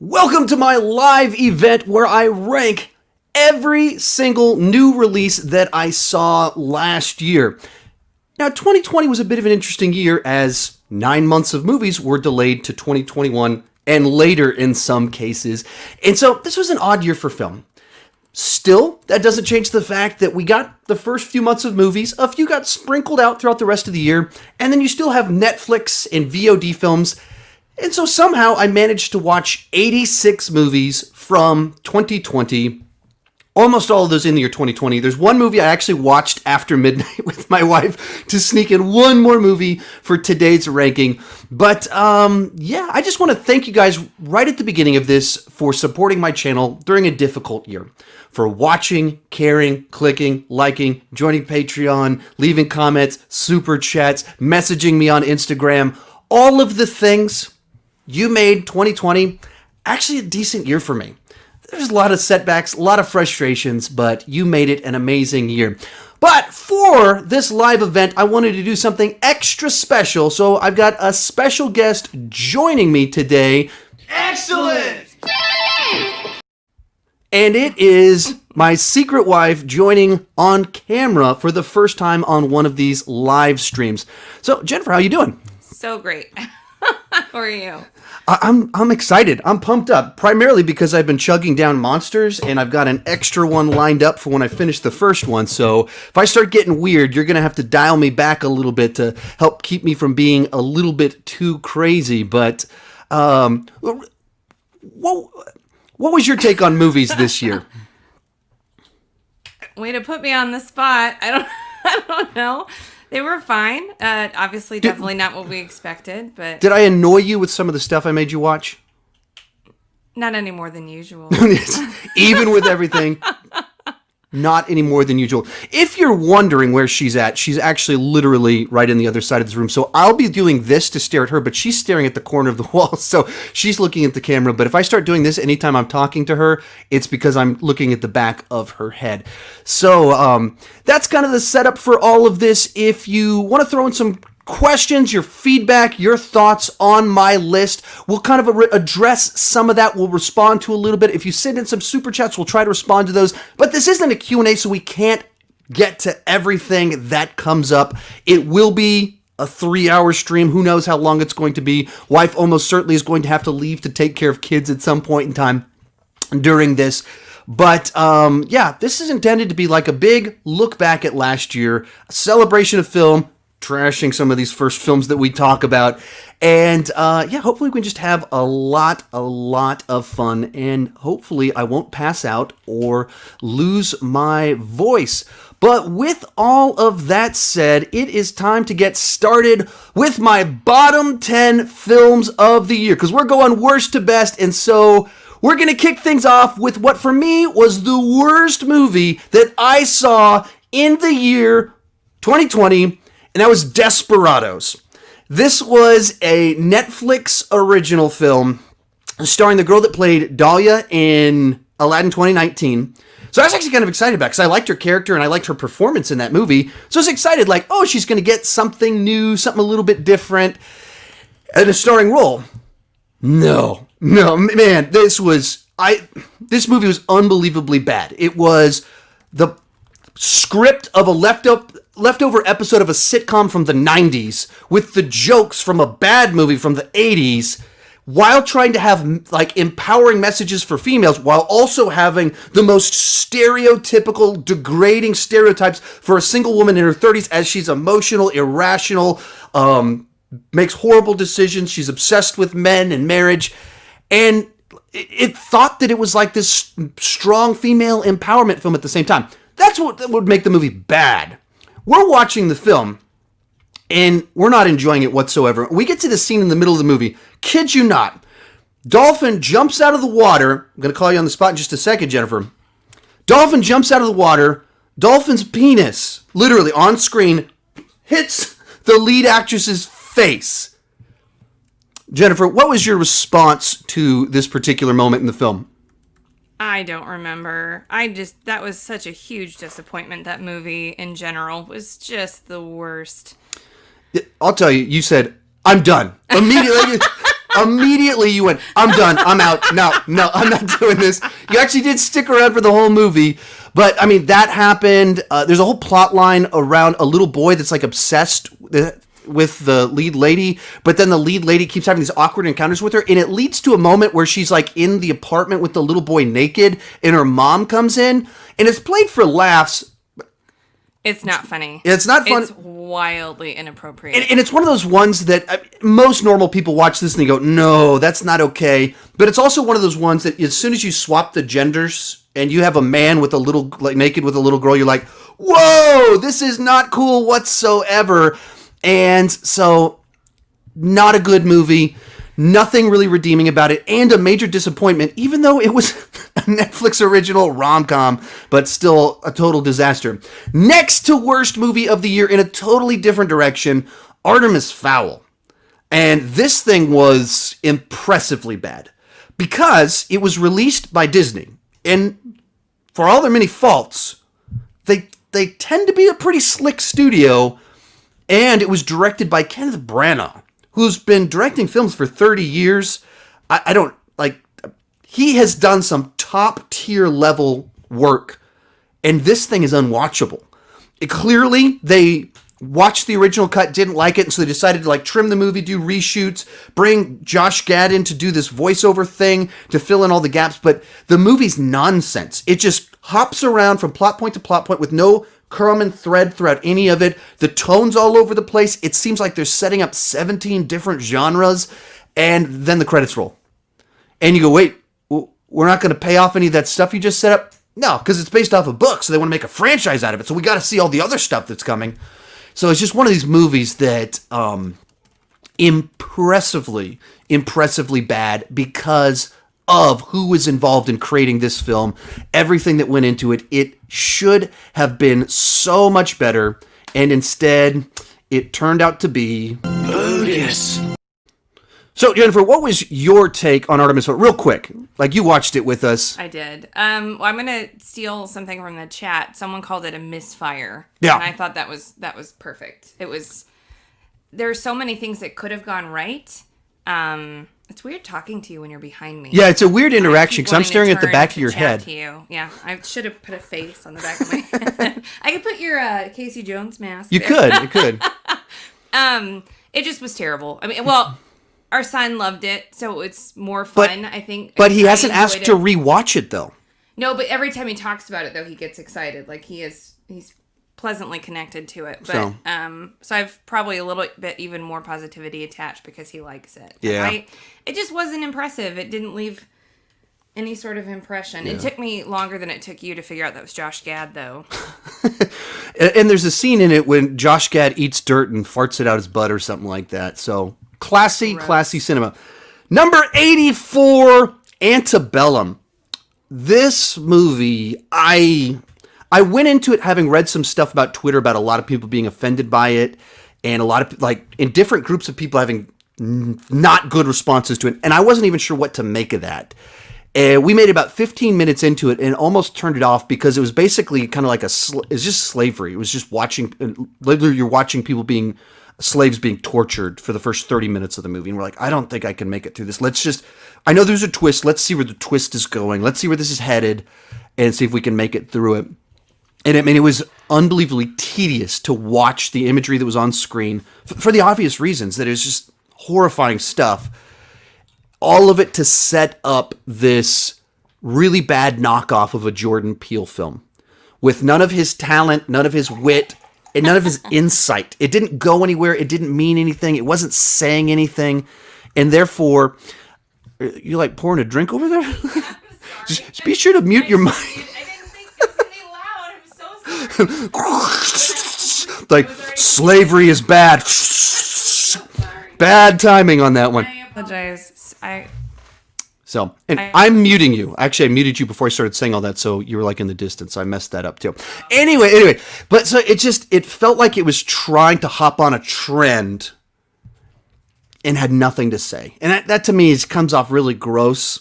Welcome to my live event where I rank every single new release that I saw last year. Now, 2020 was a bit of an interesting year as 9 months of movies were delayed to 2021 and later in some cases. And so this was an odd year for film. Still, that doesn't change the fact that we got the first few months of movies, a few got sprinkled out throughout the rest of the year, and then you still have Netflix and VOD films. And so somehow I managed to watch 86 movies from 2020, almost all of those in the year 2020. There's one movie I actually watched after midnight with my wife to sneak in one more movie for today's ranking. But I just want to thank you guys right at the beginning of this for supporting my channel during a difficult year. For watching, caring, clicking, liking, joining Patreon, leaving comments, super chats, messaging me on Instagram, all of the things. You made 2020 actually a decent year for me. There's a lot of setbacks, a lot of frustrations, but you made it an amazing year. But for this live event, I wanted to do something extra special, so I've got a special guest joining me today. Excellent! And it is my secret wife joining on camera for the first time on one of these live streams. So, Jennifer, how you doing? So great. How are you? I'm excited. I'm pumped up, primarily because I've been chugging down monsters, and I've got an extra one lined up for when I finish the first one. So if I start getting weird, you're going to have to dial me back a little bit to help keep me from being a little bit too crazy. But what was your take on movies this year? Way to put me on the spot. I don't know. They were fine. Obviously, definitely not what we expected, but... Did I annoy you with some of the stuff I made you watch? Not any more than usual. Even with everything, not any more than usual. If you're wondering where she's at, she's actually literally right in the other side of this room. So I'll be doing this to stare at her, but she's staring at the corner of the wall, so she's looking at the camera. But if I start doing this anytime I'm talking to her, it's because I'm looking at the back of her head. So that's kind of the setup for all of this. If you want to throw in some questions, your feedback, your thoughts on my list, we'll kind of address some of that. We'll respond to a little bit. If you send in some super chats, we'll try to respond to those. But this isn't a Q&A, so we can't get to everything that comes up. It will be a 3-hour stream. Who knows how long it's going to be. Wife almost certainly is going to have to leave to take care of kids at some point in time during this. But, this is intended to be like a big look back at last year, a celebration of film, trashing some of these first films that we talk about. And, hopefully we can just have a lot of fun. And hopefully I won't pass out or lose my voice. But with all of that said, it is time to get started with my bottom 10 films of the year. Because we're going worst to best. And so we're going to kick things off with what for me was the worst movie that I saw in the year 2020. And that was Desperados. This was a Netflix original film starring the girl that played Dahlia in Aladdin 2019. So I was actually kind of excited about it because I liked her character and I liked her performance in that movie. So I was excited, like, oh, she's going to get something new, something a little bit different in a starring role. No, man, this movie was unbelievably bad. It was the script of a leftover episode of a sitcom from the 90s with the jokes from a bad movie from the 80s while trying to have like empowering messages for females while also having the most stereotypical, degrading stereotypes for a single woman in her 30s as she's emotional, irrational, makes horrible decisions. She's obsessed with men and marriage. And it thought that it was like this strong female empowerment film at the same time. That's what would make the movie bad. We're watching the film, and we're not enjoying it whatsoever. We get to the scene in the middle of the movie. Kid you not. Dolphin jumps out of the water. I'm going to call you on the spot in just a second, Jennifer. Dolphin jumps out of the water. Dolphin's penis, literally on screen, hits the lead actress's face. Jennifer, what was your response to this particular moment in the film? I don't remember. That was such a huge disappointment. That movie in general was just the worst. I'll tell you, you said, I'm done. Immediately. Immediately you went, I'm done. I'm out. No, I'm not doing this. You actually did stick around for the whole movie. But, I mean, that happened. There's a whole plot line around a little boy that's, like, obsessed with the lead lady. But then the lead lady keeps having these awkward encounters with her. And it leads to a moment where she's, like, in the apartment with the little boy naked. And her mom comes in. And it's played for laughs. It's not funny. It's not fun. It's wildly inappropriate. And it's one of those ones that most normal people watch this and they go, no, that's not okay. But it's also one of those ones that as soon as you swap the genders and you have a man with a little, like naked with a little girl, you're like, whoa, this is not cool whatsoever. And so, not a good movie. Nothing really redeeming about it, and a major disappointment, even though it was a Netflix original rom-com, but still a total disaster. Next to worst movie of the year in a totally different direction, Artemis Fowl. And this thing was impressively bad, because it was released by Disney, and for all their many faults, they tend to be a pretty slick studio, and it was directed by Kenneth Branagh, who's been directing films for 30 years. I don't, like, he has done some top tier level work, and this thing is unwatchable. Clearly, they watched the original cut, didn't like it, and so they decided to, like, trim the movie, do reshoots, bring Josh Gad in to do this voiceover thing to fill in all the gaps, but the movie's nonsense. It just hops around from plot point to plot point with no common thread throughout any of it. The tone's all over the place. It seems like they're setting up 17 different genres, and then the credits roll. And you go, wait, we're not going to pay off any of that stuff you just set up? No, because it's based off a book, so they want to make a franchise out of it, so we got to see all the other stuff that's coming. So it's just one of these movies that impressively bad because of who was involved in creating this film, everything that went into it. It should have been so much better, and instead, it turned out to be bogus. So, Jennifer, what was your take on Artemis Fowl? Real quick, like you watched it with us. I did. Well, I'm going to steal something from the chat. Someone called it a misfire. Yeah. And I thought that was perfect. There are so many things that could have gone right. It's weird talking to you when you're behind me. Yeah, it's a weird interaction because I'm staring at the back of your head. To you. Yeah, I should have put a face on the back of my head. I could put your Casey Jones mask. You could. It just was terrible. I mean, well, our son loved it, so it's more fun, I think. But he hasn't asked to rewatch it, though. No, but every time he talks about it, though, he gets excited. Like, he's pleasantly connected to it. But so I've probably a little bit even more positivity attached because he likes it. Yeah. It just wasn't impressive. It didn't leave any sort of impression. Yeah. It took me longer than it took you to figure out that was Josh Gad, though. And there's a scene in it when Josh Gad eats dirt and farts it out his butt or something like that. So classy cinema. Number 84, Antebellum. This movie, I went into it having read some stuff about Twitter about a lot of people being offended by it, and a lot of, like, in different groups of people having not good responses to it, and I wasn't even sure what to make of that. We made about 15 minutes into it and almost turned it off because it was basically kind of like it's just slavery. It was just literally you're watching people slaves being tortured for the first 30 minutes of the movie, and we're like, I don't think I can make it through this. I know there's a twist. Let's see where the twist is going. Let's see where this is headed and see if we can make it through it. And I mean, it was unbelievably tedious to watch the imagery that was on screen for the obvious reasons that it was just horrifying stuff. All of it to set up this really bad knockoff of a Jordan Peele film with none of his talent, none of his wit, and none of his insight. It didn't go anywhere. It didn't mean anything. It wasn't saying anything. And therefore, you like pouring a drink over there? Just be sure to mute your mic. Like, slavery is bad. Bad timing on that one. I apologize. I'm muting you. Actually, I muted you before I started saying all that, so you were like in the distance. I messed that up too. Anyway. But so it felt like it was trying to hop on a trend and had nothing to say. And that to me comes off really gross.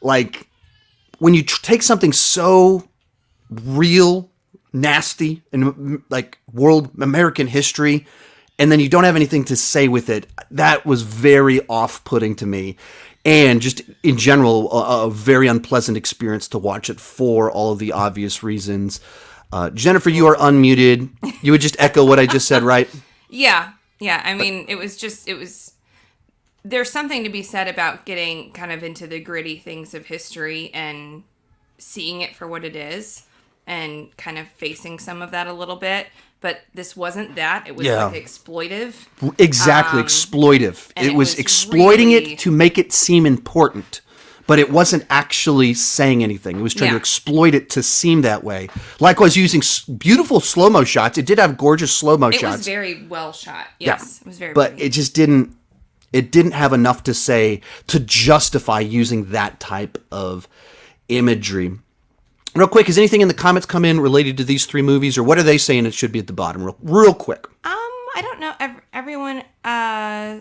Like, when you take something so real, nasty, and like world American history, and then you don't have anything to say with it. That was very off-putting to me. And just in general, a very unpleasant experience to watch it for all of the obvious reasons. Jennifer, you are unmuted. You would just echo what I just said, right? Yeah. I mean, there's something to be said about getting kind of into the gritty things of history and seeing it for what it is and kind of facing some of that a little bit. But this wasn't that. It was like exploitive. Exactly, exploitive. It was exploiting it to make it seem important, but it wasn't actually saying anything. It was trying to exploit it to seem that way. Likewise, using beautiful slow-mo shots. It did have gorgeous slow-mo shots. It was very well shot. Yes, it was very But pretty. it just didn't have enough to say to justify using that type of imagery. Real quick, has anything in the comments come in related to these 3 movies, or what are they saying it should be at the bottom? Real quick. I don't know. Everyone,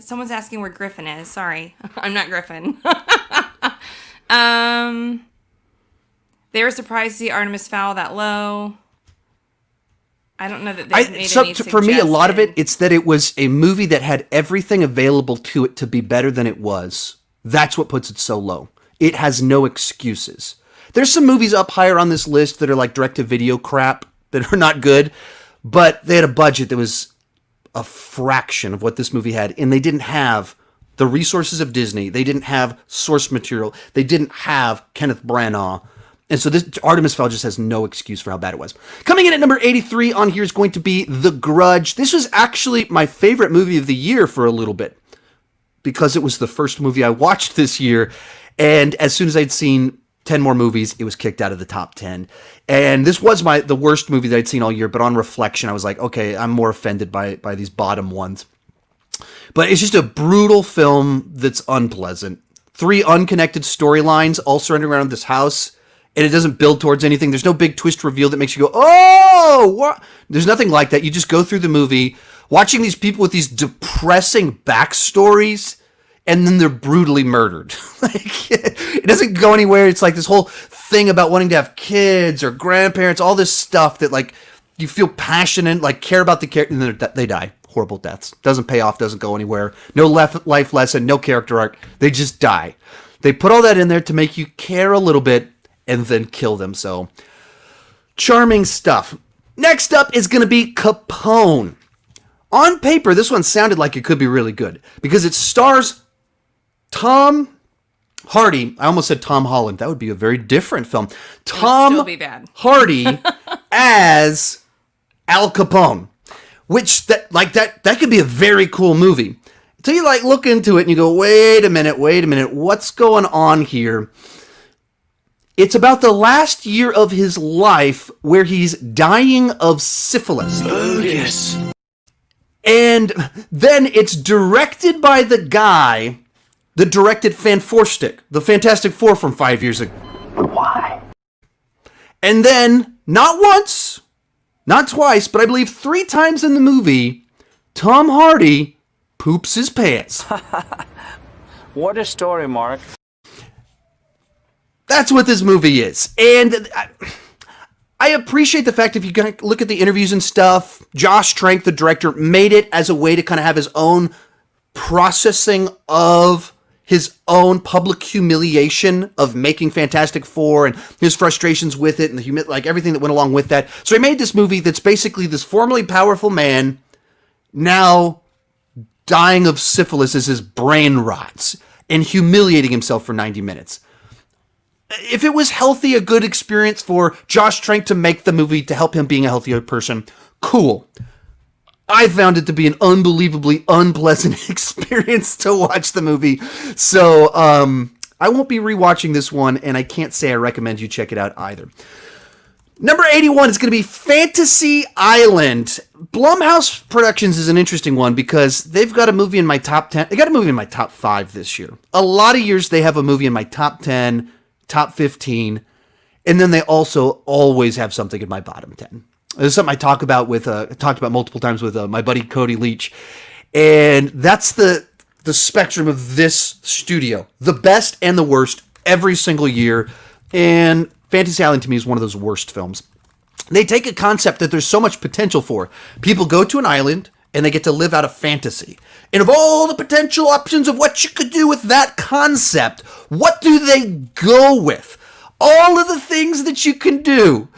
someone's asking where Griffin is. Sorry, I'm not Griffin. They were surprised to see Artemis Fowl that low. I don't know that they made any suggestion. For me, a lot of it's that it was a movie that had everything available to it to be better than it was. That's what puts it so low. It has no excuses. There's some movies up higher on this list that are like direct-to-video crap that are not good, but they had a budget that was a fraction of what this movie had, and they didn't have the resources of Disney. They didn't have source material. They didn't have Kenneth Branagh. And so this Artemis Fowl just has no excuse for how bad it was. Coming in at number 83 on here is going to be The Grudge. This was actually my favorite movie of the year for a little bit because it was the first movie I watched this year, and as soon as I'd seen 10 more movies, it was kicked out of the top 10. And this was the worst movie that I'd seen all year, but on reflection, I was like, okay, I'm more offended by these bottom ones. But it's just a brutal film that's unpleasant. 3 unconnected storylines all surrounding around this house, and it doesn't build towards anything. There's no big twist reveal that makes you go, oh, what? There's nothing like that. You just go through the movie, watching these people with these depressing backstories, and then they're brutally murdered. It doesn't go anywhere. It's like this whole thing about wanting to have kids or grandparents, all this stuff that like you feel passionate, like care about the character, and then they die. Horrible deaths. Doesn't pay off, doesn't go anywhere. No life lesson, no character arc. They just die. They put all that in there to make you care a little bit and then kill them. So, charming stuff. Next up is going to be Capone. On paper, this one sounded like it could be really good because it stars Tom Hardy. I almost said Tom Holland. That would be a very different film. Tom still be bad. Hardy as Al Capone, which that could be a very cool movie. Until you like look into it and you go, wait a minute, what's going on here? It's about the last year of his life where he's dying of syphilis. Bogus. And then it's directed by the guy that directed Fantastic, the Fantastic Four from 5 years ago. Why? And then, not once, not twice, but I believe 3 times in the movie, Tom Hardy poops his pants. What a story, Mark. That's what this movie is. And I appreciate the fact if you kind of look at the interviews and stuff, Josh Trank, the director, made it as a way to kind of have his own processing of his own public humiliation of making Fantastic Four and his frustrations with it and the everything that went along with that. So he made this movie that's basically this formerly powerful man now dying of syphilis as his brain rots and humiliating himself for 90 minutes. If it was healthy, a good experience for Josh Trank to make the movie to help him being a healthier person, cool. I found it to be an unbelievably unpleasant experience to watch the movie. So, I won't be rewatching this one, and I can't say I recommend you check it out either. Number 81 is going to be Fantasy Island. Blumhouse Productions is an interesting one because they've got a movie in my top 10. They got a movie in my top 5 this year. A lot of years they have a movie in my top 10, top 15, and then they also always have something in my bottom 10. This is something I talked about multiple times with my buddy Cody Leach, and that's the spectrum of this studio. The best and the worst every single year, and Fantasy Island to me is one of those worst films. They take a concept that there's so much potential for. People go to an island and they get to live out a fantasy. And of all the potential options of what you could do with that concept, what do they go with? All of the things that you can do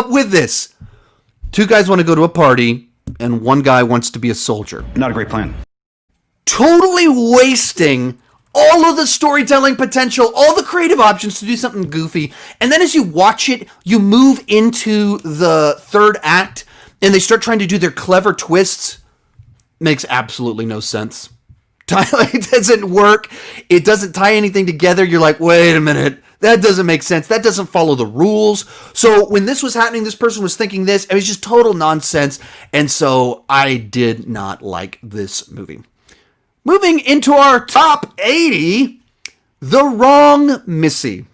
with this. Two guys want to go to a party, and one guy wants to be a soldier. Not a great plan. Totally wasting all of the storytelling potential, all the creative options to do something goofy. And then as you watch it, you move into the third act, and they start trying to do their clever twists. Makes absolutely no sense. It doesn't work. It doesn't tie anything together. You're like, wait a minute. That doesn't make sense. That doesn't follow the rules. So when this was happening, this person was thinking this. It was just total nonsense. And so I did not like this movie. Moving into our top 80, The Wrong Missy.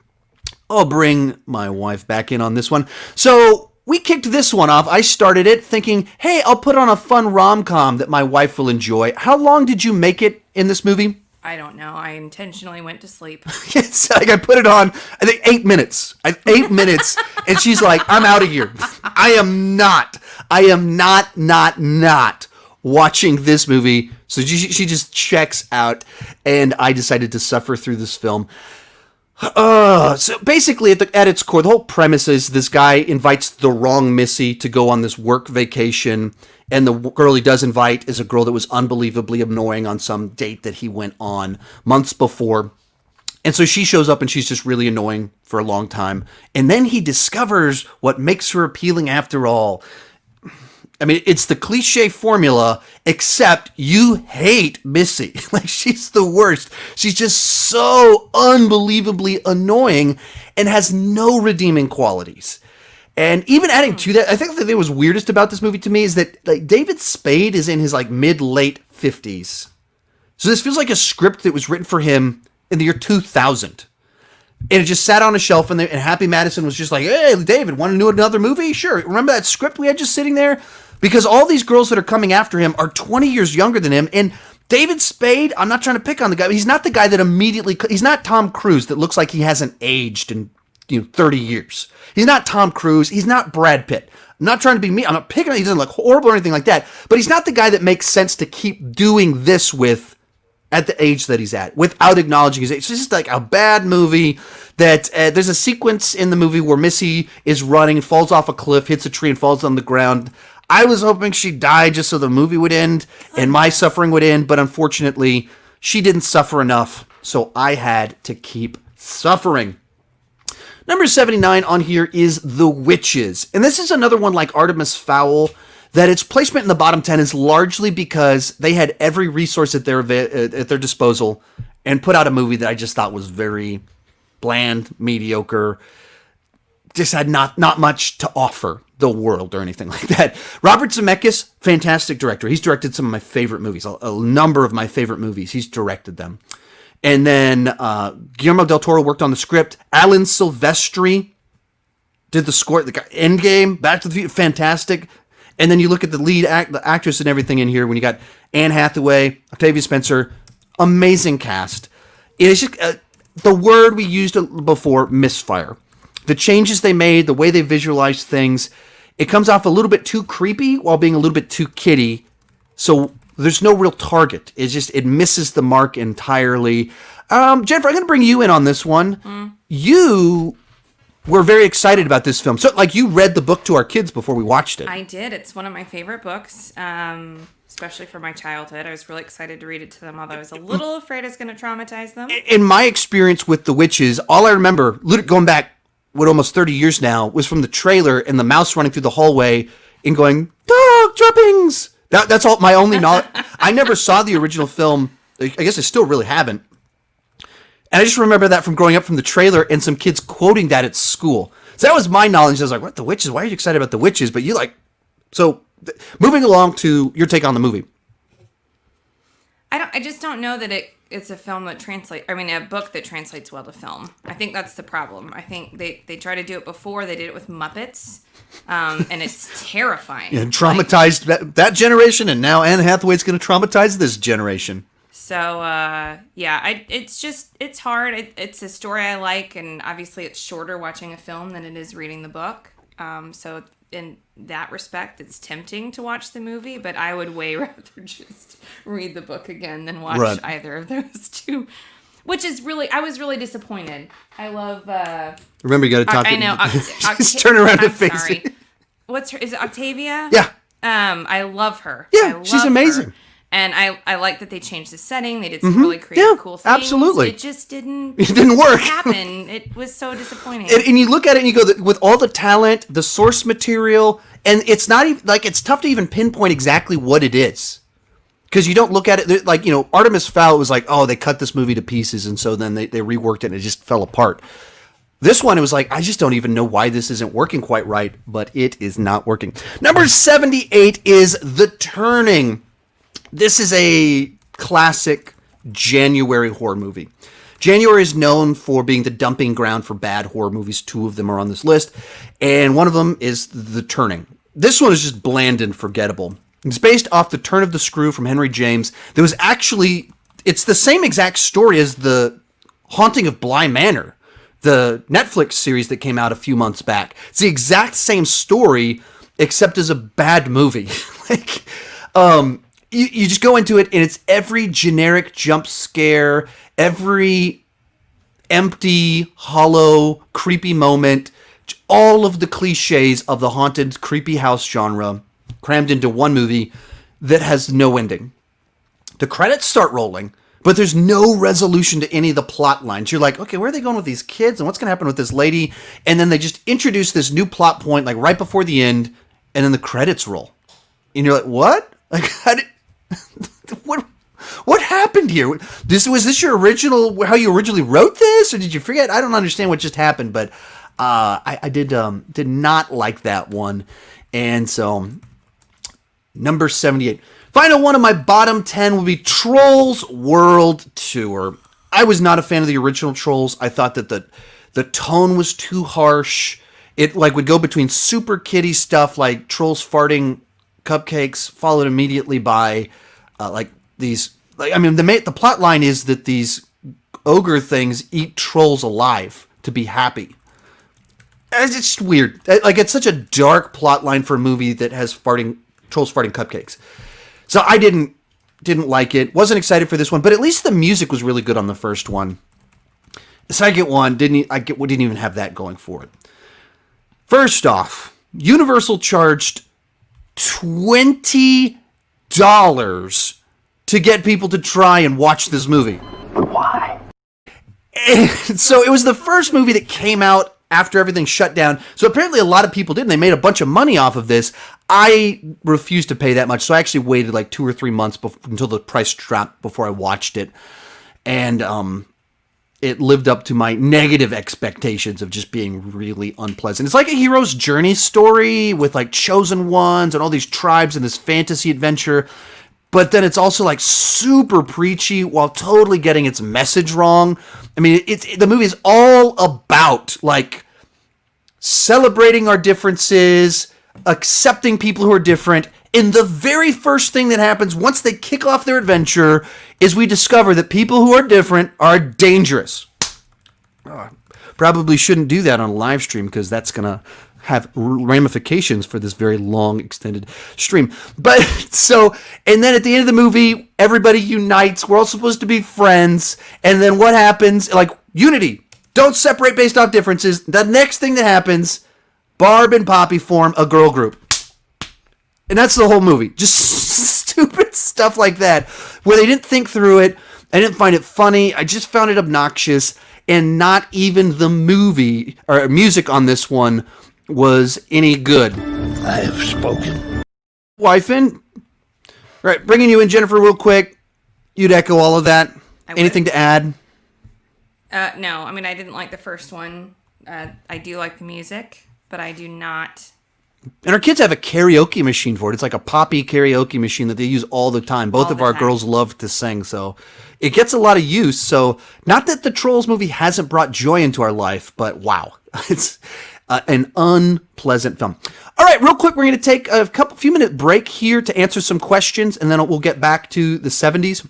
I'll bring my wife back in on this one. So we kicked this one off. I started it thinking, hey, I'll put on a fun rom-com that my wife will enjoy. How long did you make it in this movie? I don't know. I intentionally went to sleep. It's like I put it on, I think 8 minutes. 8 minutes, and she's like, I'm out of here. I am not watching this movie. So she just checks out, and I decided to suffer through this film. So basically, at its core, the whole premise is this guy invites the wrong Missy to go on this work vacation, and the girl he does invite is a girl that was unbelievably annoying on some date that he went on months before. And so she shows up, and she's just really annoying for a long time. And then he discovers what makes her appealing after all. I mean, it's the cliche formula, except you hate Missy. Like, she's the worst. She's just so unbelievably annoying and has no redeeming qualities. And even adding to that, I think the thing that was weirdest about this movie to me is that like David Spade is in his like mid-late 50s. So this feels like a script that was written for him in the year 2000. And it just sat on a shelf, and Happy Madison was just like, hey, David, want to do another movie? Sure. Remember that script we had just sitting there? Because all these girls that are coming after him are 20 years younger than him. And David Spade, I'm not trying to pick on the guy, but he's not the guy that immediately, he's not Tom Cruise that looks like he hasn't aged in 30 years. He's not Tom Cruise. He's not Brad Pitt. I'm not trying to be mean. I'm not picking on him. He doesn't look horrible or anything like that. But he's not the guy that makes sense to keep doing this with at the age that he's at without acknowledging his age. It's just like a bad movie that there's a sequence in the movie where Missy is running, falls off a cliff, hits a tree, and falls on the ground. I was hoping she died just so the movie would end and my suffering would end, but unfortunately, she didn't suffer enough, so I had to keep suffering. Number 79 on here is The Witches. And this is another one like Artemis Fowl, that its placement in the bottom 10 is largely because they had every resource at their disposal and put out a movie that I just thought was very bland, mediocre, just had not much to offer the world or anything like that. Robert Zemeckis, fantastic director. He's directed some of my favorite movies, a number of my favorite movies. He's directed them. And then Guillermo del Toro worked on the script. Alan Silvestri did the score. The Endgame, Back to the Future, fantastic. And then you look at the lead the actress and everything in here. When you got Anne Hathaway, Octavia Spencer, amazing cast. It's just the word we used before, misfire. The changes they made, the way they visualized things, it comes off a little bit too creepy while being a little bit too kiddie. So there's no real target. It misses the mark entirely. Jennifer, I'm going to bring you in on this one. You were very excited about this film. So, like, you read the book to our kids before we watched it. I did. It's one of my favorite books, especially for my childhood. I was really excited to read it to them, although I was a little afraid I was going to traumatize them. In my experience with The Witches, all I remember, going back, almost 30 years now, was from the trailer and the mouse running through the hallway and going, dog droppings! That's all my only knowledge. I never saw the original film. I guess I still really haven't. And I just remember that from growing up from the trailer and some kids quoting that at school. So that was my knowledge. I was like, what, The Witches? Why are you excited about The Witches? But you like... So, moving along to your take on the movie. I just don't know that it's a film that a book that translates well to film. I think that's the problem. I think they tried to do it before. They did it with Muppets. And it's terrifying. And traumatized that generation, and now Anne Hathaway's going to traumatize this generation. So, it's hard. It's a story I like, and obviously it's shorter watching a film than it is reading the book. So in that respect, it's tempting to watch the movie, but I would way rather just read the book again than watch either of those two. Which is really, I was really disappointed. I love. Remember, you got to talk. I know. Just turn around and face sorry. it. What's her? Is it Octavia? Yeah. I love her. Yeah, she's amazing. Her. And I like that they changed the setting. They did some really creative, cool things. Absolutely. It just didn't. It didn't work. Happen. It was so disappointing. And you look at it and you go, with all the talent, the source material, and it's not even like it's tough to even pinpoint exactly what it is. Because you don't look at it like, Artemis Fowl was like, oh, they cut this movie to pieces, and so then they reworked it and it just fell apart. This one, it was like, I just don't even know why this isn't working quite right, but it is not working. Number 78 is The Turning. This is a classic January horror movie. January is known for being the dumping ground for bad horror movies. 2 of them are on this list, and one of them is The Turning. This one is just bland and forgettable. It's based off The Turn of the Screw from Henry James. It's the same exact story as The Haunting of Bly Manor, the Netflix series that came out a few months back. It's the exact same story, except as a bad movie. You just go into it, and it's every generic jump scare, every empty, hollow, creepy moment, all of the cliches of the haunted, creepy house genre crammed into one movie that has no ending. The credits start rolling, but there's no resolution to any of the plot lines. You're like, okay, where are they going with these kids, and what's going to happen with this lady? And then they just introduce this new plot point, like right before the end, and then the credits roll. And you're like, what? Like, what happened here? Was this your original, how you originally wrote this, or did you forget? I don't understand what just happened, but I did not like that one. And so, number 78. Final one of my bottom 10 will be Trolls World Tour. I was not a fan of the original Trolls. I thought that the tone was too harsh. It would go between super kiddie stuff like trolls farting cupcakes, followed immediately by the plot line is that these ogre things eat trolls alive to be happy. It's just weird. It's such a dark plot line for a movie that has trolls farting cupcakes. So I didn't like it. Wasn't excited for this one, but at least the music was really good on the first one. The second one didn't even have that going for it. First off, Universal charged $20 to get people to try and watch this movie. Why? And so it was the first movie that came out after everything shut down. So apparently a lot of people did, and they made a bunch of money off of this. I refused to pay that much, so I actually waited like 2 or 3 months until the price dropped before I watched it. And it lived up to my negative expectations of just being really unpleasant. It's like a hero's journey story with like chosen ones and all these tribes and this fantasy adventure. But then it's also like super preachy while totally getting its message wrong. I mean, the movie is all about like celebrating our differences, accepting people who are different. And the very first thing that happens once they kick off their adventure is we discover that people who are different are dangerous. Probably shouldn't do that on a live stream because that's going to have ramifications for this very long extended stream. But so, and then at the end of the movie, everybody unites. We're all supposed to be friends. And then what happens? Like, unity. Don't separate based off differences. The next thing that happens, Barb and Poppy form a girl group. And that's the whole movie. Just stupid stuff like that, where they didn't think through it. I didn't find it funny. I just found it obnoxious. And not even the movie or music on this one was any good. I have spoken. Wifin. Right, bringing you in, Jennifer, real quick. You'd echo all of that. Anything to add? No, I mean, I didn't like the first one. I do like the music, but I do not. And our kids have a karaoke machine for it. It's like a Poppy karaoke machine that they use all the time. Both of our girls love to sing, so it gets a lot of use. So not that the Trolls movie hasn't brought joy into our life, but wow, it's an unpleasant film. All right, real quick, we're going to take a few minute break here to answer some questions, and then we'll get back to the 70s.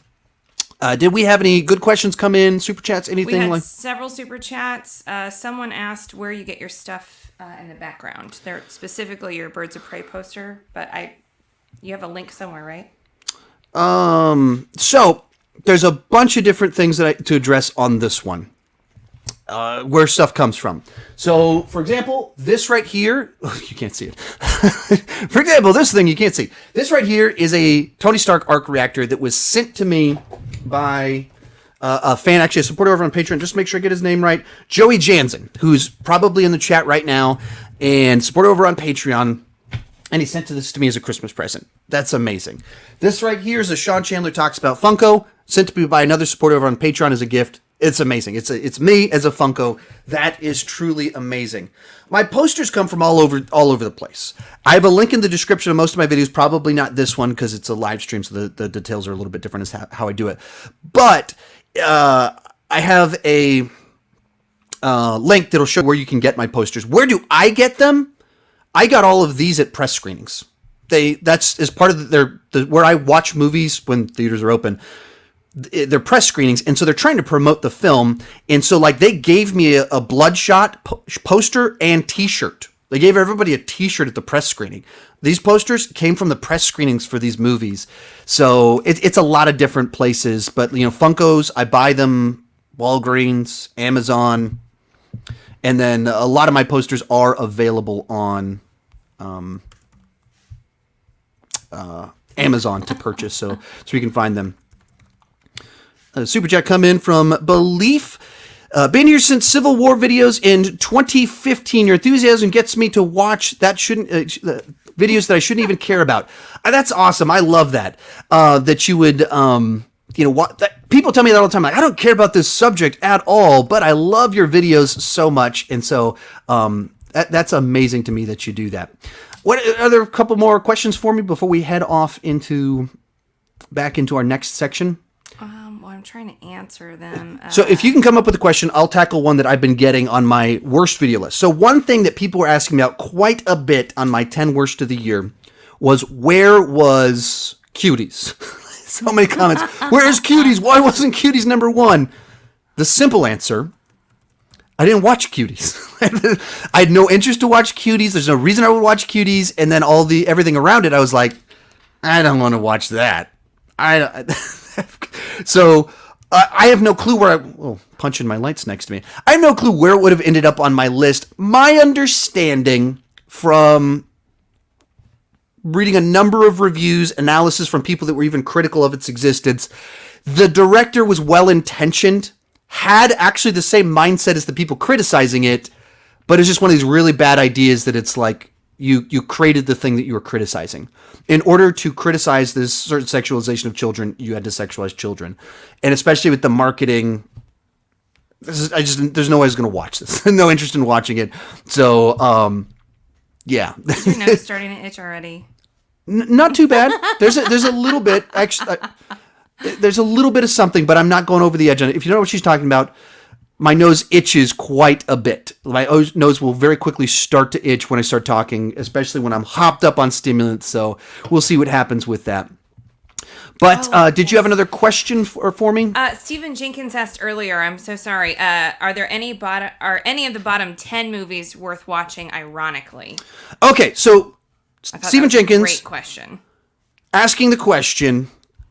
Did we have any good questions come in? Super chats? We Anything had like? several super chats. Someone asked where you get your stuff in the background. They're specifically your Birds of Prey poster, but you have a link somewhere, right? So there's a bunch of different things to address on this one. Where stuff comes from. So, for example, this right here, you can't see it. For example, this thing you can't see. This right here is a Tony Stark arc reactor that was sent to me by a fan, actually a supporter over on Patreon. Just make sure I get his name right. Joey Jansen, who's probably in the chat right now, and supporter over on Patreon. And he sent this to me as a Christmas present. That's amazing. This right here is a Sean Chandler Talks About Funko, sent to me by another supporter over on Patreon as a gift. It's amazing. It's me as a Funko. That is truly amazing. My posters come from all over the place. I have a link in the description of most of my videos. Probably not this one because it's a live stream, so the details are a little bit different as how I do it. But I have a link that'll show where you can get my posters. Where do I get them? I got all of these at press screenings. That's as part of where I watch movies when theaters are open. They're press screenings, and so they're trying to promote the film, and so like they gave me a Bloodshot poster and t-shirt. They gave everybody a t-shirt at the press screening. These posters came from the press screenings for these movies, so it's a lot of different places. But Funkos, I buy them Walgreens, Amazon, and then a lot of my posters are available on Amazon to purchase, so you can find them. Super chat come in from Belief. Been here since Civil War videos in 2015. Your enthusiasm gets me to watch videos that I shouldn't even care about. That's awesome. I love that. That you would, people tell me that all the time. Like, I don't care about this subject at all, but I love your videos so much. And so that's amazing to me that you do that. Are there a couple more questions for me before we head off back into our next section? I'm trying to answer them. So if you can come up with a question, I'll tackle one that I've been getting on my worst video list. So one thing that people were asking me about quite a bit on my 10 worst of the year was, where was Cuties? So many comments. Where's Cuties? Why wasn't Cuties number one? The simple answer, I didn't watch Cuties. I had no interest to watch Cuties. There's no reason I would watch Cuties. And then everything around it, I was like, I don't want to watch that. So I have no clue where punching my lights next to me. I have no clue where it would have ended up on my list. My understanding from reading a number of reviews, analysis from people that were even critical of its existence, the director was well-intentioned, had actually the same mindset as the people criticizing it, but it's just one of these really bad ideas that it's like, you created the thing that you were criticizing. In order to criticize this certain sexualization of children, you had to sexualize children. And especially with the marketing, there's no way I was going to watch this. No interest in watching it. So, yeah. Is your nose starting to itch already? Not too bad. There's a little bit, actually. There's a little bit of something, but I'm not going over the edge on it. If you know what she's talking about, my nose itches quite a bit. My nose will very quickly start to itch when I start talking, especially when I'm hopped up on stimulants. So we'll see what happens with that. But did you have another question for me? Stephen Jenkins asked earlier, I'm so sorry, are any of the bottom 10 movies worth watching ironically? Okay, so Stephen Jenkins, great question. Asking the question,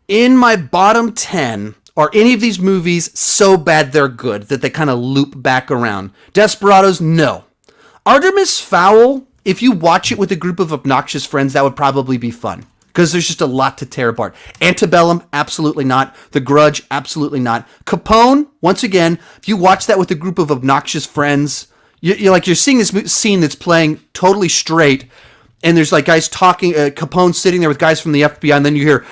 in my bottom 10, are any of these movies so bad they're good that they kind of loop back around? Desperados, no. Artemis Fowl, if you watch it with a group of obnoxious friends, that would probably be fun, because there's just a lot to tear apart. Antebellum, absolutely not. The Grudge, absolutely not. Capone, once again, if you watch that with a group of obnoxious friends, you're seeing this scene that's playing totally straight, and there's like guys talking, Capone sitting there with guys from the FBI, and then you hear...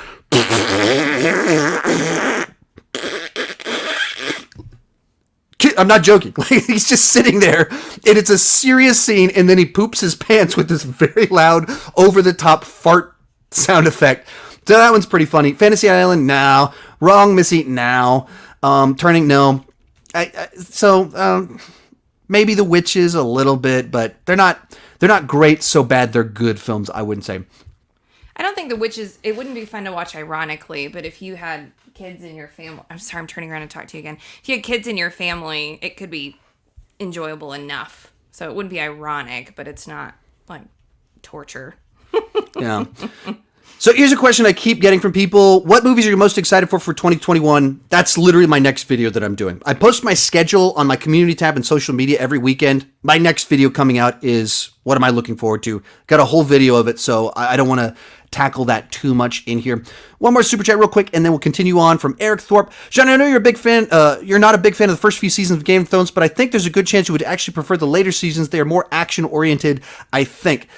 I'm not joking. He's just sitting there, and it's a serious scene, and then he poops his pants with this very loud, over-the-top fart sound effect. So that one's pretty funny. Fantasy Island, no. Wrong, Missy, no. Turning, no. Maybe The Witches a little bit, but they're not great, so bad they're good films, I wouldn't say. I don't think The Witches, it wouldn't be fun to watch ironically, but if you had kids in your family, I'm sorry, I'm turning around to talk to you again. If you had kids in your family, it could be enjoyable enough. So it wouldn't be ironic, but it's not like torture. Yeah. So here's a question I keep getting from people. What movies are you most excited for 2021? That's literally my next video that I'm doing. I post my schedule on my community tab and social media every weekend. My next video coming out is what am I looking forward to? Got a whole video of it, so I don't want to tackle that too much in here. One more super chat real quick, and then we'll continue on from Eric Thorpe. John, I know you're a big fan. You're not a big fan of the first few seasons of Game of Thrones, but I think there's a good chance you would actually prefer the later seasons. They are more action-oriented, I think.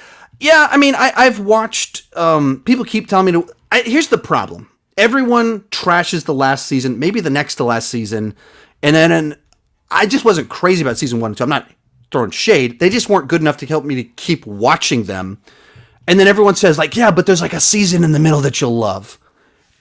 Yeah, I mean, I've watched, people keep telling me here's the problem. Everyone trashes the last season, maybe the next to last season, and I just wasn't crazy about season 1 and 2. I'm not throwing shade. They just weren't good enough to help me to keep watching them. And then everyone says, like, yeah, but there's like a season in the middle that you'll love.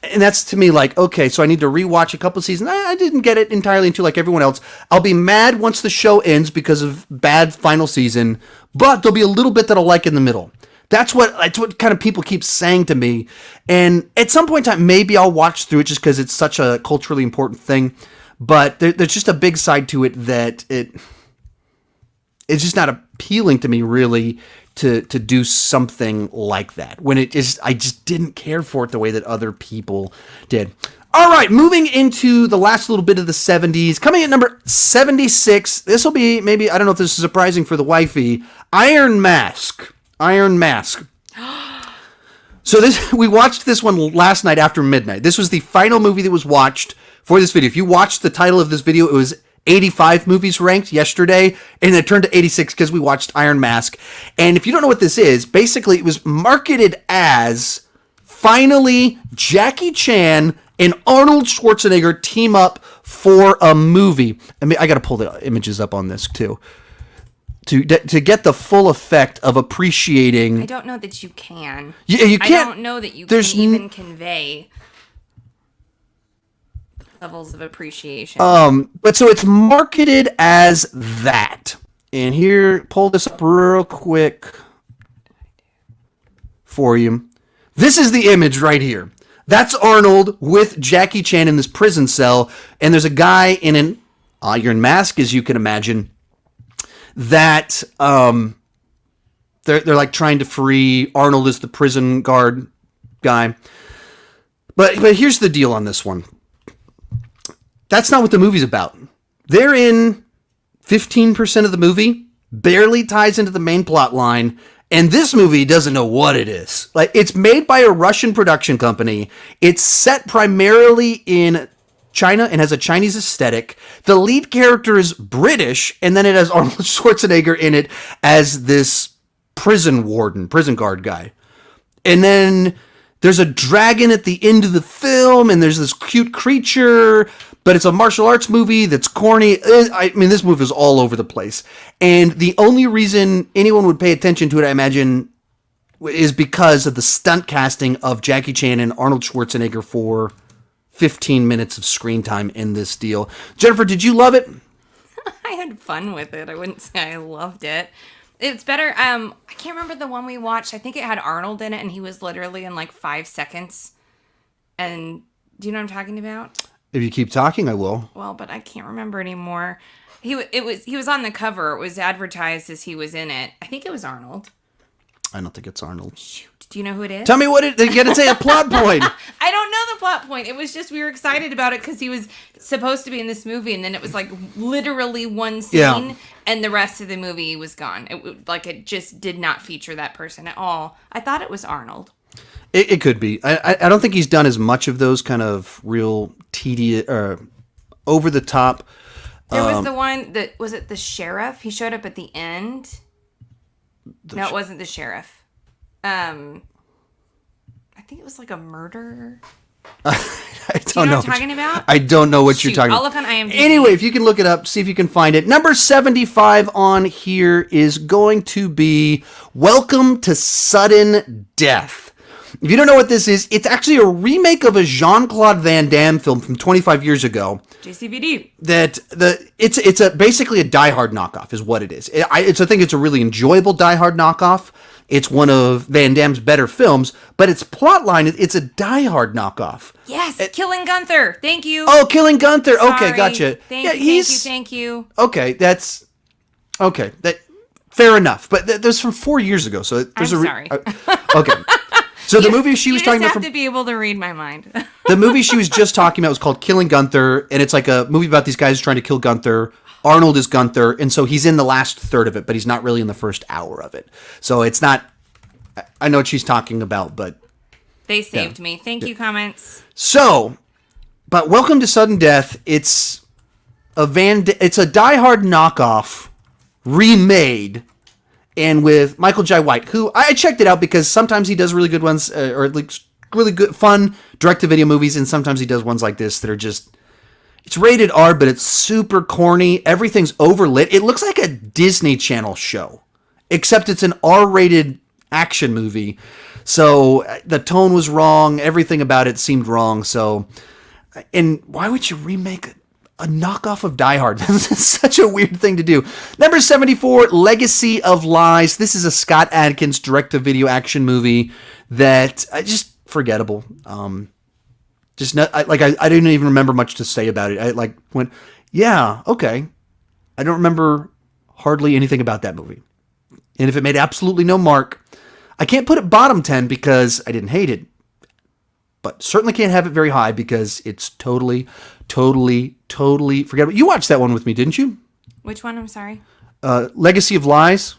And that's to me like, okay, so I need to rewatch a couple seasons. I didn't get it entirely into like everyone else. I'll be mad once the show ends because of bad final season, but there'll be a little bit that I'll like in the middle. That's what kind of people keep saying to me. And at some point in time, maybe I'll watch through it just because it's such a culturally important thing. But there's just a big side to it that it's just not appealing to me really to do something like that when I just didn't care for it the way that other people did. All right, moving into the last little bit of the 70s. Coming at number 76, this will be maybe, I don't know if this is surprising for the wifey, Iron Mask. Iron Mask. So we watched this one last night after midnight. This was the final movie that was watched for this video. If you watched the title of this video, it was 85 movies ranked yesterday, and it turned to 86 because we watched Iron Mask. And if you don't know what this is, basically it was marketed as finally Jackie Chan and Arnold Schwarzenegger team up for a movie. I mean, I got to pull the images up on this too. To get the full effect of appreciating. I don't know that you can. You can't. I don't know that you can even convey levels of appreciation. But so it's marketed as that. And here, pull this up real quick for you. This is the image right here. That's Arnold with Jackie Chan in this prison cell. And there's a guy in an iron mask, as you can imagine, that they're like trying to free. Arnold is the prison guard guy. But here's the deal on this one. That's not what the movie's about. They're in 15% of the movie, barely ties into the main plot line, and this movie doesn't know what it is. Like, it's made by a Russian production company. It's set primarily in China and has a Chinese aesthetic. The lead character is British, and then it has Arnold Schwarzenegger in it as this prison warden, prison guard guy. And then there's a dragon at the end of the film, and there's this cute creature, but it's a martial arts movie that's corny. I mean, this movie is all over the place. And the only reason anyone would pay attention to it, I imagine, is because of the stunt casting of Jackie Chan and Arnold Schwarzenegger for 15 minutes of screen time in this deal. Jennifer, did you love it? I had fun with it. I wouldn't say I loved it. It's better. I can't remember the one we watched. I think it had Arnold in it, and he was literally in like 5 seconds. And do you know what I'm talking about? If you keep talking, I will. Well, but I can't remember anymore. He was on the cover. It was advertised as he was in it. I think it was Arnold. I don't think it's Arnold. Shoot. Do you know who it is? Tell me what you got to say a plot point. I don't know the plot point. It was just we were excited about it because he was supposed to be in this movie, and then it was like literally one scene, and the rest of the movie was gone. It just did not feature that person at all. I thought it was Arnold. It could be. I don't think he's done as much of those kind of real tedious or over the top. There was the one that was it the sheriff? He showed up at the end. No, it wasn't the sheriff. I think it was like a murder. I don't know what I'm talking about? I don't know what you're talking about. I'll look on IMDb. Anyway, if you can look it up, see if you can find it. Number 75 on here is going to be Welcome to Sudden Death. If you don't know what this is, it's actually a remake of a Jean-Claude Van Damme film from 25 years ago. JCVD. It's basically a Die Hard knockoff is what it is. I think it's a really enjoyable Die Hard knockoff. It's one of Van Damme's better films, but its plot line, it's a Die Hard knockoff. Yes, Killing Gunther. Thank you. Oh, Killing Gunther. Sorry. Okay, gotcha. Thank you. Okay, that's okay. Fair enough. But that was from 4 years ago, so there's sorry. Okay. So the movie she was talking about, you just have to be able to read my mind. the movie she was just talking about was called Killing Gunther, and it's like a movie about these guys trying to kill Gunther. Arnold is Gunther, and so he's in the last third of it, but he's not really in the first hour of it. So it's not. I know what she's talking about, but they saved me. Thank you, comments. So, but Welcome to Sudden Death. It's a Die Hard knockoff remade. And with Michael Jai White, who I checked it out because sometimes he does really good ones, or like really good, fun direct-to-video movies, and sometimes he does ones like this that are just, it's rated R, but it's super corny. Everything's overlit. It looks like a Disney Channel show, except it's an R-rated action movie. So the tone was wrong. Everything about it seemed wrong. So, and why would you remake a knockoff of Die Hard? That's such a weird thing to do. Number 74, Legacy of Lies. This is a Scott Adkins direct-to-video action movie that just forgettable. Just not, I didn't even remember much to say about it. I like went, yeah, okay. I don't remember hardly anything about that movie. And if it made absolutely no mark, I can't put it bottom 10 because I didn't hate it. But certainly can't have it very high because it's totally forgettable. You watched that one with me, didn't you? Which one? I'm sorry. Legacy of Lies.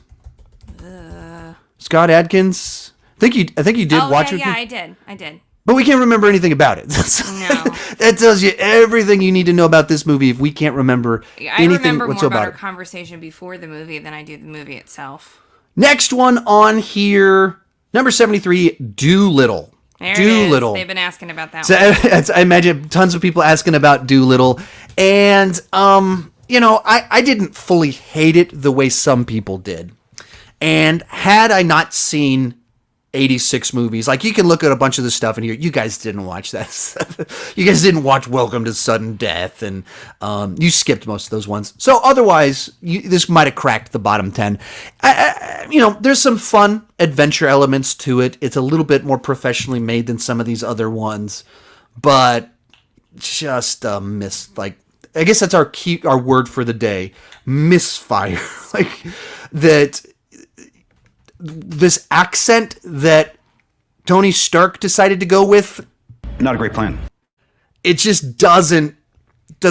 Scott Adkins. I think you did watch it. Yeah, I did. But we can't remember anything about it. No. That tells you everything you need to know about this movie if we can't remember anything more whatsoever about our about it. conversation before the movie than I do the movie itself. Next one on here, number 73, Doolittle. Doolittle. They've been asking about that So one. I imagine tons of people asking about Doolittle. And, I didn't fully hate it the way some people did. And had I not seen 86 movies, like you can look at a bunch of this stuff in here. You guys didn't watch that stuff. You guys didn't watch Welcome to Sudden Death. And you skipped most of those ones. So otherwise, this might have cracked the bottom 10. There's some fun adventure elements to it. It's a little bit more professionally made than some of these other ones, but just like, I guess that's our word for the day, misfire. Like that, this accent that Tony Stark decided to go with, not a great plan. It just doesn't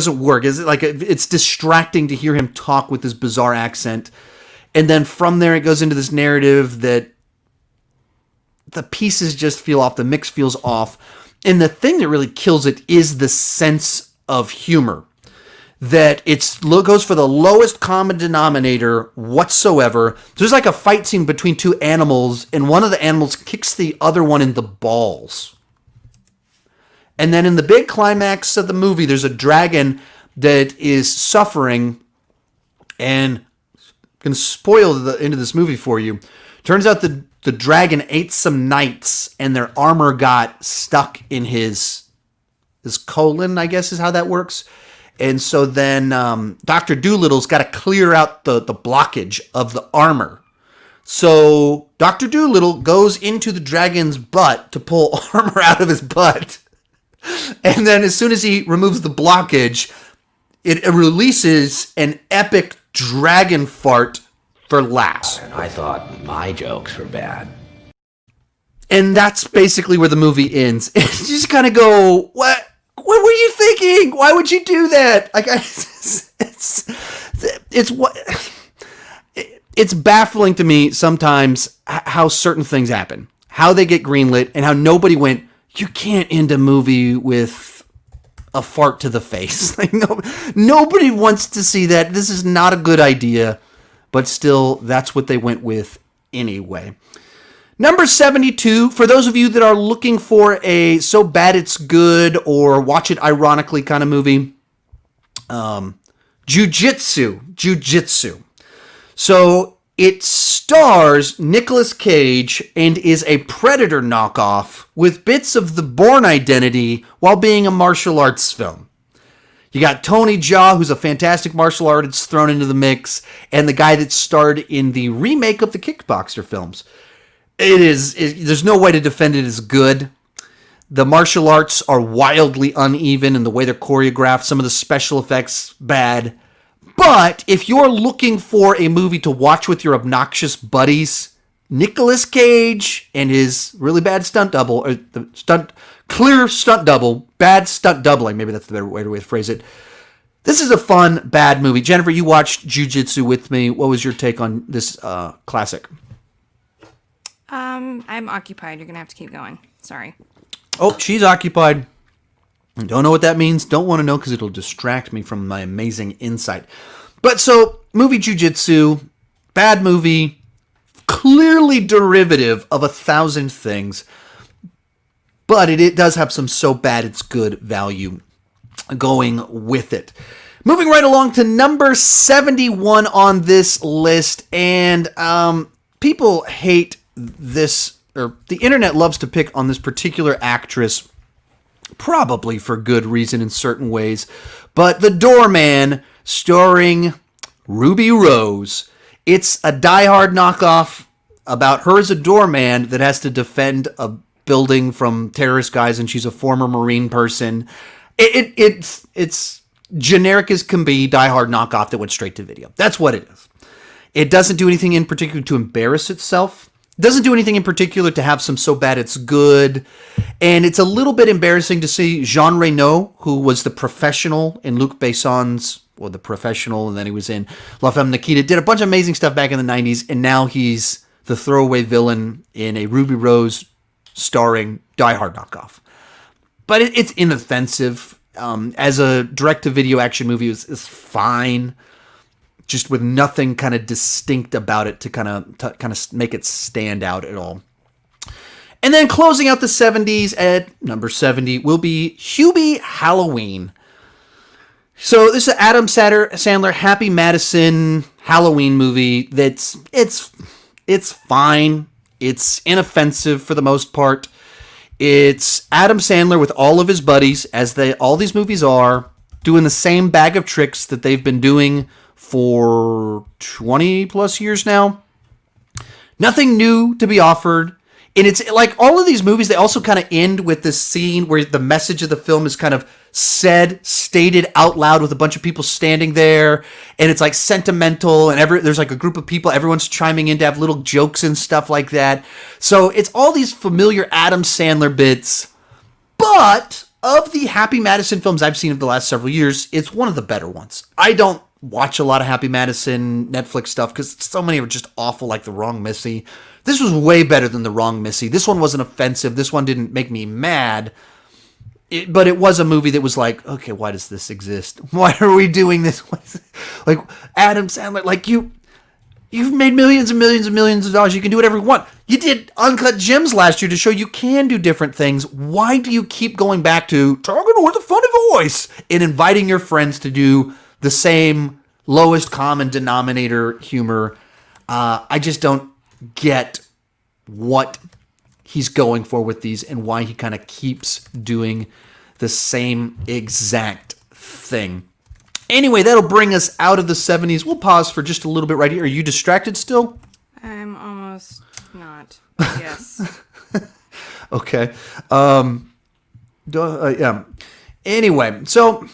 work. Is it like it's distracting to hear him talk with this bizarre accent. And then from there, it goes into this narrative that the pieces just feel off. The mix feels off. And the thing that really kills it is the sense of humor. That goes for the lowest common denominator whatsoever. There's like a fight scene between two animals, and one of the animals kicks the other one in the balls. And then in the big climax of the movie, there's a dragon that is suffering, and going to spoil the end of this movie for you. Turns out the dragon ate some knights, and their armor got stuck in his colon, I guess is how that works. And so then Dr. Doolittle's got to clear out the blockage of the armor. So Dr. Doolittle goes into the dragon's butt to pull armor out of his butt. And then as soon as he removes the blockage, it releases an epic dragon fart for laughs. I thought my jokes were bad. And that's basically where the movie ends. And you just kind of go, what were you thinking? Why would you do that? Like, it's baffling to me sometimes how certain things happen, how they get greenlit, and how nobody went, you can't end a movie with a fart to the face. Like, nobody wants to see that. This is not a good idea, but still, that's what they went with anyway. Number 72, for those of you that are looking for a so bad it's good or watch it ironically kind of movie, Jiu-Jitsu. So it stars Nicolas Cage and is a Predator knockoff with bits of the Bourne identity while being a martial arts film. You got Tony Jaa, who's a fantastic martial artist, thrown into the mix, and the guy that starred in the remake of the Kickboxer films. There's no way to defend it as good. The martial arts are wildly uneven in the way they're choreographed. Some of the special effects, bad. But if you're looking for a movie to watch with your obnoxious buddies, Nicolas Cage and his really bad stunt double, or clear stunt double, bad stunt doubling, maybe that's the better way to phrase it. This is a fun, bad movie. Jennifer, you watched Jiu-Jitsu with me. What was your take on this classic? I'm occupied. You're going to have to keep going. Sorry. Oh, she's occupied. Don't know what that means. Don't want to know because it'll distract me from my amazing insight. But so, movie Jiu-Jitsu, bad movie, clearly derivative of 1,000 things. But it does have some so bad it's good value going with it. Moving right along to number 71 on this list. And people hate this, or the internet loves to pick on this particular actress, probably for good reason in certain ways. But The Doorman, starring Ruby Rose. It's a Die Hard knockoff about her as a doorman that has to defend a building from terrorist guys, and she's a former Marine person. It's generic as can be, Die Hard knockoff that went straight to video. That's what it is. It doesn't do anything in particular to embarrass itself. It doesn't do anything in particular to have some so bad it's good. And it's a little bit embarrassing to see Jean Reno, who was the professional in Luc Besson's, well, The Professional, and then he was in La Femme Nikita, did a bunch of amazing stuff back in the 90s, and now he's the throwaway villain in a Ruby Rose starring Die Hard knockoff. But it's inoffensive. As a direct-to-video action movie, it's fine, just with nothing kind of distinct about it to kind of make it stand out at all. And then closing out the 70s at number 70 will be Hubie Halloween. So this is an Adam Sandler Happy Madison Halloween movie it's fine. It's inoffensive for the most part. It's Adam Sandler with all of his buddies, as all these movies are, doing the same bag of tricks that they've been doing for 20 plus years now. Nothing new to be offered. And it's like all of these movies, they also kind of end with this scene where the message of the film is kind of stated out loud with a bunch of people standing there. And it's like sentimental, and there's like a group of people, everyone's chiming in to have little jokes and stuff like that. So it's all these familiar Adam Sandler bits. But of the Happy Madison films I've seen of the last several years, it's one of the better ones. I don't watch a lot of Happy Madison Netflix stuff because so many are just awful, like The Wrong Missy. This was way better than The Wrong Missy. This one wasn't offensive. This one didn't make me mad. But it was a movie that was like, okay, why does this exist? Why are we doing this? Like, Adam Sandler, like you've made millions and millions and millions of dollars. You can do whatever you want. You did Uncut Gems last year to show you can do different things. Why do you keep going back to talking with a funny voice and inviting your friends to do the same lowest common denominator humor? I just don't get what he's going for with these and why he kind of keeps doing the same exact thing. Anyway, that'll bring us out of the 70s. We'll pause for just a little bit right here. Are you distracted still? I'm almost not. Yes. Okay. Yeah. Anyway, so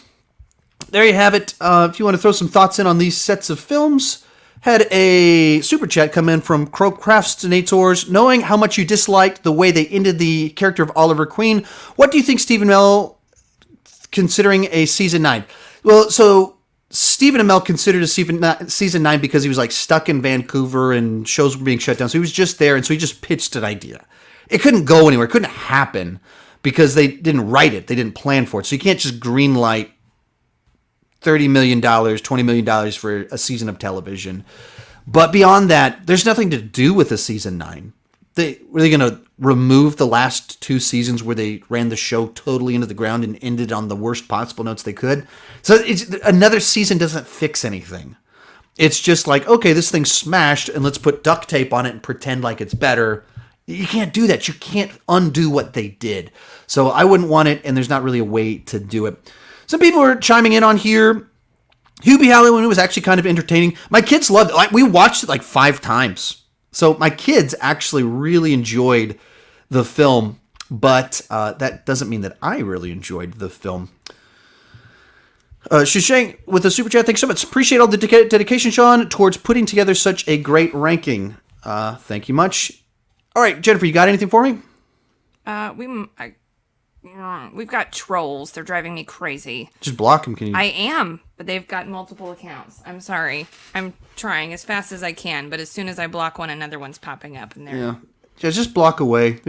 there you have it. If you want to throw some thoughts in on these sets of films, had a super chat come in from Procrastinators. Knowing how much you disliked the way they ended the character of Oliver Queen, what do you think Stephen Amell considering a season 9? Well, so Stephen Amell considered a season 9 because he was like stuck in Vancouver and shows were being shut down. So he was just there, and so he just pitched an idea. It couldn't go anywhere. It couldn't happen because they didn't write it. They didn't plan for it. So you can't just greenlight $30 million, $20 million for a season of television. But beyond that, there's nothing to do with a season 9. Were they going to remove the last 2 seasons where they ran the show totally into the ground and ended on the worst possible notes they could? So another season doesn't fix anything. It's just like, okay, this thing's smashed and let's put duct tape on it and pretend like it's better. You can't do that. You can't undo what they did. So I wouldn't want it, and there's not really a way to do it. Some people are chiming in on here. Hubie Halloween was actually kind of entertaining. My kids loved it. Like, we watched it like 5 times. So my kids actually really enjoyed the film, but that doesn't mean that I really enjoyed the film. Shishang with the super chat. Thanks so much. Appreciate all the dedication, Sean, towards putting together such a great ranking. Thank you much. All right, Jennifer, you got anything for me? We've got trolls. They're driving me crazy. Just block them, can you? I am, but they've got multiple accounts. I'm sorry. I'm trying as fast as I can, but as soon as I block one, another one's popping up, and Yeah, just block away.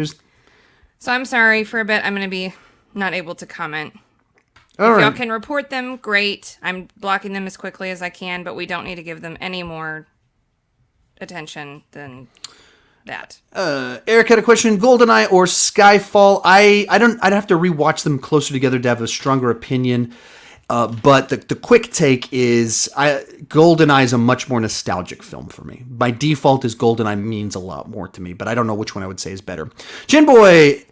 So I'm sorry for a bit. I'm going to be not able to comment. All if right. y'all can report them, great. I'm blocking them as quickly as I can, but we don't need to give them any more attention than that. Eric had a question: GoldenEye or Skyfall? I'd have to rewatch them closer together to have a stronger opinion. But the quick take is GoldenEye is a much more nostalgic film for me. By default, is GoldenEye means a lot more to me, but I don't know which one I would say is better. Jinboy,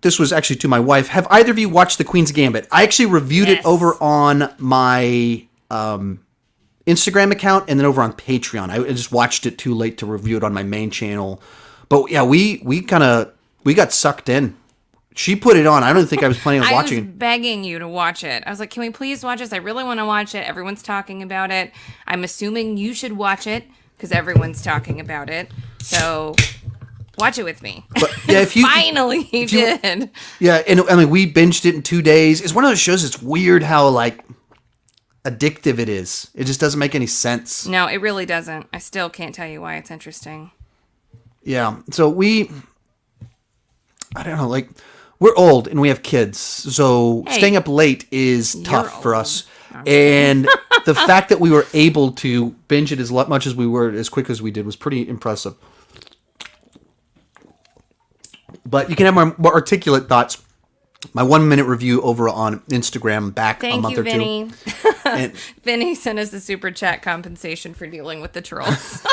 this was actually to my wife. Have either of you watched The Queen's Gambit? I actually reviewed it over on my Instagram account and then over on Patreon. I just watched it too late to review it on my main channel. But yeah, we got sucked in. She put it on. I don't think I was planning on watching it. I was begging you to watch it. I was like, can we please watch this? I really want to watch it. Everyone's talking about it. I'm assuming you should watch it because everyone's talking about it. So watch it with me. But, yeah, if you Finally you did. Yeah, and I mean, we binged it in 2 days. It's one of those shows. It's weird how like addictive it is. It just doesn't make any sense. No, it really doesn't. I still can't tell you why it's interesting. Yeah. So I don't know, like we're old and we have kids. So staying up late is tough for us. And the fact that we were able to binge it as much as we were, as quick as we did, was pretty impressive. But you can have more articulate thoughts. My 1 minute review over on Instagram back a month or two. Vinny. And Vinny sent us a super chat compensation for dealing with the trolls.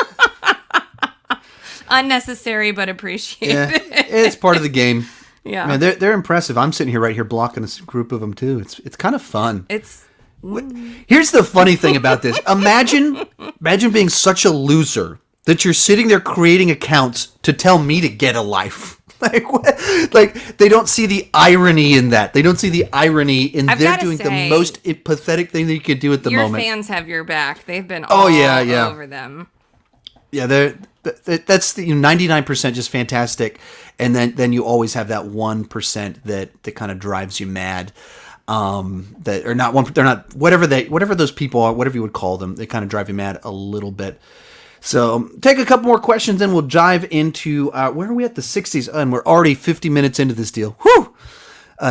Unnecessary, but appreciated. yeah, it's part of the game. Yeah. Man, they're impressive. I'm sitting here right here blocking a group of them too. It's kind of fun. Here's the funny thing about this. Imagine being such a loser that you're sitting there creating accounts to tell me to get a life. Like what? Like they don't see the irony in that. They don't see the irony in they're doing the most pathetic thing that you could do at the moment. Your fans have your back. They've been all over them. Yeah, that's the 99% just fantastic, and then you always have that 1% that kind of drives you mad. That are not one. They're not whatever those people are. Whatever you would call them, they kind of drive you mad a little bit. So take a couple more questions, and we'll dive into where are we at the 60s? And we're already 50 minutes into this deal. Whew!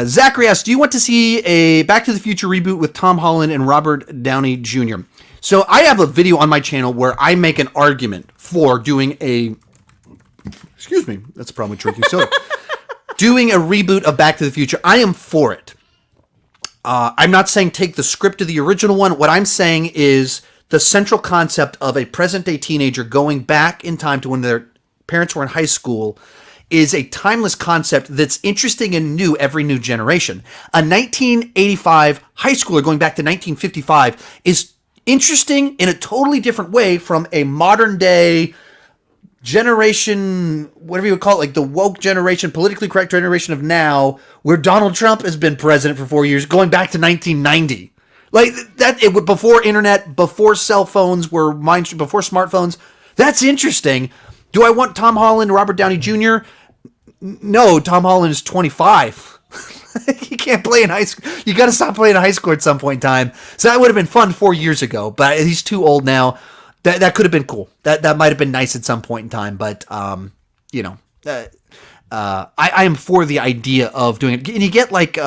Zachary asks, do you want to see a Back to the Future reboot with Tom Holland and Robert Downey Jr.? So I have a video on my channel where I make an argument for doing excuse me, that's a problem with drinking soda. Doing a reboot of Back to the Future. I am for it. I'm not saying take the script of the original one. What I'm saying is the central concept of a present-day teenager going back in time to when their parents were in high school is a timeless concept that's interesting and new every new generation. A 1985 high schooler going back to 1955 is interesting in a totally different way from a modern-day generation, whatever you would call it, like the woke generation, politically correct generation of now, where Donald Trump has been president for 4 years, going back to 1990. Like that, it would before internet, before cell phones were before smartphones. That's interesting. Do I want Tom Holland, Robert Downey Jr.? No, Tom Holland is 25. He can't play in high school. You got to stop playing in high school at some point in time. So that would have been fun 4 years ago, but he's too old now. That could have been cool. That might have been nice at some point in time, but I am for the idea of doing it. And you get like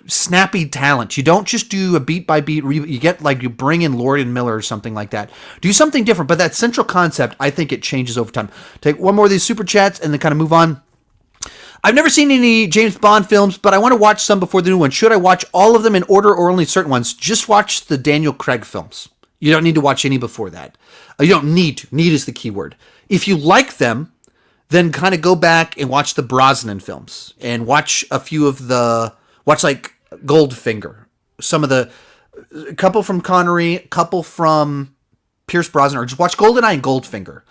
snappy talent. You don't just do a beat by beat. You get like you bring in Lord and Miller or something like that. Do something different. But that central concept, I think it changes over time. Take one more of these super chats and then kind of move on. I've never seen any James Bond films, but I want to watch some before the new one. Should I watch all of them in order or only certain ones? Just watch the Daniel Craig films. You don't need to watch any before that. You don't need to. Need is the key word. If you like them, then kind of go back and watch the Brosnan films and watch a few of watch like Goldfinger. A couple from Connery, a couple from Pierce Brosnan, or just watch GoldenEye and Goldfinger.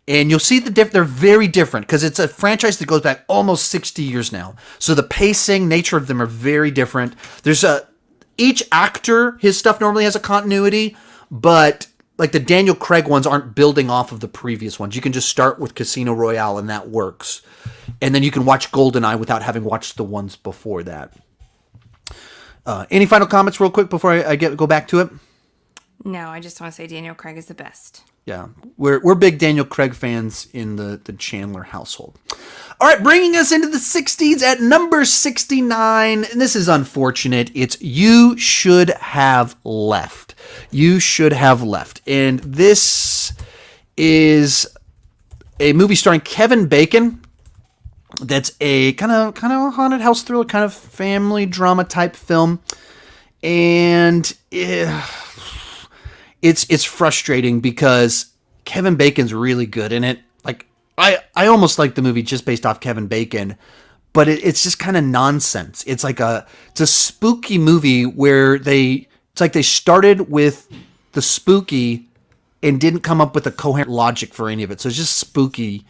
And you'll see they're very different because it's a franchise that goes back almost 60 years now. So the pacing, nature of them are very different. Each actor, his stuff normally has a continuity, but like the Daniel Craig ones aren't building off of the previous ones. You can just start with Casino Royale and that works. And then you can watch GoldenEye without having watched the ones before that. Any final comments real quick before I go back to it? No, I just want to say Daniel Craig is the best. Yeah, we're big Daniel Craig fans in the Chandler household. All right, bringing us into the 60s at number 69, and this is unfortunate. It's You Should Have Left. You Should Have Left. And this is a movie starring Kevin Bacon. That's a kind of a haunted house thriller, kind of family drama type film. And it's frustrating because Kevin Bacon's really good in it. Like I almost like the movie just based off Kevin Bacon, but it's just kind of nonsense. It's a spooky movie where it's like they started with the spooky and didn't come up with a coherent logic for any of it. So it's just spooky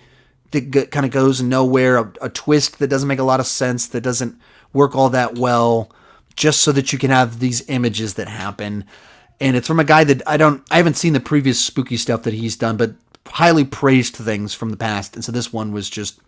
that kind of goes nowhere. A twist that doesn't make a lot of sense, that doesn't work all that well, just so that you can have these images that happen. And it's from a guy that I haven't seen the previous spooky stuff that he's done, but highly praised things from the past. And so this one was just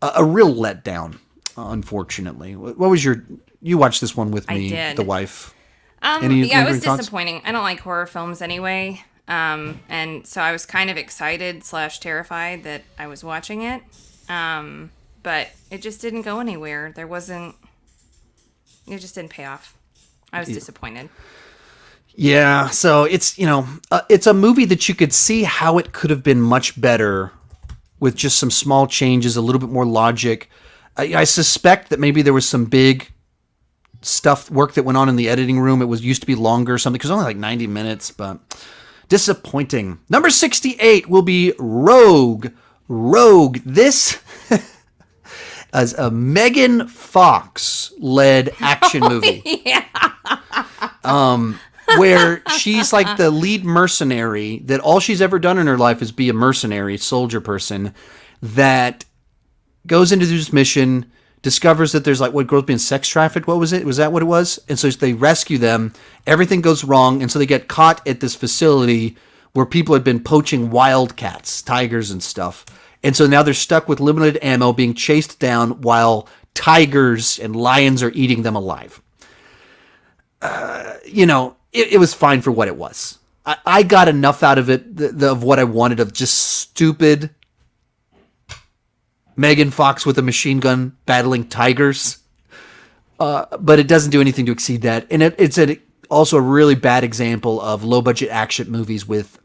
a real letdown, unfortunately. What was you watched this one with me, I did. The wife? Yeah, it was disappointing. I don't like horror films anyway. And so I was kind of excited / terrified that I was watching it. But it just didn't go anywhere. It just didn't pay off. I was disappointed. Yeah, so it's a movie that you could see how it could have been much better with just some small changes, a little bit more logic. I suspect that maybe there was some big work that went on in the editing room. It used to be longer or something, because it was only like 90 minutes, but disappointing. Number 68 will be Rogue. Rogue. This as a Megan Fox led action movie. Yeah. Where she's like the lead mercenary, that all she's ever done in her life is be a mercenary soldier person that goes into this mission, discovers that there's like girls being sex trafficked. What was it? Was that what it was? And so they rescue them. Everything goes wrong. And so they get caught at this facility where people had been poaching wildcats, tigers and stuff. And so now they're stuck with limited ammo being chased down while tigers and lions are eating them alive. It was fine for what it was. I got enough out of it, of what I wanted, of just stupid Megan Fox with a machine gun battling tigers. But it doesn't do anything to exceed that. And it's also a really bad example of low-budget action movies with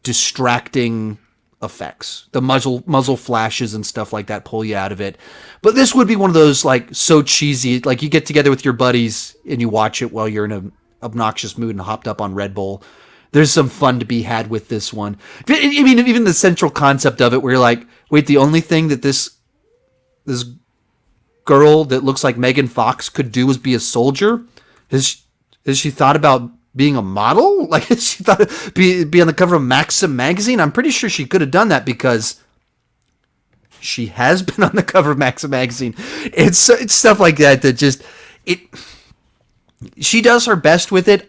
distracting effects. The muzzle flashes and stuff like that pull you out of it. But this would be one of those, like, so cheesy, like you get together with your buddies and you watch it while you're in an obnoxious mood and hopped up on Red Bull. There's some fun to be had with this one. I mean, even the central concept of it, where you're like, wait, the only thing that this girl that looks like Megan Fox could do is be a soldier? Has she thought about being a model? Like, has she thought be on the cover of Maxim magazine? I'm pretty sure she could have done that because she has been on the cover of Maxim magazine. It's stuff like that just she does her best with it.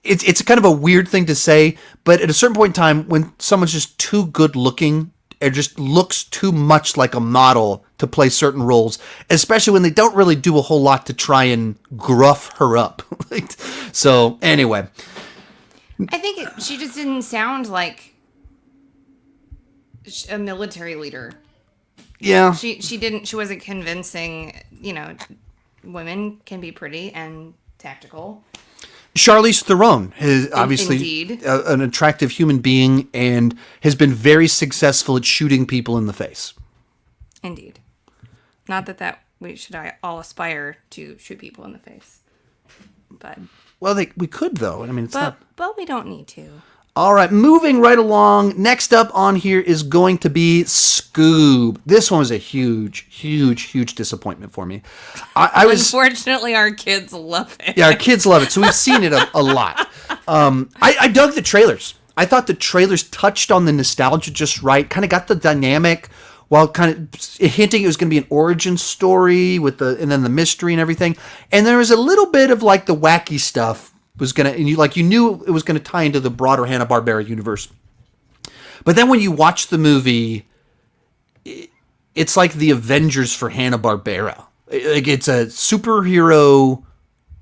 It's kind of a weird thing to say, but at a certain point in time, when someone's just too good looking, it just looks too much like a model to play certain roles, especially when they don't really do a whole lot to try and gruff her up. So anyway, I think she just didn't sound like a military leader. Yeah. She wasn't convincing, women can be pretty and tactical. Charlize Theron is obviously an attractive human being and has been very successful at shooting people in the face. Indeed. Not that we should all aspire to shoot people in the face. But we could, though. I mean, but we don't need to. All right, moving right along. Next up on here is going to be Scoob. This one was a huge, huge, huge disappointment for me. Unfortunately, our kids love it. Yeah, our kids love it, so we've seen it a lot. I dug the trailers. I thought the trailers touched on the nostalgia just right, kind of got the dynamic while kind of hinting it was going to be an origin story with and then the mystery and everything. And there was a little bit of like the wacky stuff was going to, and you knew it was going to tie into the broader Hanna-Barbera universe. But then when you watch the movie, it's like the Avengers for Hanna-Barbera. Like it's a superhero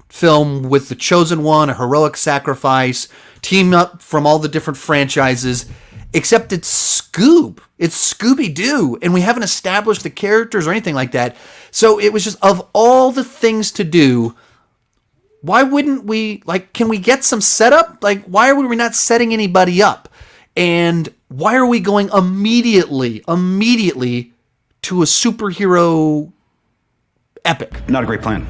film with the chosen one, a heroic sacrifice, team up from all the different franchises, except it's Scoob. It's Scooby-Doo, and we haven't established the characters or anything like that. So it was just, of all the things to do, why wouldn't we, like, can we get some setup? Like, why are we not setting anybody up? And why are we going immediately to a superhero epic? Not a great plan.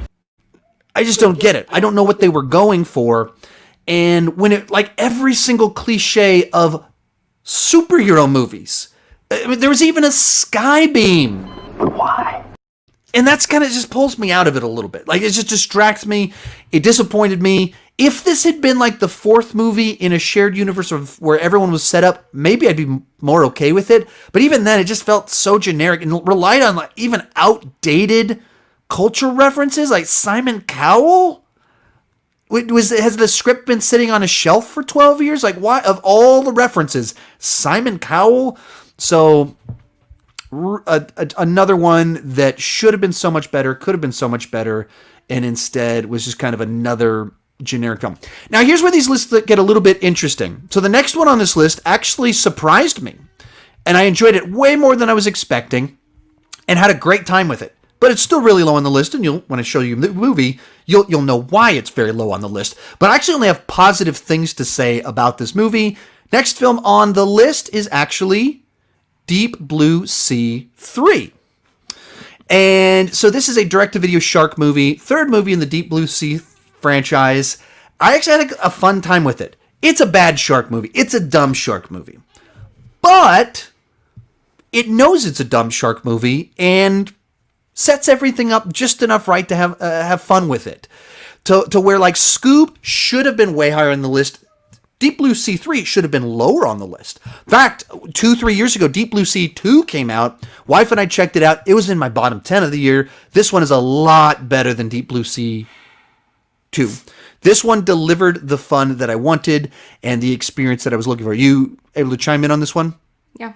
I just don't get it. I don't know what they were going for. And when it, like every single cliche of superhero movies, I mean, there was even a sky beam. Why? And that's kind of just pulls me out of it a little bit. Like, it just distracts me. It disappointed me. If this had been like the fourth movie in a shared universe of where everyone was set up, maybe I'd be more okay with it. But even then, it just felt so generic and relied on like even outdated cultural references, like Simon Cowell. Has the script been sitting on a shelf for 12 years? Like, why, of all the references, Simon Cowell? So another one that should have been so much better, could have been so much better, and instead was just kind of another generic film. Now, here's where these lists get a little bit interesting. So the next one on this list actually surprised me, and I enjoyed it way more than I was expecting, and had a great time with it. But it's still really low on the list, and when I show you the movie, you'll know why it's very low on the list. But I actually only have positive things to say about this movie. Next film on the list is actually Deep Blue Sea 3. And so this is a direct-to-video shark movie, third movie in the Deep Blue Sea franchise. I actually had a fun time with it. It's a bad shark movie. It's a dumb shark movie. But it knows it's a dumb shark movie and sets everything up just enough right to have fun with it. To where, like, Scoob should have been way higher on the list. Deep Blue Sea 3 should have been lower on the list. In fact, 2-3 years ago, Deep Blue Sea 2 came out. Wife and I checked it out. It was in my bottom 10 of the year. This one is a lot better than Deep Blue Sea 2. This one delivered the fun that I wanted and the experience that I was looking for. Are you able to chime in on this one? Yeah.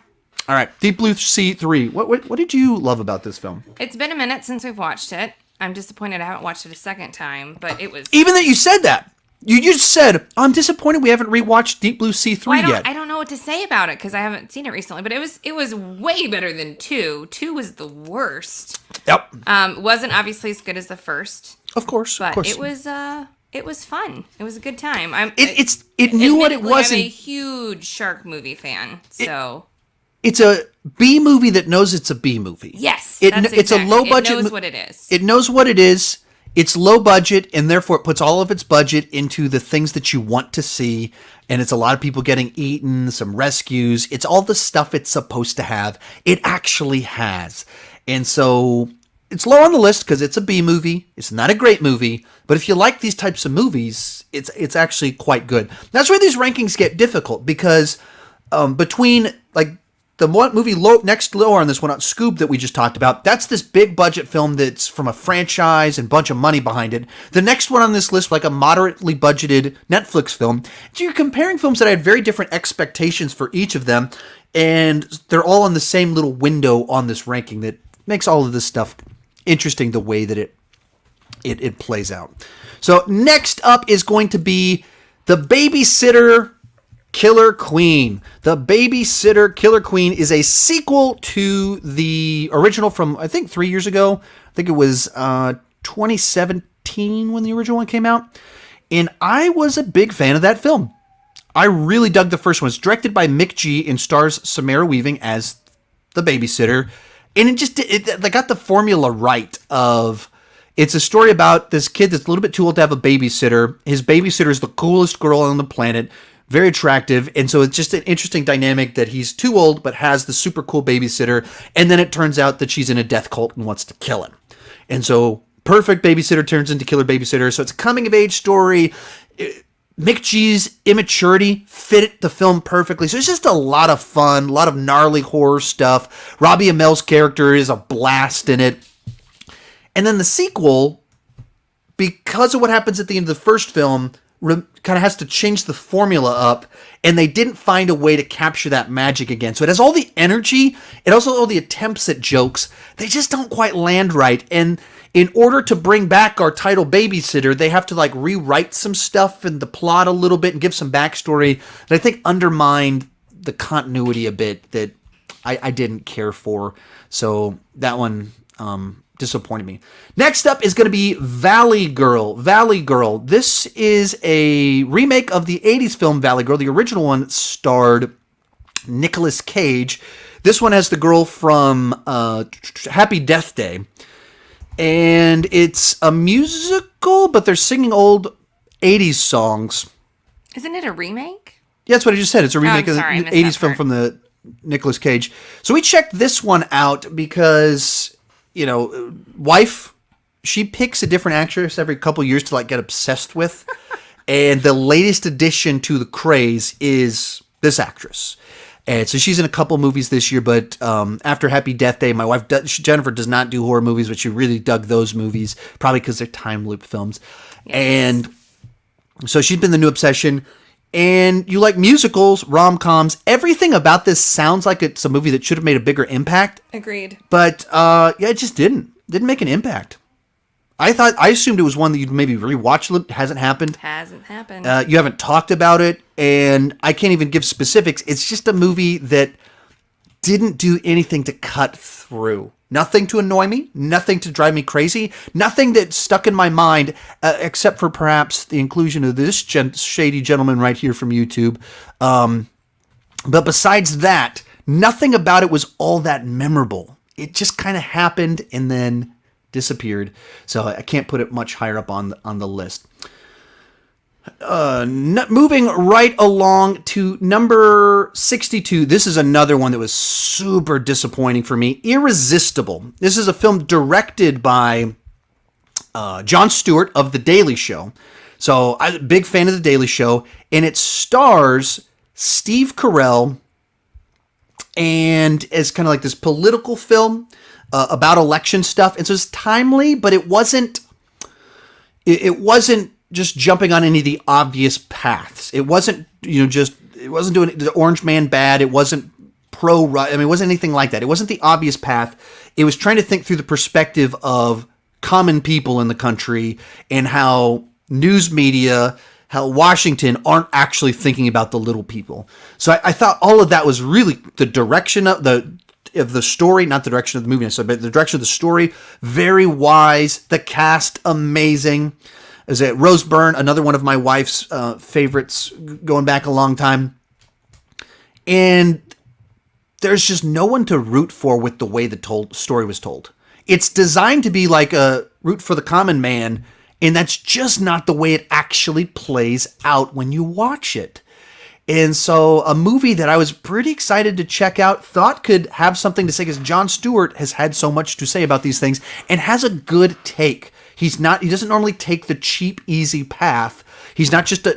All right, Deep Blue Sea 3. What did you love about this film? It's been a minute since we've watched it. I'm disappointed I haven't watched it a second time, but it was... Even that you said that. You just said, I'm disappointed we haven't rewatched Deep Blue Sea 3 yet. I don't know what to say about it because I haven't seen it recently, but it was way better than 2. 2 was the worst. Yep. Wasn't obviously as good as the first. Of course. But of course. it was fun. It was a good time. It knew what it was. I'm a huge shark movie fan, so... It's a B movie that knows it's a B movie. Yes, it's a low budget. It knows what it is. It knows what it is. It's low budget, and therefore it puts all of its budget into the things that you want to see. And it's a lot of people getting eaten, some rescues. It's all the stuff it's supposed to have. It actually has. And so it's low on the list because it's a B movie. It's not a great movie. But if you like these types of movies, it's actually quite good. That's where these rankings get difficult because between like the movie next lower on this one, Scoob, that we just talked about, that's this big budget film that's from a franchise and a bunch of money behind it. The next one on this list, like a moderately budgeted Netflix film. So you're comparing films that I had very different expectations for each of them, and they're all in the same little window on this ranking that makes all of this stuff interesting the way that it plays out. So next up is going to be The Babysitter Killer Queen. The Babysitter Killer Queen is a sequel to the original from, I think, 3 years ago. I think it was 2017 when the original one came out. And I was a big fan of that film. I really dug the first one. It's directed by Mick G. and stars Samara Weaving as the babysitter. And they got the formula right of... It's a story about this kid that's a little bit too old to have a babysitter. His babysitter is the coolest girl on the planet. Very attractive, and so it's just an interesting dynamic that he's too old but has the super cool babysitter, and then it turns out that she's in a death cult and wants to kill him. And so perfect babysitter turns into killer babysitter, so it's a coming-of-age story. Mick G's immaturity fit the film perfectly. So it's just a lot of fun, a lot of gnarly horror stuff. Robbie Amell's character is a blast in it. And then the sequel, because of what happens at the end of the first film, kind of has to change the formula up, and they didn't find a way to capture that magic again. So it has all the energy, it also all the attempts at jokes. They just don't quite land right. And in order to bring back our title babysitter, they have to like rewrite some stuff in the plot a little bit and give some backstory that I think undermined the continuity a bit that I didn't care for. So that one disappointed me. Next up is going to be Valley Girl. Valley Girl. This is a remake of the 80s film Valley Girl. The original one starred Nicolas Cage. This one has the girl from Happy Death Day. And it's a musical, but they're singing old 80s songs. Isn't it a remake? Yeah, that's what I just said. It's a remake of the 80s film from the Nicolas Cage. So we checked this one out because, you know, wife, she picks a different actress every couple years to like get obsessed with. And the latest addition to the craze is this actress. And so she's in a couple movies this year, but after Happy Death Day, my wife, Jennifer, does not do horror movies, but she really dug those movies, probably because they're time loop films. Yes. And so she's been the new obsession. And you like musicals, rom-coms, everything about this sounds like it's a movie that should have made a bigger impact. Agreed. But yeah, it just didn't make an impact. I assumed it was one that you'd maybe rewatch. It hasn't happened. Hasn't happened. You haven't talked about it, and I can't even give specifics. It's just a movie that didn't do anything to cut through. Nothing to annoy me. Nothing to drive me crazy. Nothing that stuck in my mind, except for perhaps the inclusion of this shady gentleman right here from YouTube. But besides that, nothing about it was all that memorable. It just kind of happened and then disappeared. So I can't put it much higher up on the list. Moving right along to number 62. This is another one that was super disappointing for me. Irresistible. This is a film directed by Jon Stewart of The Daily Show. So I'm a big fan of The Daily Show. And it stars Steve Carell, and it's kind of like this political film about election stuff. And so it's timely, but it wasn't just jumping on any of the obvious paths. It wasn't, it wasn't doing the Orange Man bad. It wasn't it wasn't anything like that. It wasn't the obvious path. It was trying to think through the perspective of common people in the country and how news media, how Washington aren't actually thinking about the little people. So I thought all of that was really the direction of the story, not the direction of the movie necessarily, but the direction of the story. Very wise. The cast, amazing. Is it Rose Byrne, another one of my wife's favorites going back a long time. And there's just no one to root for with the way the story was told. It's designed to be like a root for the common man, and that's just not the way it actually plays out when you watch it. And so a movie that I was pretty excited to check out, thought could have something to say, because Jon Stewart has had so much to say about these things and has a good take. He doesn't normally take the cheap, easy path. He's not just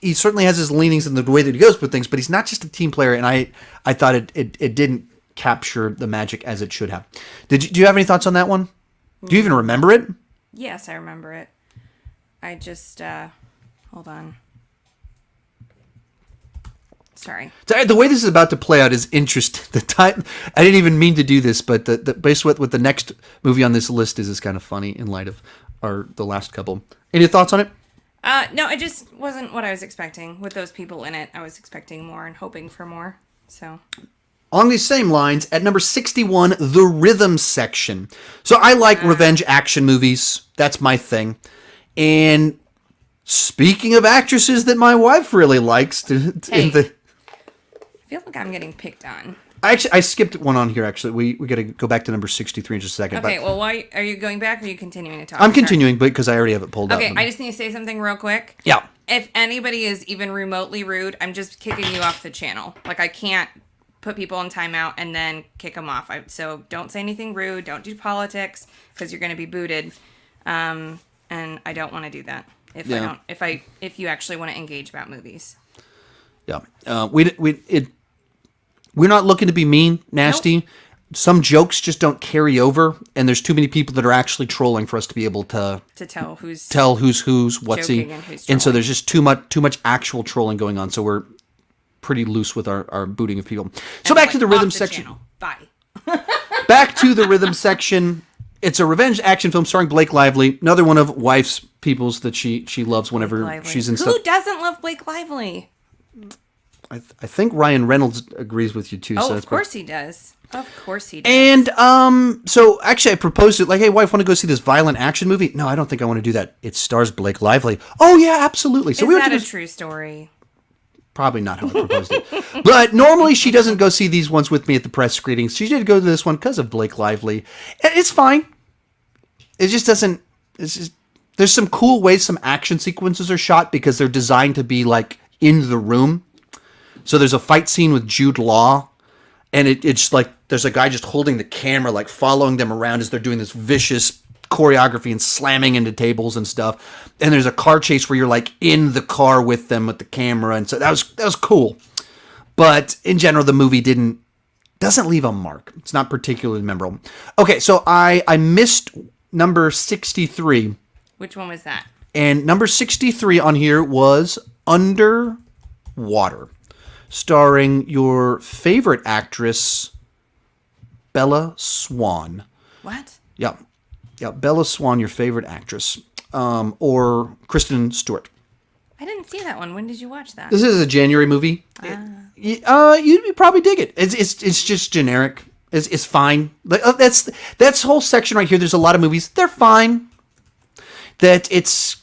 he certainly has his leanings in the way that he goes with things, but he's not just a team player. And I thought it didn't capture the magic as it should have. Do you have any thoughts on that one? Do you even remember it? Yes, I remember it. I just, hold on. Sorry. The way this is about to play out is interesting. I didn't even mean to do this, but the base what the next movie on this list is kind of funny in light of the last couple. Any thoughts on it? No, it just wasn't what I was expecting with those people in it. I was expecting more and hoping for more. So, along these same lines, at number 61, The Rhythm Section. So I like revenge action movies. That's my thing. And speaking of actresses that my wife really likes, I feel like I'm getting picked on. I skipped one on here, actually. We got to go back to number 63 in just a second. Okay, well, why are you going back, or are you continuing to talk? I'm continuing, because I already have it pulled up. Okay, I just need to say something real quick. Yeah. If anybody is even remotely rude, I'm just kicking you off the channel. Like, I can't put people in timeout and then kick them off. So don't say anything rude. Don't do politics, because you're going to be booted. And I don't want to do that. if you actually want to engage about movies. Yeah. We're not looking to be mean, nasty. Nope. Some jokes just don't carry over, and there's too many people that are actually trolling for us to be able to tell who's what's joking he, and who's and so trolling. there's just too much actual trolling going on. So we're pretty loose with our booting of people. So back to the rhythm section. Channel. Bye. Back to the rhythm section. It's a revenge action film starring Blake Lively, another one of wife's people's that she loves whenever Lively. she's in Who stuff. doesn't love Blake Lively? I think Ryan Reynolds agrees with you too. Oh, so of that's course he does. Of course he does. And so actually I proposed it like, hey, wife, want to go see this violent action movie? No, I don't think I want to do that. It stars Blake Lively. Oh yeah, absolutely. So is we went that to a this, true story? probably not how I proposed it. But normally she doesn't go see these ones with me at the press screenings. She did go to this one because of Blake Lively. It's fine. It just doesn't. It's just, there's some cool ways some action sequences are shot because they're designed to be like in the room. So there's a fight scene with Jude Law, and it's like there's a guy just holding the camera, like following them around as they're doing this vicious choreography and slamming into tables and stuff. And there's a car chase where you're like in the car with them with the camera, and so that was cool. But in general, the movie doesn't leave a mark. It's not particularly memorable. Okay, so I missed number 63. Which one was that? And number 63 on here was Underwater, starring your favorite actress, Bella Swan. What? Yeah, Bella Swan, your favorite actress, or Kristen Stewart. I didn't see that one. When did you watch that? This is a January movie. You'd probably dig it. It's just generic. It's fine. That's whole section right here. There's a lot of movies. They're fine. That it's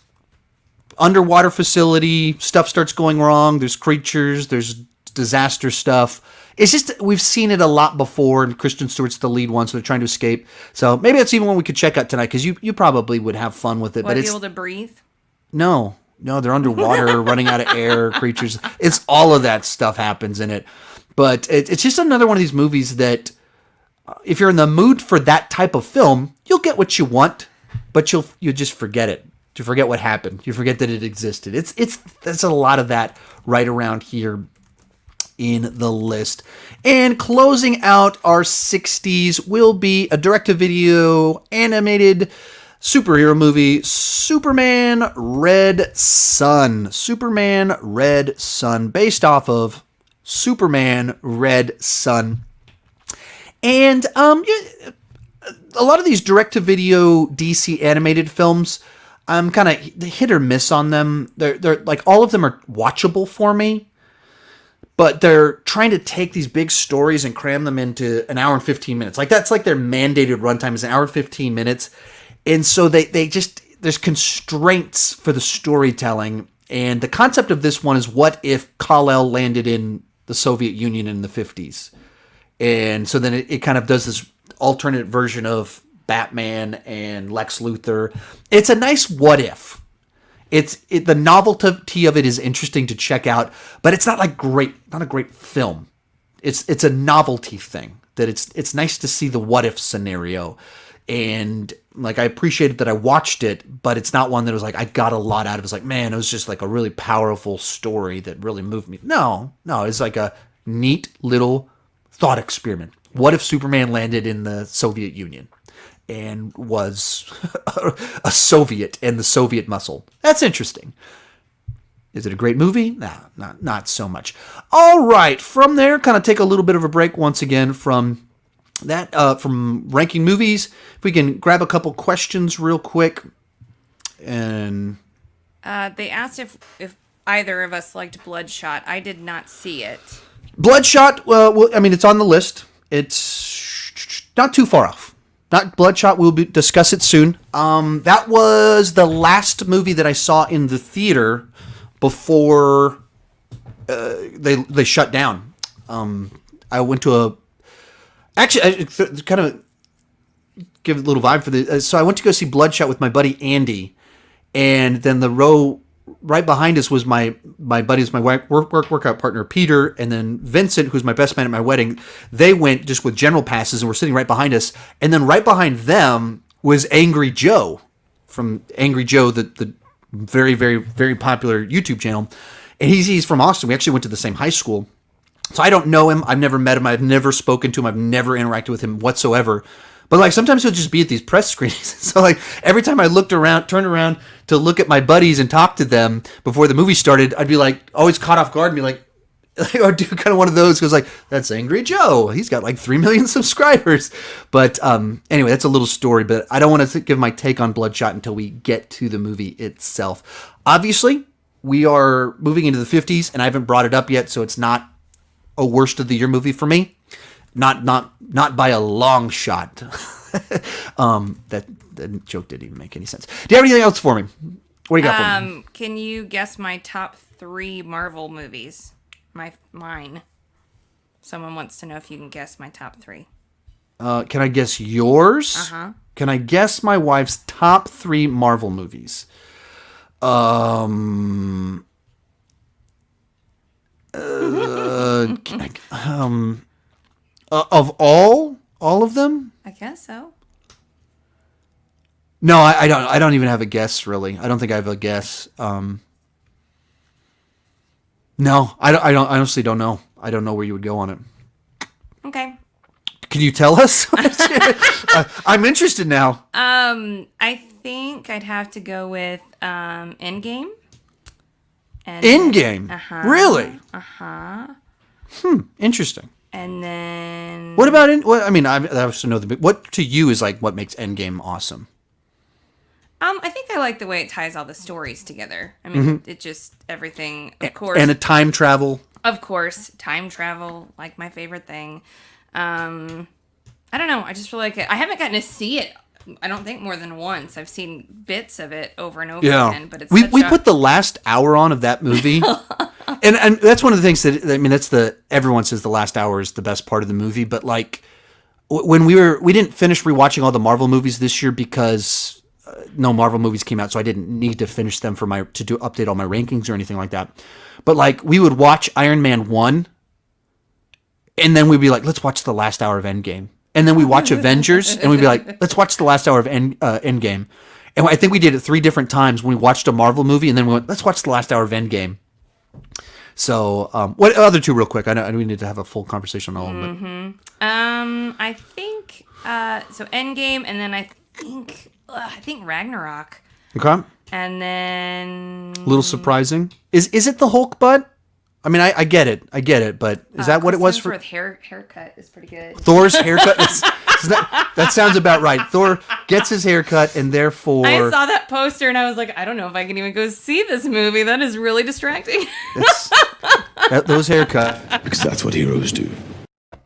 underwater facility, stuff starts going wrong. There's creatures. There's disaster stuff. It's just we've seen it a lot before, and Kristen Stewart's the lead one, so they're trying to escape. So maybe that's even one we could check out tonight because you probably would have fun with it. Would but be it's able to breathe? No, they're underwater, running out of air, creatures. It's all of that stuff happens in it. But it's just another one of these movies that if you're in the mood for that type of film, you'll get what you want, but you'll just forget it. You forget what happened. You forget that it existed. There's a lot of that right around here in the list. And closing out our 60s will be a direct-to-video animated superhero movie, Superman Red Son. Superman Red Son, based off of Superman Red Son. And a lot of these direct-to-video DC animated films, I'm kind of hit or miss on them. They're like all of them are watchable for me, but they're trying to take these big stories and cram them into an hour and 15 minutes. Like that's like their mandated runtime is an hour and 15 minutes. And so they just, there's constraints for the storytelling. And the concept of this one is what if Kal-El landed in the Soviet Union in the 50s? And so then it kind of does this alternate version of Batman and Lex Luthor. It's a nice what if. The novelty of it is interesting to check out, but it's not like not a great film. It's a novelty thing that it's nice to see the what if scenario. And like, I appreciated that I watched it, but it's not one that was like, I got a lot out of it. It's like, man, it was just like a really powerful story that really moved me. No, it's like a neat little thought experiment. What if Superman landed in the Soviet Union and was a Soviet and the Soviet muscle? That's interesting. Is it a great movie? No, not so much. All right, from there, kind of take a little bit of a break once again from that, from ranking movies. If we can grab a couple questions real quick. And they asked if either of us liked Bloodshot. I did not see it. Bloodshot, well, I mean, it's on the list. It's not too far off. Not Bloodshot. We'll discuss it soon. That was the last movie that I saw in the theater before they shut down. I went to I kind of give it a little vibe for the. So I went to go see Bloodshot with my buddy Andy, and then the row right behind us was my buddy's my workout partner Peter, and then Vincent, who's my best man at my wedding. They went just with general passes and were sitting right behind us, and then right behind them was Angry Joe from Angry Joe, the very, very, very popular YouTube channel. And he's from Austin. We actually went to the same high school. So I don't know him. I've never met him. I've never spoken to him. I've never interacted with him whatsoever. But like sometimes he'll just be at these press screenings. So like every time I turned around to look at my buddies and talk to them before the movie started, I'd be like always caught off guard and be like, or do kind of one of those because like that's Angry Joe. He's got like 3 million subscribers. But anyway, that's a little story. But I don't want to give my take on Bloodshot until we get to the movie itself. Obviously, we are moving into the 50s, and I haven't brought it up yet, so it's not a worst of the year movie for me. Not by a long shot. That joke didn't even make any sense. Do you have anything else for me? What do you got for me? Can you guess my top 3 Marvel movies? Mine. Someone wants to know if you can guess my top 3. Can I guess yours? Uh-huh. Can I guess my wife's top 3 Marvel movies? Of all of them? I guess so. No, I don't. I don't even have a guess. Really, I don't think I have a guess. No, I don't. I honestly don't know. I don't know where you would go on it. Okay. Can you tell us? I'm interested now. I think I'd have to go with Endgame. Endgame. Really? Interesting. And then What about I mean, I also know what to you is like what makes Endgame awesome. I think I like the way it ties all the stories together. I mean, it just everything, of course. And a time travel. Of course, time travel, like my favorite thing. I don't know. I just feel like I haven't gotten to see it. I don't think more than once. I've seen bits of it over and over again. But we put the last hour on of that movie, and that's one of the things that I mean. Everyone says the last hour is the best part of the movie, but like when we didn't finish rewatching all the Marvel movies this year because no Marvel movies came out, so I didn't need to finish them to update all my rankings or anything like that. But like we would watch Iron Man 1, and then we'd be like, let's watch the last hour of Endgame. And then we watch Avengers, and we'd be like, let's watch the last hour of Endgame. And I think we did it 3 different times when we watched a Marvel movie, and then we went, let's watch the last hour of Endgame. So, what other 2 real quick? I know we need to have a full conversation on all of them. I think so. Endgame, and then I think Ragnarok, Okay. and then A little surprising. Is it the Hulk butt? I mean, I get it, but is that what it was for? Haircut is pretty good. Thor's haircut? That sounds about right. Thor gets his haircut, and therefore... I saw that poster, and I was like, I don't know if I can even go see this movie. That is really distracting. Those haircuts. Because that's what heroes do.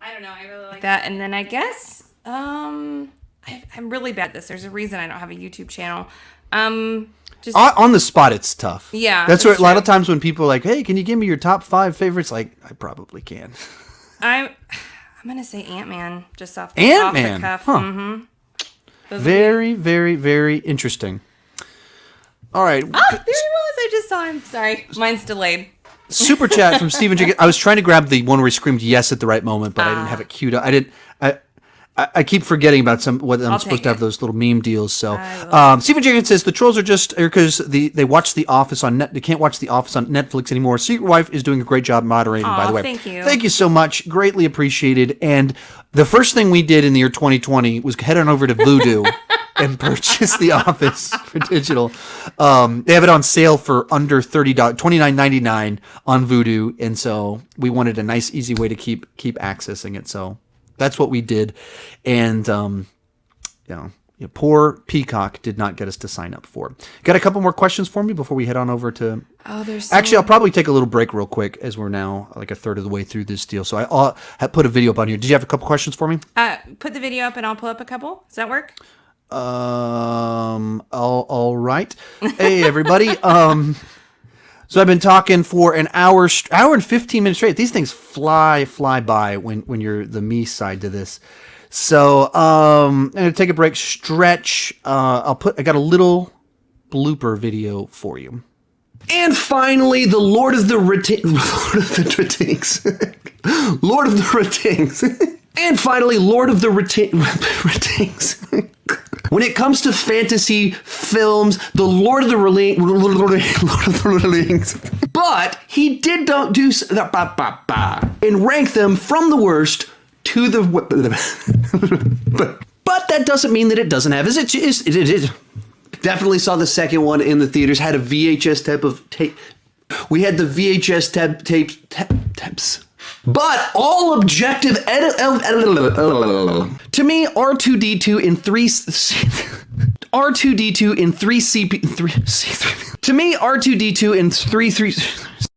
I don't know. I really like that. And then I guess I'm really bad at this. There's a reason I don't have a YouTube channel. Just on the spot, it's tough. Yeah, that's what a lot true. of times when people are like, "Hey, can you give me your top 5 favorites?" Like, I probably can. I'm gonna say Ant-Man just off the cuff. Huh. Mm-hmm. Very, very, very interesting. All right. Oh, there he was. I just saw him. Sorry, mine's delayed. Super chat from Stephen J. I was trying to grab the one where he screamed yes at the right moment, but I didn't have it queued up. I keep forgetting about what I'm supposed to have those little meme deals. So Stephen Jenkins says the trolls are just because they watch The Office on they can't watch The Office on Netflix anymore. Secret Wife is doing a great job moderating. By the way, thank you so much, greatly appreciated. And the first thing we did in the year 2020 was head on over to Vudu and purchase The Office for digital. They have it on sale for under $30, $29.99 on Vudu, and so we wanted a nice, easy way to keep accessing it. So. That's what we did, and poor Peacock did not get us to sign up for. Got a couple more questions for me before we head on over to. Oh, there's actually, I'll probably take a little break real quick as we're now like a third of the way through this deal. So I put a video up on here. Did you have a couple questions for me? Put the video up, and I'll pull up a couple. Does that work? All right. Hey, everybody. So I've been talking for an hour and 15 minutes straight. These things fly by when you're the me side to this. So I'm gonna take a break, stretch. I got a little blooper video for you. And finally, the Lord of the Ratings. Lord of the Ratings. And finally, Lord of the Ratings. When it comes to fantasy films, the Lord of the Rings. But he did don't do and rank them from the worst to the. But that doesn't mean that it doesn't have. It definitely saw the second one in the theaters. Had a VHS type of tape. We had the VHS tapes. But all objective to me, R2D2 in 3CP to me, R2D2 in 3.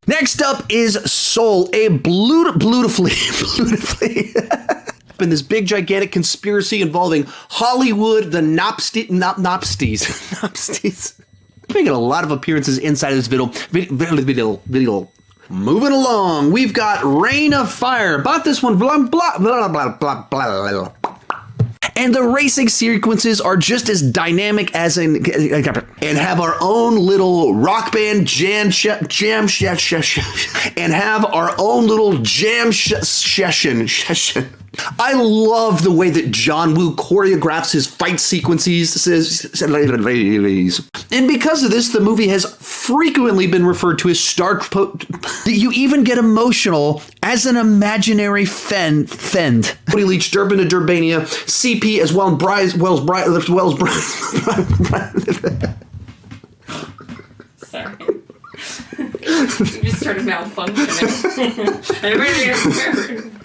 Next up is Soul, a beautifully in this big gigantic conspiracy involving Hollywood, the Nopsties. Making a lot of appearances inside of this video. Moving along, we've got Reign of Fire. Bought this one, blah, blah, blah, blah, blah, blah. And the racing sequences are just as dynamic as and have our own little rock band jam and have our own little jam session. I love the way that John Woo choreographs his fight sequences. And because of this, the movie has frequently been referred to as you even get emotional as an imaginary fend. Cody Leach, Durban to Durbania, CP as well, and Sorry. You just started malfunctioning.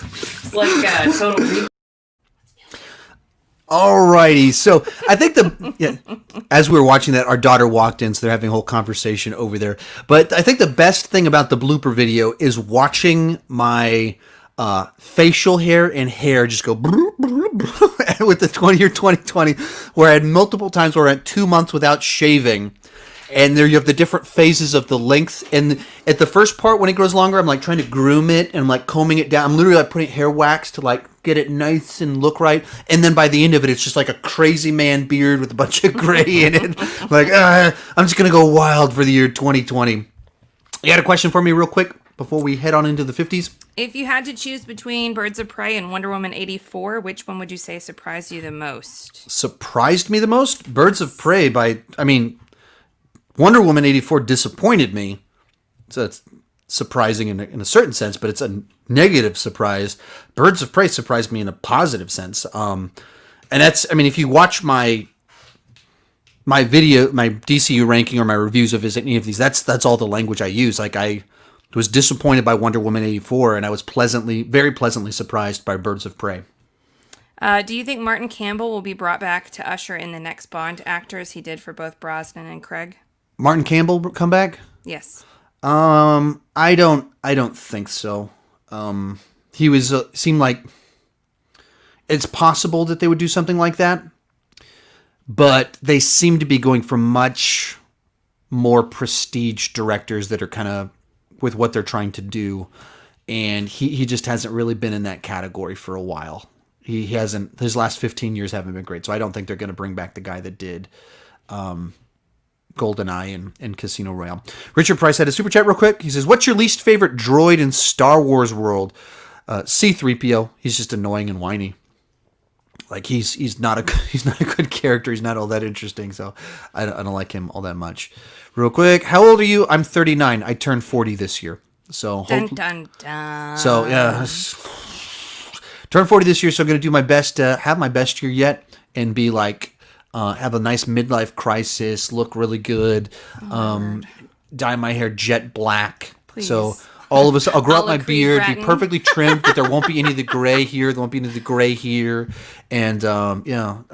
It's like a total. Alrighty, so I think as we were watching that, our daughter walked in, so they're having a whole conversation over there. But I think the best thing about the blooper video is watching my facial hair and hair just go with the 20 2020, where I had multiple times where I went 2 months without shaving. And there you have the different phases of the length. And at the first part, when it grows longer, I'm like trying to groom it and I'm like combing it down. I'm literally like putting hair wax to like get it nice and look right. And then by the end of it, it's just like a crazy man beard with a bunch of gray in it. Like, I'm just going to go wild for the year 2020. You got a question for me real quick before we head on into the 50s? If you had to choose between Birds of Prey and Wonder Woman 84, which one would you say surprised you the most? Surprised me the most? Birds of Prey Wonder Woman 84 disappointed me. So it's surprising in a certain sense, but it's a negative surprise. Birds of Prey surprised me in a positive sense. And that's, if you watch my video, my DCU ranking or my reviews of any of these, that's all the language I use. Like I was disappointed by Wonder Woman 84 and I was very pleasantly surprised by Birds of Prey. Do you think Martin Campbell will be brought back to usher in the next Bond actor as he did for both Brosnan and Craig? Martin Campbell come back? Yes. I don't think so. He seemed like it's possible that they would do something like that, but they seem to be going for much more prestige directors that are kind of with what they're trying to do, and he just hasn't really been in that category for a while. He hasn't. His last 15 years haven't been great, so I don't think they're going to bring back the guy that did GoldenEye and Casino Royale. Richard Price had a super chat real quick. He says, "What's your least favorite droid in Star Wars world?" C-3PO. He's just annoying and whiny. Like he's not a good character. He's not all that interesting. So I don't like him all that much. Real quick, how old are you? I'm 39. I turned 40 this year. So dun dun dun. So yeah, turned 40 this year. So I'm gonna do my best to have my best year yet and be like. Have a nice midlife crisis, look really good, dye my hair jet black. Please. So all of us, I'll grow out my beard, be perfectly trimmed, but there won't be any of the gray here. There won't be any of the gray here, and I'm gonna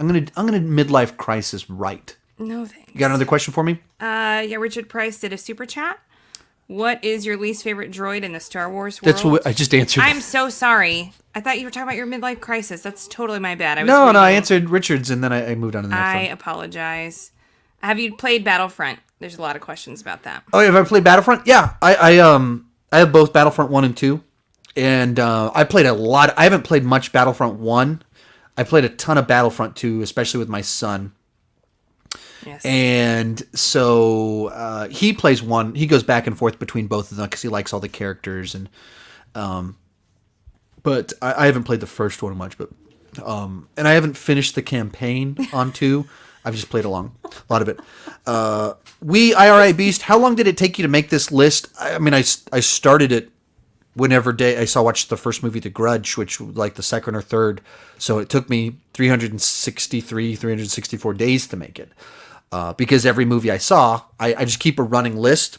midlife crisis right. No thanks. You got another question for me? Yeah. Richard Price did a super chat. What is your least favorite droid in the Star Wars world? That's what I just answered. I'm so sorry. I thought you were talking about your midlife crisis. That's totally my bad. I answered Richard's and then I moved on to the next one. I apologize. Have you played Battlefront? There's a lot of questions about that. Oh, have I played Battlefront? Yeah, I have both Battlefront 1 and 2, and I played a lot. I haven't played much Battlefront 1. I played a ton of Battlefront 2, especially with my son. Yes. And so he plays 1. He goes back and forth between both of them because he likes all the characters. And but I haven't played the first one much. But And I haven't finished the campaign on 2. I've just played along a lot of it. IRI Beast, how long did it take you to make this list? I mean, I started it whenever I watched the first movie, The Grudge, which was like the second or third. So it took me 364 days to make it. Because every movie I saw, I just keep a running list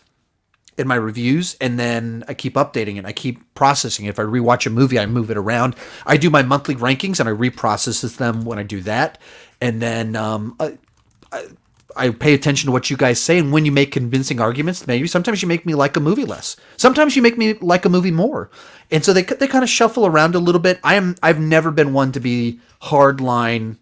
in my reviews, and then I keep updating it. I keep processing it. If I rewatch a movie, I move it around. I do my monthly rankings, and I reprocess them when I do that. And then I pay attention to what you guys say, and when you make convincing arguments, maybe sometimes you make me like a movie less. Sometimes you make me like a movie more. And so they kind of shuffle around a little bit. I've never been one to be hardline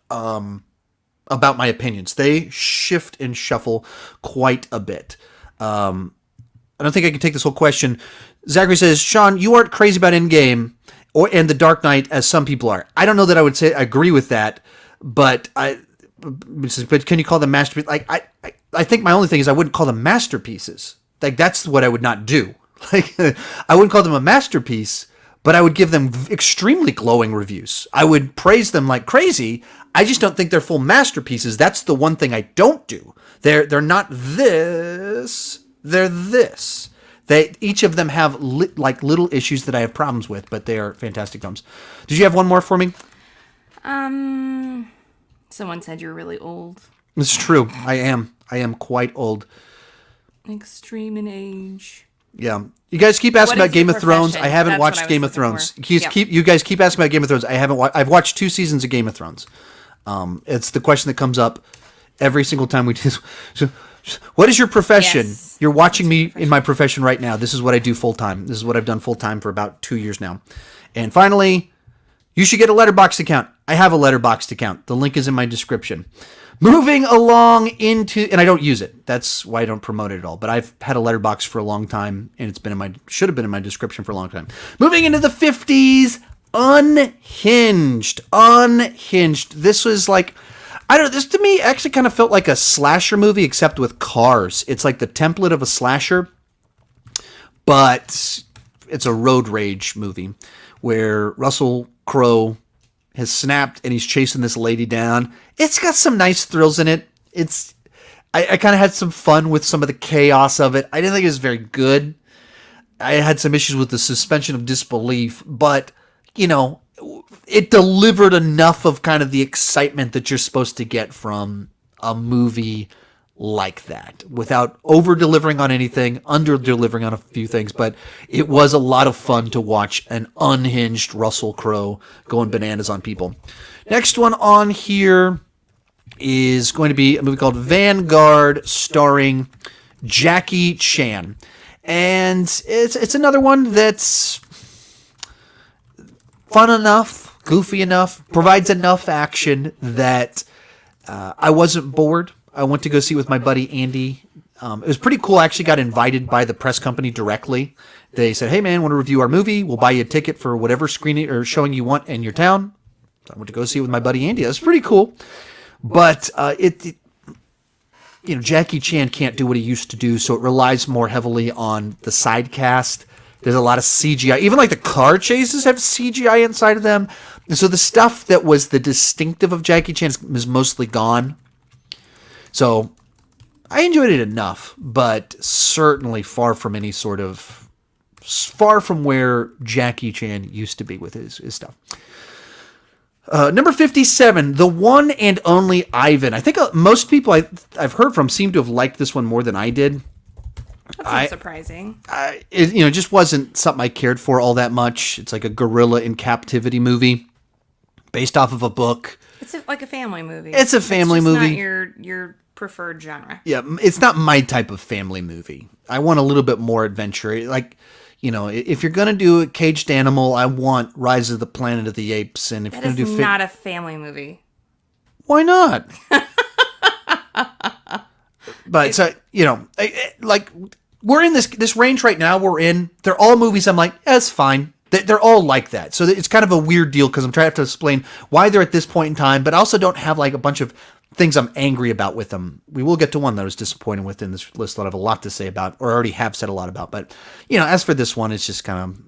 about my opinions. They shift and shuffle quite a bit. I don't think I can take this whole question. Zachary says, Sean, you aren't crazy about Endgame and The Dark Knight as some people are. I don't know that I would say I agree with that, but can you call them masterpieces? Like I think my only thing is I wouldn't call them masterpieces. Like that's what I would not do. Like I wouldn't call them a masterpiece, but I would give them extremely glowing reviews. I would praise them like crazy. I just don't think they're full masterpieces. That's the one thing I don't do. They're not this. They're this. Each of them have like little issues that I have problems with, but they are fantastic films. Did you have one more for me? Someone said you're really old. It's true. I am quite old. Extreme in age. Yeah. You guys keep asking What about is Game your of Thrones. profession? I haven't That's watched what I was Game of looking Thrones. for. You guys keep asking about Game of Thrones. I've watched 2 seasons of Game of Thrones. It's the question that comes up every single time we do. So, what is your profession? Yes. You're watching me in my profession right now. This is what I do full time. This is what I've done full time for about 2 years now. And finally, you should get a Letterboxd account. I have a Letterboxd account. The link is in my description. Moving along into, and I don't use it. That's why I don't promote it at all. But I've had a Letterboxd for a long time, and should have been in my description for a long time. Moving into the 50s, Unhinged. This was like, I don't know, this to me actually kind of felt like a slasher movie, except with cars. It's like the template of a slasher, but it's a road rage movie where Russell Crowe has snapped and he's chasing this lady down. It's got some nice thrills in it. I kind of had some fun with some of the chaos of it. I didn't think it was very good. I had some issues with the suspension of disbelief, but it delivered enough of kind of the excitement that you're supposed to get from a movie like that without over-delivering on anything, under-delivering on a few things. But it was a lot of fun to watch an unhinged Russell Crowe going bananas on people. Next one on here is going to be a movie called Vanguard starring Jackie Chan. And it's another one that's fun enough, goofy enough, provides enough action that I wasn't bored. I went to go see it with my buddy Andy. It was pretty cool. I actually got invited by the press company directly. They said, hey man, want to review our movie? We'll buy you a ticket for whatever screening or showing you want in your town. So I went to go see it with my buddy Andy. That was pretty cool. But Jackie Chan can't do what he used to do, so it relies more heavily on the side cast. There's a lot of CGI. Even like the car chases have CGI inside of them. And so the stuff that was the distinctive of Jackie Chan is mostly gone. So I enjoyed it enough, but certainly far from where Jackie Chan used to be with his stuff. Number 57, the one and only Ivan. I think most people I've heard from seem to have liked this one more than I did. That's not surprising. It just wasn't something I cared for all that much. It's like a gorilla in captivity movie based off of a book. It's like a family movie. It's a family movie. Not your preferred genre. Yeah, it's not my type of family movie. I want a little bit more adventure. Like, if you're gonna do a caged animal, I want Rise of the Planet of the Apes. And if That you're gonna is do not a family movie. why not? But so like we're in this range right now. They're all movies. I'm like, it's fine. They're all like that. So it's kind of a weird deal because I'm trying to explain why they're at this point in time, but I also don't have like a bunch of things I'm angry about with them. We will get to one that I was disappointed with in this list that I have a lot to say about, or already have said a lot about. But as for this one, it's just kind of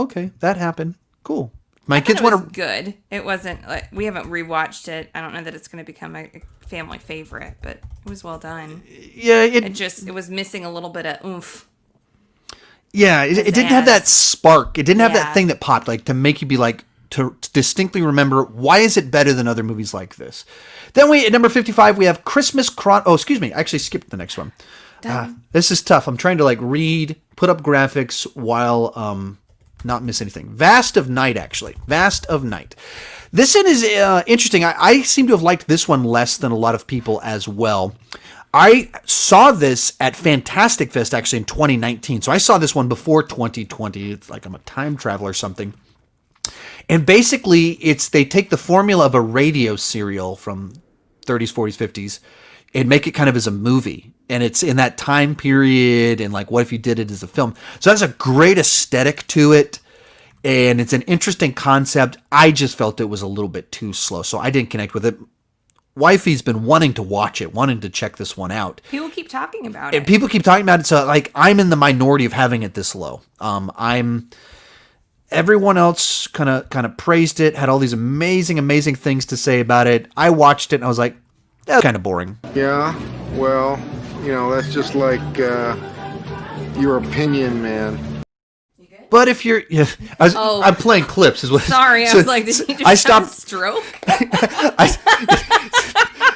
okay. That happened. Cool. My kids want to. Good. It wasn't like we haven't rewatched it. I don't know that it's going to become a family favorite, but it was well done. Yeah, It was missing a little bit of oomph. Yeah, it didn't have that spark. It didn't have that Yeah. thing that popped, like to make you be like to distinctly remember why is it better than other movies like this. Then at number 55 we have Christmas Oh, excuse me, I actually skipped the next one. This is tough. I'm trying to like put up graphics while not miss anything. Vast of Night, actually. Vast of Night. This one is interesting. I seem to have liked this one less than a lot of people as well. I saw this at Fantastic Fest actually in 2019. So I saw this one before 2020. It's like I'm a time traveler or something. And basically, they take the formula of a radio serial from 30s, 40s, 50s and make it kind of as a movie. And it's in that time period and like what if you did it as a film. So that's a great aesthetic to it. And it's an interesting concept. I just felt it was a little bit too slow. So I didn't connect with it. Wifey's been wanting to watch it, wanting to check this one out. People keep talking about And it. people keep talking about it. So like I'm in the minority of having it this low. Everyone else kind of praised it, had all these amazing things to say about it. I watched it and I was like, that's kind of boring. Yeah, well, that's just like your opinion, man. But if you're, I'm playing clips, is what. Sorry, I was like, did you just I have stopped. a stroke?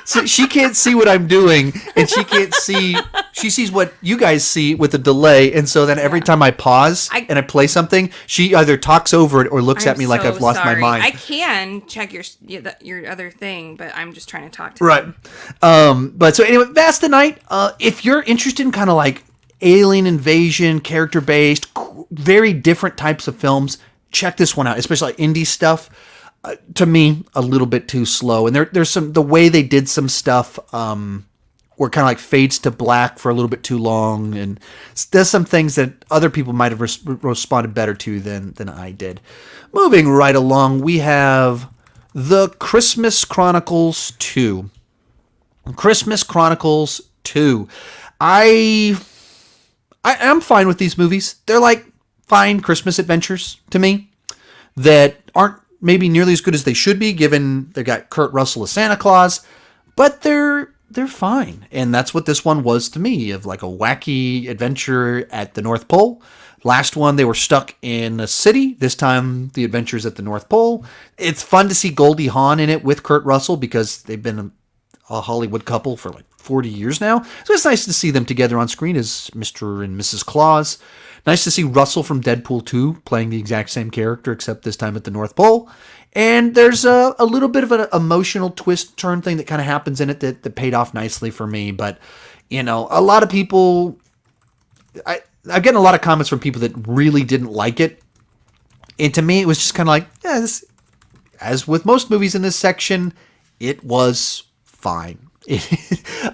So she can't see what I'm doing, and she can't see. She sees what you guys see with a delay, and so then every time I pause and I play something, she either talks over it or looks at me like I've lost my mind. I can check your other thing, but I'm just trying to talk to Right. them. But so anyway, Vast of Night. If you're interested in kind of like alien invasion, character based, very different types of films, check this one out. Especially like indie stuff. To me, a little bit too slow, and there's the way they did some stuff where kind of like fades to black for a little bit too long, and does some things that other people might have responded better to than I did. Moving right along, we have The Christmas Chronicles 2. Christmas Chronicles 2. I'm fine with these movies. They're like fine Christmas adventures to me that aren't maybe nearly as good as they should be, given they got Kurt Russell as Santa Claus, but they're fine. And that's what this one was to me, of like a wacky adventure at the North Pole. Last one, they were stuck in a city. This time, the adventure's at the North Pole. It's fun to see Goldie Hawn in it with Kurt Russell because they've been a Hollywood couple for like 40 years now. So it's nice to see them together on screen as Mr. and Mrs. Claus. Nice to see Russell from Deadpool 2 playing the exact same character, except this time at the North Pole. And there's a little bit of an emotional twist turn thing that kind of happens in it that paid off nicely for me. But, a lot of people... I'm getting a lot of comments from people that really didn't like it. And to me, it was just kind of like, yeah, as with most movies in this section, it was fine.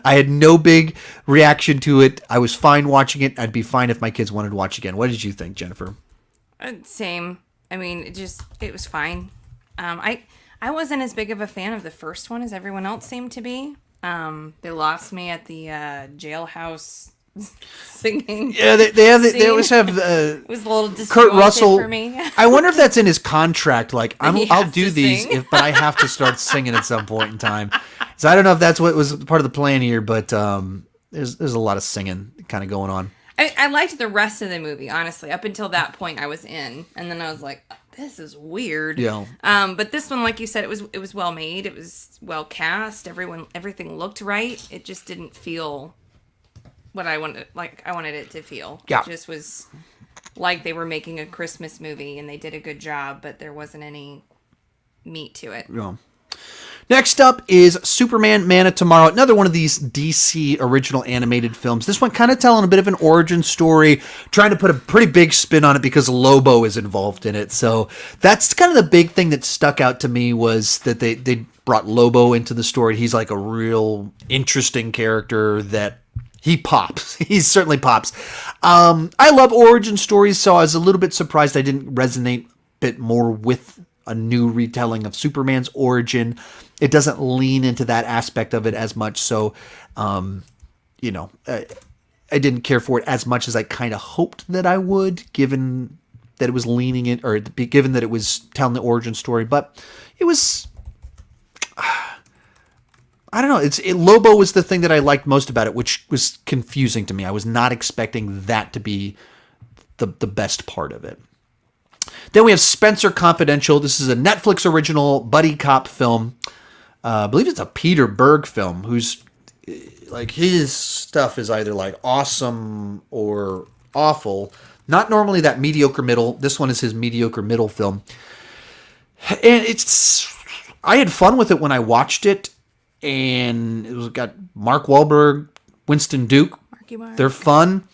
I had no big reaction to it. I was fine watching it. I'd be fine if my kids wanted to watch again. What did you think, Jennifer? Same. I mean, it was fine. I wasn't as big of a fan of the first one as everyone else seemed to be. They lost me at the jailhouse singing. Yeah, they always have. It was a little Kurt disjointed Russell. for me. I wonder if that's in his contract. Like, He I'll has do to these, sing. but I have to start singing at some point in time. So I don't know if that's what was part of the plan here, but there's a lot of singing kind of going on. I liked the rest of the movie, honestly. Up until that point, I was in, and then I was like, "This is weird." Yeah. But this one, like you said, it was well made. It was well cast. Everything looked right. It just didn't feel what I wanted. Like I wanted it to feel. Yeah. It just was like they were making a Christmas movie, and they did a good job, but there wasn't any meat to it. Yeah. Next up is Superman Man of Tomorrow, another one of these DC original animated films. This one kind of telling a bit of an origin story, trying to put a pretty big spin on it because Lobo is involved in it. So that's kind of the big thing that stuck out to me, was that they brought Lobo into the story. He's like a real interesting character that he pops. He certainly pops. I love origin stories, so I was a little bit surprised I didn't resonate a bit more with a new retelling of Superman's origin. It doesn't lean into that aspect of it as much. So, I didn't care for it as much as I kind of hoped that I would, given that it was leaning in, or given that it was telling the origin story, but it was, I don't know. Lobo was the thing that I liked most about it, which was confusing to me. I was not expecting that to be the best part of it. Then we have Spencer Confidential. This is a Netflix original buddy cop film. I believe it's a Peter Berg film, who's like, his stuff is either like awesome or awful. Not normally that mediocre middle. This one is his mediocre middle film. And I had fun with it when I watched it. And it was got Mark Wahlberg, Winston Duke. Marky Mark. They're fun.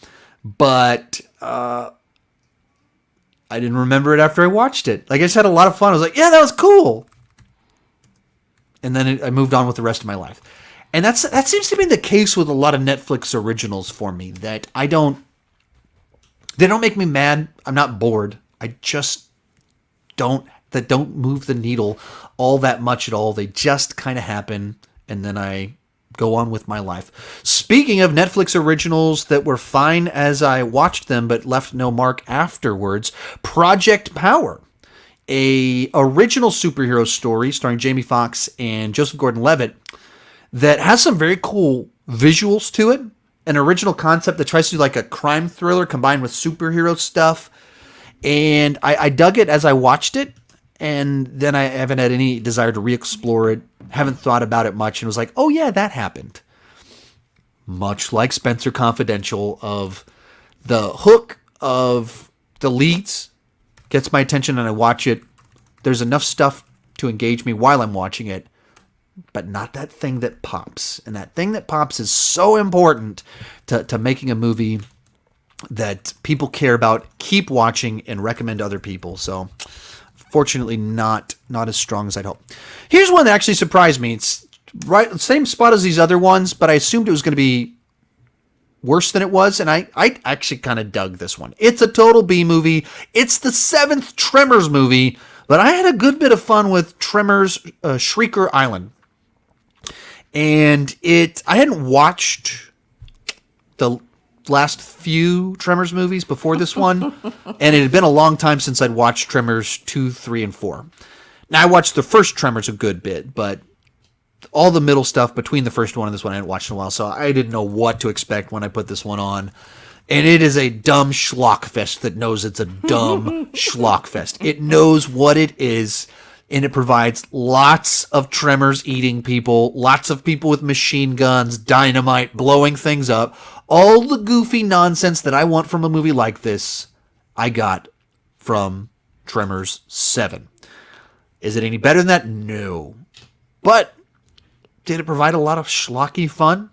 But I didn't remember it after I watched it. Like, I just had a lot of fun. I was like, yeah, that was cool. And then I moved on with the rest of my life. And that seems to be the case with a lot of Netflix originals for me. That they don't make me mad. I'm not bored. I just don't move the needle all that much at all. They just kind of happen, and then I go on with my life. Speaking of Netflix originals that were fine as I watched them but left no mark afterwards, Project Power, a original superhero story starring Jamie Foxx and Joseph Gordon-Levitt that has some very cool visuals to it. An original concept that tries to do like a crime thriller combined with superhero stuff. And I dug it as I watched it. And then I haven't had any desire to re-explore it. Haven't thought about it much. And was like, oh yeah, that happened. Much like Spencer Confidential, of the hook of the leads gets my attention and I watch it. There's enough stuff to engage me while I'm watching it. But not that thing that pops. And that thing that pops is so important to making a movie that people care about, keep watching, and recommend to other people. So, fortunately, not as strong as I'd hope. Here's one that actually surprised me. It's right same spot as these other ones, but I assumed it was going to be worse than it was, and I actually kind of dug this one. It's a total B movie. It's the 7th Tremors movie, but I had a good bit of fun with Tremors Shrieker Island. And I hadn't watched the last few Tremors movies before this one, and it had been a long time since I'd watched Tremors 2, 3, and 4. Now, I watched the first Tremors a good bit, but all the middle stuff between the first one and this one I hadn't watched in a while, so I didn't know what to expect when I put this one on. And it is a dumb schlockfest that knows it's a dumb schlockfest. It knows what it is. And it provides lots of Tremors eating people, lots of people with machine guns, dynamite, blowing things up. All the goofy nonsense that I want from a movie like this, I got from Tremors 7. Is it any better than that? No. But did it provide a lot of schlocky fun?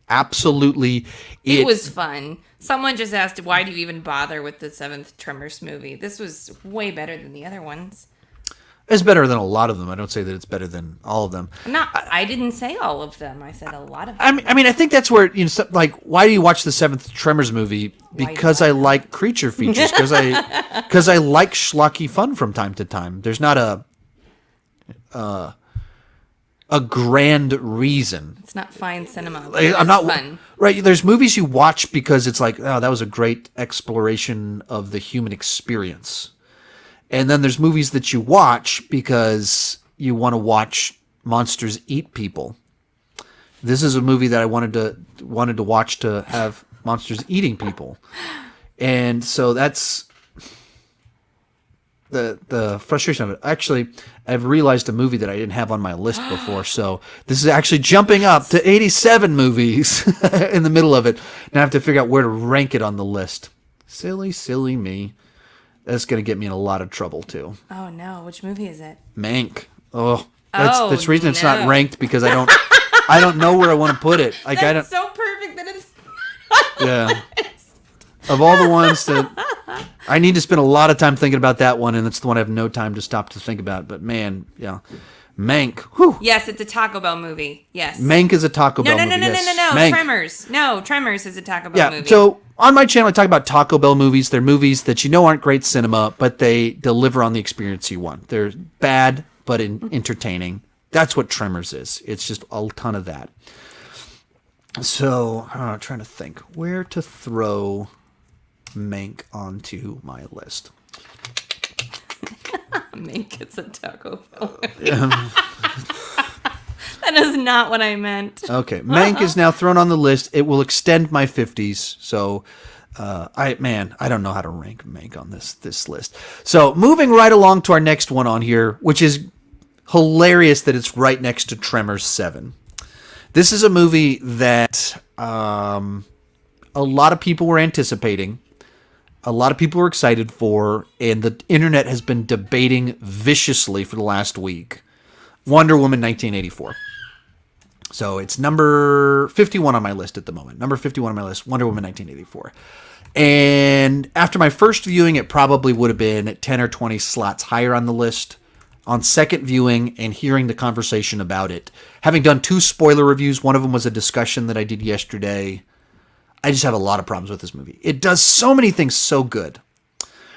Absolutely. It was fun. Someone just asked, why do you even bother with the 7th Tremors movie? This was way better than the other ones. It's better than a lot of them. I don't say that it's better than all of them. I didn't say all of them. I said a lot of them. I mean, I think that's where, like, why do you watch the 7th Tremors movie? Because I like creature features. Because I like schlocky fun from time to time. There's not a grand reason. It's not fine cinema. I'm not fun. Right. There's movies you watch because it's like, oh, that was a great exploration of the human experience. And then there's movies that you watch because you want to watch monsters eat people. This is a movie that I wanted to watch to have monsters eating people. And so that's the frustration of it. Actually, I've realized a movie that I didn't have on my list before. So this is actually jumping up to 87 movies in the middle of it. Now I have to figure out where to rank it on the list. Silly me. That's going to get me in a lot of trouble, too. Oh, no. Which movie is it? Mank. Oh, that's the reason it's not ranked, because I don't know where I want to put it. Like, That's so perfect that it's yeah. Of all the ones that I need to spend a lot of time thinking about that one, and it's the one I have no time to stop to think about. But man, yeah. Mank. Whew. Yes, it's a Taco Bell movie. Yes. Mank is a Taco Bell movie. No. Mank. Tremors. No, Tremors is a Taco Bell movie. So on my channel, I talk about Taco Bell movies. They're movies that you know aren't great cinema, but they deliver on the experience you want. They're bad, but entertaining. That's what Tremors is. It's just a ton of that. So I'm trying to think where to throw Mank onto my list. Mank gets a Taco Bell. That is not what I meant. Okay, Mank is now thrown on the list. It will extend my 50s. So, I don't know how to rank Mank on this list. So, moving right along to our next one on here, which is hilarious that it's right next to Tremors 7. This is a movie that a lot of people were anticipating. A lot of people were excited for, and the internet has been debating viciously for the last week. Wonder Woman 1984. So it's number 51 on my list at the moment. Number 51 on my list, Wonder Woman 1984. And after my first viewing, it probably would have been 10 or 20 slots higher on the list. On second viewing and hearing the conversation about it, having done 2 spoiler reviews, one of them was a discussion that I did yesterday, I just have a lot of problems with this movie. It does so many things so good.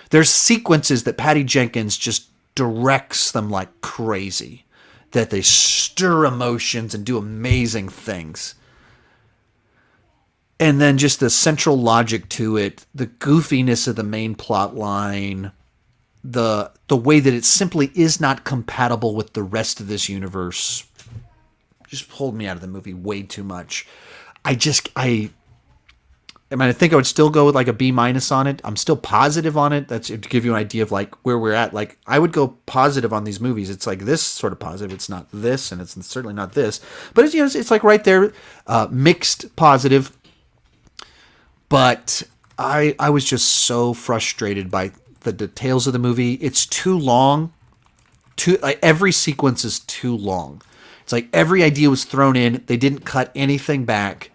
There's sequences that Patty Jenkins just directs them like crazy, that they stir emotions and do amazing things. And then just the central logic to it, the goofiness of the main plot line, the way that it simply is not compatible with the rest of this universe just pulled me out of the movie way too much. I think I would still go with like a B- on it. I'm still positive on it. That's to give you an idea of like where we're at. Like I would go positive on these movies. It's like this sort of positive. It's not this, and it's certainly not this. But it's like right there, mixed positive. But I was just so frustrated by the details of the movie. It's too long. Every sequence is too long. It's like every idea was thrown in. They didn't cut anything back.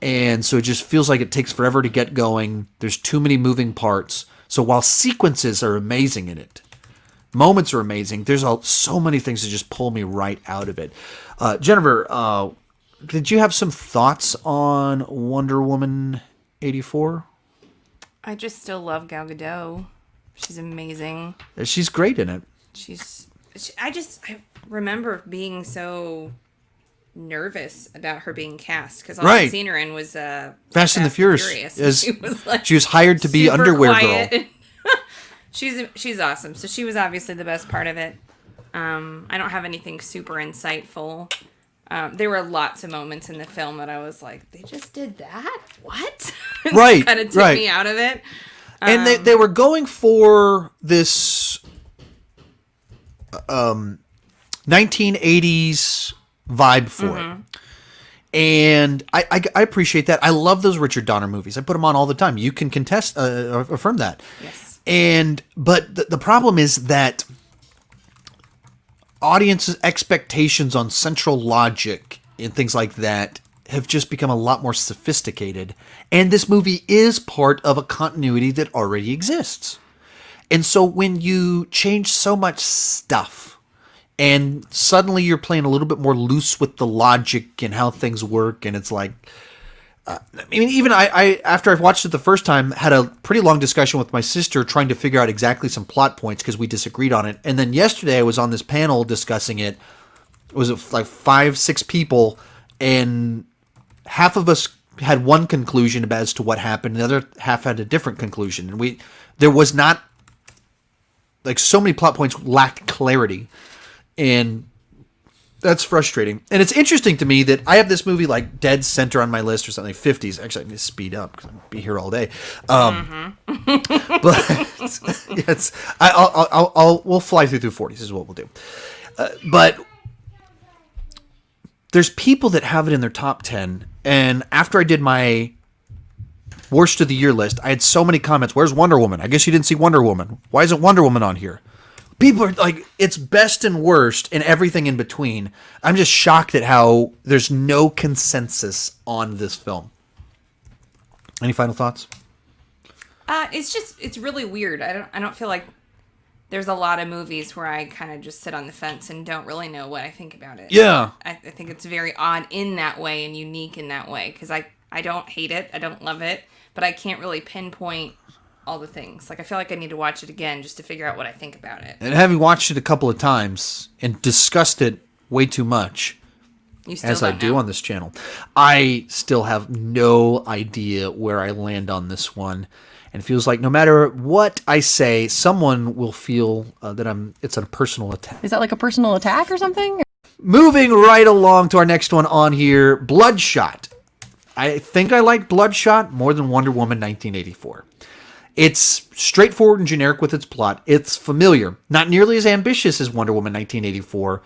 And so it just feels like it takes forever to get going. There's too many moving parts. So while sequences are amazing in it, moments are amazing, there's so many things that just pull me right out of it. Jennifer, did you have some thoughts on Wonder Woman 84? I just still love Gal Gadot. She's amazing. She's great in it. I remember being so nervous about her being cast because all I'd seen her in was Fast and the Furious. She was hired to be super underwear quiet. girl. She's awesome. So she was obviously the best part of it. I don't have anything super insightful. There were lots of moments in the film that I was like, they just did that? What? Right. Kind of took me out of it. And they were going for this 1980s vibe for it. And I appreciate that. I love those Richard Donner movies. I put them on all the time. You can affirm that. Yes. But the problem is that audiences' expectations on central logic and things like that have just become a lot more sophisticated. And this movie is part of a continuity that already exists. And so when you change so much stuff and suddenly you're playing a little bit more loose with the logic and how things work, and it's like, even I after I watched it the first time, had a pretty long discussion with my sister trying to figure out exactly some plot points because we disagreed on it. And then yesterday I was on this panel discussing it. It was like 5-6 people, and half of us had one conclusion as to what happened. The other half had a different conclusion. And there was not, like, so many plot points lacked clarity. And that's frustrating. And it's interesting to me that I have this movie like dead center on my list or something, 50s. Actually, I need to speed up because I'll be here all day. But yes, we'll fly through 40s is what we'll do. But there's people that have it in their top 10. And after I did my worst of the year list, I had so many comments. Where's Wonder Woman? I guess you didn't see Wonder Woman. Why isn't Wonder Woman on here? People are like, it's best and worst and everything in between. I'm just shocked at how there's no consensus on this film. Any final thoughts? It's really weird. I don't feel like there's a lot of movies where I kind of just sit on the fence and don't really know what I think about it. Yeah. I think it's very odd in that way and unique in that way because I don't hate it. I don't love it, but I can't really pinpoint all the things. Like, I feel like I need to watch it again just to figure out what I think about it. And having watched it a couple of times and discussed it way too much, You still as I don't do know. on this channel. I still have no idea where I land on this one. And it feels like no matter what I say, someone will feel that it's a personal attack. Is that like a personal attack or something? Moving right along to our next one on here, Bloodshot. I think I like Bloodshot more than Wonder Woman 1984. It's straightforward and generic with its plot. It's familiar. Not nearly as ambitious as Wonder Woman 1984,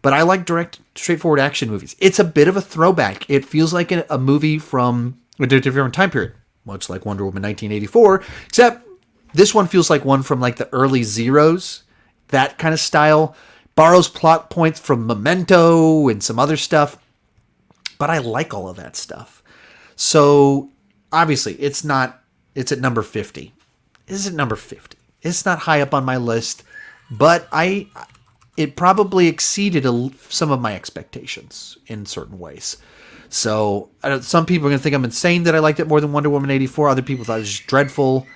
but I like direct, straightforward action movies. It's a bit of a throwback. It feels like a movie from a different time period, much like Wonder Woman 1984, except this one feels like one from like the early Zeros, that kind of style. Borrows plot points from Memento and some other stuff, but I like all of that stuff. So obviously it's at number 50. Is it number 50? It's not high up on my list, but it probably exceeded some of my expectations in certain ways. So some people are going to think I'm insane that I liked it more than Wonder Woman 84. Other people thought it was just dreadful.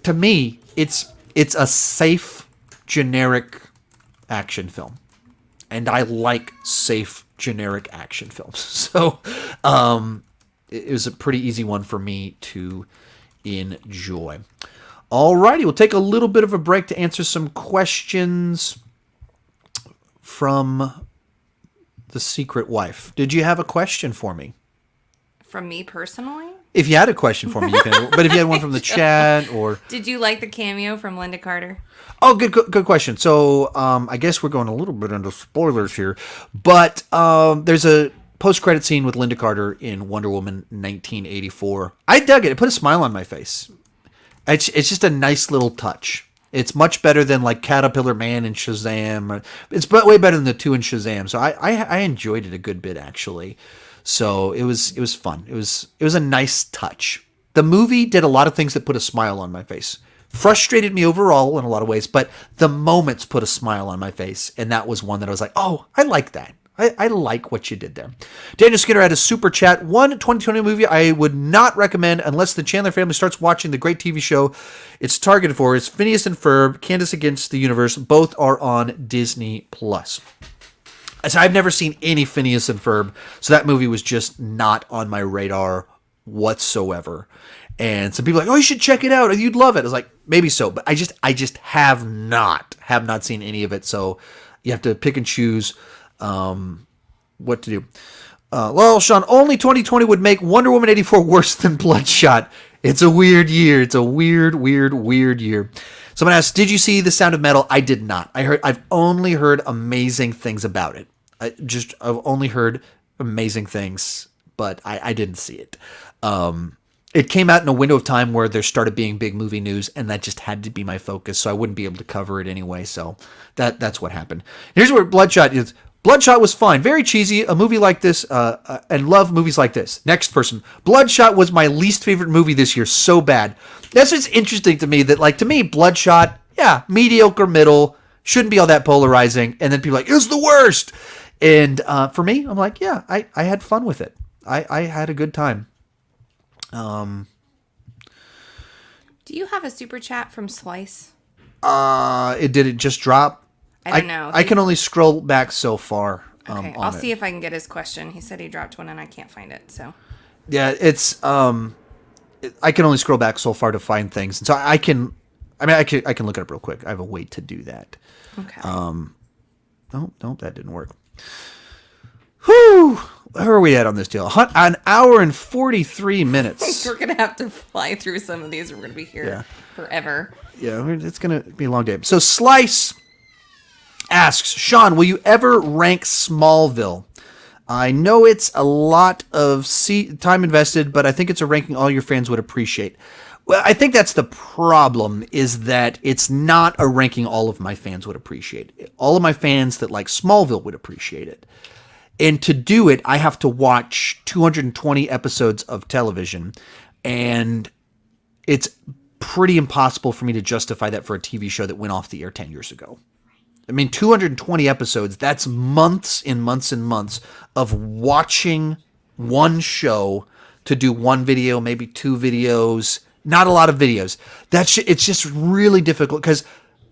To me, it's a safe, generic action film. And I like safe, generic action films. So it was a pretty easy one for me to enjoy. Alrighty, we'll take a little bit of a break to answer some questions from the secret wife. Did you have a question for me? From me personally? If you had a question for me, you can. But if you had one from the chat or... Did you like the cameo from Linda Carter? Oh, good question. So I guess we're going a little bit into spoilers here. But there's a post-credit scene with Linda Carter in Wonder Woman 1984. I dug it. It put a smile on my face. It's just a nice little touch. It's much better than like Caterpillar Man and Shazam. It's way better than the two in Shazam. So I enjoyed it a good bit actually. So it was fun. It was a nice touch. The movie did a lot of things that put a smile on my face. Frustrated me overall in a lot of ways, but the moments put a smile on my face, and that was one that I was like, oh, I like that. I like what you did there. Daniel Skinner had a super chat. One 2020 movie I would not recommend unless the Chandler family starts watching the great TV show it's targeted for is Phineas and Ferb, Candace Against the Universe. Both are on Disney+. So I've never seen any Phineas and Ferb, so that movie was just not on my radar whatsoever. And some people are like, oh, you should check it out. You'd love it. I was like, maybe so, but I just have not seen any of it. So you have to pick and choose what to do. Well, Sean, only 2020 would make Wonder Woman 84 worse than Bloodshot. It's a weird year. It's a weird year. Someone asked, did you see The Sound of Metal? I did not. I've only heard amazing things about it. I've only heard amazing things, but I didn't see it. It came out in a window of time where there started being big movie news, and that just had to be my focus, so I wouldn't be able to cover it anyway. So that's what happened. Here's where Bloodshot is. Bloodshot was fine. Very cheesy. A movie like this, and love movies like this. Next person. Bloodshot was my least favorite movie this year. So bad. That's what's interesting to me. That, like, to me, Bloodshot, yeah, mediocre middle, shouldn't be all that polarizing. And then people are like, it's the worst. And for me, I'm like, yeah, I had fun with it. I had a good time. Do you have a super chat from Slice? Did it just drop? I don't know. I can only scroll back so far. Okay, I'll see if I can get his question. He said he dropped one and I can't find it. So yeah, it's I can only scroll back so far to find things, and so I can look it up real quick. I have a way to do that. okay. No, that didn't work. Whew. Where are we at on this deal? An hour and 43 minutes. We're gonna have to fly through some of these. We're gonna be here forever. Yeah, it's gonna be a long day. So Slice asks, Sean, will you ever rank Smallville? I know it's a lot of time invested, but I think it's a ranking all your fans would appreciate. Well, I think that's the problem, is that it's not a ranking all of my fans would appreciate. All of my fans that like Smallville would appreciate it. And to do it, I have to watch 220 episodes of television, and it's pretty impossible for me to justify that for a TV show that went off the air 10 years ago. I mean, 220 episodes, that's months and months and months of watching one show to do one video, maybe two videos, not a lot of videos. It's just really difficult because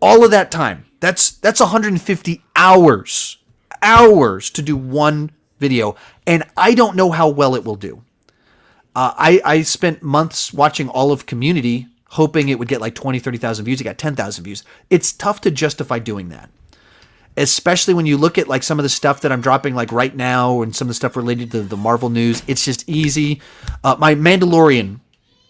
all of that time, that's 150 hours to do one video, and I don't know how well it will do. I spent months watching all of Community, hoping it would get like 20, 30,000 views. It got 10,000 views. It's tough to justify doing that, especially when you look at like some of the stuff that I'm dropping like right now and some of the stuff related to the Marvel news. It's just easy. My Mandalorian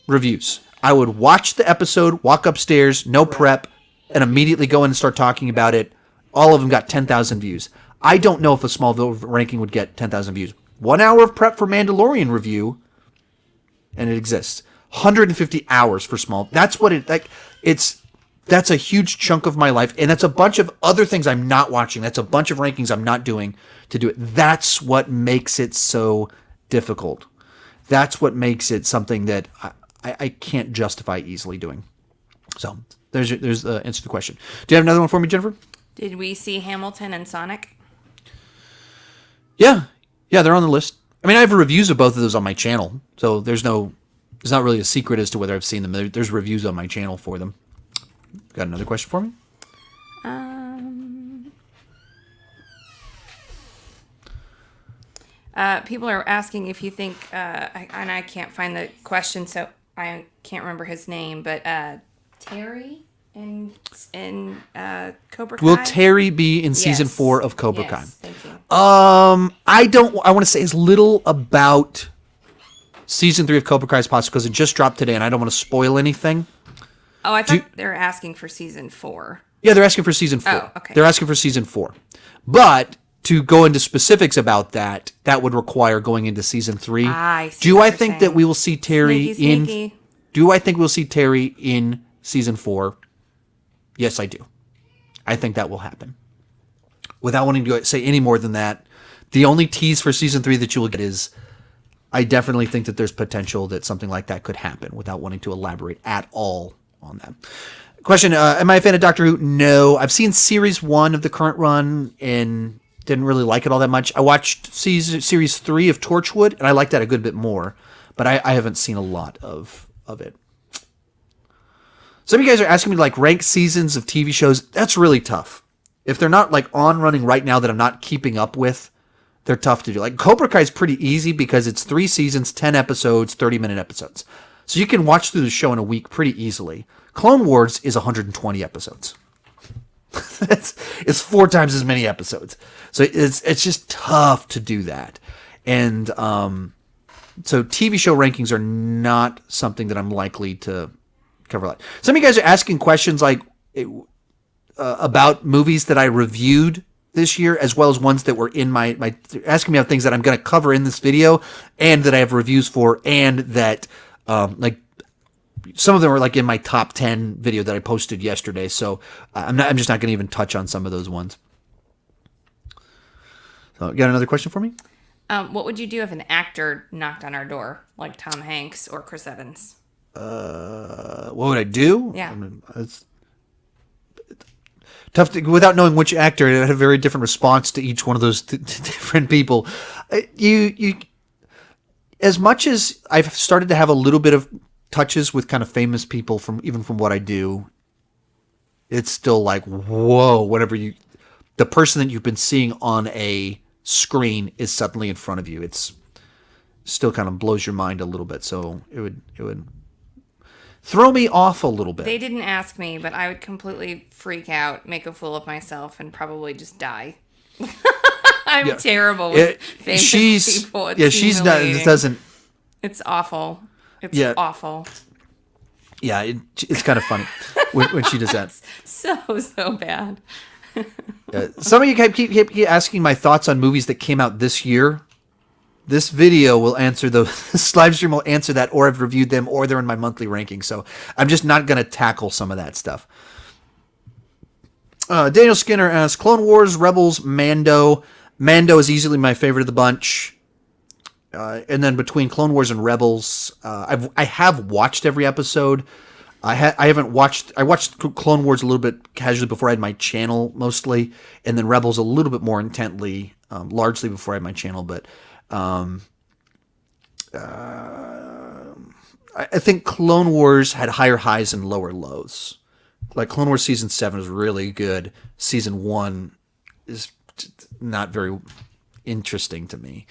reviews. I would watch the episode, walk upstairs, no prep, and immediately go in and start talking about it. All of them got 10,000 views. I don't know if a Smallville ranking would get 10,000 views. 1 hour of prep for Mandalorian review, and it exists. 150 hours for Small. That's what it like. That's a huge chunk of my life, and that's a bunch of other things I'm not watching. That's a bunch of rankings I'm not doing to do it. That's what makes it so difficult. That's what makes it something that I can't justify easily doing. So there's the answer to the question. Do you have another one for me, Jennifer? Did we see Hamilton and Sonic? Yeah, they're on the list. I mean, I have reviews of both of those on my channel, so it's not really a secret as to whether I've seen them. There's reviews on my channel for them. Got another question for me? People are asking if you think, and I can't find the question, so I can't remember his name, but Terry in Cobra Kai? Will Terry be in season 4 of Cobra Kai? Thank you. I want to say as little about season 3 of Cobra Kai as possible because it just dropped today, and I don't want to spoil anything. Oh, I thought they were asking for season 4. Yeah, they're asking for season 4. Oh, okay. They're asking for season 4. But to go into specifics about that would require going into season 3. I see Do what I you're think saying. that we will see Terry Sneaky. Do I think we'll see Terry in season 4? Yes, I do. I think that will happen. Without wanting to say any more than that, the only tease for season 3 that you will get is I definitely think that there's potential that something like that could happen without wanting to elaborate at all on that. Question, am I a fan of Doctor Who? No. I've seen series 1 of the current run and didn't really like it all that much. I watched series 3 of Torchwood, and I liked that a good bit more, but I haven't seen a lot of it. Some of you guys are asking me to like rank seasons of TV shows. That's really tough. If they're not like on running right now that I'm not keeping up with, they're tough to do. Like Cobra Kai is pretty easy because it's 3 seasons, 10 episodes, 30-minute episodes. So you can watch through the show in a week pretty easily. Clone Wars is 120 episodes. It's 4 times as many episodes. So it's just tough to do that. And so TV show rankings are not something that I'm likely to cover a lot. Some of you guys are asking questions like about movies that I reviewed this year, as well as ones that were in my asking me about things that I'm going to cover in this video and that I have reviews for, and that like some of them are like in my top 10 video that I posted yesterday. So I'm just not going to even touch on some of those ones. So you got another question for me? What would you do if an actor knocked on our door, like Tom Hanks or Chris Evans? What would I do? Yeah. I mean, it's tough to, without knowing which actor. I had a very different response to each one of those different people. You, as much as I've started to have a little bit of touches with kind of famous people from what I do, it's still like, whoa, the person that you've been seeing on a screen is suddenly in front of you. It's still kind of blows your mind a little bit. So it would throw me off a little bit. They didn't ask me, but I would completely freak out, make a fool of myself, and probably just die. I'm terrible with famous people. It's humiliating. Doesn't. It's awful. It's awful. Yeah, it's kind of funny when she does that. So bad. Some of you keep asking my thoughts on movies that came out this year. This video will answer this live stream will answer that, or I've reviewed them, or they're in my monthly ranking. So I'm just not going to tackle some of that stuff. Daniel Skinner asks, Clone Wars, Rebels, Mando. Mando is easily my favorite of the bunch. And then between Clone Wars and Rebels, I have watched every episode. I watched Clone Wars a little bit casually before I had my channel mostly, and then Rebels a little bit more intently, largely before I had my channel. But I think Clone Wars had higher highs and lower lows. Like Clone Wars season 7 is really good. Season 1 is not very. interesting to me.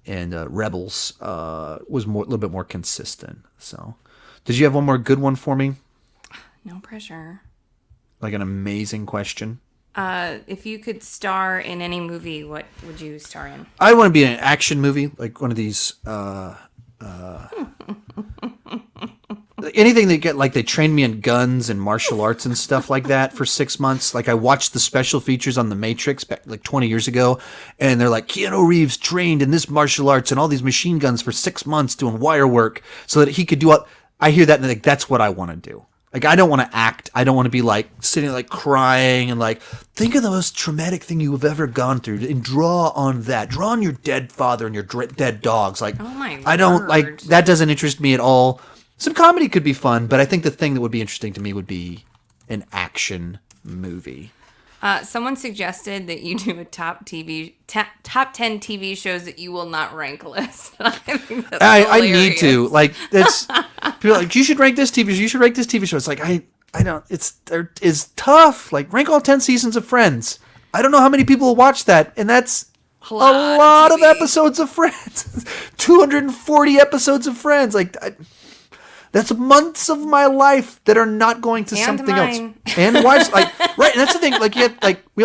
And Rebels was a little bit more consistent. So, did you have one more good one for me? No pressure. Like an amazing question? If you could star in any movie, what would you star in? I want to be in an action movie, like one of these. Anything they get, like they trained me in guns and martial arts and stuff like that for 6 months. Like I watched the special features on The Matrix back like 20 years ago, and they're like, Keanu Reeves trained in this martial arts and all these machine guns for 6 months doing wire work so that he could do. I hear that and like that's what I want to do. Like I don't want to act. I don't want to be like sitting like crying and like think of the most traumatic thing you have ever gone through and draw on that. Draw on your dead father and your dead dogs. Like Oh my I don't word. like that. Doesn't interest me at all. Some comedy could be fun, but I think the thing that would be interesting to me would be an action movie. Someone suggested that you do a top 10 TV shows that you will not rank list. I think that's I need to. hilarious. Like it's people are like you should rank this TV show. You should rank this TV show. It's like I don't. It's tough. Like rank all 10 seasons of Friends. I don't know how many people will watch that, and that's a lot of TV. episodes of Friends. 240 episodes of Friends. Like. That's months of my life that are not going to And something mine. else. And wives, like, right, and that's the thing. Like, we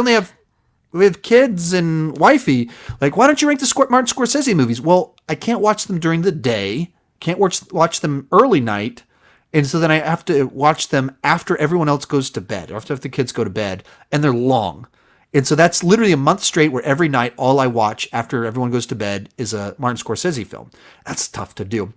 have kids and wifey. Like, why don't you rank the Martin Scorsese movies? Well, I can't watch them during the day. Can't watch them early night. And so then I have to watch them after everyone else goes to bed, or after the kids go to bed, and they're long. And so that's literally a month straight where every night all I watch after everyone goes to bed is a Martin Scorsese film. That's tough to do.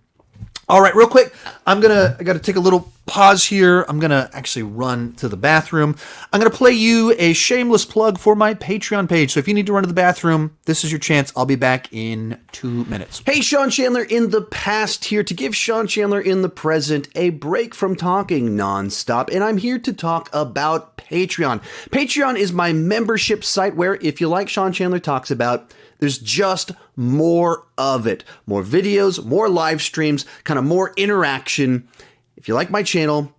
All right, real quick, I got to take a little pause here. I'm going to actually run to the bathroom. I'm going to play you a shameless plug for my Patreon page. So if you need to run to the bathroom, this is your chance. I'll be back in 2 minutes. Hey, Sean Chandler in the past here to give Sean Chandler in the present a break from talking nonstop. And I'm here to talk about Patreon. Patreon is my membership site where, if you like Sean Chandler Talks About, there's just more of it. More videos, more live streams, kind of more interaction. If you like my channel,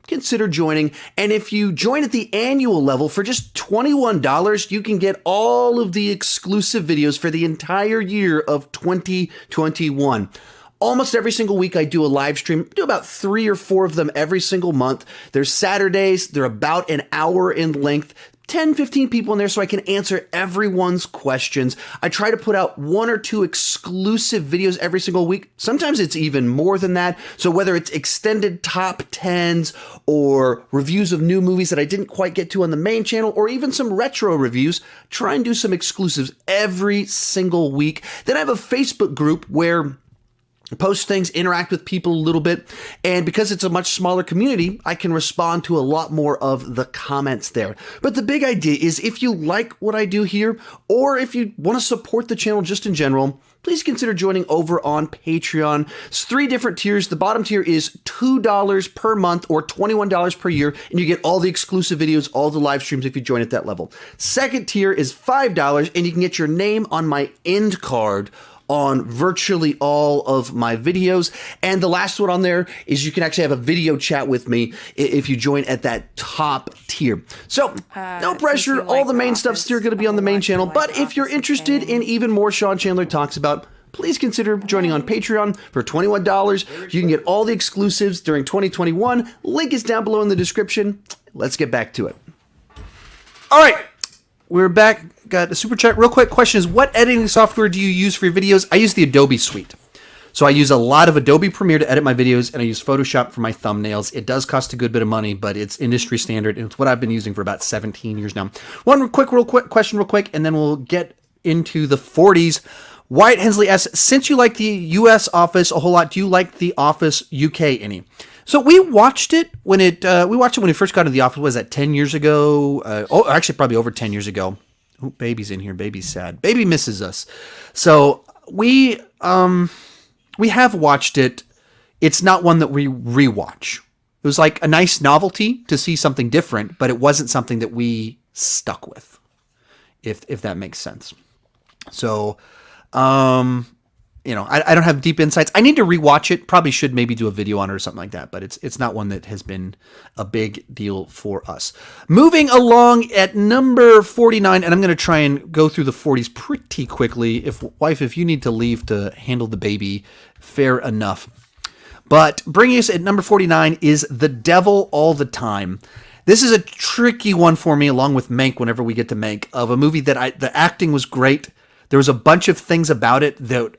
consider joining. And if you join at the annual level for just $21, you can get all of the exclusive videos for the entire year of 2021. Almost every single week I do a live stream. I do about 3 or 4 of them every single month. There's Saturdays. They're about an hour in length. 10, 15 people in there so I can answer everyone's questions. I try to put out 1 or 2 exclusive videos every single week. Sometimes it's even more than that. So whether it's extended top 10s or reviews of new movies that I didn't quite get to on the main channel or even some retro reviews, try and do some exclusives every single week. Then I have a Facebook group where post things, interact with people a little bit, and because it's a much smaller community, I can respond to a lot more of the comments there. But the big idea is if you like what I do here, or if you want to support the channel just in general, please consider joining over on Patreon. It's 3 different tiers. The bottom tier is $2 per month or $21 per year, and you get all the exclusive videos, all the live streams if you join at that level. Second tier is $5, and you can get your name on my end card on virtually all of my videos. And the last one on there is you can actually have a video chat with me if you join at that top tier. So no pressure. All the main stuff's still going to be on the main channel. But if you're interested in even more Sean Chandler Talks About, please consider joining on Patreon for $21. You can get all the exclusives during 2021. Link is down below in the description. Let's get back to it. All right. We're back. Got a super chat. Real quick question is, what editing software do you use for your videos? I use the Adobe suite. So I use a lot of Adobe Premiere to edit my videos, and I use Photoshop for my thumbnails. It does cost a good bit of money, but it's industry standard, and it's what I've been using for about 17 years now. One real quick question, and then we'll get into the 40s. Wyatt Hensley asks, since you like the U.S. Office a whole lot, do you like the Office UK any? So we watched it when it first got into the office. Was that 10 years ago? Actually, probably over 10 years ago. Oh, baby's in here. Baby's sad. Baby misses us. So we have watched it. It's not one that we rewatch. It was like a nice novelty to see something different, but it wasn't something that we stuck with, if that makes sense. So, I don't have deep insights. I need to rewatch it. Probably should maybe do a video on it or something like that, but it's not one that has been a big deal for us. Moving along at number 49, and I'm going to try and go through the 40s pretty quickly. If you need to leave to handle the baby, fair enough. But bringing us at number 49 is The Devil All the Time. This is a tricky one for me, along with Mank, whenever we get to Mank, of a movie that the acting was great. There was a bunch of things about it that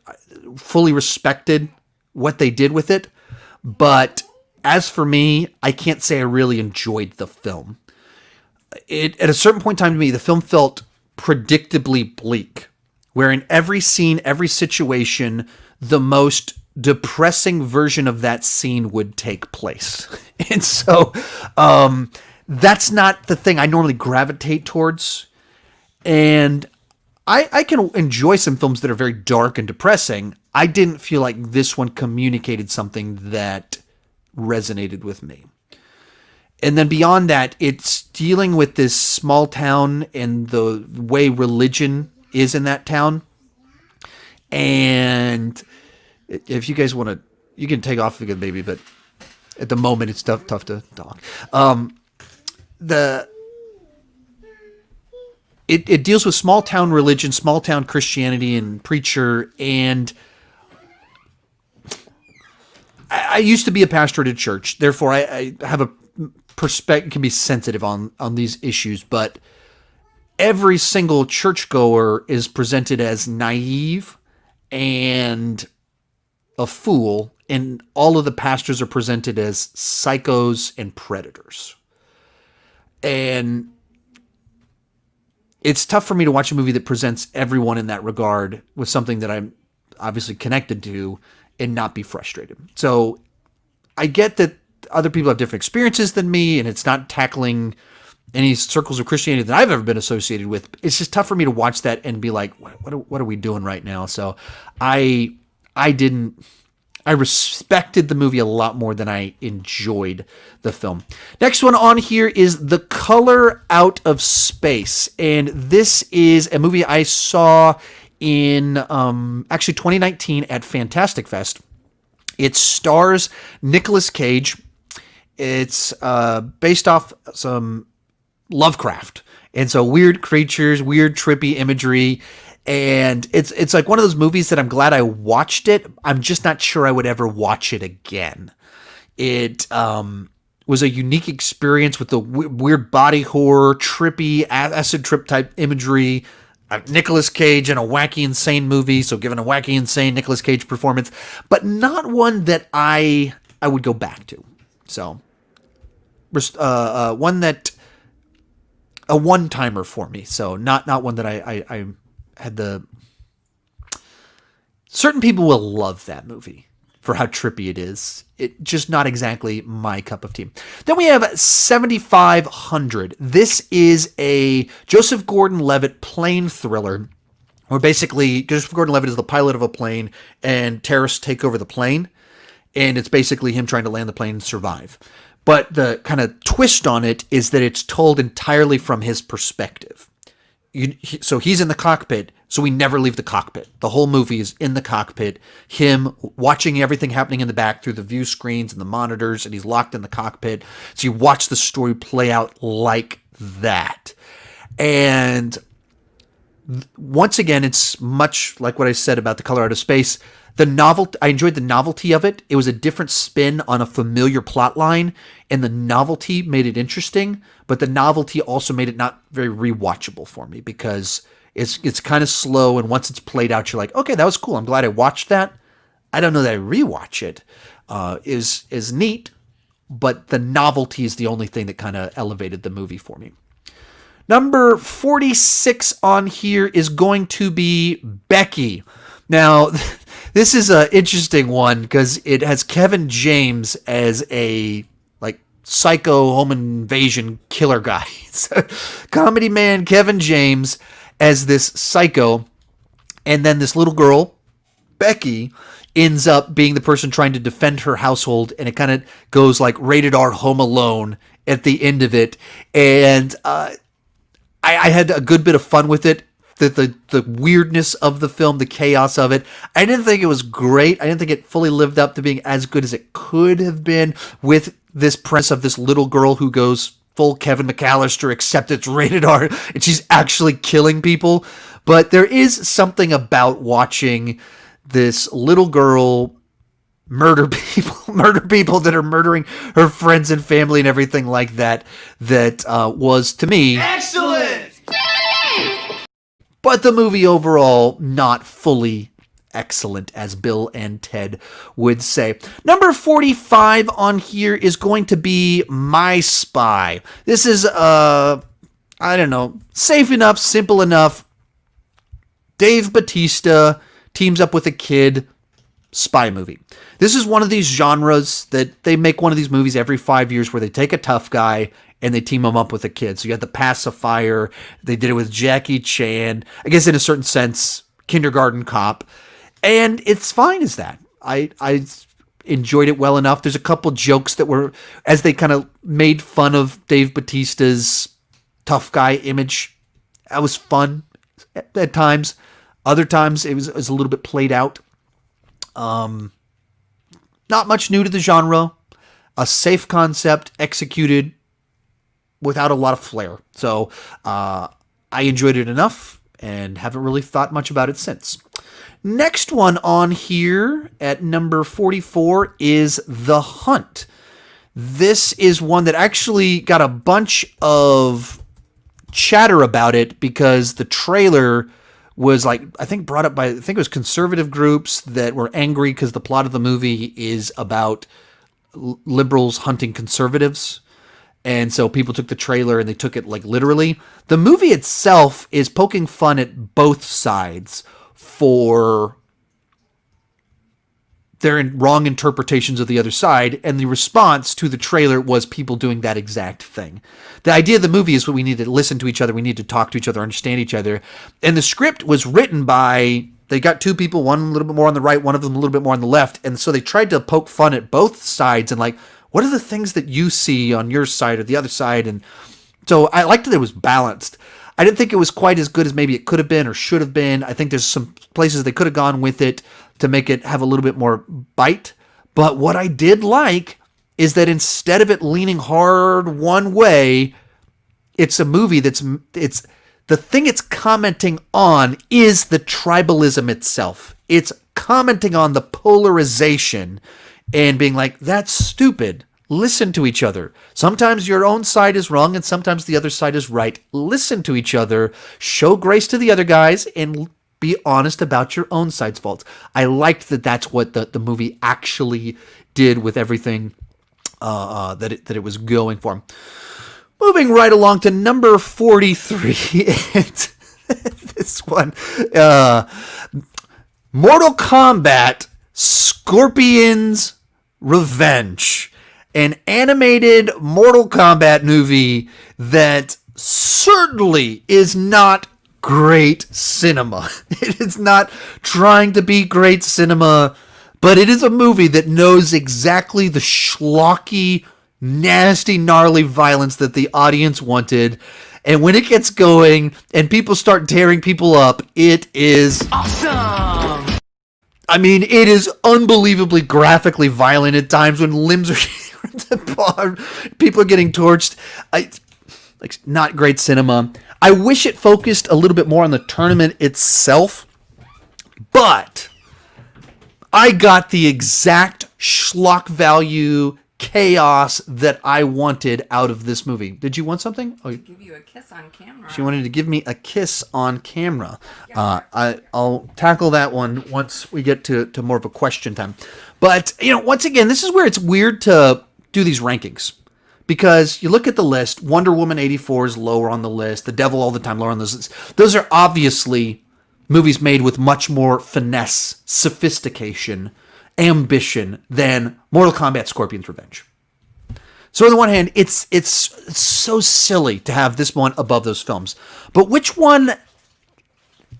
fully respected what they did with it. But as for me, I can't say I really enjoyed the film. At a certain point in time to me, the film felt predictably bleak, where in every scene, every situation, the most depressing version of that scene would take place. And so that's not the thing I normally gravitate towards. And I can enjoy some films that are very dark and depressing. I didn't feel like this one communicated something that resonated with me. And then beyond that, it's dealing with this small town and the way religion is in that town. And if you guys want to, you can take off the baby, but at the moment it's tough to talk. It deals with small town religion, small town Christianity and preacher. And I used to be a pastor at a church. Therefore, I have a perspective, can be sensitive on these issues. But every single churchgoer is presented as naive and a fool. And all of the pastors are presented as psychos and predators. And it's tough for me to watch a movie that presents everyone in that regard with something that I'm obviously connected to and not be frustrated. So I get that other people have different experiences than me, and it's not tackling any circles of Christianity that I've ever been associated with. It's just tough for me to watch that and be like, what are we doing right now? So I respected the movie a lot more than I enjoyed the film. Next one on here is The Color Out of Space. And this is a movie I saw in actually 2019 at Fantastic Fest. It stars Nicolas Cage. It's based off some Lovecraft. And so weird creatures, weird trippy imagery. And it's like one of those movies that I'm glad I watched it. I'm just not sure I would ever watch it again. It was a unique experience with the weird body horror, trippy, acid trip type imagery. Nicolas Cage in a wacky, insane movie. So given a wacky, insane Nicolas Cage performance, but not one that I would go back to. So one that a one-timer for me. So not one that I had the... Certain people will love that movie for how trippy it is. It just not exactly my cup of tea. Then we have 7500. This is a Joseph Gordon-Levitt plane thriller, where basically Joseph Gordon-Levitt is the pilot of a plane and terrorists take over the plane, and it's basically him trying to land the plane and survive. But the kind of twist on it is that it's told entirely from his perspective. So he's in the cockpit, so we never leave the cockpit. The whole movie is in the cockpit, him watching everything happening in the back through the view screens and the monitors, and he's locked in the cockpit. So you watch the story play out like that. And once again, it's much like what I said about The Color Out of Space. I enjoyed the novelty of it. It was a different spin on a familiar plot line, and the novelty made it interesting, but the novelty also made it not very rewatchable for me because it's kind of slow, and once it's played out, you're like, okay, that was cool. I'm glad I watched that. I don't know that I rewatch it. Is neat, but the novelty is the only thing that kind of elevated the movie for me. Number 46 on here is going to be Becky. Now, this is an interesting one because it has Kevin James as a psycho home invasion killer guy. So, comedy man Kevin James as this psycho, and then this little girl, Becky, ends up being the person trying to defend her household, and it kind of goes like rated R Home Alone at the end of it. And I had a good bit of fun with it. the weirdness of the film, the chaos of it. I didn't think it was great. I didn't think it fully lived up to being as good as it could have been with this premise of this little girl who goes full Kevin McAllister, except it's rated R, and she's actually killing people. But there is something about watching this little girl murder people that are murdering her friends and family and everything like that, was, to me, Excellent! but the movie overall, not fully excellent, as Bill and Ted would say. Number 45 on here is going to be My Spy. This is, I don't know, safe enough, simple enough. Dave Bautista teams up with a kid, spy movie. This is one of these genres that they make one of these movies every 5 years where they take a tough guy and they team him up with a kid. So you had The Pacifier. They did it with Jackie Chan. I guess in a certain sense, Kindergarten Cop. And it's fine as that. I enjoyed it well enough. There's a couple jokes that were, as they kind of made fun of Dave Bautista's tough guy image. That was fun at times. Other times it was a little bit played out. Not much new to the genre. A safe concept executed without a lot of flair. So I enjoyed it enough and haven't really thought much about it since. Next one on here at number 44 is The Hunt. This is one that actually got a bunch of chatter about it because the trailer was brought up by, I think it was conservative groups that were angry because the plot of the movie is about liberals hunting conservatives. And so people took the trailer and they took it literally. The movie itself is poking fun at both sides for their wrong interpretations of the other side, and the response to the trailer was people doing that exact thing. The idea of the movie is that we need to listen to each other, we need to talk to each other, understand each other, and the script was written by, they got two people, one a little bit more on the right, one of them a little bit more on the left, and so they tried to poke fun at both sides and what are the things that you see on your side or the other side? And so I liked that it was balanced. I didn't think it was quite as good as maybe it could have been or should have been. I think there's some places they could have gone with it to make it have a little bit more bite. But what I did like is that instead of it leaning hard one way, it's a movie it's the thing it's commenting on is the tribalism itself. It's commenting on the polarization and being like, that's stupid. Listen to each other. Sometimes your own side is wrong and sometimes the other side is right. Listen to each other. Show grace to the other guys and be honest about your own side's faults. I liked that that's what the movie actually did with everything that it was going for. Moving right along to number 43. And this one. Mortal Kombat Scorpion's Revenge. An animated Mortal Kombat movie that certainly is not great cinema. It is not trying to be great cinema, but it is a movie that knows exactly the schlocky, nasty, gnarly violence that the audience wanted. And when it gets going and people start tearing people up, it is awesome. I mean, it is unbelievably graphically violent at times when limbs are people are getting torched. Not great cinema. I wish it focused a little bit more on the tournament itself, but I got the exact schlock value chaos that I wanted out of this movie. Did you want something? Oh, Give you a kiss on camera. she wanted to give me a kiss on camera. I'll tackle that one once we get to more of a question time. But, once again, this is where it's weird to do these rankings. Because you look at the list, Wonder Woman 84 is lower on the list, The Devil All the Time lower on the list. Those are obviously movies made with much more finesse, sophistication, ambition than Mortal Kombat Scorpion's Revenge. So on the one hand, it's so silly to have this one above those films. But which one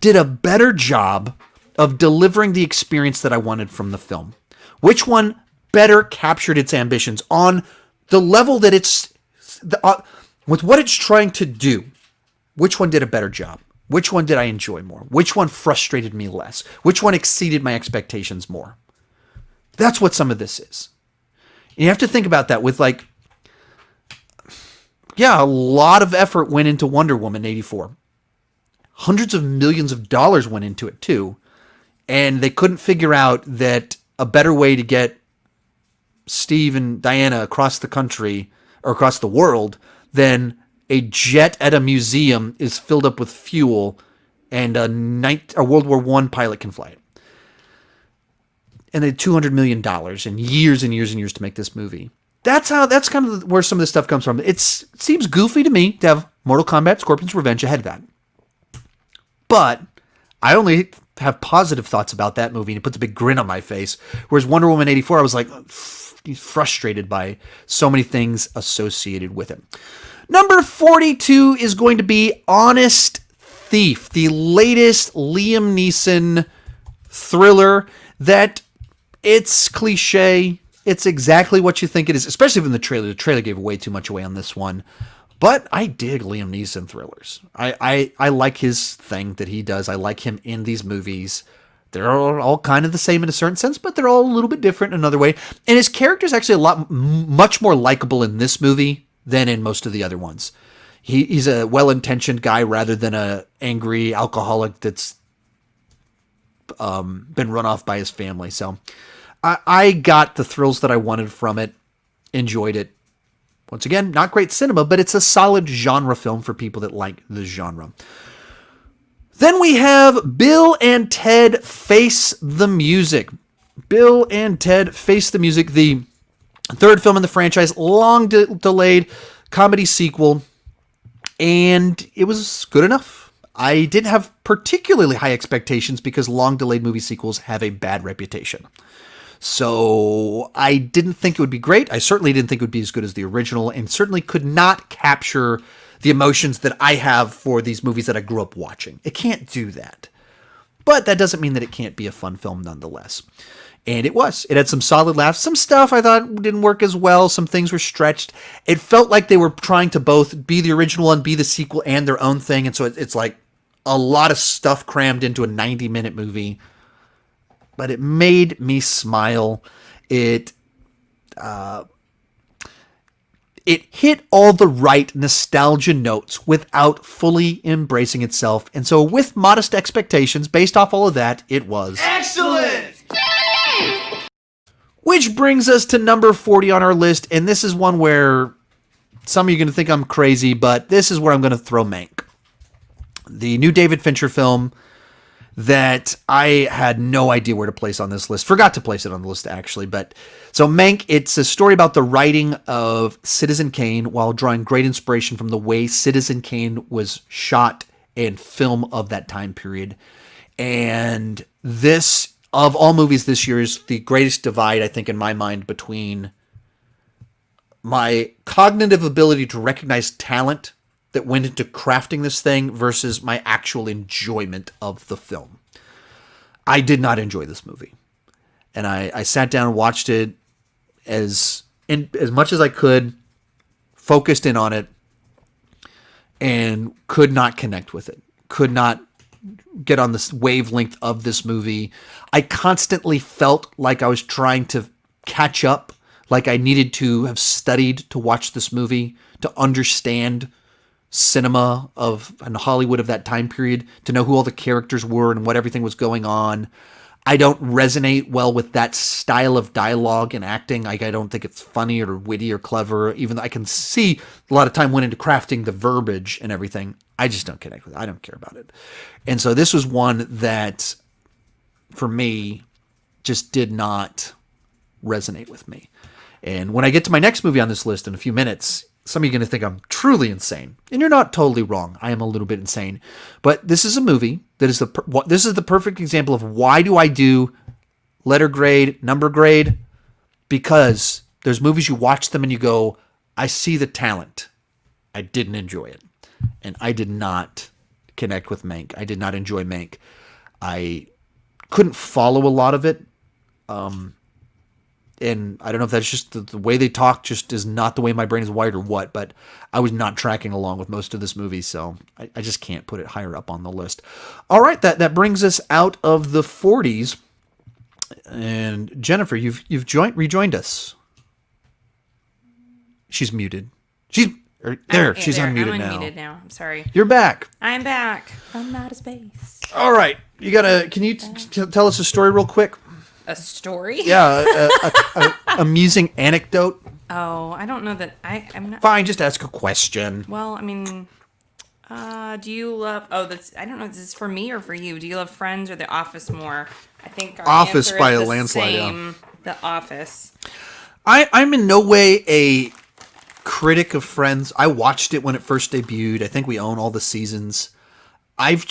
did a better job of delivering the experience that I wanted from the film? Which one better captured its ambitions on the level that with what it's trying to do? Which one did a better job? Which one did I enjoy more? Which one frustrated me less? Which one exceeded my expectations more? That's what some of this is. And you have to think about that with a lot of effort went into Wonder Woman 84. Hundreds of millions of dollars went into it too. And they couldn't figure out that a better way to get Steve and Diana across the country or across the world than a jet at a museum is filled up with fuel and a World War I pilot can fly it. And they had $200 million and years and years and years to make this movie. That's kind of where some of this stuff comes from. It seems goofy to me to have Mortal Kombat Scorpion's Revenge ahead of that. But I only have positive thoughts about that movie, and it puts a big grin on my face. Whereas Wonder Woman 84, I was like frustrated by so many things associated with it. Number 42 is going to be Honest Thief, the latest Liam Neeson thriller that it's cliche. It's exactly what you think it is, especially from the trailer. The trailer gave way too much away on this one. But I dig Liam Neeson thrillers. I like his thing that he does. I like him in these movies. They're all kind of the same in a certain sense, but they're all a little bit different in another way. And his character is actually much more likable in this movie than in most of the other ones. He's a well-intentioned guy rather than a angry alcoholic that's been run off by his family. So I got the thrills that I wanted from it, enjoyed it. Once again, not great cinema, but it's a solid genre film for people that like the genre. Then we have Bill and Ted Face the Music. Bill and Ted Face the Music, the third film in the franchise, long delayed comedy sequel, and it was good enough. I didn't have particularly high expectations because long delayed movie sequels have a bad reputation. So I didn't think it would be great. I certainly didn't think it would be as good as the original, and certainly could not capture the emotions that I have for these movies that I grew up watching. It can't do that. But that doesn't mean that it can't be a fun film nonetheless. And it was. It had some solid laughs. Some stuff I thought didn't work as well. Some things were stretched. It felt like they were trying to both be the original and be the sequel and their own thing. And so it's like a lot of stuff crammed into a 90-minute movie. But it made me smile. It hit all the right nostalgia notes without fully embracing itself. And so with modest expectations, based off all of that, it was excellent! Which brings us to number 40 on our list. And this is one where some of you are going to think I'm crazy, but this is where I'm going to throw Mank. The new David Fincher film that I had no idea where to place on this list. Forgot to place it on the list, actually. But so Mank, it's a story about the writing of Citizen Kane while drawing great inspiration from the way Citizen Kane was shot and film of that time period. And this, of all movies this year, is the greatest divide, I think, in my mind between my cognitive ability to recognize talent that went into crafting this thing versus my actual enjoyment of the film. I did not enjoy this movie. And I sat down and watched it as much as I could, focused in on it, and could not connect with it. Could not get on this wavelength of this movie. I constantly felt like I was trying to catch up, like I needed to have studied to watch this movie, to understand cinema and Hollywood of that time period, to know who all the characters were and what everything was going on. I don't resonate well with that style of dialogue and acting. Like, I don't think it's funny or witty or clever, even though I can see a lot of time went into crafting the verbiage and everything. I just don't connect with it. I don't care about it. And so this was one that, for me, just did not resonate with me. And when I get to my next movie on this list in a few minutes, some of you are going to think I'm truly insane. And you're not totally wrong. I am a little bit insane. But this is a movie that is this is the perfect example of why do I do letter grade, number grade? Because there's movies you watch them and you go, I see the talent. I didn't enjoy it. And I did not connect with Mank. I did not enjoy Mank. I couldn't follow a lot of it. And I don't know if that's just the way they talk just is not the way my brain is wired or what, but I was not tracking along with most of this movie, so I just can't put it higher up on the list. All right, that brings us out of the 40s. And Jennifer, you've rejoined us. She's muted. She's unmuted I'm now. unmuted now. I'm sorry. You're back. I'm back from outer space. All right. Can you tell us a story real quick? A story? Yeah, a amusing anecdote. Oh, I don't know that I'm not. Fine, just ask a question. Well, I mean, do you love? Oh, I don't know. Is this for me or for you? Do you love Friends or The Office more? I think our Office answer by is a the landslide, yeah. same. The Office. I'm in no way a critic of Friends. I watched it when it first debuted. I think we own all the seasons. I've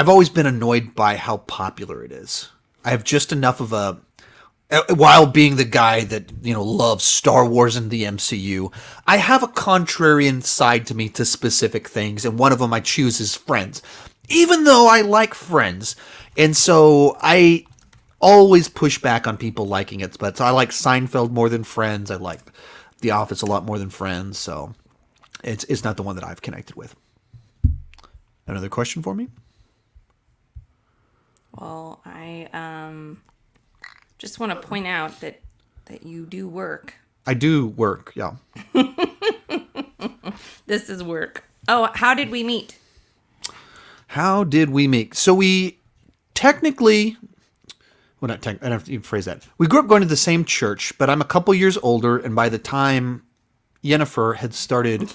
always been annoyed by how popular it is. I have just enough of while being the guy that, loves Star Wars and the MCU, I have a contrarian side to me to specific things, and one of them I choose is Friends. Even though I like Friends. And so I always push back on people liking it. But I like Seinfeld more than Friends. I like The Office a lot more than Friends. So it's not the one that I've connected with. Another question for me? Well, I just want to point out that you do work. I do work, yeah. This is work. Oh, how did we meet? How did we meet? So we technically, well, not technically, I don't have to even phrase that. We grew up going to the same church, but I'm a couple years older, and by the time Yennefer had started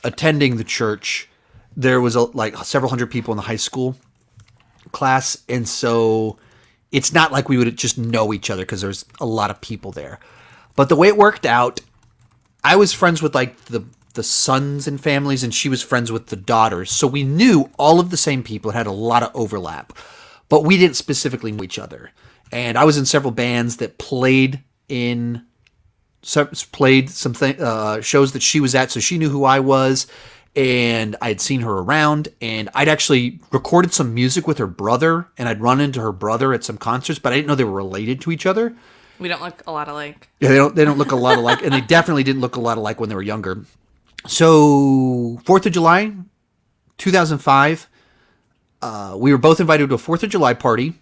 attending the church, there was several hundred people in the high school class, and so it's not like we would just know each other because there's a lot of people there. But the way it worked out, I was friends with the sons and families, and she was friends with the daughters. So we knew all of the same people. It had a lot of overlap, but we didn't specifically know each other. And I was in several bands that played some shows that she was at, so she knew who I was. And I'd seen her around, and I'd actually recorded some music with her brother, and I'd run into her brother at some concerts, but I didn't know they were related to each other. We don't look a lot alike. Yeah, they don't look a lot alike, and they definitely didn't look a lot alike when they were younger. So 4th of July, 2005, we were both invited to a 4th of July party.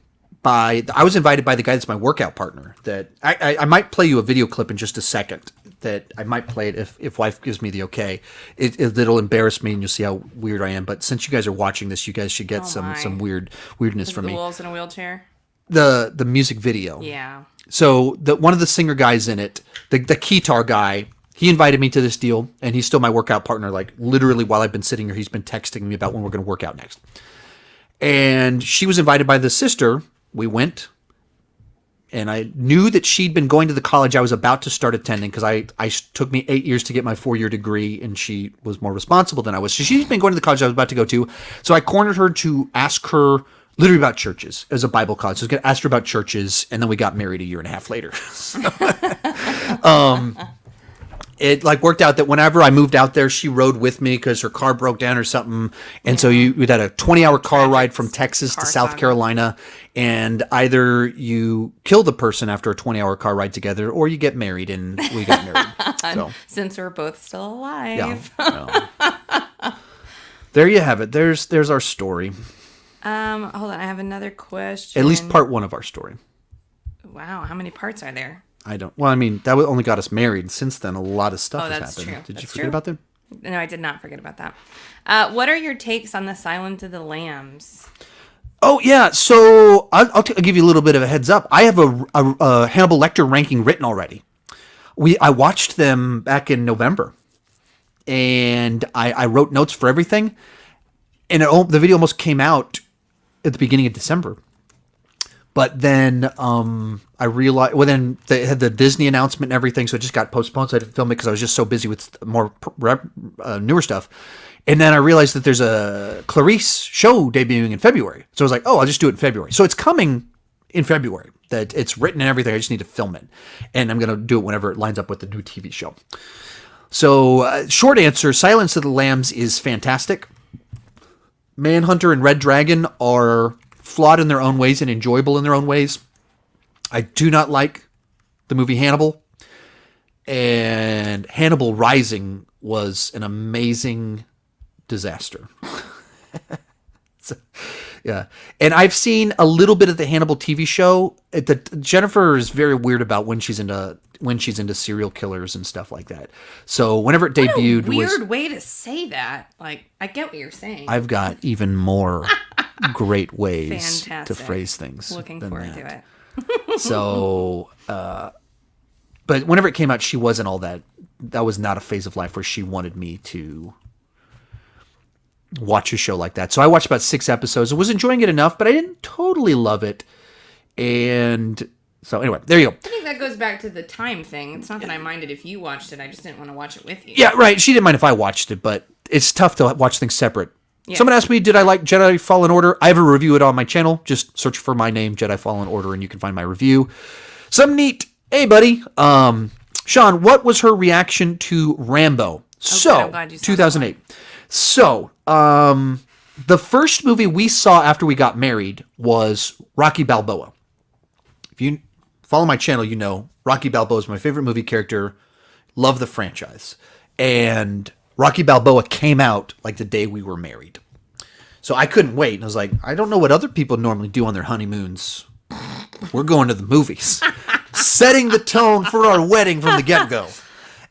I was invited by the guy that's my workout partner. That I might play you a video clip in just a second. That I might play it if wife gives me the okay. It'll embarrass me and you'll see how weird I am. But since you guys are watching this, you guys should get some weirdness from the me. The Wolves in a Wheelchair? The music video. Yeah. So one of the singer guys in it, the keytar guy, he invited me to this deal, and he's still my workout partner. Like literally while I've been sitting here, he's been texting me about when we're going to work out next. And she was invited by the sister. We went. And I knew that she'd been going to the college I was about to start attending because I took me 8 years to get my 4-year degree, and she was more responsible than I was. So she's been going to the college I was about to go to. So I cornered her to ask her literally about churches as a Bible college. So I was going to ask her about churches, and then we got married a year and a half later. It worked out that whenever I moved out there, she rode with me because her car broke down or something. And so we'd had a 20-hour car ride from Texas to South Carolina. And either you kill the person after a 20-hour car ride together, or you get married, and we got married. So since we're both still alive. Yeah. There you have it. There's our story. Hold on, I have another question. At least part one of our story. Wow, how many parts are there? I don't. Well, I mean, that only got us married. Since then, a lot of stuff has that's happened. true. Did you forget about them? No, I did not forget about that. What are your takes on the Silence of the Lambs? Oh yeah, so I'll give you a little bit of a heads up. I have a Hannibal Lecter ranking written already. I watched them back in November, and I wrote notes for everything, and the video almost came out at the beginning of December. But then I realized, then they had the Disney announcement and everything, so it just got postponed, so I didn't film it because I was just so busy with more newer stuff. And then I realized that there's a Clarice show debuting in February. So I was like, oh, I'll just do it in February. So it's coming in February. That it's written and everything. I just need to film it. And I'm going to do it whenever it lines up with the new TV show. So short answer, Silence of the Lambs is fantastic. Manhunter and Red Dragon are flawed in their own ways and enjoyable in their own ways. I do not like the movie Hannibal. And Hannibal Rising was an amazing disaster. So, yeah. And I've seen a little bit of the Hannibal TV show. Jennifer is very weird about when she's into serial killers and stuff like that. So whenever it debuted, Weird way to say that. Like, I get what you're saying. I've got even more great ways Fantastic. to phrase things. Looking than forward that. to it. So, but whenever it came out, she wasn't all that. That was not a phase of life where she wanted me to watch a show like that. So I watched about 6 episodes. I was enjoying it enough, but I didn't totally love it. And so anyway, there you go. I think that goes back to the time thing. It's not that I minded if you watched it. I just didn't want to watch it with you. Yeah, right. She didn't mind if I watched it, but it's tough to watch things separate. Yeah. Someone asked me, did I like Jedi Fallen Order? I have a review it on my channel. Just search for my name, Jedi Fallen Order, and you can find my review. Some neat. Hey, buddy. Sean, what was her reaction to Rambo? I'm glad you saw 2008. So, the first movie we saw after we got married was Rocky Balboa. If you follow my channel, you know Rocky Balboa is my favorite movie character. Love the franchise. And Rocky Balboa came out like the day we were married. So I couldn't wait. And I was like, I don't know what other people normally do on their honeymoons. We're going to the movies. Setting the tone for our wedding from the get-go.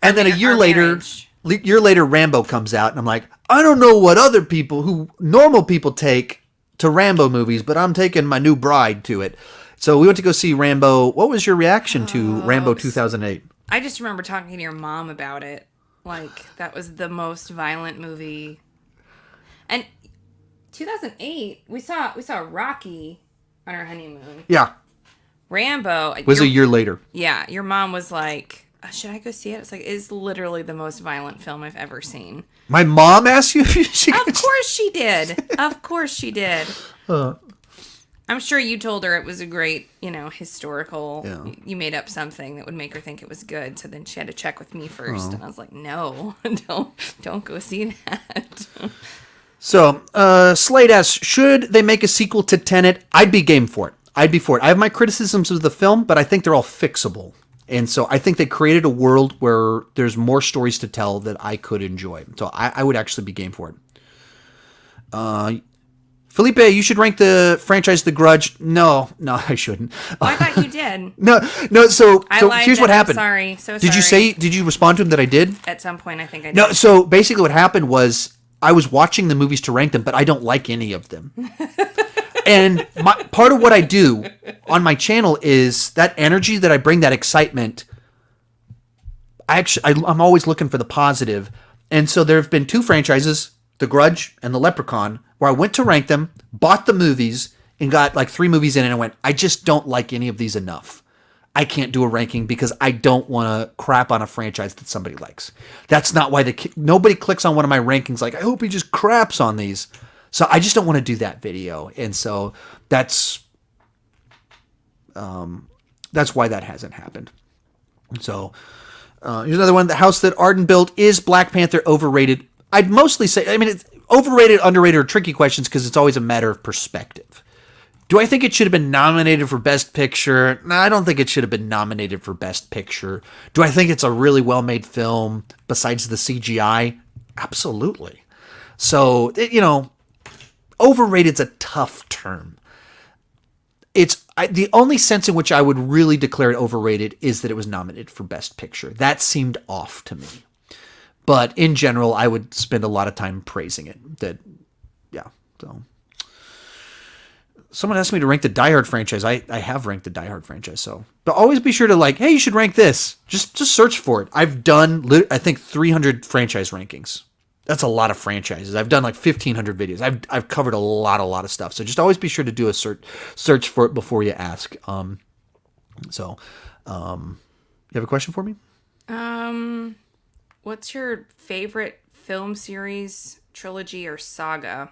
And then a year later, Rambo comes out. And I'm like, I don't know what other people, who normal people take to Rambo movies, but I'm taking my new bride to it. So we went to go see Rambo. What was your reaction to Rambo 2008? I just remember talking to your mom about it. Like, that was the most violent movie. And 2008, we saw Rocky on our honeymoon. Yeah. Rambo Was a year later. Yeah, your mom was like, should I go see it? It's like, it's literally the most violent film I've ever seen. My mom asked you if she Of course she did. Of course she did. I'm sure you told her it was a great, historical. Yeah. You made up something that would make her think it was good. So then she had to check with me first, and I was like, no, don't go see that. So, Slade asks, should they make a sequel to Tenet? I'd be game for it. I'd be for it. I have my criticisms of the film, but I think they're all fixable. And so I think they created a world where there's more stories to tell that I could enjoy. So I would actually be game for it. Felipe, you should rank the franchise The Grudge. No, I shouldn't. I thought you did. No. So lied here's then. what happened. I'm sorry. Did you respond to him that I did? At some point, I think I did. No. So basically what happened was I was watching the movies to rank them, but I don't like any of them. And part of what I do on my channel is that energy that I bring, that excitement. I'm always looking for the positive. And so there have been 2 franchises, The Grudge and The Leprechaun, where I went to rank them, bought the movies, and got like 3 movies in, and I went, I just don't like any of these enough. I can't do a ranking because I don't want to crap on a franchise that somebody likes. That's not why nobody clicks on one of my rankings like, I hope he just craps on these. So I just don't want to do that video. And so that's why that hasn't happened. So here's another one. The house that Arden built, is Black Panther overrated? I'd mostly say, it's overrated, underrated, or tricky questions because it's always a matter of perspective. Do I think it should have been nominated for Best Picture? No, I don't think it should have been nominated for Best Picture. Do I think it's a really well-made film besides the CGI? Absolutely. So, overrated's a tough term. The only sense in which I would really declare it overrated is that it was nominated for Best Picture. That seemed off to me. But in general, I would spend a lot of time praising it. So someone asked me to rank the Die Hard franchise. I have ranked the Die Hard franchise. So, but always be sure to hey, you should rank this. Just search for it. I've done, I think, 300 franchise rankings. That's a lot of franchises. I've done 1,500 videos. I've covered a lot of stuff. So just always be sure to do a search for it before you ask. You have a question for me? What's your favorite film series, trilogy, or saga?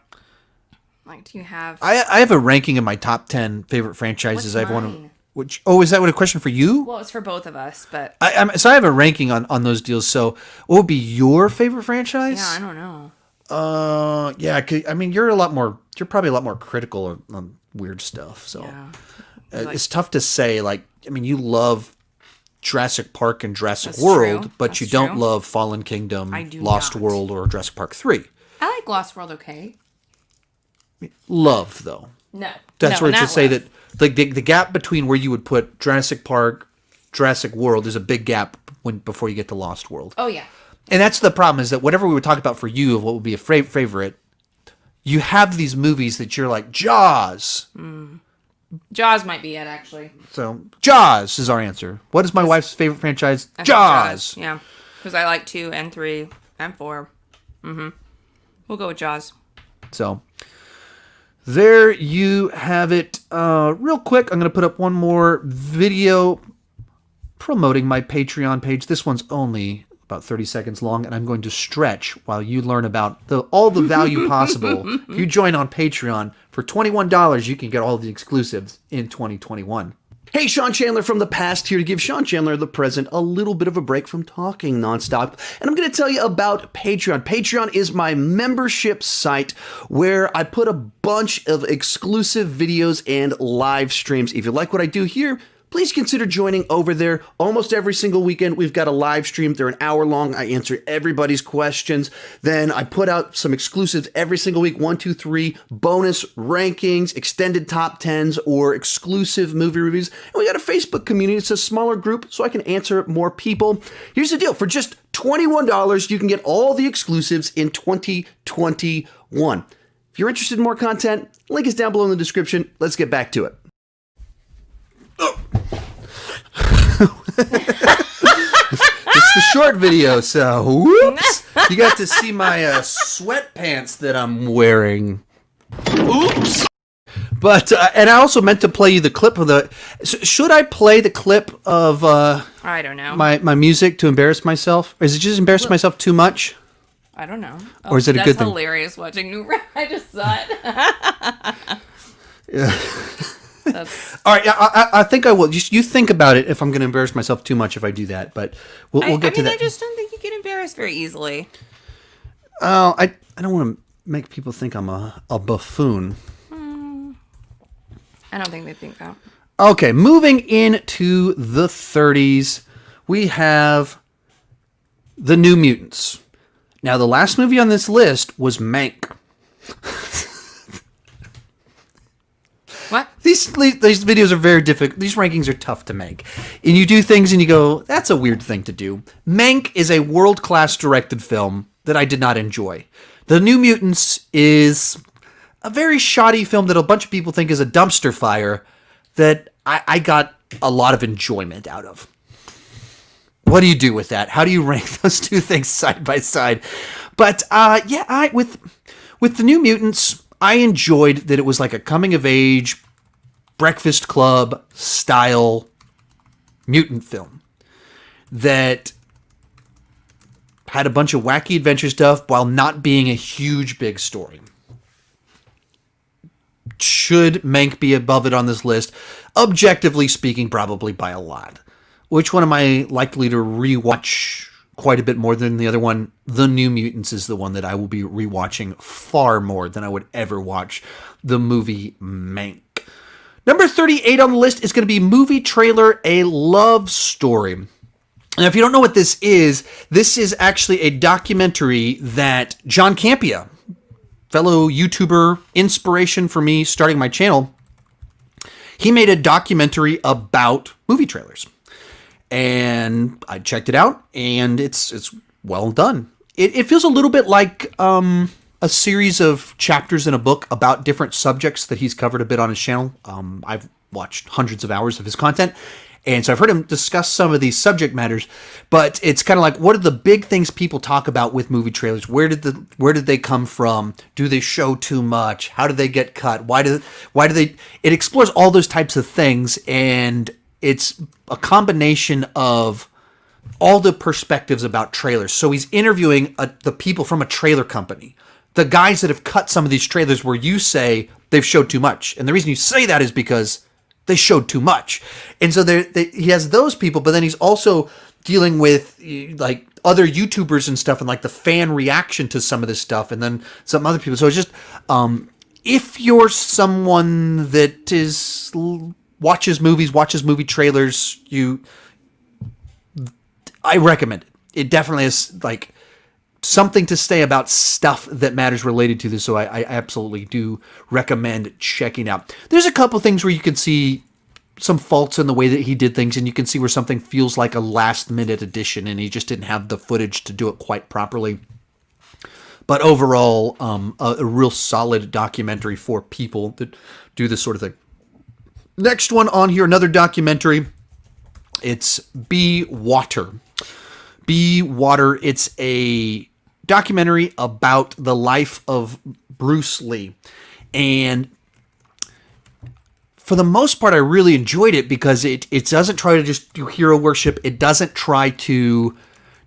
Do you have? I have a ranking of my top 10 favorite franchises. What's I've won. mine? Is that what a question for you? Well, it's for both of us, but So I have a ranking on those deals. So what would be your favorite franchise? yeah, I don't know. You're probably a lot more critical on weird stuff. So Yeah. it's tough to say. I mean, you love Jurassic Park and Jurassic That's World, true. but That's you don't true. love Fallen Kingdom, I do Lost not. World, or Jurassic Park 3. I like Lost World okay. Love, though. No. That's no, where it should not say love. that the gap between where you would put Jurassic Park, Jurassic World is a big gap before you get to Lost World. Oh, yeah. And that's the problem, is that whatever we would talk about for you of what would be a favorite, you have these movies that you're like, Jaws. Jaws might be it, actually. So Jaws is our answer. What is my wife's favorite franchise? I think Jaws. Yeah. Because I like 2 and 3 and 4. Mm-hmm. We'll go with Jaws. So there you have it. Real quick, I'm going to put up one more video promoting my Patreon page. This one's only about 30 seconds long, and I'm going to stretch while you learn about all the value possible. If you join on Patreon, for $21, you can get all the exclusives in 2021. Hey, Sean Chandler from the past here to give Sean Chandler the present a little bit of a break from talking nonstop. And I'm going to tell you about Patreon. Patreon is my membership site where I put a bunch of exclusive videos and live streams. If you like what I do here, please consider joining over there. Almost every single weekend, we've got a live stream. They're an hour long. I answer everybody's questions. Then I put out some exclusives every single week, 1, 2, 3, bonus rankings, extended top 10s, or exclusive movie reviews. And we got a Facebook community. It's a smaller group, so I can answer more people. Here's the deal. For just $21, you can get all the exclusives in 2021. If you're interested in more content, link is down below in the description. Let's get back to it. It's the short video, so whoops. You got to see my sweatpants that I'm wearing. Oops. But, and I also meant to play you the clip of the... Should I play the clip of I don't know. my music to embarrass myself? Or is it just embarrass myself too much? I don't know. Or is it a good thing? That's hilarious watching New I just saw it. Yeah. That's... All right, I think I will. Just you think about it if I'm going to embarrass myself too much if I do that, but we'll get to that. I just don't think you get embarrassed very easily. Oh, I don't want to make people think I'm a buffoon. I don't think they think that. Okay, moving into the 30s, we have The New Mutants. Now, the last movie on this list was Mank. What? These videos are very difficult. These rankings are tough to make. And you do things and you go, that's a weird thing to do. Mank is a world-class directed film that I did not enjoy. The New Mutants is a very shoddy film that a bunch of people think is a dumpster fire that I got a lot of enjoyment out of. What do you do with that? How do you rank those two things side by side? But with The New Mutants, I enjoyed that it was like a coming-of-age, Breakfast Club style mutant film that had a bunch of wacky adventure stuff while not being a huge, big story. Should Mank be above it on this list? Objectively speaking, probably by a lot. Which one am I likely to rewatch quite a bit more than the other one? The New Mutants is the one that I will be rewatching far more than I would ever watch the movie Mank. Number 38 on the list is going to be Movie Trailer, A Love Story. Now, if you don't know what this is actually a documentary that John Campea, fellow YouTuber, inspiration for me starting my channel, he made a documentary about movie trailers. And I checked it out, and it's well done. It feels a little bit like a series of chapters in a book about different subjects that he's covered a bit on his channel. I've watched hundreds of hours of his content, and so I've heard him discuss some of these subject matters. But it's kind of like, what are the big things people talk about with movie trailers? Where did they come from? Do they show too much? How do they get cut? Why do they? It explores all those types of things, and it's a combination of all the perspectives about trailers. So he's interviewing the people from a trailer company, the guys that have cut some of these trailers where you say they've showed too much. And the reason you say that is because they showed too much. And so he has those people, but then he's also dealing with like other YouTubers and stuff and like the fan reaction to some of this stuff and then some other people. So it's just, if you're someone that is watches movies, watches movie trailers, I recommend it. It definitely is like something to say about stuff that matters related to this. So I absolutely do recommend checking out. There's a couple things where you can see some faults in the way that he did things, and you can see where something feels like a last minute addition and he just didn't have the footage to do it quite properly. But overall, a real solid documentary for people that do this sort of thing. Next one on here, another documentary. It's Be Water. Be Water. It's a documentary about the life of Bruce Lee. And for the most part, I really enjoyed it because it doesn't try to just do hero worship. It doesn't try to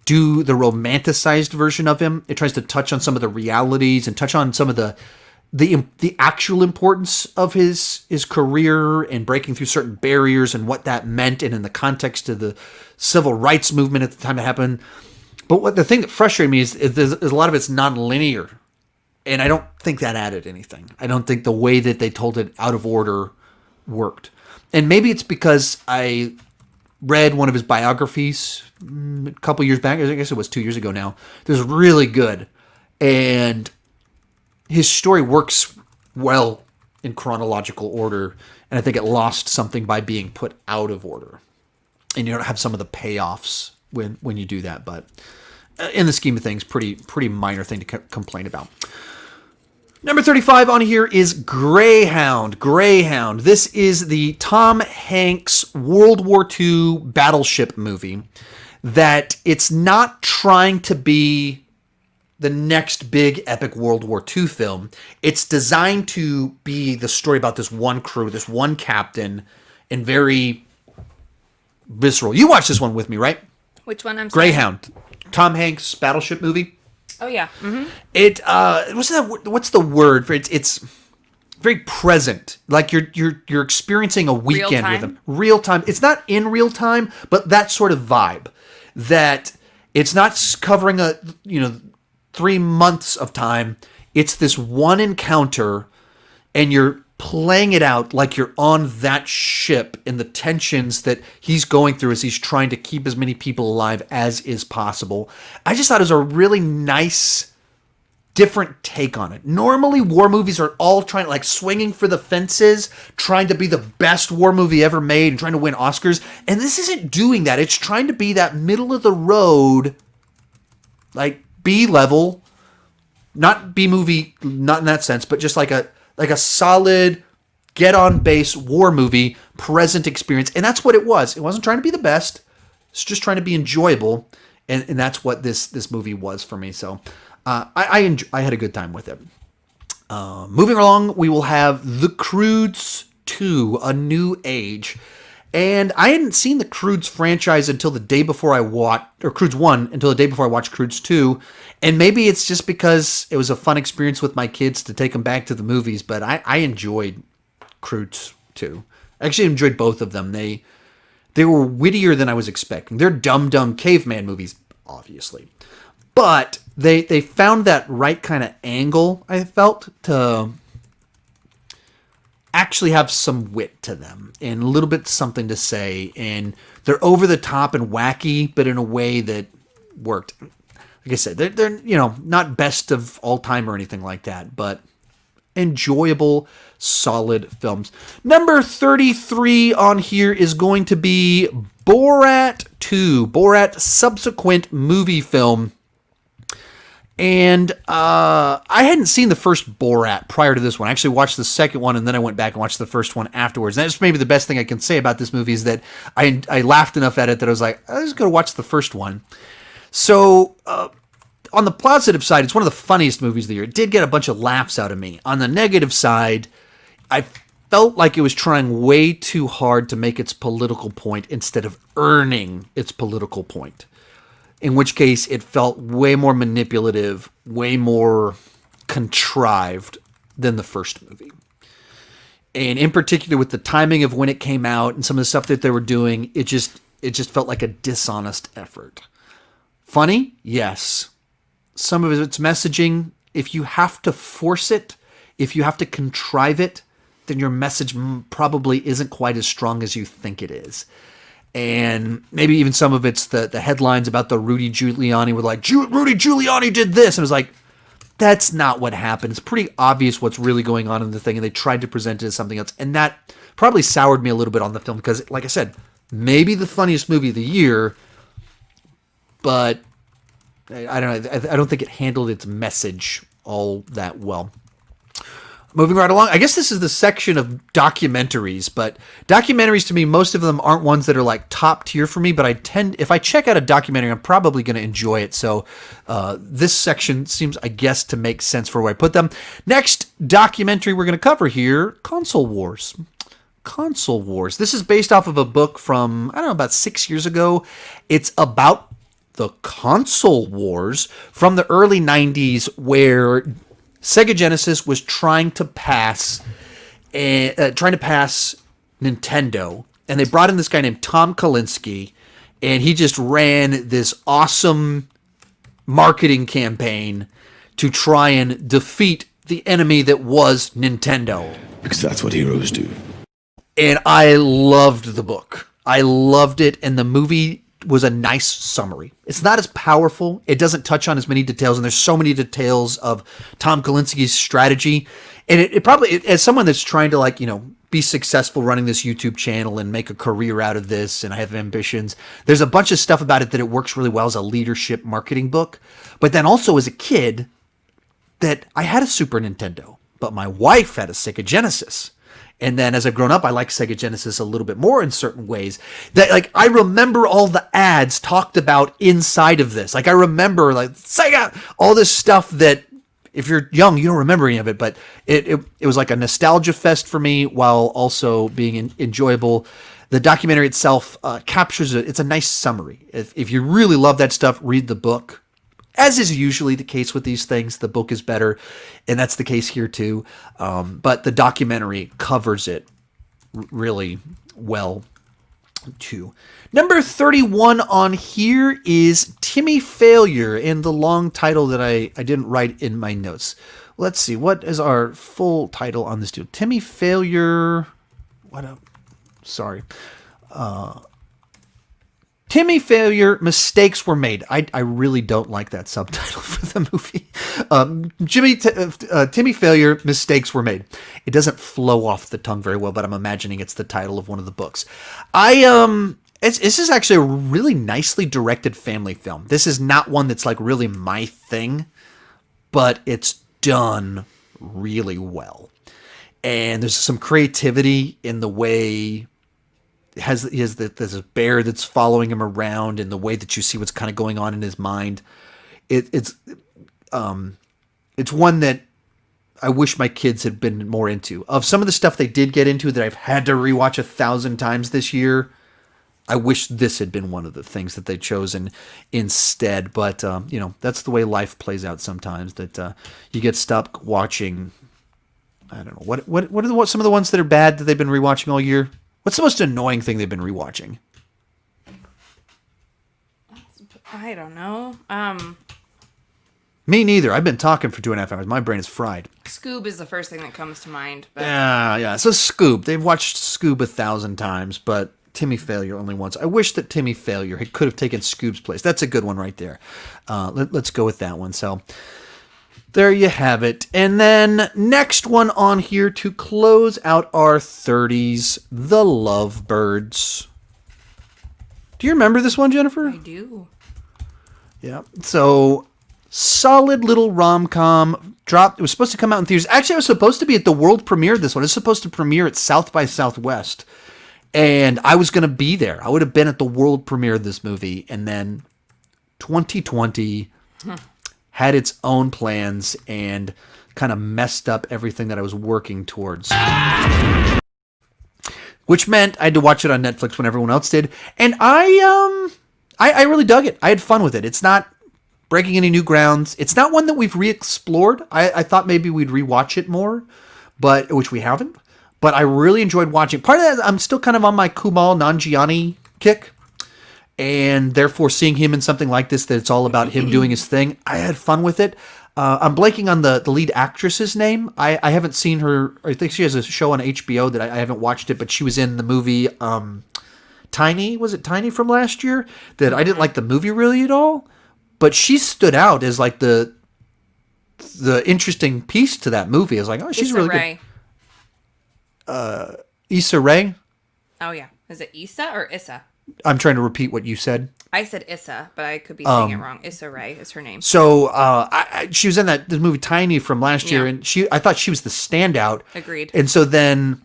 do the romanticized version of him. It tries to touch on some of the realities and touch on some of the actual importance of his career and breaking through certain barriers and what that meant, and in the context of the civil rights movement at the time it happened. But the thing that frustrated me is a lot of it's non-linear, and I don't think that added anything. I don't think the way that they told it out of order worked. And maybe it's because I read one of his biographies a couple years back. I guess it was 2 years ago now. It was really good. And his story works well in chronological order. And I think it lost something by being put out of order. And you don't have some of the payoffs when you do that. But in the scheme of things, pretty minor thing to complain about. Number 35 on here is Greyhound. Greyhound. This is the Tom Hanks World War II battleship movie that it's not trying to be the next big epic World War II film. It's designed to be the story about this one crew, this one captain, and very visceral. You watched this one with me, right? Which one? I'm sorry. Greyhound. Tom Hanks battleship movie. Oh yeah. Mm-hmm. It what's the word for it? It's very present. Like you're experiencing a weekend with them. Real time. It's not in real time, but that sort of vibe. That it's not covering 3 months of time. It's this one encounter, and you're playing it out like you're on that ship and the tensions that he's going through as he's trying to keep as many people alive as is possible. I just thought it was a really nice, different take on it. Normally, war movies are all trying, like, swinging for the fences, trying to be the best war movie ever made and trying to win Oscars. And this isn't doing that. It's trying to be that middle of the road, like B level, not B movie, not in that sense, but just like a solid, get on base war movie, present experience. And that's what it was. It wasn't trying to be the best. It's just trying to be enjoyable. And that's what this movie was for me. So I had a good time with it. Moving along, we will have The Croods 2, A New Age. And I hadn't seen the Croods franchise until the day before I watched, or Croods 1, until the day before I watched Croods 2. And maybe it's just because it was a fun experience with my kids to take them back to the movies, but I enjoyed Croods 2. I actually enjoyed both of them. They were wittier than I was expecting. They're dumb caveman movies, obviously. But they found that right kind of angle, I felt, to actually have some wit to them and a little bit something to say. And they're over the top and wacky, but in a way that worked. Like I said, they're not best of all time or anything like that, but enjoyable, solid films. Number 33 on here is going to be Borat 2, Borat subsequent movie film. And I hadn't seen the first Borat prior to this one. I actually watched the second one, and then I went back and watched the first one afterwards. And that's maybe the best thing I can say about this movie is that I laughed enough at it that I was like, I'll just go watch the first one. So on the positive side, it's one of the funniest movies of the year. It did get a bunch of laughs out of me. On the negative side, I felt like it was trying way too hard to make its political point instead of earning its political point. In which case, it felt way more manipulative, way more contrived than the first movie. And in particular, with the timing of when it came out and some of the stuff that they were doing, it just felt like a dishonest effort. Funny? Yes. Some of its messaging, if you have to force it, if you have to contrive it, then your message probably isn't quite as strong as you think it is. And maybe even some of it's the headlines about the Rudy Giuliani were like, Rudy Giuliani did this. And it was like, that's not what happened. It's pretty obvious what's really going on in the thing. And they tried to present it as something else. And that probably soured me a little bit on the film because, like I said, maybe the funniest movie of the year, but I don't know. I don't think it handled its message all that well. Moving right along, I guess this is the section of documentaries, but documentaries to me, most of them aren't ones that are like top tier for me, but if I check out a documentary, I'm probably going to enjoy it. So this section seems, I guess, to make sense for where I put them. Next documentary we're going to cover here, Console Wars. Console Wars. This is based off of a book from, I don't know, about 6 years ago. It's about the console wars from the early 90s where Sega Genesis was trying to pass Nintendo, and they brought in this guy named Tom Kalinske, and he just ran this awesome marketing campaign to try and defeat the enemy that was Nintendo. Because that's what heroes do. And I loved the book. I loved it, and the movie was a nice summary. It's not as powerful. It doesn't touch on as many details, and there's so many details of Tom Kalinsky's strategy. And it probably, as someone that's trying to be successful running this YouTube channel and make a career out of this, and I have ambitions, there's a bunch of stuff about it that it works really well as a leadership marketing book. But then also as a kid, that I had a Super Nintendo, but my wife had a Sega Genesis. And then as I've grown up, I like Sega Genesis a little bit more in certain ways. That I remember all the ads talked about inside of this. I remember Sega, all this stuff that if you're young, you don't remember any of it. But it was like a nostalgia fest for me while also being enjoyable. The documentary itself captures it. It's a nice summary. If you really love that stuff, read the book. As is usually the case with these things, the book is better, and that's the case here too. But the documentary covers it really well too. Number 31 on here is Timmy Failure, and the long title that I didn't write in my notes. Let's see, what is our full title on this deal? Timmy Failure. Timmy Failure, Mistakes Were Made. I really don't like that subtitle for the movie. Timmy Failure, Mistakes Were Made. It doesn't flow off the tongue very well, but I'm imagining it's the title of one of the books. This is actually a really nicely directed family film. This is not one that's really my thing, but it's done really well. And there's some creativity in the way there's a bear that's following him around, and the way that you see what's kind of going on in his mind. It's one that I wish my kids had been more into. Of some of the stuff they did get into that I've had to rewatch 1,000 times this year, I wish this had been one of the things that they'd chosen instead. But that's the way life plays out sometimes. That you get stuck watching. I don't know what are some of the ones that are bad that they've been rewatching all year. What's the most annoying thing they've been rewatching? I don't know. Me neither. I've been talking for 2.5 hours. My brain is fried. Scoob is the first thing that comes to mind. But... Yeah. So Scoob. They've watched Scoob 1,000 times, but Timmy Failure only once. I wish that Timmy Failure could have taken Scoob's place. That's a good one right there. Let's go with that one. So there you have it. And then next one on here to close out our 30s, The Lovebirds. Do you remember this one, Jennifer? I do. Yeah. So solid little rom-com. It was supposed to come out in theaters. Actually, it was supposed to be at the world premiere of this one. It was supposed to premiere at South by Southwest. And I was going to be there. I would have been at the world premiere of this movie. And then 2020... had its own plans and kind of messed up everything that I was working towards. Which meant I had to watch it on Netflix when everyone else did. And I really dug it. I had fun with it. It's not breaking any new grounds. It's not one that we've re-explored. I thought maybe we'd rewatch it more, which we haven't. But I really enjoyed watching. Part of that, I'm still kind of on my Kumail Nanjiani kick. And therefore, seeing him in something like this, that it's all about him doing his thing, I had fun with it. I'm blanking on the lead actress's name. I haven't seen her. I think she has a show on HBO that I haven't watched it, but she was in the movie Tiny. Was it Tiny from last year? That I didn't like the movie really at all, but she stood out as like the interesting piece to that movie. I was like, oh, she's Issa really Rae. good. Issa Rae. Oh yeah, is it Issa or Issa? I'm trying to repeat what you said. I said Issa, but I could be saying it wrong. Issa Rae is her name. So she was in this movie Tiny from last year, Yeah. and I thought she was the standout. Agreed. And so then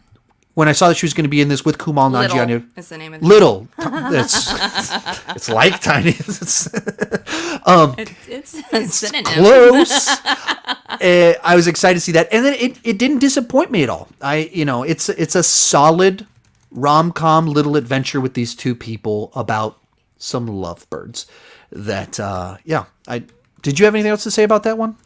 when I saw that she was going to be in this with Kumail Nanjiani, Little is the name of the Little, it's like Tiny. It's a synonym. Close. I was excited to see that, and then it didn't disappoint me at all. It's a solid rom-com little adventure with these two people about some lovebirds. That did you have anything else to say about that one?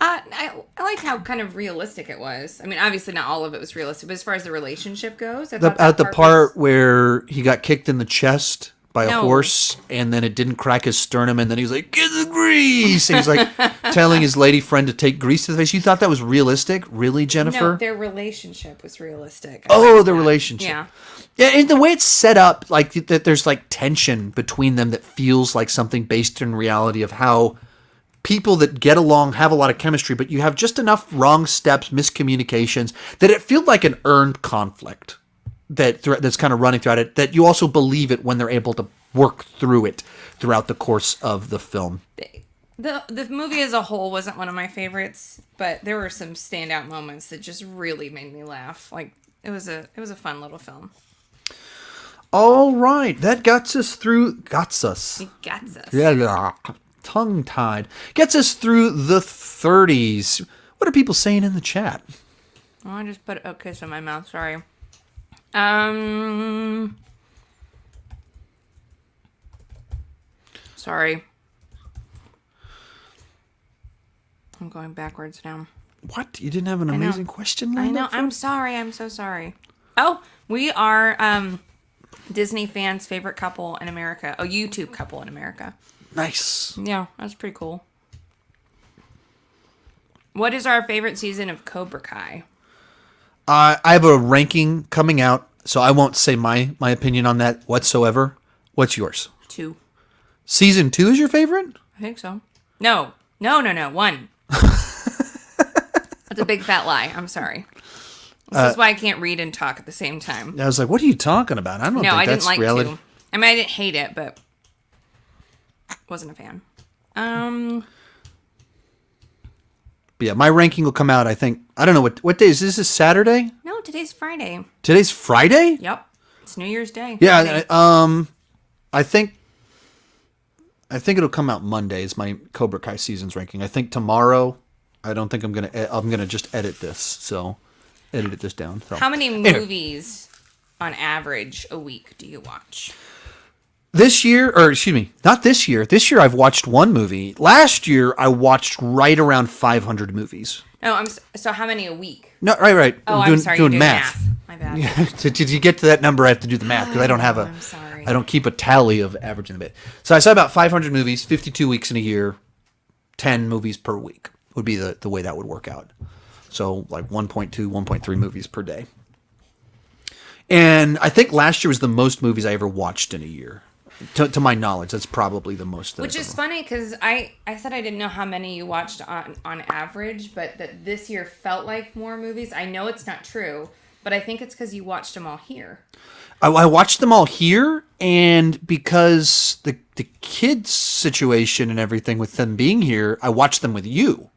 I liked how kind of realistic it was. I mean, obviously not all of it was realistic, but as far as the relationship goes, I thought that The part part was- where he got kicked in the chest by a No. horse, and then it didn't crack his sternum, and then he was like, "Get the grease!" And he's like telling his lady friend to take grease to the face. You thought that was realistic, really, Jennifer? No, their relationship was realistic. Oh, liked the that. relationship. Yeah. Yeah, and the way it's set up, like that, there's like tension between them that feels like something based in reality of how people that get along have a lot of chemistry, but you have just enough wrong steps, miscommunications that it feels like an earned conflict that's kind of running throughout it. That you also believe it when they're able to work through it throughout the course of the film. The movie as a whole wasn't one of my favorites, but there were some standout moments that just really made me laugh. Like it was a fun little film. All right, that gets us through. Got us. It gets us. Yeah, tongue tied. Gets us through the 30s. What are people saying in the chat? Oh, I just put a kiss in my mouth. Sorry. Sorry. I'm going backwards now. What? You didn't have an know. amazing question? I lined know. up for I'm us? sorry. I'm so sorry. Oh, we are Disney fans' favorite couple in America. Oh, YouTube couple in America. Nice. Yeah, that's pretty cool. What is our favorite season of Cobra Kai? I have a ranking coming out, so I won't say my opinion on that whatsoever. What's yours? 2. Season 2 is your favorite? I think so. No. 1. That's a big fat lie. I'm sorry. This is why I can't read and talk at the same time. I was like, what are you talking about? I don't No, think I that's didn't like reality. to. I mean, I didn't hate it, but wasn't a fan. But yeah, my ranking will come out, I think. I don't know what day is this? Is this Saturday? No, today's Friday. Today's Friday? Yep. It's New Year's Day. Yeah, Friday. I think it'll come out Monday is my Cobra Kai seasons ranking. I think tomorrow. I don't think I'm gonna just edit this. So edit this down. So How many Anyway, movies on average a week do you watch? this year, or excuse me, not this year. This year I've watched one movie. Last year I watched right around 500 movies. No, so how many a week? No, right. Oh, I'm sorry. You're doing math. My bad. To get to that number, I have to do the math because I don't have I'm sorry. I don't keep a tally of averaging the bit. So I saw about 500 movies, 52 weeks in a year, 10 movies per week would be the way that would work out. So like 1.2, 1.3 movies per day. And I think last year was the most movies I ever watched in a year. To my knowledge, that's probably the most. Which is funny because I said I didn't know how many you watched on average, but that this year felt like more movies. I know it's not true, but I think it's because you watched them all here. I watched them all here, and because the kids' situation and everything with them being here, I watched them with you.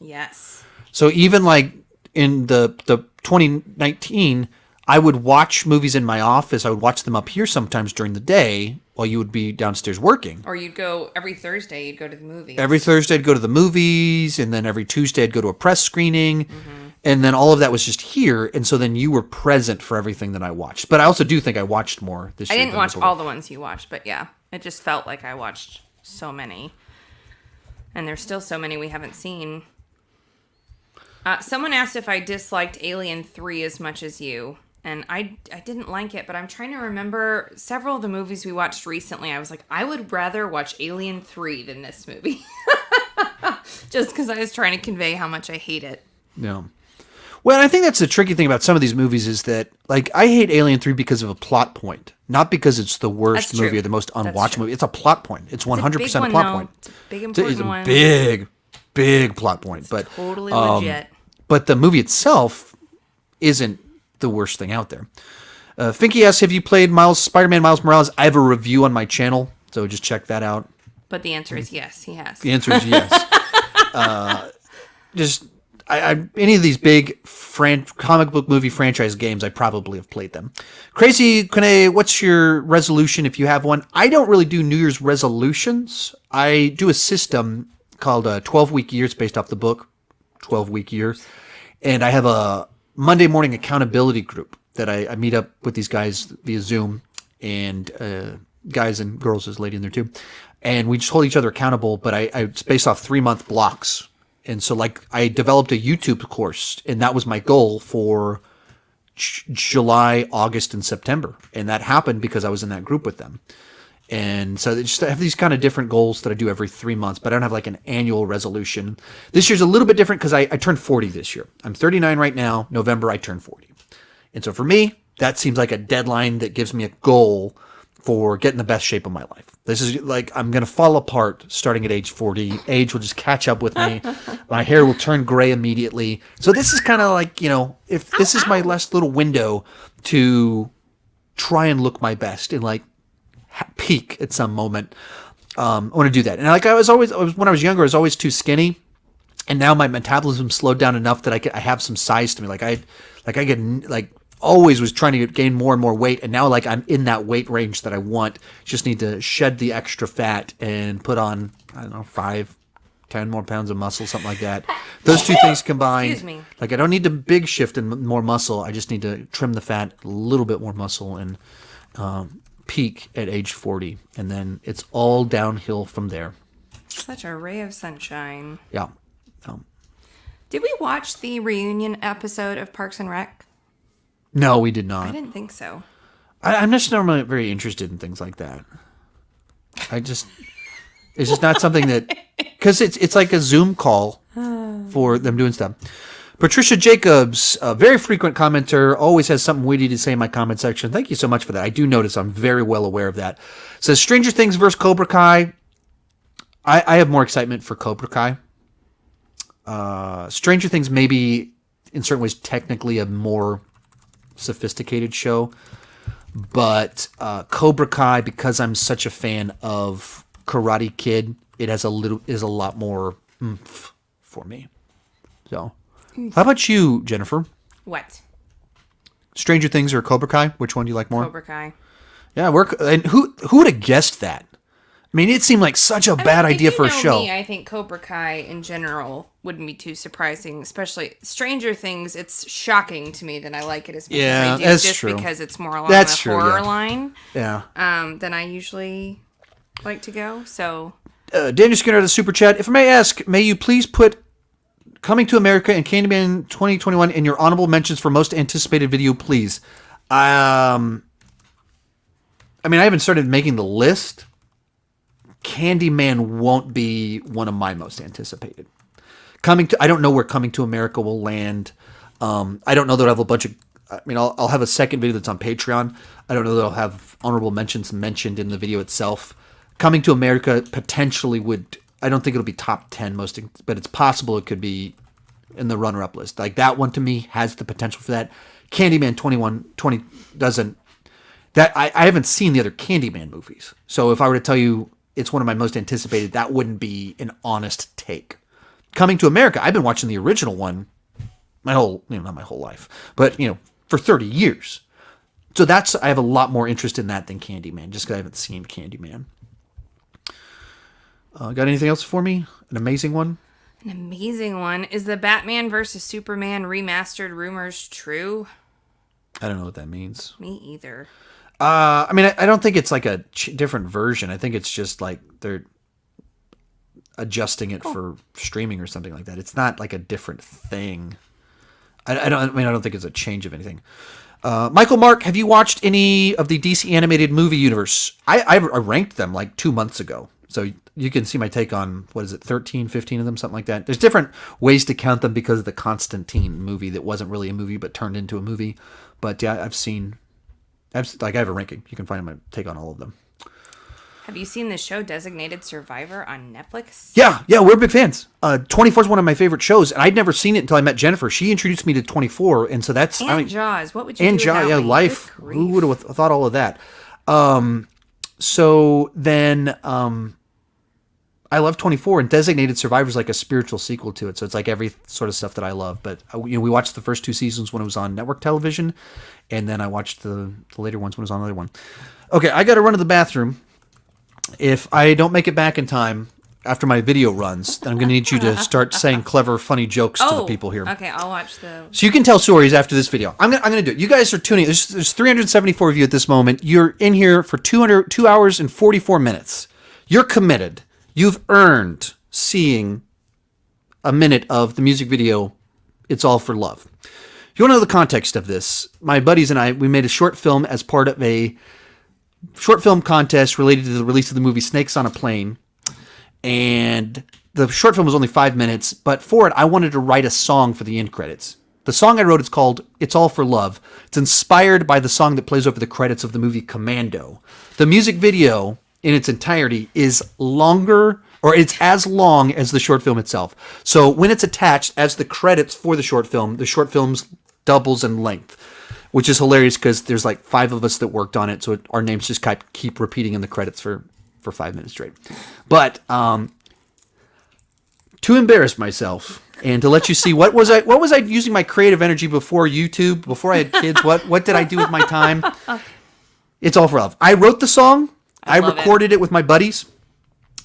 Yes. So even like in the 2019, I would watch movies in my office. I would watch them up here sometimes during the day while you would be downstairs working. Or you'd go every Thursday, you'd go to the movies. Every Thursday I'd go to the movies, and then every Tuesday I'd go to a press screening. And then all of that was just here. And so then you were present for everything that I watched. But I also do think I watched more this I year. didn't than watch before. all the ones you watched, but yeah, it just felt like I watched so many. And there's still so many we haven't seen. Someone asked if I disliked Alien 3 as much as you. And I didn't like it, but I'm trying to remember several of the movies we watched recently. I was like, I would rather watch Alien 3 than this movie. Just because I was trying to convey how much I hate it. No. Well, I think that's the tricky thing about some of these movies is that, like, I hate Alien 3 because of a plot point, not because it's the worst That's true. movie or the most That's unwatched true. movie. It's a plot point. It's 100% a plot point. It's a big, It's important a one. big plot point. But Totally legit. But the movie itself isn't the worst thing out there. Finky asks, have you played Spider-Man Miles Morales? I have a review on my channel, so just check that out. But the answer is yes, he has. The answer is yes. Any of these big comic book movie franchise games, I probably have played them. Crazy Kune, what's your resolution if you have one? I don't really do New Year's resolutions. I do a system called 12-week years based off the book, 12-week year. And I have a Monday morning accountability group that I meet up with these guys via Zoom, and guys and girls, there's a lady in there too. And we just hold each other accountable, but it's based off 3-month blocks. And so, like, I developed a YouTube course, and that was my goal for July, August, and September. And that happened because I was in that group with them. And so I have these kind of different goals that I do every 3 months, but I don't have like an annual resolution. This year's a little bit different because I turned 40 this year. I'm 39 right now. November, I turn 40. And so for me, that seems like a deadline that gives me a goal for getting the best shape of my life. This is like, I'm going to fall apart starting at age 40. Age will just catch up with me. My hair will turn gray immediately. So this is kind of like, if this is my last little window to try and look my best and like peak at some moment, I want to do that. And like when I was younger, I was always too skinny. And now my metabolism slowed down enough that I have some size to me. I get like always was trying to gain more and more weight, and now like I'm in that weight range that I want. Just need to shed the extra fat and put on, I don't know, 5-10 more pounds of muscle, something like that. Those two things combined. Excuse me. Like I don't need the big shift and more muscle. I just need to trim the fat, a little bit more muscle, and peak at age 40, and then it's all downhill from there. Such a ray of sunshine. Yeah. Did we watch the reunion episode of Parks and Rec? No, we did not. I didn't think so. I'm just normally very interested in things like that. It's just not something that, because it's like a Zoom call for them doing stuff. Patricia Jacobs, a very frequent commenter, always has something witty to say in my comment section. Thank you so much for that. I do notice. I'm very well aware of that. Says Stranger Things versus Cobra Kai. I have more excitement for Cobra Kai. Stranger Things maybe in certain ways technically a more sophisticated show, but Cobra Kai, because I'm such a fan of Karate Kid, it is a lot more oomph for me. So, how about you, Jennifer? What? Stranger Things or Cobra Kai? Which one do you like more? Cobra Kai. Yeah, and who would have guessed that? I mean, it seemed like such a bad idea for a show. Me, I think Cobra Kai in general wouldn't be too surprising, especially Stranger Things. It's shocking to me that I like it as much as I do, that's just true. because it's more along That's the true, horror yeah. line Yeah. than I usually like to go. So Daniel Skinner, the super chat. If I may ask, may you please put Coming to America and Candyman 2021 in your honorable mentions for most anticipated video, please. I mean, I haven't started making the list. Candyman won't be one of my most anticipated. I don't know where Coming to America will land. I don't know that I have a bunch of. I mean, I'll have a second video that's on Patreon. I don't know that I'll have honorable mentions mentioned in the video itself. Coming to America potentially would. I don't think it'll be top 10 most, but it's possible it could be in the runner-up list. Like that one to me has the potential for that. Candyman 20 doesn't. That I haven't seen the other Candyman movies, so if I were to tell you it's one of my most anticipated, that wouldn't be an honest take. Coming to America, I've been watching the original one not my whole life, but for 30 years. So I have a lot more interest in that than Candyman, just because I haven't seen Candyman. Got anything else for me? An amazing one? an amazing one. Is the Batman versus Superman remastered rumors true? I don't know what that means. Me either. I mean, I don't think it's like a different version. I think it's just like they're adjusting it for streaming or something like that. It's not like a different thing. I don't think it's a change of anything. Michael Mark, have you watched any of the DC animated movie universe? I ranked them like 2 months ago. So you can see my take on, 13, 15 of them, something like that. There's different ways to count them because of the Constantine movie that wasn't really a movie but turned into a movie. But yeah, I have a ranking. You can find my take on all of them. Have you seen the show Designated Survivor on Netflix? Yeah, we're big fans. 24 is one of my favorite shows, and I'd never seen it until I met Jennifer. She introduced me to 24, and so that's... And Jaws. What would you do and Jaws, without me? Life. Good Who grief. would have thought all of that? So then I love 24, and Designated Survivor is like a spiritual sequel to it. So it's like every sort of stuff that I love. But we watched the first 2 seasons when it was on network television, and then I watched the later ones when it was on another one. Okay, I got to run to the bathroom. If I don't make it back in time after my video runs, then I'm going to need you to start saying clever, funny jokes to the people here. Okay, I'll watch the... So you can tell stories after this video. I'm gonna do it. You guys are tuning. There's 374 of you at this moment. You're in here for 2 hours and 44 minutes. You're committed. You've earned seeing a minute of the music video, It's All for Love. If you want to know the context of this, my buddies and I, we made a short film as part of a short film contest related to the release of the movie Snakes on a Plane. And the short film was only 5 minutes, but for it, I wanted to write a song for the end credits. The song I wrote is called It's All for Love. It's inspired by the song that plays over the credits of the movie Commando. The music video in its entirety is longer, or it's as long as the short film itself. So when it's attached as the credits for the short film's doubles in length, which is hilarious because there's like 5 of us that worked on it, so our names just keep repeating in the credits for 5 minutes straight. But to embarrass myself and to let you see what was I using my creative energy before YouTube, before I had kids, what did I do with my time? It's All for Love. I wrote the song. I recorded it with my buddies.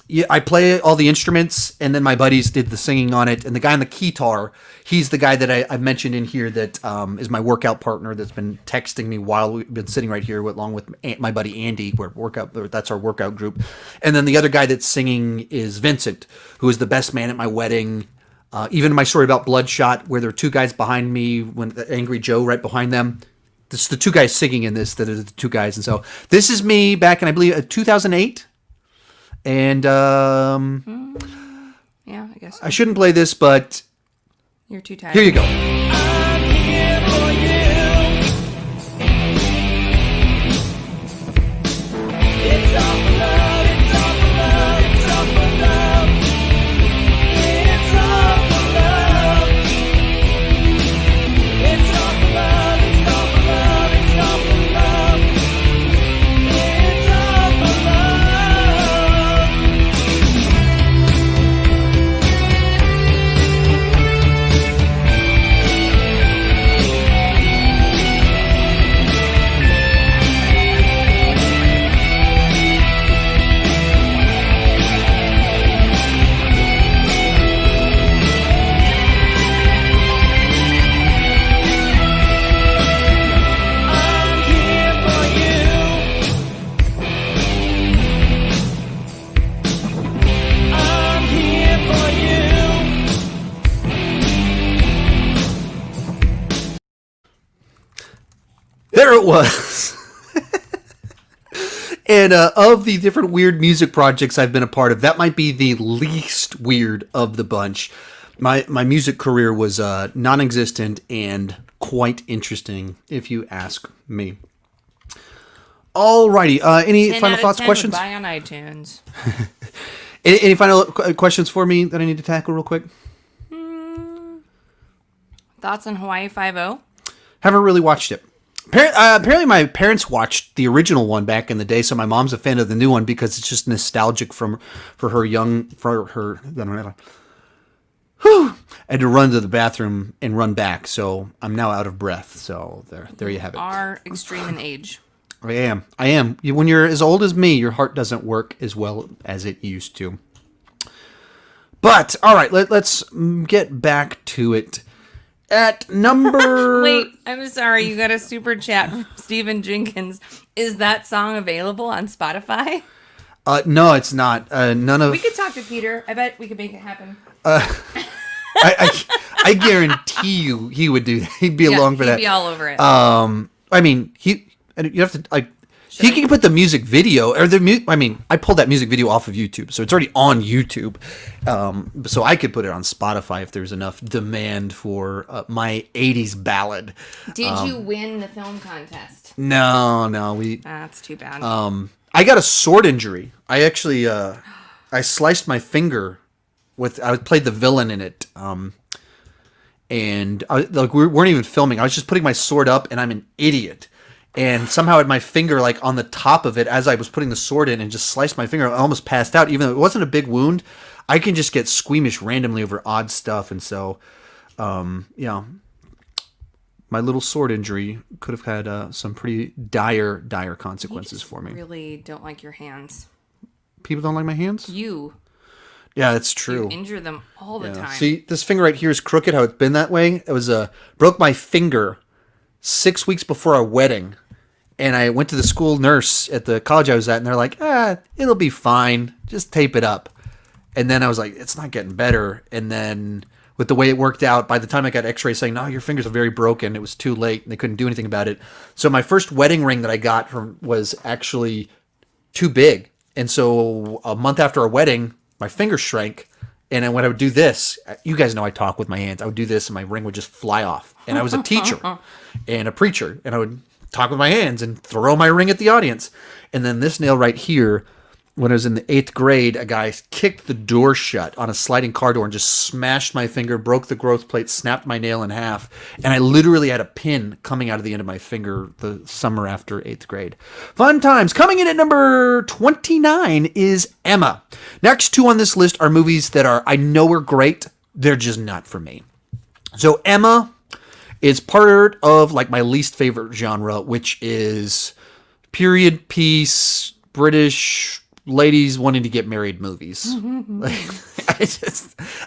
Yeah, I play all the instruments, and then my buddies did the singing on it. And the guy on the guitar, he's the guy that I mentioned in here that is my workout partner that's been texting me while we've been sitting right here along with my buddy Andy. That's our workout group. And then the other guy that's singing is Vincent, who is the best man at my wedding. Even my story about Bloodshot, where there are 2 guys behind me, when the Angry Joe right behind them. This is the 2 guys singing in this that are the 2 guys. And so this is me back in, I believe, 2008. And Yeah, I guess. I shouldn't play this, but You're too tired. here you go. There it was. And of the different weird music projects I've been a part of, that might be the least weird of the bunch. My music career was non-existent and quite interesting, if you ask me. Alrighty, any 10 final out of thoughts, 10 questions? would buy on iTunes. Any final questions for me that I need to tackle real quick? Thoughts on Hawaii Five-0? Haven't really watched it. Apparently my parents watched the original one back in the day, so my mom's a fan of the new one because it's just nostalgic for her. Whew, I had to run to the bathroom and run back, so I'm now out of breath. So there you have it. Are extreme in age. I am. When you're as old as me, your heart doesn't work as well as it used to. But all right, let's get back to it. At number... Wait, I'm sorry. You got a super chat from Stephen Jenkins. Is that song available on Spotify? No, it's not. None of... We could talk to Peter. I bet we could make it happen. I guarantee you he would do that. He'd be along for that. He'd be all over it. I mean, you have to, like... He can put the music video or I pulled that music video off of YouTube, so it's already on YouTube. So I could put it on Spotify if there's enough demand for my '80s ballad. Did you win the film contest? No, That's too bad. I got a sword injury. I actually I sliced my finger I played the villain in it. And we weren't even filming. I was just putting my sword up, and I'm an idiot. And somehow I had my finger like on the top of it as I was putting the sword in, and just sliced my finger. I almost passed out, even though it wasn't a big wound. I can just get squeamish randomly over odd stuff, and so, my little sword injury could have had some pretty dire consequences for me. Really don't like your hands. People don't like my hands? Yeah, that's true. You injure them all the time. See, this finger right here is crooked, how it's been that way. It was broke my finger 6 weeks before our wedding. And I went to the school nurse at the college I was at, and they're like, it'll be fine. Just tape it up. And then I was like, it's not getting better. And then with the way it worked out, by the time I got x-rays saying, no, your fingers are very broken, it was too late, and they couldn't do anything about it. So my first wedding ring that I got was actually too big. And so a month after our wedding, my finger shrank, and then when I would do this, you guys know I talk with my hands. I would do this, and my ring would just fly off. And I was a teacher and a preacher, and I would talk with my hands and throw my ring at the audience. And then this nail right here, when I was in the 8th grade, a guy kicked the door shut on a sliding car door and just smashed my finger, broke the growth plate, snapped my nail in half. And I literally had a pin coming out of the end of my finger the summer after 8th grade. Fun times. Coming in at number 29 is Emma. Next two on this list are movies that I know are great. They're just not for me. So Emma is part of like my least favorite genre, which is period piece, British ladies wanting to get married movies.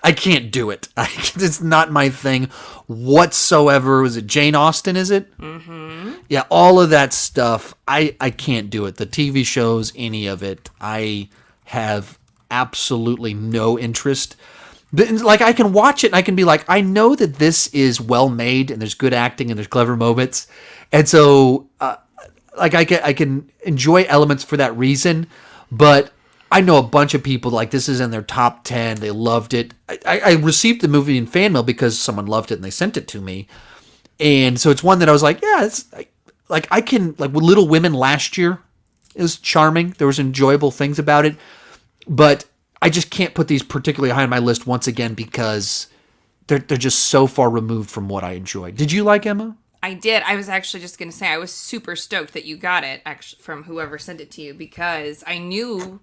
I can't do it. It's not my thing whatsoever. Was it Jane Austen, is it? Mm-hmm. Yeah, all of that stuff. I can't do it. The TV shows, any of it. I have absolutely no interest. Like, I can watch it and I can be like, I know that this is well made and there's good acting and there's clever moments. And so, I can enjoy elements for that reason. But I know a bunch of people, like, this is in their top 10. They loved it. I received the movie in fan mail because someone loved it and they sent it to me. And so it's one that I was like, yeah, it's like, I can, like, with Little Women last year, it was charming. There was enjoyable things about it. But I just can't put these particularly high on my list once again because they're just so far removed from what I enjoy. Did you like Emma? I did. I was actually just going to say I was super stoked that you got it actually from whoever sent it to you because I knew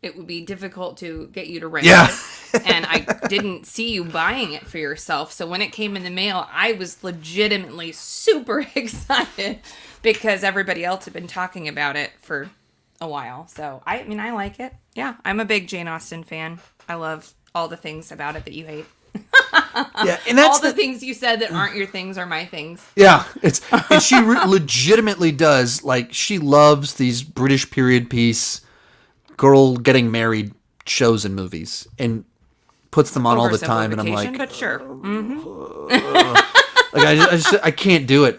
it would be difficult to get you to rent it. And I didn't see you buying it for yourself. So when it came in the mail, I was legitimately super excited because everybody else had been talking about it for a while. So I mean, I like it. Yeah, I'm a big Jane Austen fan. I love all the things about it that you hate. Yeah, and that's all the things you said that aren't your things are my things. Yeah, and she legitimately does, like, she loves these British period piece girl getting married shows and movies and puts them on all the time, and I'm like, but sure. Like, I can't do it.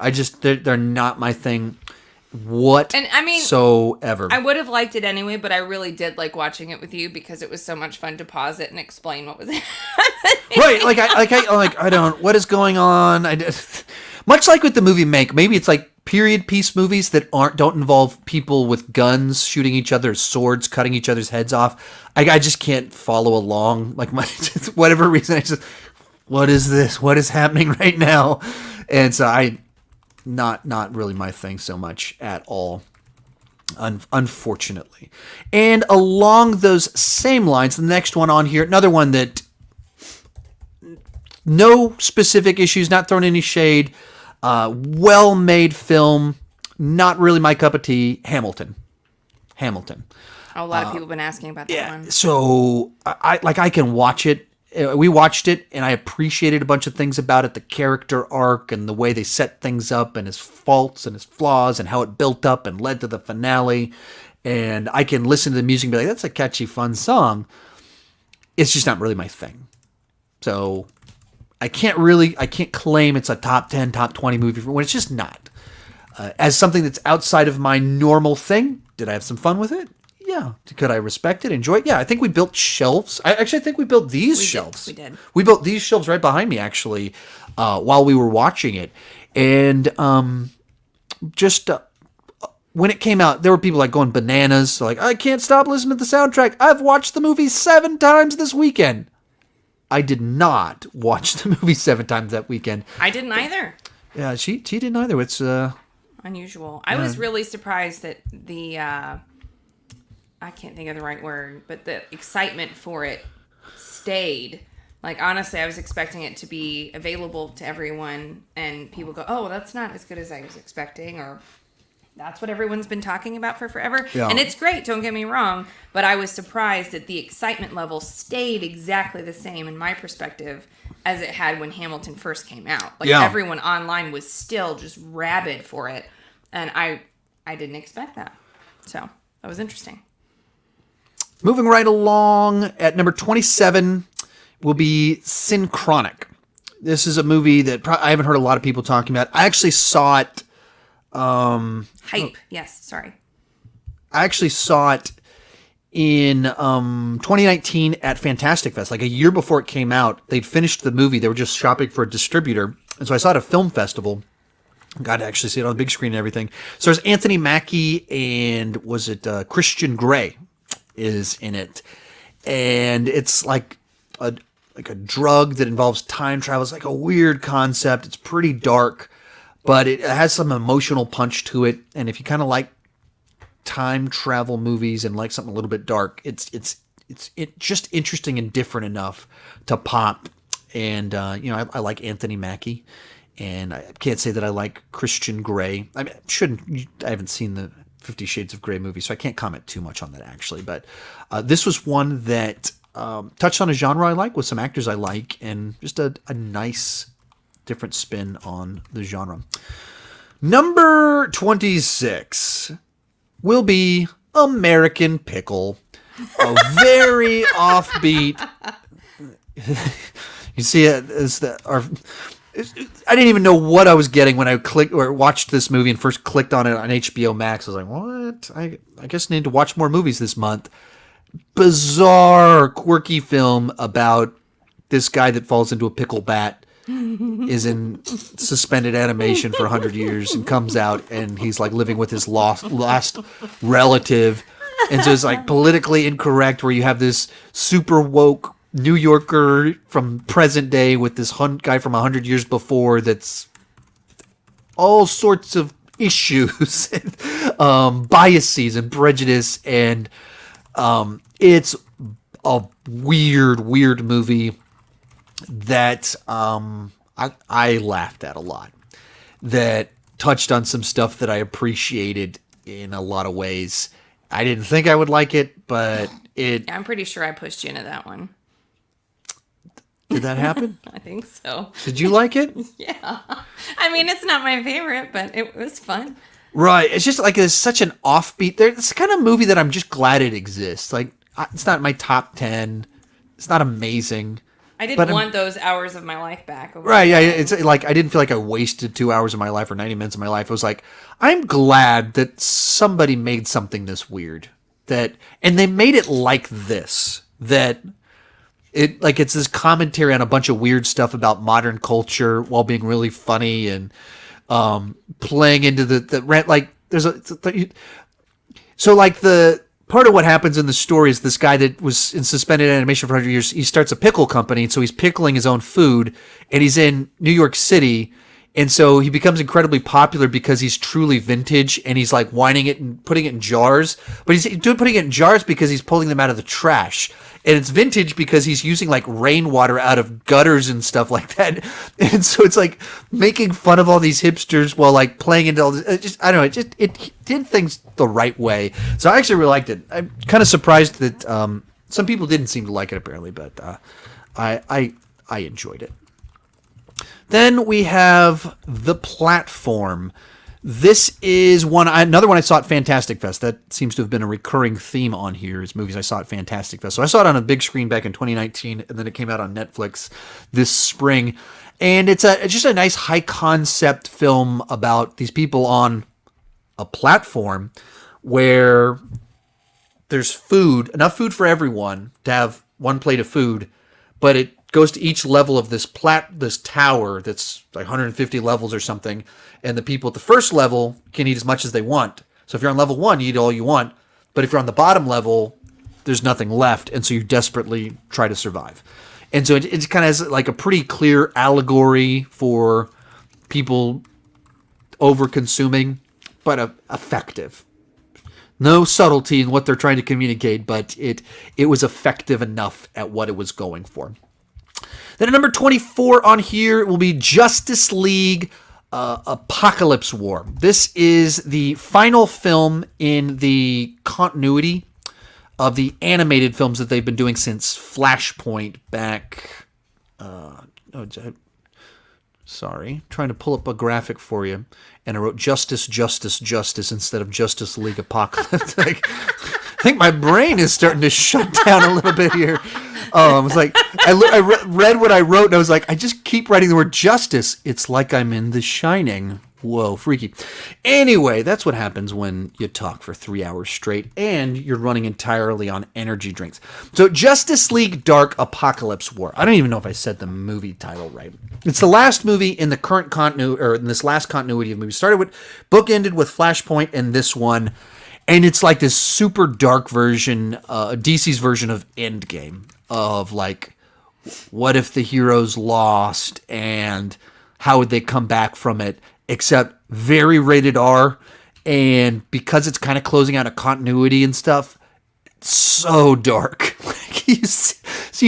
They're not my thing. And I mean, whatsoever. I would have liked it anyway, but I really did like watching it with you because it was so much fun to pause it and explain what was happening. Right, I don't. What is going on? Much like with the movie Mank, maybe it's like period piece movies that don't involve people with guns shooting each other, swords cutting each other's heads off. I just can't follow along. Like, whatever reason, I just, what is this? What is happening right now? And so not really my thing so much at all, unfortunately. And along those same lines, the next one on here, another one that no specific issues, not throwing any shade, well-made film, not really my cup of tea, Hamilton. A lot of people have been asking about that one. So I can watch it. We watched it, and I appreciated a bunch of things about it, the character arc and the way they set things up and his faults and his flaws and how it built up and led to the finale. And I can listen to the music and be like, that's a catchy, fun song. It's just not really my thing. So I can't claim it's a top 10, top 20 movie when it's just not. as something that's outside of my normal thing, did I have some fun with it? Yeah. Could I respect it, enjoy it? Yeah, I think we built shelves. I think we built these shelves. We did. We built these shelves right behind me, actually, while we were watching it. And when it came out, there were people like going bananas. Like, I can't stop listening to the soundtrack. I've watched the movie 7 times this weekend. I did not watch the movie 7 times that weekend. I didn't either. Yeah, she didn't either. It's Unusual. I was really surprised that the I can't think of the right word, but the excitement for it stayed. Like, honestly, I was expecting it to be available to everyone, and people go, "Oh, well, that's not as good as I was expecting," or "That's what everyone's been talking about for forever." Yeah. And it's great, don't get me wrong, but I was surprised that the excitement level stayed exactly the same, in my perspective, as it had when Hamilton first came out. Like, Yeah. everyone online was still just rabid for it, and I didn't expect that. So, that was interesting. moving right along. At number 27 will be Synchronic. This is a movie that I haven't heard a lot of people talking about. I actually saw it. Hype. Yes, sorry. I actually saw it in 2019 at Fantastic Fest, like a year before it came out. They'd finished the movie. They were just shopping for a distributor. And so I saw it at a film festival. Got to actually see it on the big screen and everything. So there's Anthony Mackie and was it Christian Grey is in it. And it's like a drug that involves time travel. It's like a weird concept. It's pretty dark, but it has some emotional punch to it. And if you kind of like time travel movies and like something a little bit dark, it's just interesting and different enough to pop. And I like Anthony Mackie, and I can't say that I like Christian Grey. I mean, I haven't seen the 50 Shades of Grey movie, so I can't comment too much on that actually. But this was one that touched on a genre I like with some actors I like, and just a nice different spin on the genre. Number 26 will be American Pickle. A very offbeat. You see it as I didn't even know what I was getting when I clicked or watched this movie and first clicked on it on HBO Max. I was like, what? I guess I need to watch more movies this month. Bizarre, quirky film about this guy that falls into a pickle bat, is in suspended animation for 100 years and comes out and he's like living with his last relative. And so it's like politically incorrect where you have this super woke New Yorker from present day with this guy from 100 years before that's all sorts of issues, biases and prejudice. And it's a weird movie that I laughed at a lot, that touched on some stuff that I appreciated in a lot of ways. I didn't think I would like it, but it... I'm pretty sure I pushed you into that one. Did that happen? I think so. Did you like it? Yeah. I mean, it's not my favorite, but it was fun. Right. It's just like it's such an offbeat. It's the kind of movie that I'm just glad it exists. Like, it's not my top 10. It's not amazing. I didn't want those hours of my life back. Right, yeah. It's like I didn't feel like I wasted 2 hours of my life or 90 minutes of my life. It was like, I'm glad that somebody made something this weird. And they made it like this. It's this commentary on a bunch of weird stuff about modern culture while being really funny and playing into the rant. Like, so the part of what happens in the story is this guy that was in suspended animation for 100 years, he starts a pickle company, and so he's pickling his own food, and he's in New York City, and so he becomes incredibly popular because he's truly vintage, and he's like wining it and putting it in jars, but he's putting it in jars because he's pulling them out of the trash. And it's vintage because he's using like rainwater out of gutters and stuff like that. And so it's like making fun of all these hipsters while like playing into all this. I don't know. It did things the right way. So I actually really liked it. I'm kind of surprised that some people didn't seem to like it apparently, but I enjoyed it. Then we have The Platform. This is another one I saw at Fantastic Fest. That seems to have been a recurring theme on here, is movies I saw at Fantastic Fest. So I saw it on a big screen back in 2019, and then it came out on Netflix this spring. And it's just a nice high concept film about these people on a platform where there's food, enough food for everyone to have one plate of food, but it goes to each level of this tower that's like 150 levels or something, and the people at the first level can eat as much as they want. So if you're on level 1, you eat all you want, but if you're on the bottom level, there's nothing left, and so you desperately try to survive. And so it kind of has like a pretty clear allegory for people over-consuming, but effective. No subtlety in what they're trying to communicate, but it was effective enough at what it was going for. Then at number 24 on here will be Justice League Apocalypse War. This is the final film in the continuity of the animated films that they've been doing since Flashpoint back... trying to pull up a graphic for you, and I wrote Justice instead of Justice League Apocalypse. I think my brain is starting to shut down a little bit here. I was like, I read what I wrote, and I was like, I just keep writing the word justice. It's like I'm in The Shining. Whoa, freaky. Anyway, that's what happens when you talk for 3 hours straight and you're running entirely on energy drinks. So Justice League Dark Apocalypse War. I don't even know if I said the movie title right. It's the last movie in the current continuity, or in this last continuity of movies. Book ended with Flashpoint and this one. And it's like this super dark version, DC's version of Endgame. Of like, what if the heroes lost and how would they come back from it? Except very rated R, and because it's kind of closing out a continuity and stuff, so dark. you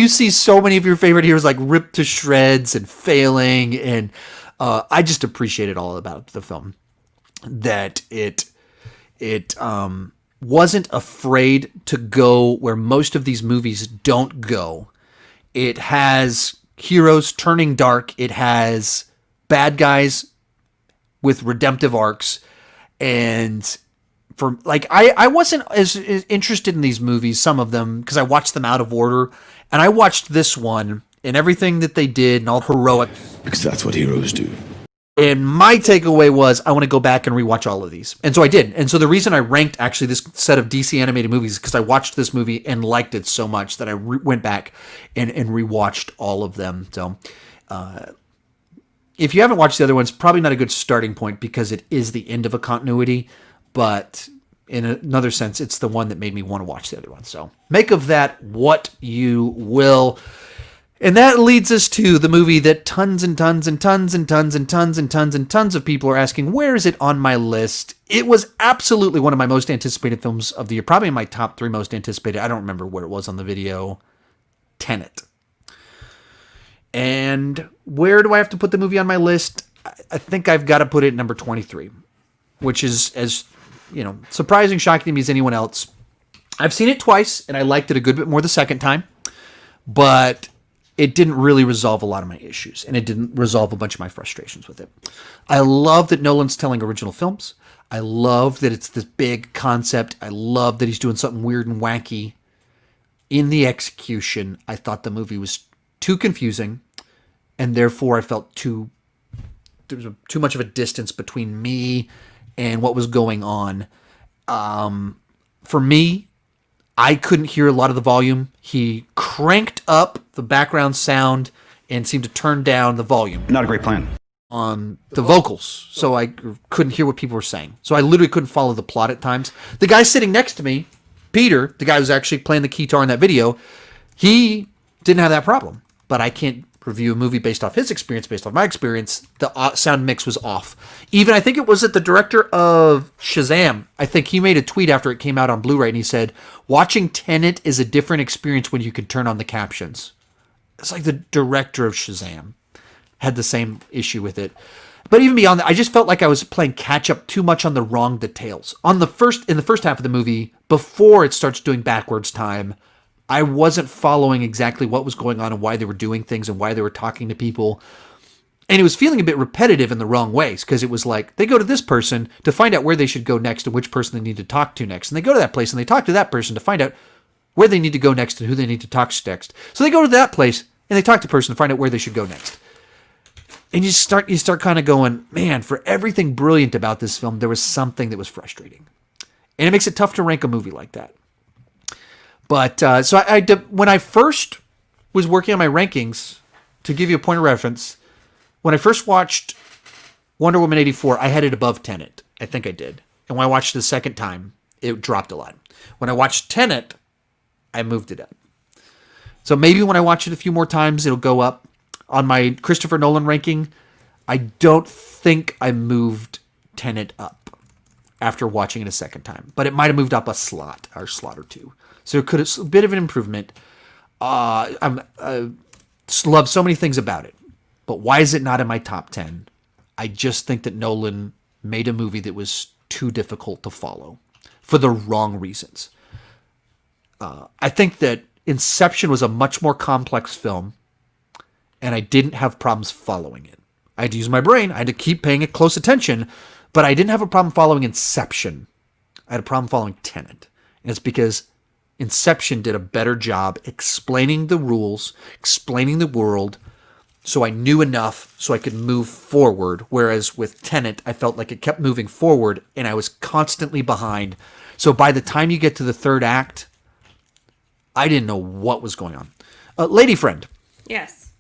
see so many of your favorite heroes like ripped to shreds and failing, and I just appreciated all about the film. That it wasn't afraid to go where most of these movies don't go. It has heroes turning dark. It has bad guys with redemptive arcs, and for like I wasn't as interested in these movies, some of them, because I watched them out of order, and I watched this one and everything that they did and all heroic, because that's what heroes do. And my takeaway was I want to go back and rewatch all of these, and so I did. And so the reason I ranked actually this set of DC animated movies is because I watched this movie and liked it so much that I went back and rewatched all of them. So if you haven't watched the other ones, probably not a good starting point because it is the end of a continuity, but in another sense, it's the one that made me want to watch the other one. So make of that what you will. And that leads us to the movie that tons and tons and tons and tons and tons and tons and tons of people are asking, where is it on my list? It was absolutely one of my most anticipated films of the year, probably in my top 3 most anticipated. I don't remember where it was on the video. Tenet. And where do I have to put the movie on my list? I think I've got to put it at number 23, which is as, surprising, shocking to me as anyone else. I've seen it twice, and I liked it a good bit more the second time, but it didn't really resolve a lot of my issues, and it didn't resolve a bunch of my frustrations with it. I love that Nolan's telling original films. I love that it's this big concept. I love that he's doing something weird and wacky. In the execution, I thought the movie was too confusing, and therefore I felt there was too much of a distance between me and what was going on. For me, I couldn't hear a lot of the volume. He cranked up the background sound and seemed to turn down the volume Not a great plan. on the vocals, so I couldn't hear what people were saying. So I literally couldn't follow the plot at times. The guy sitting next to me, Peter, the guy who's actually playing the guitar in that video, he didn't have that problem. But I can't review a movie based off his experience, based off my experience. The sound mix was off. Even I think it was that the director of Shazam, I think he made a tweet after it came out on Blu-ray, and he said, watching Tenet is a different experience when you can turn on the captions. It's like the director of Shazam had the same issue with it. But even beyond that, I just felt like I was playing catch up too much on the wrong details. In the first half of the movie, before it starts doing backwards time, I wasn't following exactly what was going on and why they were doing things and why they were talking to people. And it was feeling a bit repetitive in the wrong ways, because it was like they go to this person to find out where they should go next and which person they need to talk to next. And they go to that place and they talk to that person to find out where they need to go next and who they need to talk to next. So they go to that place and they talk to the person to find out where they should go next. And you start kind of going, man, for everything brilliant about this film, there was something that was frustrating. And it makes it tough to rank a movie like that. But so when I first was working on my rankings, to give you a point of reference, when I first watched Wonder Woman 84, I had it above Tenet. I think I did. And when I watched it the second time, it dropped a lot. When I watched Tenet, I moved it up. So maybe when I watch it a few more times, it'll go up. On my Christopher Nolan ranking, I don't think I moved Tenet up after watching it a second time. But it might have moved up a slot or two. So it could have a bit of an improvement. I love so many things about it. But why is it not in my top 10? I just think that Nolan made a movie that was too difficult to follow for the wrong reasons. I think that Inception was a much more complex film, and I didn't have problems following it. I had to use my brain. I had to keep paying it close attention, but I didn't have a problem following Inception. I had a problem following Tenet. And it's because Inception did a better job explaining the rules, explaining the world, so I knew enough so I could move forward. Whereas with Tenet, I felt like it kept moving forward, and I was constantly behind. So by the time you get to the third act, I didn't know what was going on. Lady friend. Yes.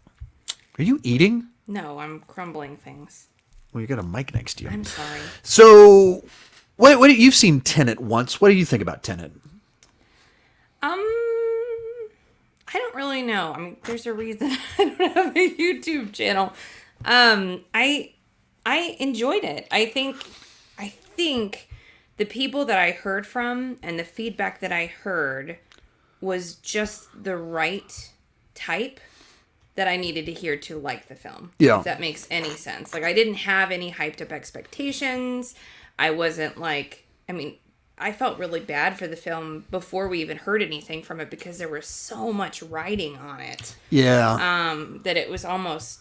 Are you eating? No, I'm crumbling things. Well, you got a mic next to you. I'm sorry. So, what you've seen Tenet once. What do you think about Tenet? I don't really know. I mean, there's a reason I don't have a YouTube channel. I enjoyed it. I think the people that I heard from and the feedback that I heard was just the right type that I needed to hear to like the film. Yeah. If that makes any sense. Like, I didn't have any hyped up expectations. I wasn't like, I mean, I felt really bad for the film before we even heard anything from it because there was so much writing on it. Yeah. That it was almost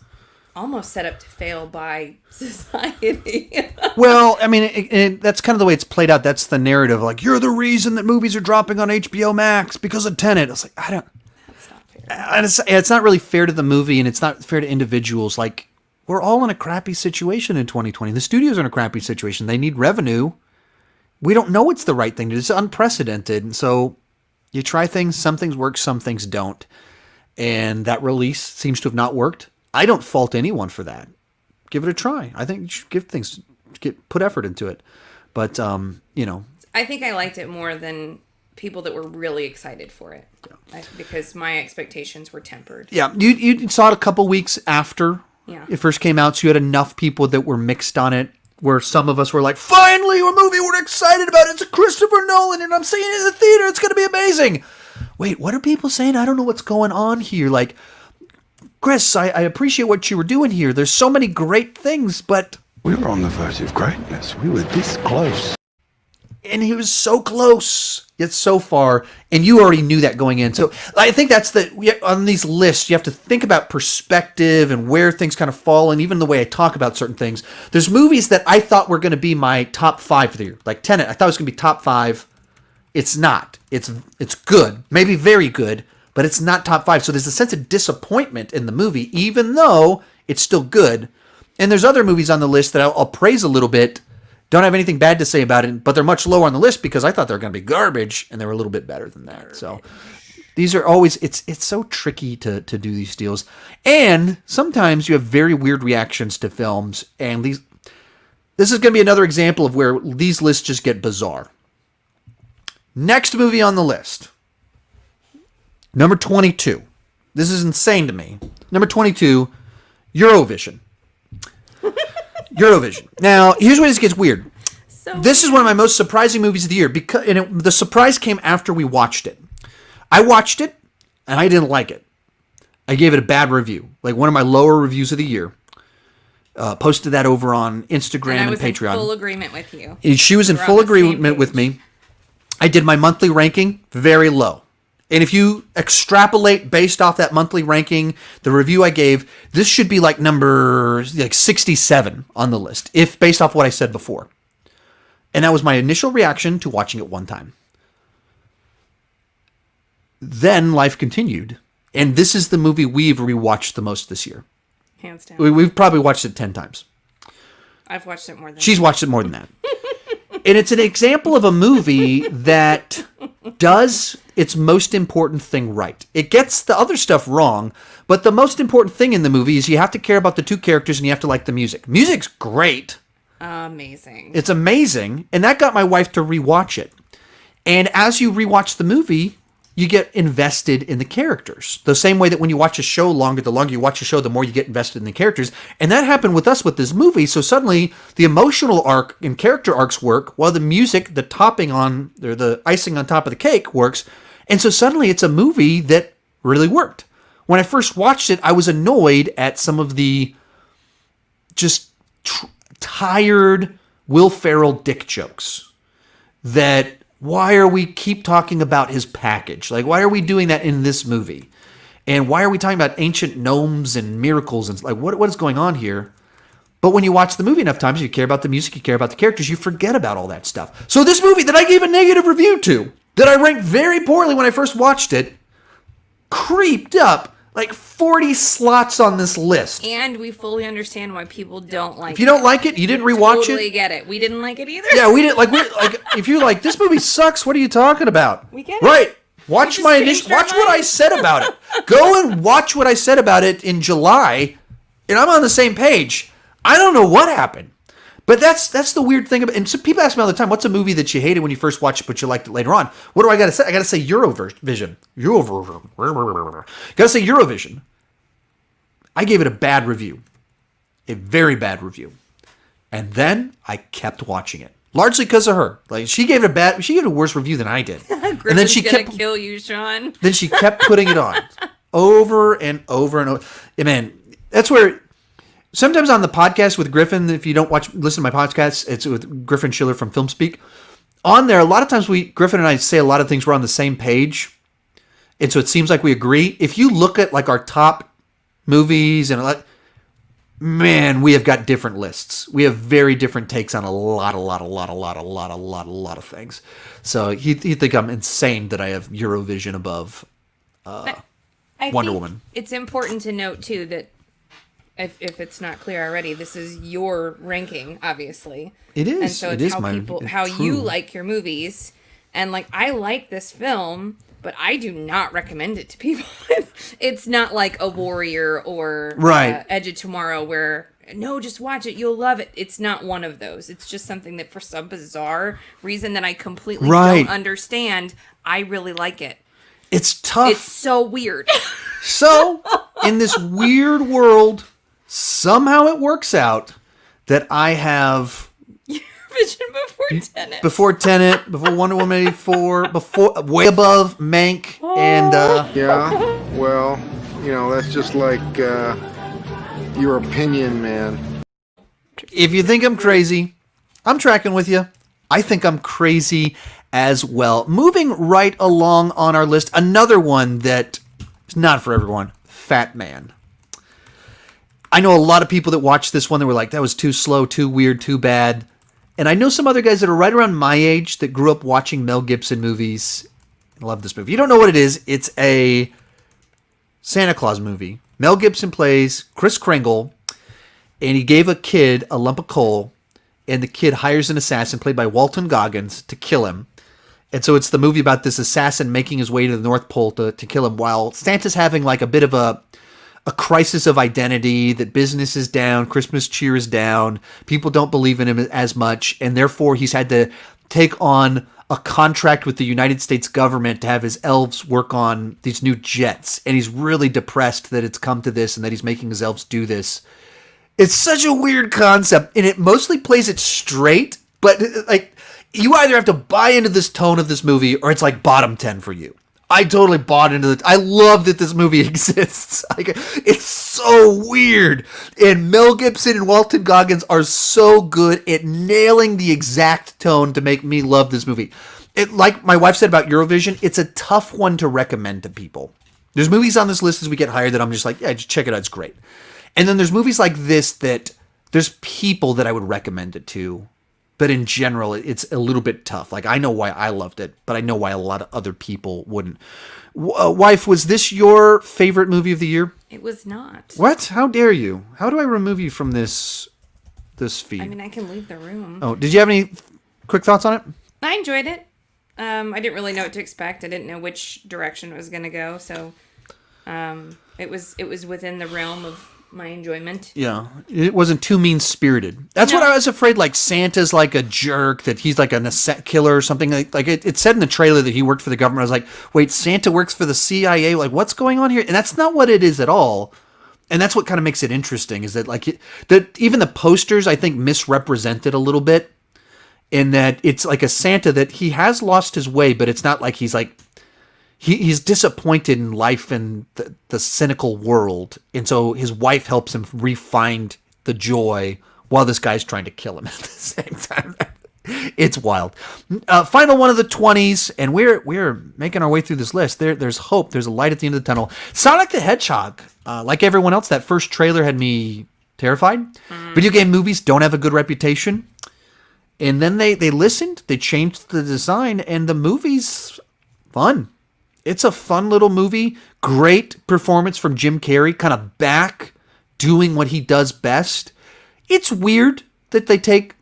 set up to fail by society. Well, I mean, that's kind of the way it's played out. That's the narrative. Like, you're the reason that movies are dropping on HBO Max because of Tenet. It's like, I don't... That's not fair. And it's not really fair to the movie, and it's not fair to individuals. Like, we're all in a crappy situation in 2020. The studios are in a crappy situation. They need revenue. We don't know it's the right thing to do. It's unprecedented. And so you try things, some things work, some things don't. And that release seems to have not worked. I don't fault anyone for that. Give it a try. I think you should put effort into it. But, I think I liked it more than people that were really excited for it. Yeah. Because my expectations were tempered. Yeah, you saw it a couple weeks after it first came out, so you had enough people that were mixed on it, where some of us were like, finally, a movie we're excited about. It's a Christopher Nolan, and I'm seeing it in the theater. It's going to be amazing. Wait, what are people saying? I don't know what's going on here. Like, Chris, I appreciate what you were doing here. There's so many great things, but... We were on the verge of greatness. We were this close. And he was so close, yet so far, and you already knew that going in. So I think that's on these lists, you have to think about perspective and where things kind of fall, and even the way I talk about certain things. There's movies that I thought were going to be my top 5 for the year. Like Tenet, I thought it was going to be top 5. It's not. It's good, maybe very good, but it's not top 5. So there's a sense of disappointment in the movie, even though it's still good. And there's other movies on the list that I'll praise a little bit. Don't have anything bad to say about it, but they're much lower on the list because I thought they were going to be garbage, and they were a little bit better than that. So these are always, it's so tricky to do these deals. And sometimes you have very weird reactions to films, and this is going to be another example of where these lists just get bizarre. Next movie on the list, number 22. This is insane to me. Number 22, Eurovision. Eurovision. Now, here's where this gets weird. This is one of my most surprising movies of the year because the surprise came after we watched it. I watched it, and I didn't like it. I gave it a bad review, like one of my lower reviews of the year. Posted that over on Instagram and Patreon. I was in full agreement with you. And she was in full agreement with me. I did my monthly ranking very low. And if you extrapolate based off that monthly ranking, the review I gave, this should be like number 67 on the list, if based off what I said before. And that was my initial reaction to watching it one time. Then life continued, and this is the movie we've rewatched the most this year. Hands down. We've probably watched it 10 times. I've watched it more than She's watched it more than that. And it's an example of a movie that does its most important thing right. It gets the other stuff wrong, but the most important thing in the movie is you have to care about the two characters and you have to like the music. Music's great. amazing. It's amazing. And that got my wife to rewatch it. And as you rewatch the movie, you get invested in the characters. The same way that when you watch a show longer, the longer you watch a show, the more you get invested in the characters. And that happened with us with this movie. So suddenly the emotional arc and character arcs work while the music, the topping on, or the icing on top of the cake works. And so suddenly it's a movie that really worked. When I first watched it, I was annoyed at some of the just tired Will Ferrell dick jokes. That why are we keep talking about his package? Like, why are we doing that in this movie? And why are we talking about ancient gnomes and miracles? And like, what is going on here? But when you watch the movie enough times, you care about the music, you care about the characters, you forget about all that stuff. So this movie that I gave a negative review to, that I ranked very poorly when I first watched it, creeped up like 40 slots on this list. And we fully understand why people don't like it. If you don't like it, you didn't rewatch Totally it. get it. We didn't like it either. Yeah, we didn't like. If you're like, this movie sucks, what are you talking about? We get it. Right. Watch just my changed initial. our Watch what I minds. said about it. Go and watch what I said about it in July, and I'm on the same page. I don't know what happened, but that's the weird thing about. And so people ask me all the time, "What's a movie that you hated when you first watched it, but you liked it later on?" What do I got to say? I got to say Eurovision. Got to say Eurovision. I gave it a bad review, a very bad review, and then I kept watching it. Largely because of her. Like she gave it a worse review than I did. And then she gonna kept kill you, Sean. then she kept putting it on over and over and over. And man, that's where sometimes on the podcast with Griffin, if you don't listen to my podcast, it's with Griffin Schiller from Film Speak. On there, a lot of times Griffin and I say a lot of things we're on the same page. And so it seems like we agree. If you look at like our top movies and man, we have got different lists. We have very different takes on a lot of things. So you think I'm insane that I have Eurovision above I Wonder think Woman. It's important to note too that if it's not clear already, this is your ranking, obviously. It is. And so It it's is how true. you like your movies. And like I like this film, but I do not recommend it to people. It's not like A Warrior or Right. Edge of Tomorrow where, no, just watch it. You'll love it. It's not one of those. It's just something that for some bizarre reason that I completely Right. don't understand, I really like it. It's tough. It's so weird. So, in this weird world, somehow it works out that I have Vision before Tenet. before Tenet, before Wonder Woman 84, before way above Mank, and Yeah, well, that's just like your opinion, man. if you think I'm crazy, I'm tracking with you. I think I'm crazy as well. Moving right along on our list, another one that is not for everyone, Fat Man. I know a lot of people that watched this one that were like, that was too slow, too weird, too bad. And I know some other guys that are right around my age that grew up watching Mel Gibson movies and love this movie. You don't know what it is. It's a Santa Claus movie. Mel Gibson plays Kris Kringle, and he gave a kid a lump of coal, and the kid hires an assassin played by Walton Goggins to kill him. And so it's the movie about this assassin making his way to the North Pole to kill him while Santa's having like a bit of a crisis of identity, that business is down, Christmas cheer is down, people don't believe in him as much, and therefore he's had to take on a contract with the United States government to have his elves work on these new jets, and he's really depressed that it's come to this and that he's making his elves do this. It's such a weird concept, and it mostly plays it straight, but like you either have to buy into this tone of this movie or it's like bottom 10 for you. I totally bought into it. I love that this movie exists. Like, it's so weird. And Mel Gibson and Walton Goggins are so good at nailing the exact tone to make me love this movie. It, like my wife said about Eurovision, it's a tough one to recommend to people. There's movies on this list as we get higher that I'm just like, yeah, just check it out. It's great. And then there's movies like this that there's people that I would recommend it to but in general, it's a little bit tough. Like, I know why I loved it, but I know why a lot of other people wouldn't. Wife, was this your favorite movie of the year? It was not. What? How dare you? How do I remove you from this feed? I mean, I can leave the room. Oh, did you have any quick thoughts on it? I enjoyed it. I didn't really know what to expect. I didn't know which direction it was going to go, so it was within the realm of my enjoyment. Yeah, it wasn't too mean-spirited. That's what I was afraid, like Santa's like a jerk, that he's like a killer or something. Like it said in the trailer that he worked for the government. I was like, wait, Santa works for the CIA? Like, what's going on here? And that's not what it is at all. And that's what kind of makes it interesting, is that that even the posters, I think, misrepresented a little bit, in that it's like a Santa that he has lost his way, but it's not like he's like, he's disappointed in life and the cynical world. And so his wife helps him re-find the joy while this guy's trying to kill him at the same time. It's wild. Final one of the 20s, and we're making our way through this list. There's hope. There's a light at the end of the tunnel. Sonic the Hedgehog. Like everyone else, that first trailer had me terrified. Video game movies don't have a good reputation. And then they listened, they changed the design, and the movie's fun. It's a fun little movie. Great performance from Jim Carrey, kind of back doing what he does best. It's weird that they take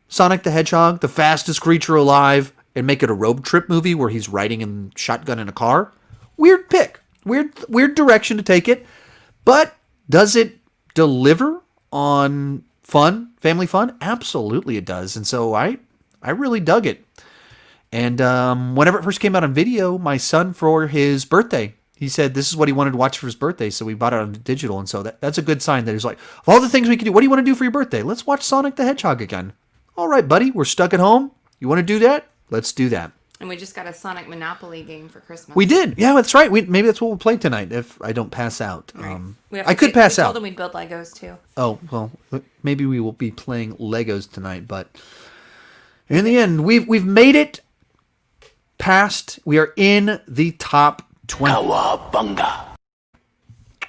Sonic the Hedgehog, the fastest creature alive, and make it a road trip movie where he's riding in shotgun in a car. Weird pick. Weird direction to take it. But does it deliver on fun, family fun? Absolutely it does. And so I really dug it. And whenever it first came out on video, my son, for his birthday, he said this is what he wanted to watch for his birthday, so we bought it on digital. And so that's a good sign that he's like, of all the things we can do, what do you want to do for your birthday? Let's watch Sonic the Hedgehog again. All right, buddy, we're stuck at home. You want to do that? Let's do that. And we just got a Sonic Monopoly game for Christmas. We did. Yeah, that's right. Maybe that's what we'll play tonight if I don't pass out. Right. I could pass out. We told him we'd build Legos too. Oh, well, maybe we will be playing Legos tonight, but in the end, we've made it past. We are in the top 20. Cowabunga.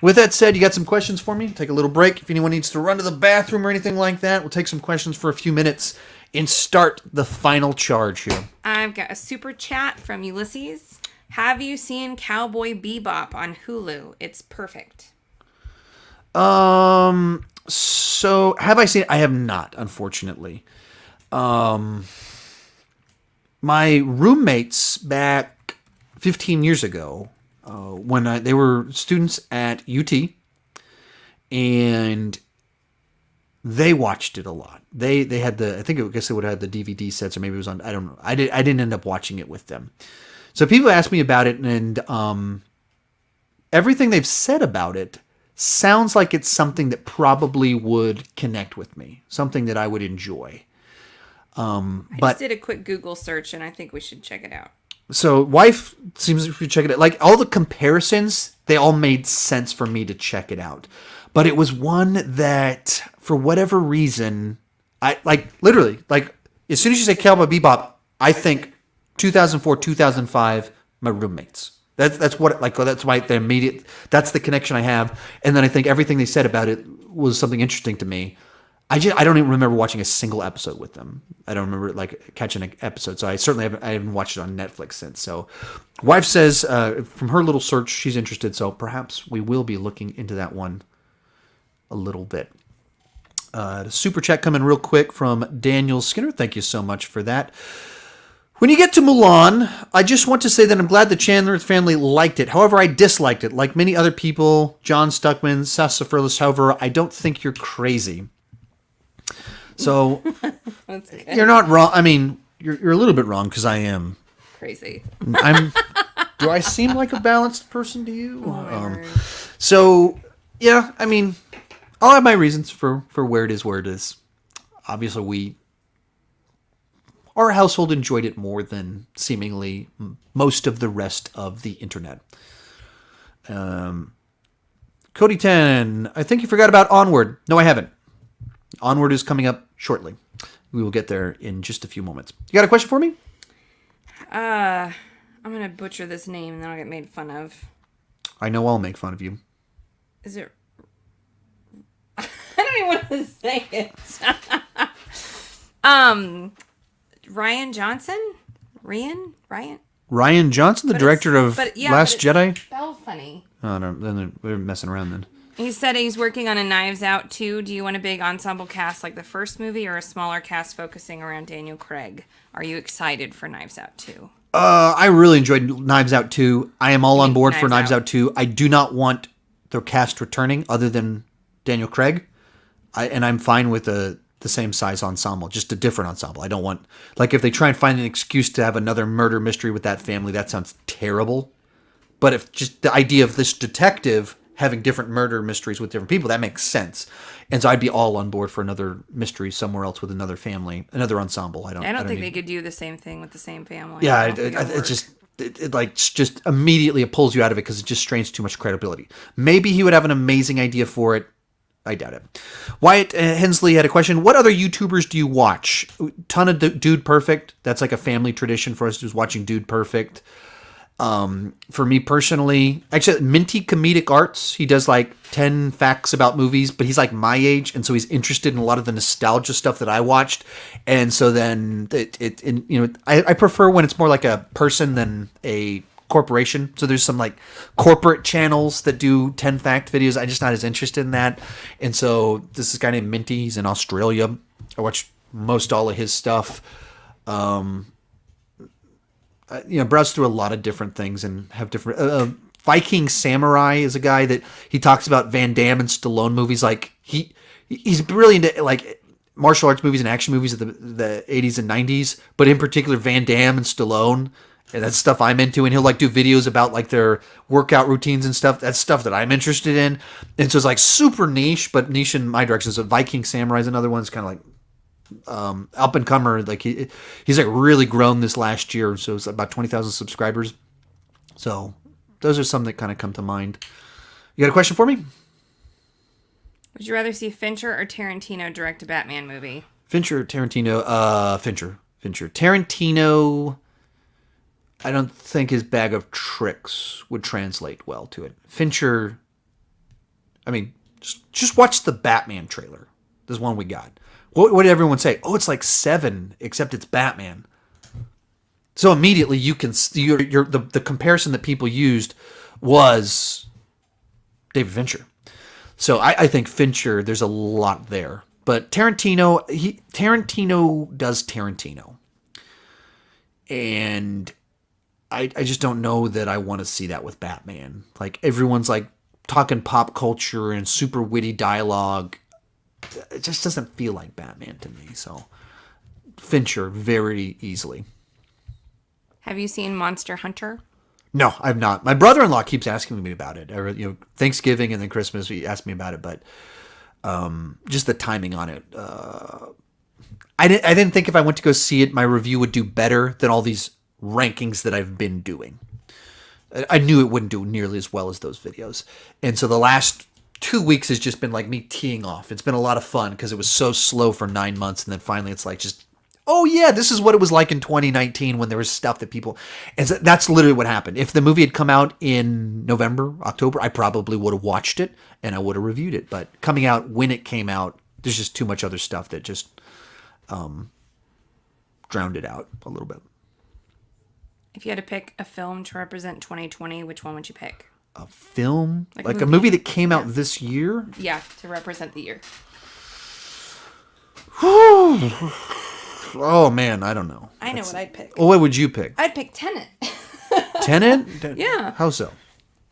With that said, you got some questions for me? Take a little break. If anyone needs to run to the bathroom or anything like that, we'll take some questions for a few minutes and start the final charge here. I've got a super chat from Ulysses. Have you seen Cowboy Bebop on Hulu? It's perfect. So have I seen it? I have not, unfortunately. My roommates back 15 years ago, when they were students at UT, and they watched it a lot. They had I guess they would have had the DVD sets, or maybe it was on, I don't know. I didn't end up watching it with them. So people asked me about it, and everything they've said about it sounds like it's something that probably would connect with me, something that I would enjoy. I just did a quick Google search, and I think we should check it out. So wife seems to check it out. Like all the comparisons, they all made sense for me to check it out. But it was one that, for whatever reason, I literally, as soon as you say Cowboy Bebop, I think 2004, 2005, my roommates. That's what, that's my the immediate, that's the connection I have. And then I think everything they said about it was something interesting to me. I don't even remember watching a single episode with them. I don't remember catching an episode. So I haven't watched it on Netflix since. So wife says from her little search, she's interested. So perhaps we will be looking into that one a little bit. Super chat coming real quick from Daniel Skinner. Thank you so much for that. When you get to Mulan, I just want to say that I'm glad the Chandler family liked it. However, I disliked it. Like many other people, John Stuckman, Sassafras, however, I don't think you're crazy. So you're not wrong. I mean, you're a little bit wrong because I am Crazy. Do I seem like a balanced person to you? Oh, So yeah, I mean, I'll have my reasons for where it is. Obviously, our household enjoyed it more than seemingly most of the rest of the internet. Cody 10, I think you forgot about Onward. No, I haven't. Onward is coming up shortly. We will get there in just a few moments. You got a question for me? I'm going to butcher this name and then I'll get made fun of. I know I'll make fun of you. Is it... I don't even want to say it. Ryan Johnson? Ryan? Ryan Johnson, the director of Last Jedi. Spelled funny. Oh, no, then we're messing around then. He said he's working on a Knives Out 2. Do you want a big ensemble cast like the first movie or a smaller cast focusing around Daniel Craig? Are you excited for Knives Out 2? I really enjoyed Knives Out 2. I am all on board for Knives Out. Out 2. I do not want the cast returning other than Daniel Craig. I'm fine with the same size ensemble, just a different ensemble. I don't want, like, if they try and find an excuse to have another murder mystery with that family, that sounds terrible. But if just the idea of this detective having different murder mysteries with different people, that makes sense. And so I'd be all on board for another mystery somewhere else with another family, another ensemble. I don't think they could do the same thing with the same family. Yeah, it immediately it pulls you out of it because it just strains too much credibility. Maybe he would have an amazing idea for it. I doubt it. Wyatt Hensley had a question. What other YouTubers do you watch? Ton of Dude Perfect. That's like a family tradition for us, just watching Dude Perfect. For me personally, actually, Minty Comedic Arts. He does like 10 facts about movies, but he's like my age, and so he's interested in a lot of the nostalgia stuff that I watched. And so then I prefer when it's more like a person than a corporation. So there's some like corporate channels that do 10 fact videos. I'm just not as interested in that. And so this is a guy named Minty. He's in Australia. I watch most all of his stuff. Browse through a lot of different things and have different. Viking Samurai is a guy that he talks about Van Damme and Stallone movies. Like he's really into like martial arts movies and action movies of the 80s and 90s, but in particular Van Damme and Stallone. And that's stuff I'm into, and he'll like do videos about like their workout routines and stuff. That's stuff that I'm interested in, and so it's like super niche, but niche in my direction. So Viking Samurai is another one. It's kind of like up and comer. Like he's like really grown this last year, so it's about 20,000 subscribers. So those are some that kind of come to mind. You got a question for me? Would you rather see Fincher or Tarantino direct a Batman movie? Fincher or Tarantino? Fincher. Tarantino, I don't think his bag of tricks would translate well to it. Fincher, I mean, just watch the Batman trailer. There's one we got. What did everyone say? Oh, it's like 7, except it's Batman. So immediately you can see the comparison that people used was David Fincher. So I think Fincher, there's a lot there. But Tarantino does Tarantino. And I just don't know that I want to see that with Batman. Like everyone's like talking pop culture and super witty dialogue. It just doesn't feel like Batman to me. So Fincher very easily. Have you seen Monster Hunter? No, I've not. My brother-in-law keeps asking me about it. Thanksgiving and then Christmas, he asked me about it, but just the timing on it. I didn't think if I went to go see it, my review would do better than all these rankings that I've been doing. I knew it wouldn't do nearly as well as those videos. And so the last 2 weeks has just been like me teeing off. It's been a lot of fun because it was so slow for 9 months. And then finally it's like just, oh yeah, this is what it was like in 2019 when there was stuff that people, and so that's literally what happened. If the movie had come out in November, October, I probably would have watched it and I would have reviewed it. But coming out when it came out, there's just too much other stuff that just drowned it out a little bit. If you had to pick a film to represent 2020, which one would you pick? A film? Like a movie that came out this year? Yeah, to represent the year. Oh, man, I don't know. I know what I'd pick. Oh, what would you pick? I'd pick Tenet. Tenet? Yeah. How so?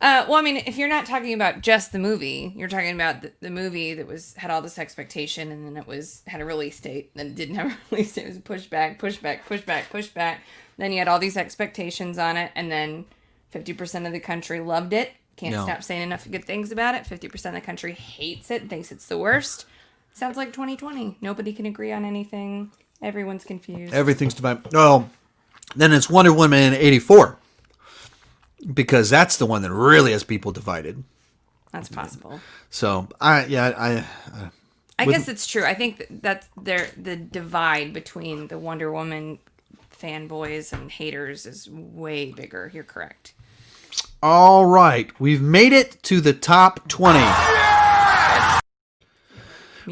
Well, I mean, if you're not talking about just the movie, you're talking about the movie that had all this expectation, and then had a release date, then it didn't have a release date. It was pushed back. Then you had all these expectations on it, and then 50% of the country loved it. Can't stop saying enough good things about it. 50% of the country hates it, thinks it's the worst. Sounds like 2020. Nobody can agree on anything. Everyone's confused. Everything's divided. Oh, then it's Wonder Woman 84. Because that's the one that really has people divided. That's possible. So, I guess it's true. I think that's the divide between the Wonder Woman fanboys and haters is way bigger. You're correct. All right. We've made it to the top 20.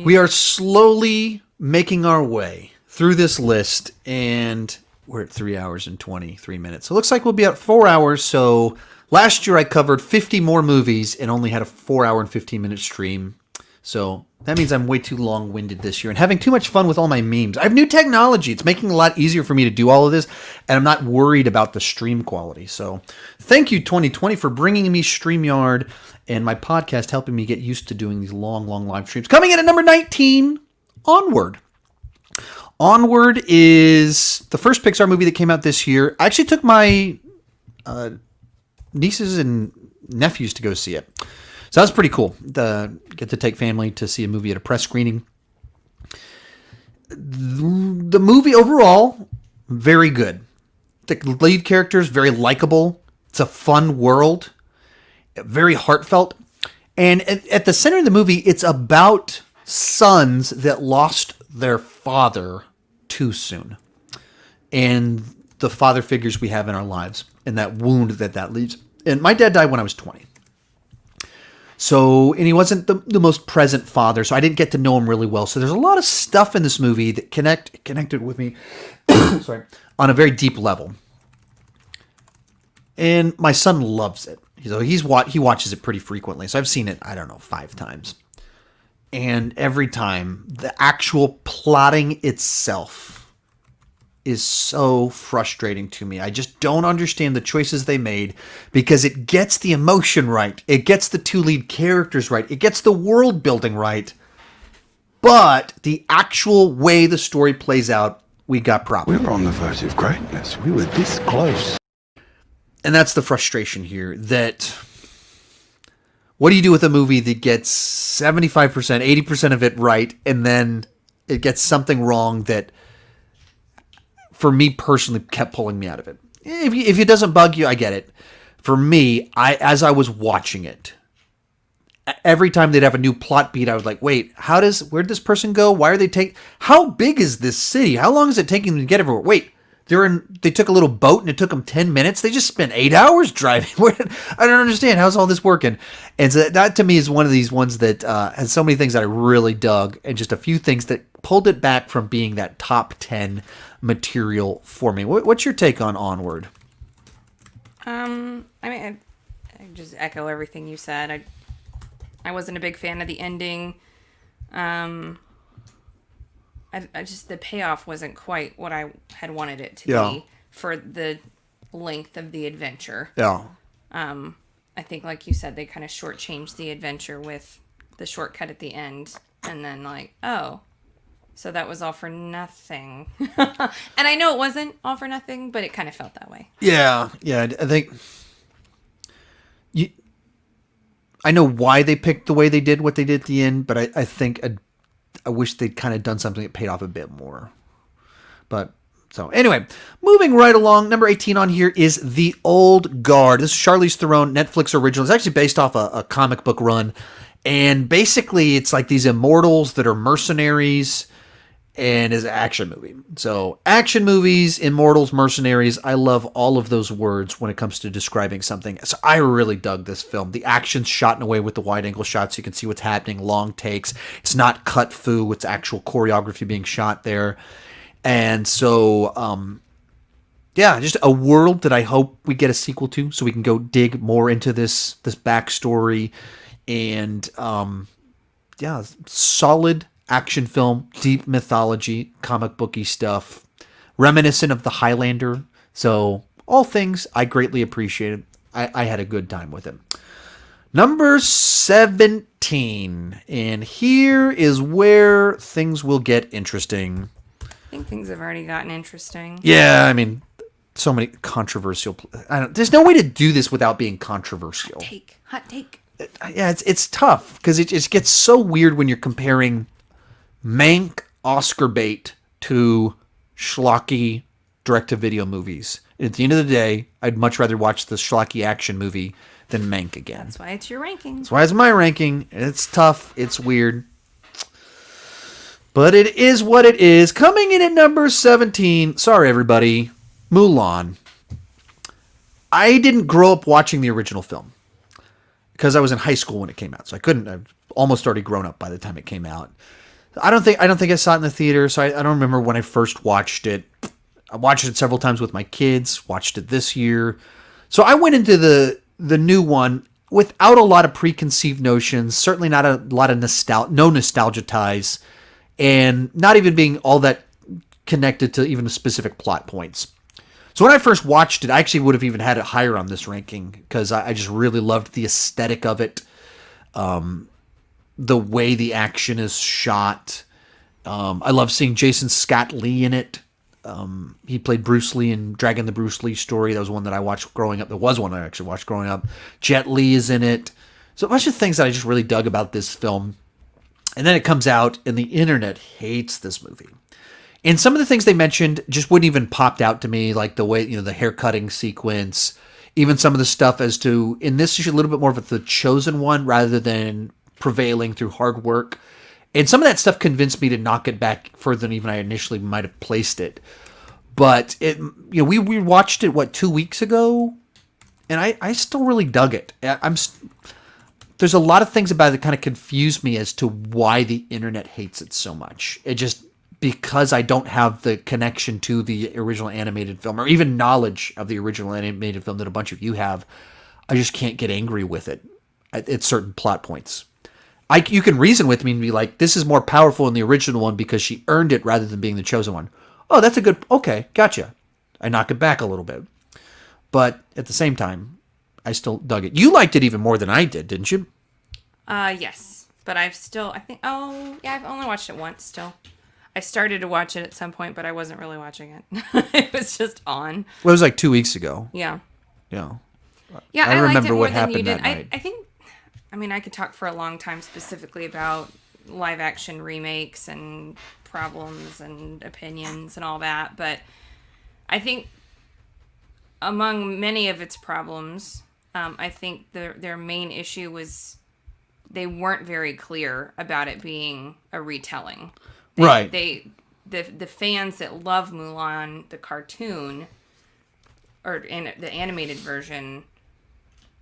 We are slowly making our way through this list, and we're at 3 hours and 23 minutes. So it looks like we'll be at 4 hours. So last year I covered 50 more movies and only had a 4 hour and 15-minute stream. So that means I'm way too long-winded this year and having too much fun with all my memes. I have new technology. It's making it a lot easier for me to do all of this, and I'm not worried about the stream quality. So thank you, 2020, for bringing me StreamYard and my podcast, helping me get used to doing these long live streams. Coming in at number 19, Onward. Onward is the first Pixar movie that came out this year. I actually took my nieces and nephews to go see it. So that was pretty cool. Get to take family to see a movie at a press screening. The movie overall, very good. The lead character is very likable. It's a fun world. Very heartfelt. And at the center of the movie, it's about sons that lost their father too soon. And the father figures we have in our lives and that wound that leaves. And my dad died when I was 20. So, and he wasn't the most present father, so I didn't get to know him really well. So there's a lot of stuff in this movie that connected with me sorry, on a very deep level. And my son loves it. He watches it pretty frequently. So I've seen it, 5 times. And every time, the actual plotting itself is so frustrating to me. I just don't understand the choices they made, because it gets the emotion right. It gets the 2 lead characters right. It gets the world building right. But the actual way the story plays out, we got problems. We were on the verge of greatness. We were this close. And that's the frustration here, that what do you do with a movie that gets 75%, 80% of it right, and then it gets something wrong that, for me personally, kept pulling me out of it? If it doesn't bug you, I get it. For me, as I was watching it, every time they'd have a new plot beat, I was like, wait, where'd this person go? Why are they how big is this city? How long is it taking them to get everywhere? Wait, they took a little boat and it took them 10 minutes. They just spent 8 hours driving. I don't understand. How's all this working? And so that to me is one of these ones that has so many things that I really dug, and just a few things that pulled it back from being that top 10 material for me. What's your take on Onward? I just echo everything you said. I wasn't a big fan of the ending. I just, the payoff wasn't quite what I had wanted it to be for the length of the adventure. Yeah. I think, like you said, they kind of shortchanged the adventure with the shortcut at the end, and then so that was all for nothing. And I know it wasn't all for nothing, but it kind of felt that way. Yeah. I think I know why they picked the way they did what they did at the end, but I think I wish they'd kind of done something that paid off a bit more. But so anyway, moving right along, number 18 on here is The Old Guard. This is Charlize Theron, Netflix original. It's actually based off a comic book run. And basically it's like these immortals that are mercenaries, and is an action movie. So action movies, immortals, mercenaries, I love all of those words when it comes to describing something. So I really dug this film. The action's shot in a way with the wide angle shots, so you can see what's happening, long takes. It's not cut foo, it's actual choreography being shot there. And so, just a world that I hope we get a sequel to, so we can go dig more into this backstory. And, solid action film, deep mythology, comic booky stuff, reminiscent of the Highlander. So all things I greatly appreciated. I had a good time with it. Number 17. And here is where things will get interesting. I think things have already gotten interesting. Yeah, I mean, so many controversial. There's no way to do this without being controversial. Hot take. Yeah, it's tough because it just gets so weird when you're comparing Mank Oscar bait to schlocky direct-to-video movies. At the end of the day, I'd much rather watch the schlocky action movie than Mank again. That's why it's your ranking. That's why it's my ranking. It's tough. It's weird. But it is what it is. Coming in at number 17. Sorry, everybody. Mulan. I didn't grow up watching the original film because I was in high school when it came out. So I couldn't. I've almost already grown up by the time it came out. I don't think I saw it in the theater, so I don't remember when I first watched it. I watched it several times with my kids. Watched it this year, so I went into the new one without a lot of preconceived notions. Certainly not a lot of nostalgia ties, and not even being all that connected to even specific plot points. So when I first watched it, I actually would have even had it higher on this ranking because I just really loved the aesthetic of it. The way the action is shot. I love seeing Jason Scott Lee in it. He played Bruce Lee in Dragon the Bruce Lee story. That was one that I watched growing up. There was one I actually watched growing up. Jet Li is in it. So a bunch of things that I just really dug about this film. And then it comes out and the internet hates this movie. And some of the things they mentioned just wouldn't even popped out to me, like the way, the hair cutting sequence, even some of the stuff as to, in this is a little bit more of the chosen one rather than prevailing through hard work. And some of that stuff convinced me to knock it back further than even I initially might have placed it. But we watched it 2 weeks ago, and I still really dug it. There's a lot of things about it that kind of confuse me as to why the internet hates it so much. It just because I don't have the connection to the original animated film or even knowledge of the original animated film that a bunch of you have, I just can't get angry with it at certain plot points. You can reason with me and be like, this is more powerful in the original one because she earned it rather than being the chosen one. Oh, that's okay, gotcha. I knock it back a little bit. But at the same time, I still dug it. You liked it even more than I did, didn't you? Yes. But I've only watched it once still. I started to watch it at some point, but I wasn't really watching it. It was just on. Well, it was like 2 weeks ago. Yeah. Yeah. Yeah, I liked remember it more what than happened you did. that night. I could talk for a long time specifically about live action remakes and problems and opinions and all that, but I think among many of its problems, I think their main issue was they weren't very clear about it being a retelling. Right. The fans that love Mulan, the cartoon, or in the animated version,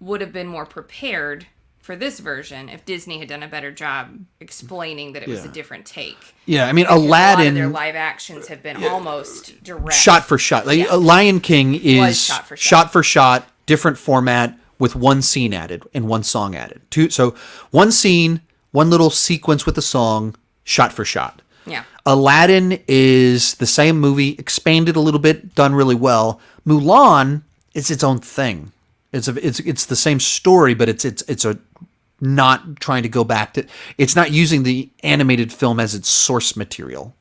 would have been more prepared for this version if Disney had done a better job explaining that it was a different take. Yeah, I mean, Because Aladdin. a lot of their live actions have been almost direct. Shot for shot. Like Lion King is shot for shot, different format with one scene added and one song added. So one scene, one little sequence with a song, shot for shot. Yeah. Aladdin is the same movie, expanded a little bit, done really well. Mulan is its own thing. It's the same story, but it's a not trying to go back to. It's not using the animated film as its source material.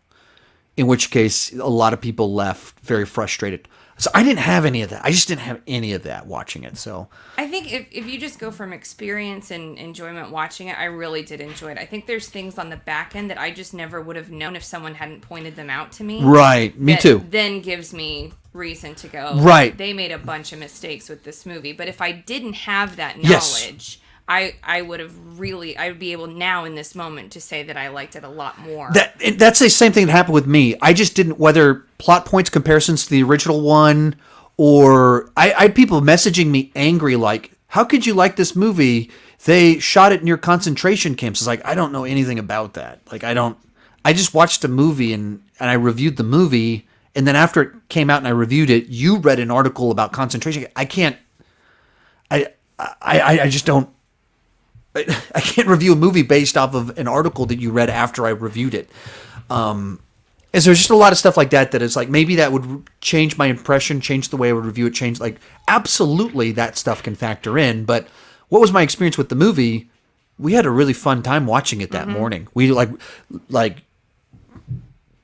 In which case, a lot of people left very frustrated. So I didn't have any of that. I just didn't have any of that watching it. So I think if you just go from experience and enjoyment watching it, I really did enjoy it. I think there's things on the back end that I just never would have known if someone hadn't pointed them out to me. Right, me too. Then gives me reason to go, right, they made a bunch of mistakes with this movie. But if I didn't have that knowledge, I would be able now in this moment to say that I liked it a lot more. That's the same thing that happened with me. I just didn't, whether plot points comparisons to the original one, or I had people messaging me angry like, how could you like this movie? They shot it near concentration camps. It's like, I don't know anything about that. Like, I just watched a movie and I reviewed the movie, and then after it came out and I reviewed it, you read an article about concentration. I just don't. I can't review a movie based off of an article that you read after I reviewed it. And so there's just a lot of stuff like that is like, maybe that would change my impression, change the way I would review it, change, like, absolutely that stuff can factor in. But what was my experience with the movie? We had a really fun time watching it that morning. We like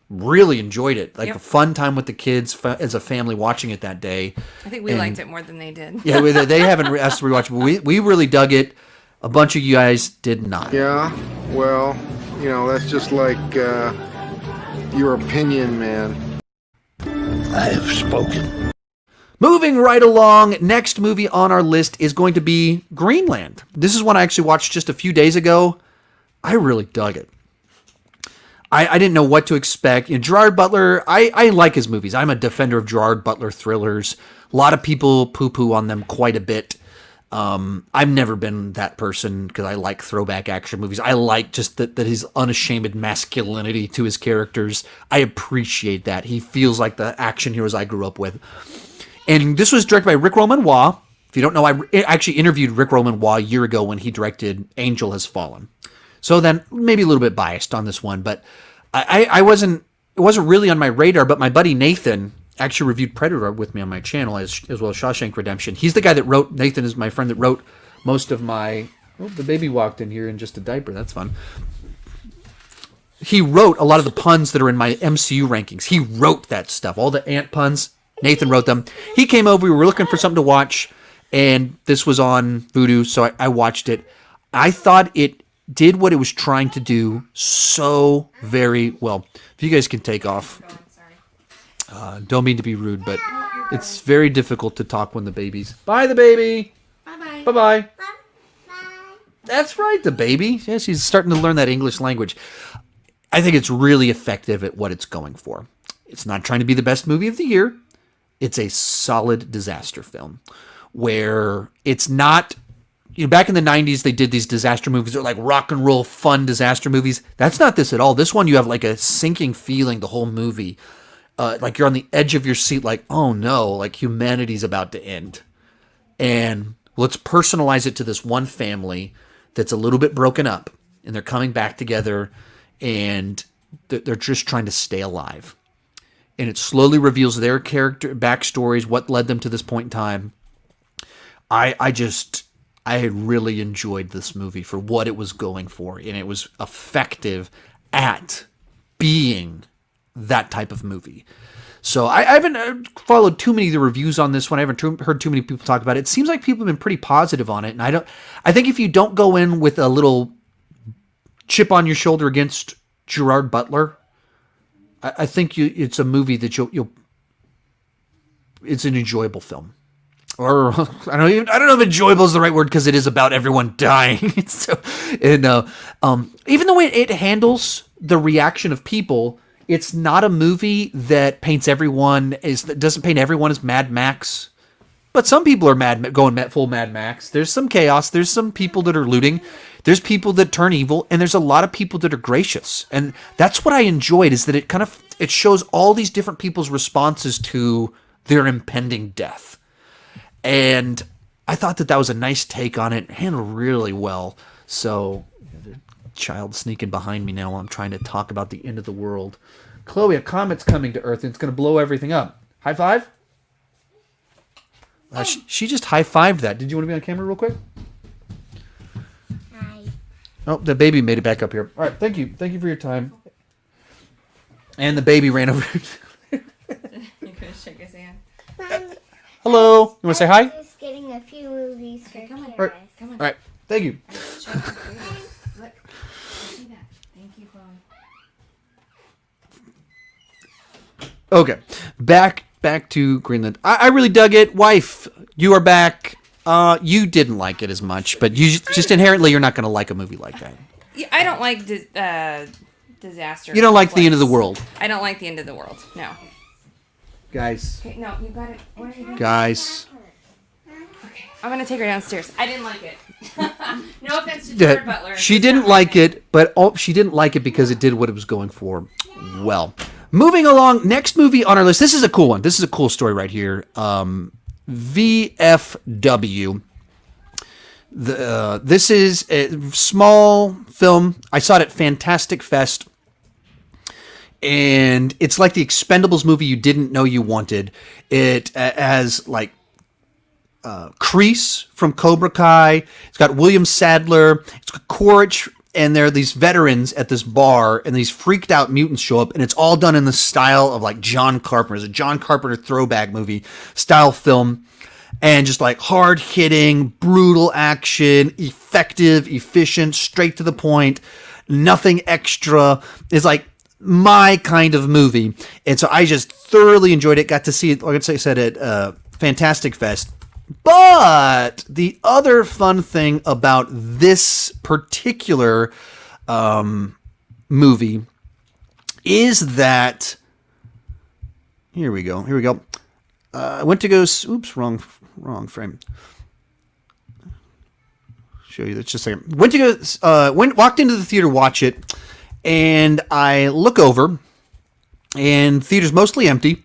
really enjoyed it. Like a fun time with the kids as a family watching it that day. I think we liked it more than they did. Yeah, they haven't asked to rewatch, but we really dug it. A bunch of you guys did not. Yeah, well, that's just like your opinion, man. I have spoken. Moving right along, next movie on our list is going to be Greenland. This is one I actually watched just a few days ago. I really dug it. I didn't know what to expect. Gerard Butler, I like his movies. I'm a defender of Gerard Butler thrillers. A lot of people poo-poo on them quite a bit. I've never been that person because I like throwback action movies. I like just that his unashamed masculinity to his characters. I appreciate that. He feels like the action heroes I grew up with. And this was directed by Rick Roman-Waugh. If you don't know, I actually interviewed Rick Roman-Waugh a year ago when he directed Angel Has Fallen. So then maybe a little bit biased on this one, but it wasn't really on my radar, but my buddy Nathan actually reviewed Predator with me on my channel as well as Shawshank Redemption. He's the guy that wrote, Nathan is my friend that wrote most of my, the baby walked in here in just a diaper. That's fun. He wrote a lot of the puns that are in my MCU rankings. He wrote that stuff. All the ant puns, Nathan wrote them. He came over, we were looking for something to watch, and this was on Vudu, so I watched it. I thought it did what it was trying to do so very well. If you guys can take off. Don't mean to be rude, but it's very difficult to talk when the baby's... Bye, the baby! Bye-bye. Bye-bye. That's right, the baby. Yeah, she's starting to learn that English language. I think it's really effective at what it's going for. It's not trying to be the best movie of the year. It's a solid disaster film where it's not... back in the 90s, they did these disaster movies. They're like rock and roll, fun disaster movies. That's not this at all. This one, you have like a sinking feeling the whole movie. Like you're on the edge of your seat, like, oh no, like humanity's about to end. And let's personalize it to this one family that's a little bit broken up, and they're coming back together, and they're just trying to stay alive. And it slowly reveals their character backstories, what led them to this point in time. I had really enjoyed this movie for what it was going for, and it was effective at being that type of movie. So I haven't followed too many of the reviews on this one. I haven't heard too many people talk about it. It seems like people have been pretty positive on it, and I think if you don't go in with a little chip on your shoulder against Gerard Butler, I think it's a movie that it's an enjoyable film. Or I don't know if enjoyable is the right word because it is about everyone dying. So, and even though it handles the reaction of people, it's not a movie that paints everyone doesn't paint everyone as Mad Max. But some people are going full Mad Max. There's some chaos. There's some people that are looting. There's people that turn evil, and there's a lot of people that are gracious. And that's what I enjoyed, is that it shows all these different people's responses to their impending death. And I thought that was a nice take on it, handled really well. So, the child sneaking behind me now while I'm trying to talk about the end of the world. Chloe, a comet's coming to Earth, and it's going to blow everything up. High five? She just high-fived that. Did you want to be on camera real quick? Hi. Oh, the baby made it back up here. All right, thank you. Thank you for your time. And the baby ran over. You're gonna shake his hand. Hello. You want to say hi? Just getting a few movies for come on. Kara. Come on. All right. Thank you. Look. See that. Thank you, Chloe. Okay. Back to Greenland. I really dug it. Wife, you are back. You didn't like it as much, but you just inherently you're not going to like a movie like that. Yeah, I don't like disaster. You don't like the flicks. end of the world. I don't like the end of the world. No. Guys. Okay, no, you got it. What are you doing? Guys. Okay, I'm gonna take her downstairs. I didn't like it. No offense to Gerard Butler. She didn't like it, but she didn't like it because it did what it was going for. Well, moving along, next movie on our list. This is a cool one. This is a cool story right here. VFW. This is a small film. I saw it at Fantastic Fest. And it's like the Expendables movie you didn't know you wanted. It has like Kreese from Cobra Kai. It's got William Sadler. It's got Quaritch. And there are these veterans at this bar, and these freaked out mutants show up, and it's all done in the style of like John Carpenter. It's a John Carpenter throwback movie style film. And just like hard hitting, brutal action, effective, efficient, straight to the point, nothing extra. It's like my kind of movie. And so I just thoroughly enjoyed it. Got to see it, like I said, at Fantastic Fest. But the other fun thing about this particular movie is that, here we go. I went to go, oops, wrong frame. show you. That's just a second. Walked into the theater to watch it, and I look over, and theater's mostly empty,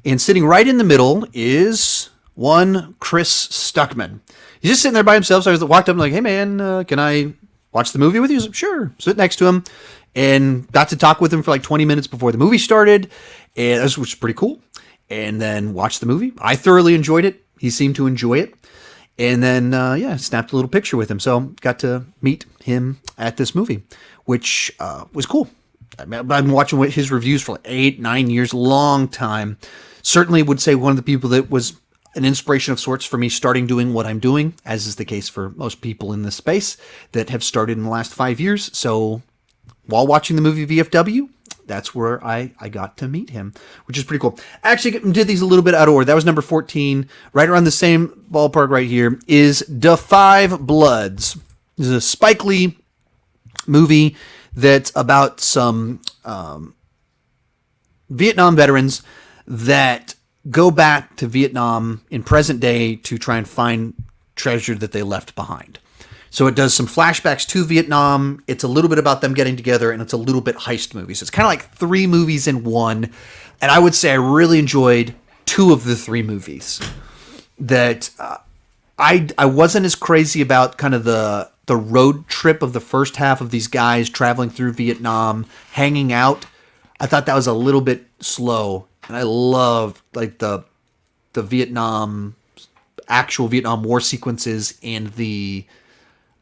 and sitting right in the middle is one Chris Stuckman. He's just sitting there by himself. So I walked up and like, hey man, can I watch the movie with you? He's like, sure. Sit next to him, and got to talk with him for like 20 minutes before the movie started, and which was pretty cool. And then watched the movie. I thoroughly enjoyed it. He seemed to enjoy it. And then, snapped a little picture with him. So got to meet him at this movie, which was cool. I've been watching his reviews for like 8-9 years, long time. Certainly would say one of the people that was an inspiration of sorts for me starting doing what I'm doing, as is the case for most people in this space that have started in the last 5 years. So while watching the movie VFW, that's where I got to meet him, which is pretty cool. I actually did these a little bit out of order. That was number 14. Right around the same ballpark right here is Da 5 Bloods. This is a Spike Lee movie that's about some Vietnam veterans that go back to Vietnam in present day to try and find treasure that they left behind. So it does some flashbacks to Vietnam. It's a little bit about them getting together, and it's a little bit heist movies. It's kind of like 3 movies in one. And I would say I really enjoyed 2 of the 3 movies. That I wasn't as crazy about kind of the road trip of the first half of these guys traveling through Vietnam, hanging out. I thought that was a little bit slow. And I loved like the actual Vietnam War sequences and the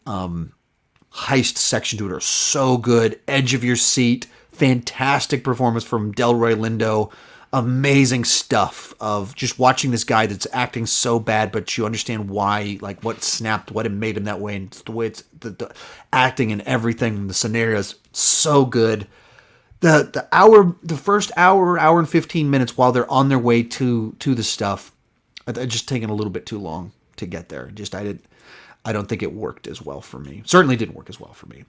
heist section to it are so good. Edge of your seat. Fantastic performance from Delroy Lindo. Amazing stuff of just watching this guy that's acting so bad, but you understand why, like what snapped, what had made him that way, and the way it's the acting and everything, the scenarios, so good. The first hour and 15 minutes while they're on their way to the stuff, it just taken a little bit too long to get there. I don't think it worked as well for me. Certainly didn't work as well for me.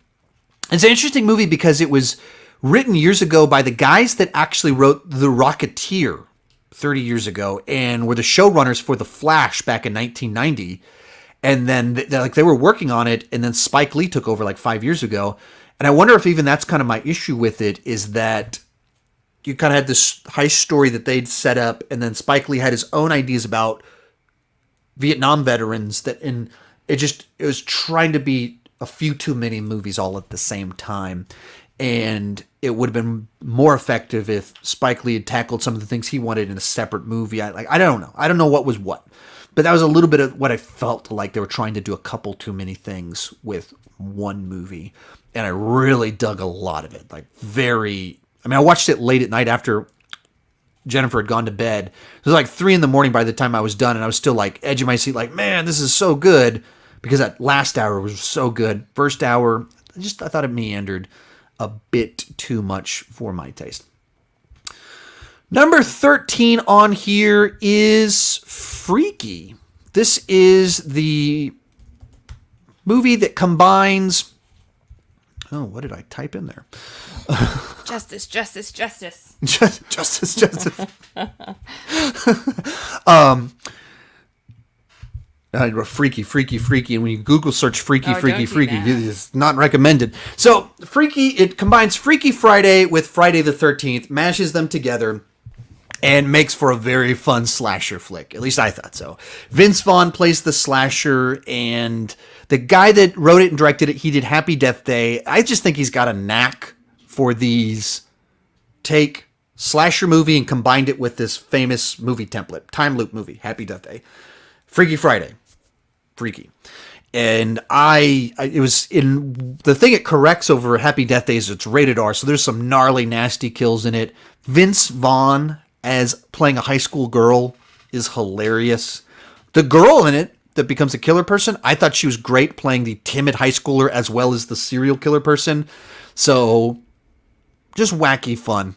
It's an interesting movie because it was written years ago by the guys that actually wrote The Rocketeer 30 years ago and were the showrunners for The Flash back in 1990. And then they were working on it, and then Spike Lee took over like 5 years ago. And I wonder if even that's kind of my issue with it, is that you kind of had this heist story that they'd set up, and then Spike Lee had his own ideas about Vietnam veterans it was trying to be a few too many movies all at the same time. And it would have been more effective if Spike Lee had tackled some of the things he wanted in a separate movie. I don't know. I don't know what was what. But that was a little bit of what I felt like they were trying to do a couple too many things with one movie. And I really dug a lot of it. I watched it late at night after Jennifer had gone to bed. It was like 3 a.m. by the time I was done, and I was still like edge of my seat, like, man, this is so good, because that last hour was so good. First hour, I thought it meandered a bit too much for my taste. Number 13 on here is Freaky. This is the movie that combines... Oh, what did I type in there? Justice, justice, justice. Justice. I wrote freaky, and when you Google search freaky, it's not recommended. So, Freaky, it combines Freaky Friday with Friday the 13th, mashes them together, and makes for a very fun slasher flick. At least I thought so. Vince Vaughn plays the slasher, and the guy that wrote it and directed it, he did Happy Death Day. I just think he's got a knack for these. Take slasher movie and combined it with this famous movie template, time loop movie, Happy Death Day. Freaky Friday. Freaky. And it was in the thing it corrects over Happy Death Day is it's rated R, so there's some gnarly, nasty kills in it. Vince Vaughn as playing a high school girl is hilarious. The girl in it that becomes a killer person, I thought she was great playing the timid high schooler as well as the serial killer person. So, just wacky fun.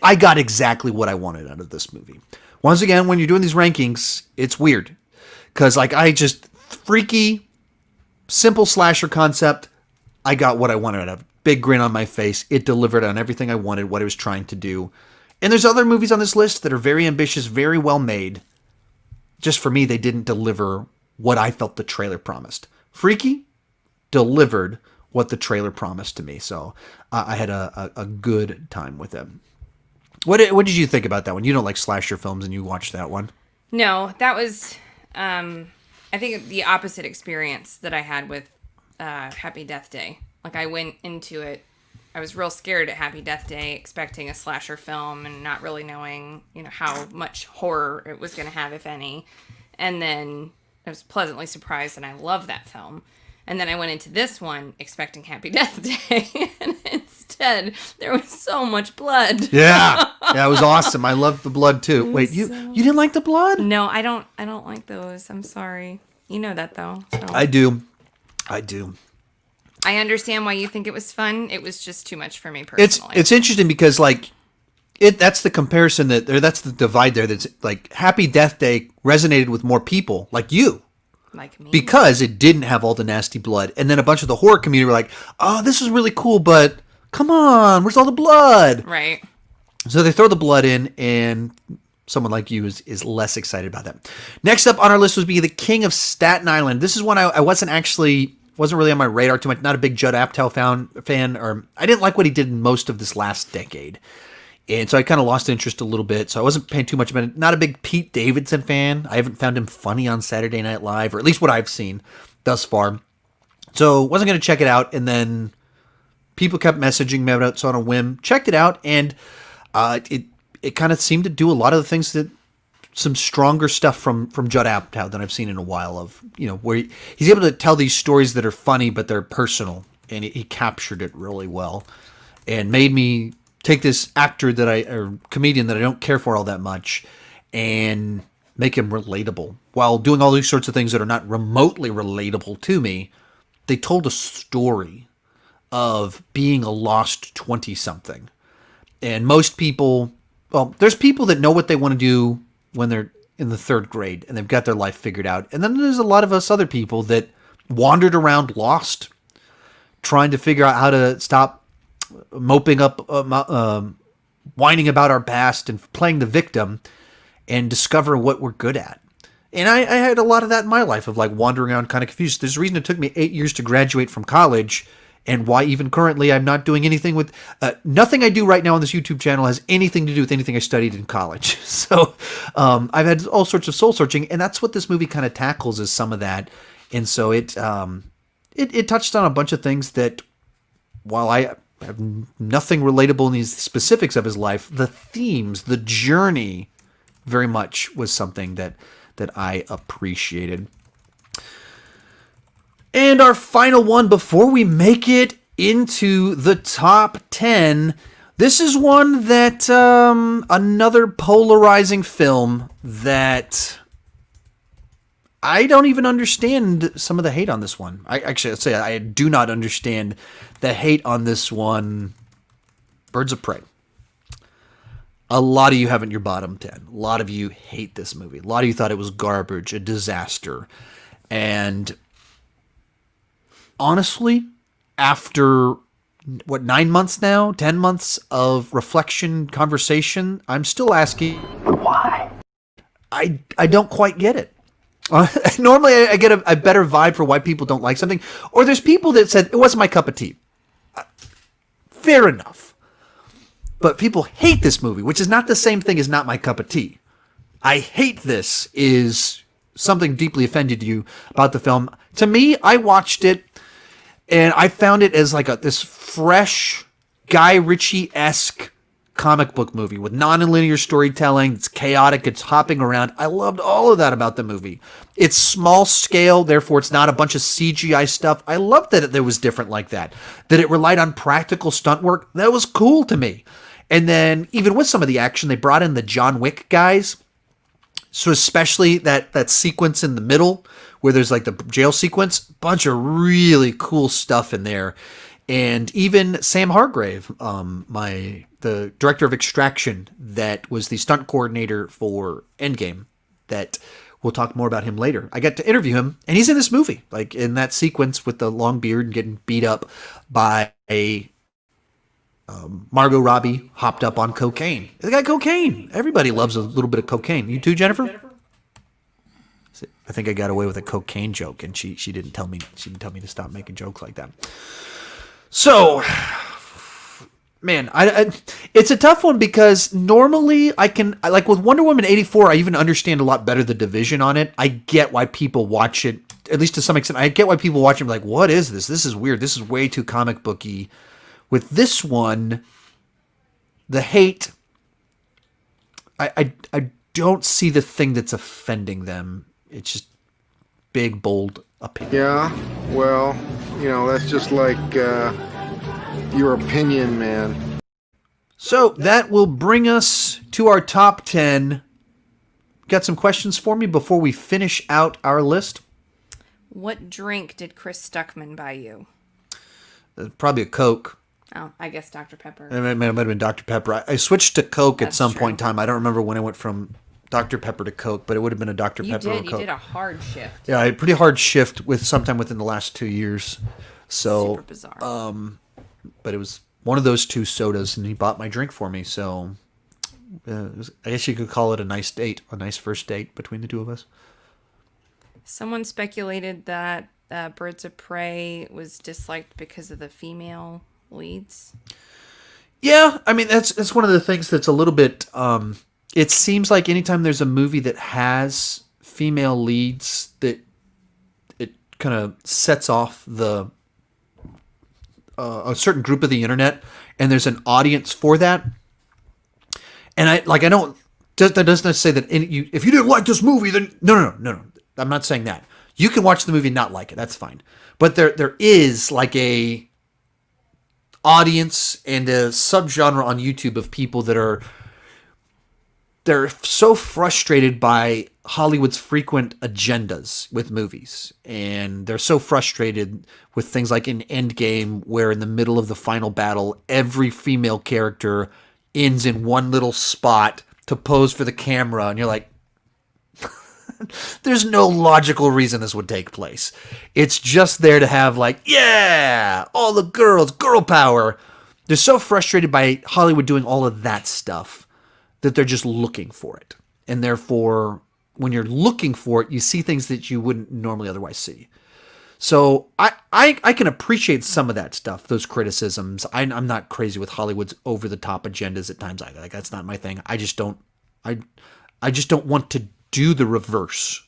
I got exactly what I wanted out of this movie. Once again, when you're doing these rankings, it's weird. Because, freaky, simple slasher concept, I got what I wanted out of it. Big grin on my face. It delivered on everything I wanted, what it was trying to do. And there's other movies on this list that are very ambitious, very well made. Just for me, they didn't deliver what I felt the trailer promised. Freaky delivered what the trailer promised to me. So I had a good time with it. What did you think about that one? You don't like slasher films, and you watched that one. No, that was, I think, the opposite experience that I had with Happy Death Day. Like, I went into it, I was real scared at Happy Death Day, expecting a slasher film and not really knowing, how much horror it was going to have, if any. And then I was pleasantly surprised, and I love that film. And then I went into this one expecting Happy Death Day, and instead there was so much blood. Yeah, it was awesome. I loved the blood too. Wait, you didn't like the blood? No, I don't like those. I'm sorry. You know that though. So. I do. I understand why you think it was fun. It was just too much for me personally. It's interesting because that's the comparison that's the divide there. That's like Happy Death Day resonated with more people like you. Like me. Because it didn't have all the nasty blood. And then a bunch of the horror community were like, oh, this is really cool, but come on, where's all the blood? Right. So they throw the blood in, and someone like you is less excited about that. Next up on our list was The King of Staten Island. This is one I wasn't really on my radar too much. Not a big Judd Apatow fan, or I didn't like what he did in most of this last decade. And so I kind of lost interest a little bit. So I wasn't paying too much about it. Not a big Pete Davidson fan. I haven't found him funny on Saturday Night Live, or at least what I've seen thus far. So wasn't going to check it out. And then people kept messaging me about it. So on a whim, checked it out. And it kind of seemed to do a lot of the things that some stronger stuff from Judd Apatow than I've seen in a while of, where he's able to tell these stories that are funny, but they're personal. And he captured it really well and made me take this actor or comedian that I don't care for all that much and make him relatable while doing all these sorts of things that are not remotely relatable to me. They told a story of being a lost 20-something. And most people, there's people that know what they want to do when they're in the third grade and they've got their life figured out. And then there's a lot of us other people that wandered around lost, trying to figure out how to stop moping up, whining about our past and playing the victim and discover what we're good at. And I had a lot of that in my life of wandering around kind of confused. There's a reason it took me 8 years to graduate from college, and why even currently I'm not doing anything with, nothing I do right now on this YouTube channel has anything to do with anything I studied in college. So I've had all sorts of soul searching, and that's what this movie kind of tackles, is some of that. And so it touched on a bunch of things that, while I have nothing relatable in these specifics of his life, the themes, the journey very much was something that I appreciated. And our final one before we make it into the top 10, this is one that, another polarizing film that I don't even understand some of the hate on this one. I'd say I do not understand the hate on this one. Birds of Prey. A lot of you have it in your bottom 10. A lot of you hate this movie. A lot of you thought it was garbage, a disaster. And honestly, after 9 months now, 10 months of reflection, conversation, I'm still asking why. I don't quite get it. Normally, I get a better vibe for why people don't like something. Or there's people that said, it wasn't my cup of tea. Fair enough. But people hate this movie, which is not the same thing as not my cup of tea. I hate this is something deeply offended you about the film. To me, I watched it, and I found it as this fresh, Guy Ritchie-esque comic book movie with non-linear storytelling. It's chaotic. It's hopping around. I loved all of that about the movie. It's small scale, therefore it's not a bunch of CGI stuff. I loved that it was different like that. That it relied on practical stunt work. That was cool to me. And then even with some of the action, they brought in the John Wick guys. So especially that sequence in the middle where there's the jail sequence, bunch of really cool stuff in there. And even Sam Hargrave, the director of Extraction, that was the stunt coordinator for Endgame, that we'll talk more about him later. I got to interview him, and he's in this movie, in that sequence with the long beard and getting beat up by Margot Robbie hopped up on cocaine. They got cocaine. Everybody loves a little bit of cocaine. You too, Jennifer? I think I got away with a cocaine joke, and she didn't tell me to stop making jokes like that. So, man, it's a tough one because normally like with Wonder Woman 84, I even understand a lot better the division on it. I get why people watch it, at least to some extent. I get why people watch it and be like, what is this? This is weird. This is way too comic booky. With this one, the hate, I don't see the thing that's offending them. It's just big, bold opinion. Yeah, well, that's just like your opinion, man. So that will bring us to our top 10. Got some questions for me before we finish out our list? What drink did Chris Stuckman buy you? Probably a Coke. Oh, I guess Dr. Pepper. It might have been Dr. Pepper. I switched to Coke at That's some true. point in time. I don't remember when I went from Dr. Pepper to Coke, but it would have been a Dr. Pepper or You Coke. did a hard shift. Yeah, a pretty hard shift sometime within the last 2 years. So, Super bizarre. But it was one of those two sodas, and he bought my drink for me. So, I guess you could call it a nice date, a nice first date between the two of us. Someone speculated that Birds of Prey was disliked because of the female leads. Yeah, I mean that's one of the things that's a little bit. It seems like anytime there's a movie that has female leads, that it kind of sets off a certain group of the internet, and there's an audience for that. And that doesn't say that if you didn't like this movie, then no. I'm not saying that. You can watch the movie and not like it. That's fine. But there is like a audience and a subgenre on YouTube of people they're so frustrated by Hollywood's frequent agendas with movies. And they're so frustrated with things like in Endgame, where in the middle of the final battle, every female character ends in one little spot to pose for the camera. And you're like, there's no logical reason this would take place. It's just there to have all the girls, girl power. They're so frustrated by Hollywood doing all of that stuff that they're just looking for it. And therefore, when you're looking for it, you see things that you wouldn't normally otherwise see. So I can appreciate some of that stuff, those criticisms. I'm not crazy with Hollywood's over-the-top agendas at times either. Like, that's not my thing. I just don't want to do the reverse.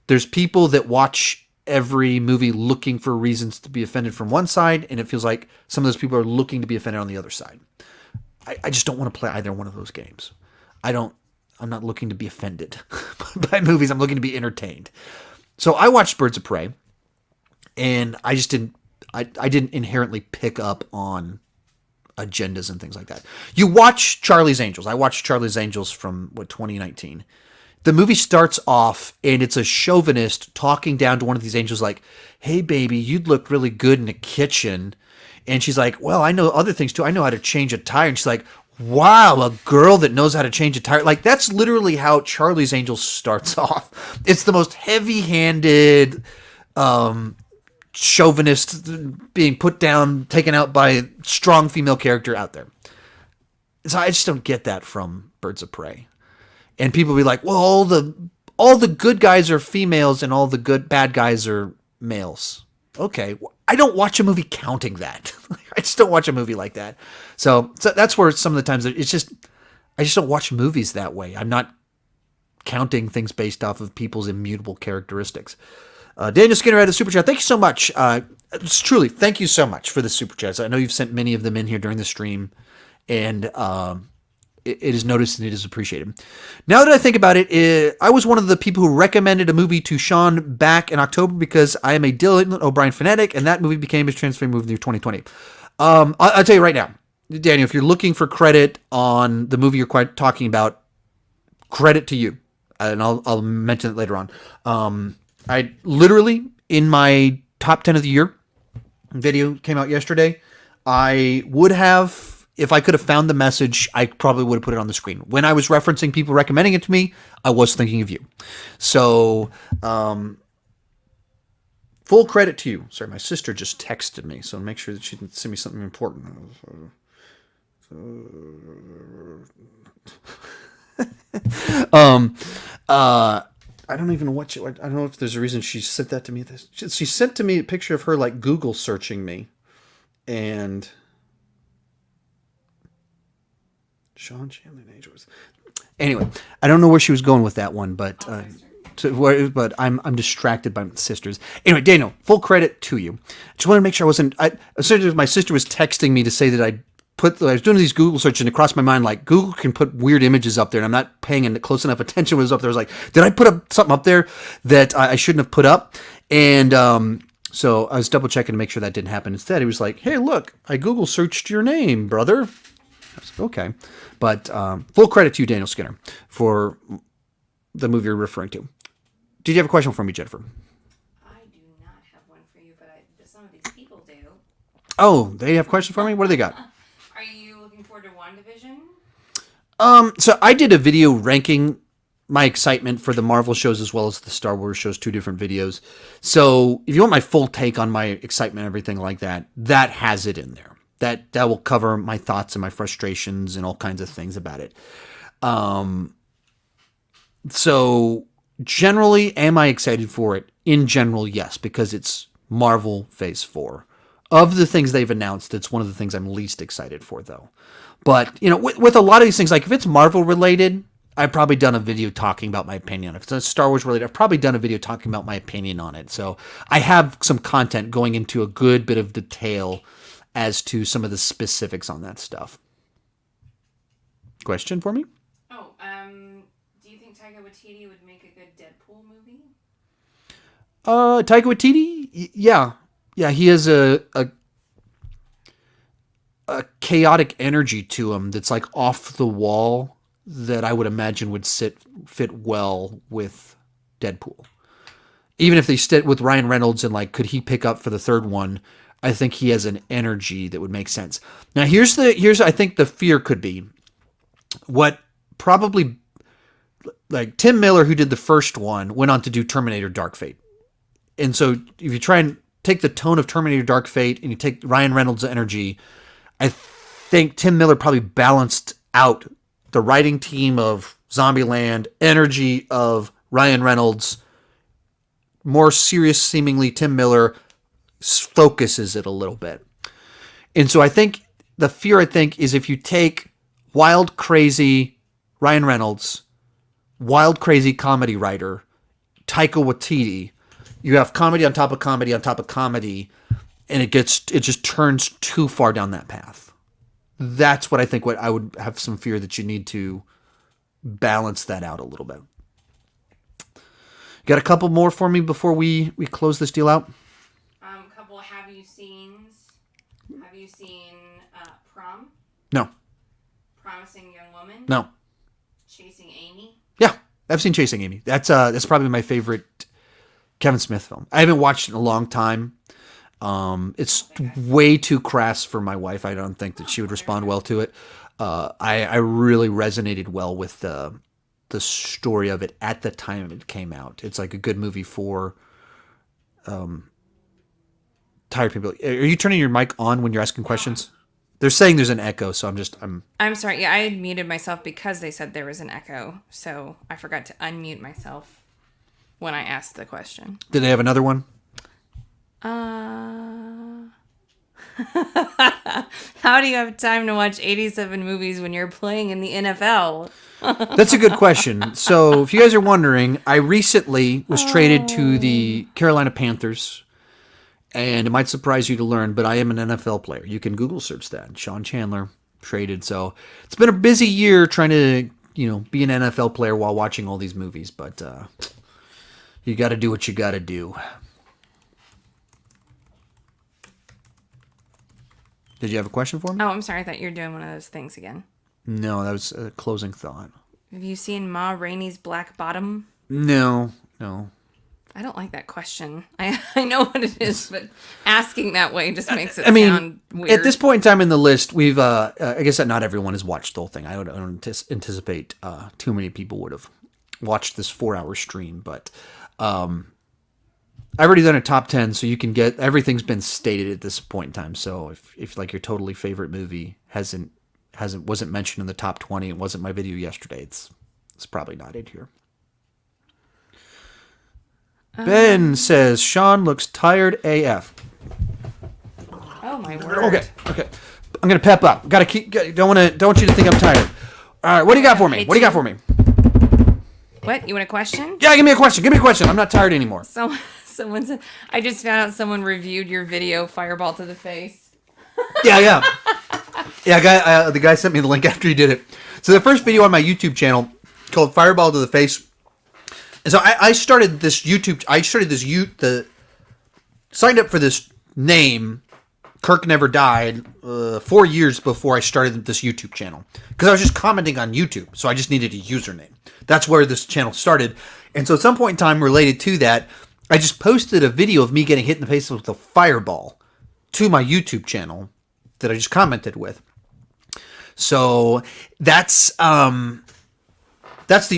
There's people that watch every movie looking for reasons to be offended from one side, and it feels like some of those people are looking to be offended on the other side. I just don't want to play either one of those games. I'm not looking to be offended by movies. I'm looking to be entertained. So I watched Birds of Prey, and I didn't inherently pick up on agendas and things like that. You watch Charlie's Angels. I watched Charlie's Angels from 2019. The movie starts off, and it's a chauvinist talking down to one of these angels like, hey, baby, you'd look really good in the kitchen. And she's like, well, I know other things, too. I know how to change a tire. And she's like, wow, a girl that knows how to change a tire. Like, that's literally how Charlie's Angels starts off. It's the most heavy-handed chauvinist being put down, taken out by a strong female character out there. So I just don't get that from Birds of Prey. And people be like, well, all the good guys are females and all the bad guys are males. Okay, I don't watch a movie counting that. I just don't watch a movie like that. So that's where some of the times I just don't watch movies that way. I'm not counting things based off of people's immutable characteristics. Daniel Skinner had a super chat. Thank you so much. Truly, thank you so much for the super chats. I know you've sent many of them in here during the stream, and it is noticed and it is appreciated. Now that I think about it, I was one of the people who recommended a movie to Sean back in October because I am a Dylan O'Brien fanatic, and that movie became his transfer movie in 2020. I'll tell you right now, Daniel, if you're looking for credit on the movie you're quite talking about, credit to you, and I'll mention it later on. I literally, in my top 10 of the year video came out yesterday, I would have, if I could have found the message, I probably would have put it on the screen. When I was referencing people recommending it to me, I was thinking of you. So, full credit to you. Sorry, my sister just texted me, so make sure that she didn't send me something important. I don't even know what I don't know if there's a reason she sent that to me. She sent to me a picture of her like Google searching me, and Sean Chandler and Angel. Anyway, I don't know where she was going with that one, but but I'm distracted by my sisters. Anyway, Daniel, full credit to you. Just wanted to make sure I wasn't. Essentially, my sister was texting me to say that I was doing these Google searches, and it crossed my mind like Google can put weird images up there, and I'm not paying close enough attention when it was up there. I was like, did I put up something up there that I shouldn't have put up? And so I was double checking to make sure that didn't happen. Instead, he was like, hey, look, I Google searched your name, brother. I was like, okay. But full credit to you, Daniel Skinner, for the movie you're referring to. Did you have a question for me, Jennifer? I do not have one for you, but some of these people do. Oh, they have questions for me? What do they got? Are you looking forward to WandaVision? So I did a video ranking my excitement for the Marvel shows as well as the Star Wars shows, 2 different videos. So if you want my full take on my excitement and everything like that, that has it in there. That will cover my thoughts and my frustrations and all kinds of things about it. So generally, am I excited for it? In general, yes, because it's Marvel Phase 4. Of the things they've announced, it's one of the things I'm least excited for, though. But, you know, with a lot of these things, like if it's Marvel related, I've probably done a video talking about my opinion. If it's Star Wars related, I've probably done a video talking about my opinion on it. So I have some content going into a good bit of detail as to some of the specifics on that stuff. Question for me? Oh, do you think Taika Waititi would make a good Deadpool movie? Taika Waititi? Yeah. Yeah, he has a chaotic energy to him that's like off the wall that I would imagine would fit well with Deadpool. Even if they sit with Ryan Reynolds and like, could he pick up for the third one? I think he has an energy that would make sense. Now here's I think the fear could be what probably like Tim Miller, who did the first one, went on to do Terminator Dark Fate. And so if you try and take the tone of Terminator Dark Fate and you take Ryan Reynolds' energy, I think Tim Miller probably balanced out the writing team of Zombieland, energy of Ryan Reynolds, more serious seemingly Tim Miller focuses it a little bit. And so I think the fear is if you take wild, crazy Ryan Reynolds, wild, crazy comedy writer, Taika Waititi, you have comedy on top of comedy on top of comedy, and it just turns too far down that path. That's what I think. What I would have some fear that you need to balance that out a little bit. Got a couple more for me before we close this deal out? Couple have you seen Prom? No. Promising Young Woman? No. Chasing Amy? Yeah, I've seen Chasing Amy. That's probably my favorite Kevin Smith film. I haven't watched it in a long time. It's way too crass for my wife. I don't think that she would respond well to it. I really resonated well with the story of it at the time it came out. It's like a good movie for tired people. Are you turning your mic on when you're asking questions? They're saying there's an echo, so I'm sorry. Yeah, I had muted myself because they said there was an echo, so I forgot to unmute myself when I asked the question. Did they have another one? How do you have time to watch 87 movies when you're playing in the NFL? That's a good question. So if you guys are wondering, I recently was traded to the Carolina Panthers, and it might surprise you to learn, but I am an NFL player. You can Google search that. Sean Chandler, traded. So it's been a busy year trying to, be an NFL player while watching all these movies, but you got to do what you got to do. Did you have a question for me? Oh, I'm sorry. I thought you were doing one of those things again. No, that was a closing thought. Have you seen Ma Rainey's Black Bottom? No. I don't like that question. I know what it is, but asking that way just makes it sound weird. At this point in time in the list, we've, I guess that not everyone has watched the whole thing. I don't anticipate too many people would have watched this 4-hour stream, but I've already done a top 10, so you can get, everything's been stated at this point in time. So if like your totally favorite movie wasn't mentioned in the top 20, it wasn't my video yesterday, it's probably not in here. Ben says Sean looks tired AF. Oh my word. Okay. I'm gonna pep up. Gotta keep. Don't want you to think I'm tired. All right. What do you got for me? What do you got for me? What? You want a question? Yeah, give me a question. I'm not tired anymore. Someone said, I just found out someone reviewed your video, Fireball to the Face. Yeah. The guy sent me the link after he did it. So the first video on my YouTube channel called Fireball to the Face. And so I started this YouTube. Signed up for this name, Kirk Never Died, 4 years before I started this YouTube channel. Because I was just commenting on YouTube, so I just needed a username. That's where this channel started. And so at some point in time related to that, I just posted a video of me getting hit in the face with a fireball to my YouTube channel that I just commented with. So that's the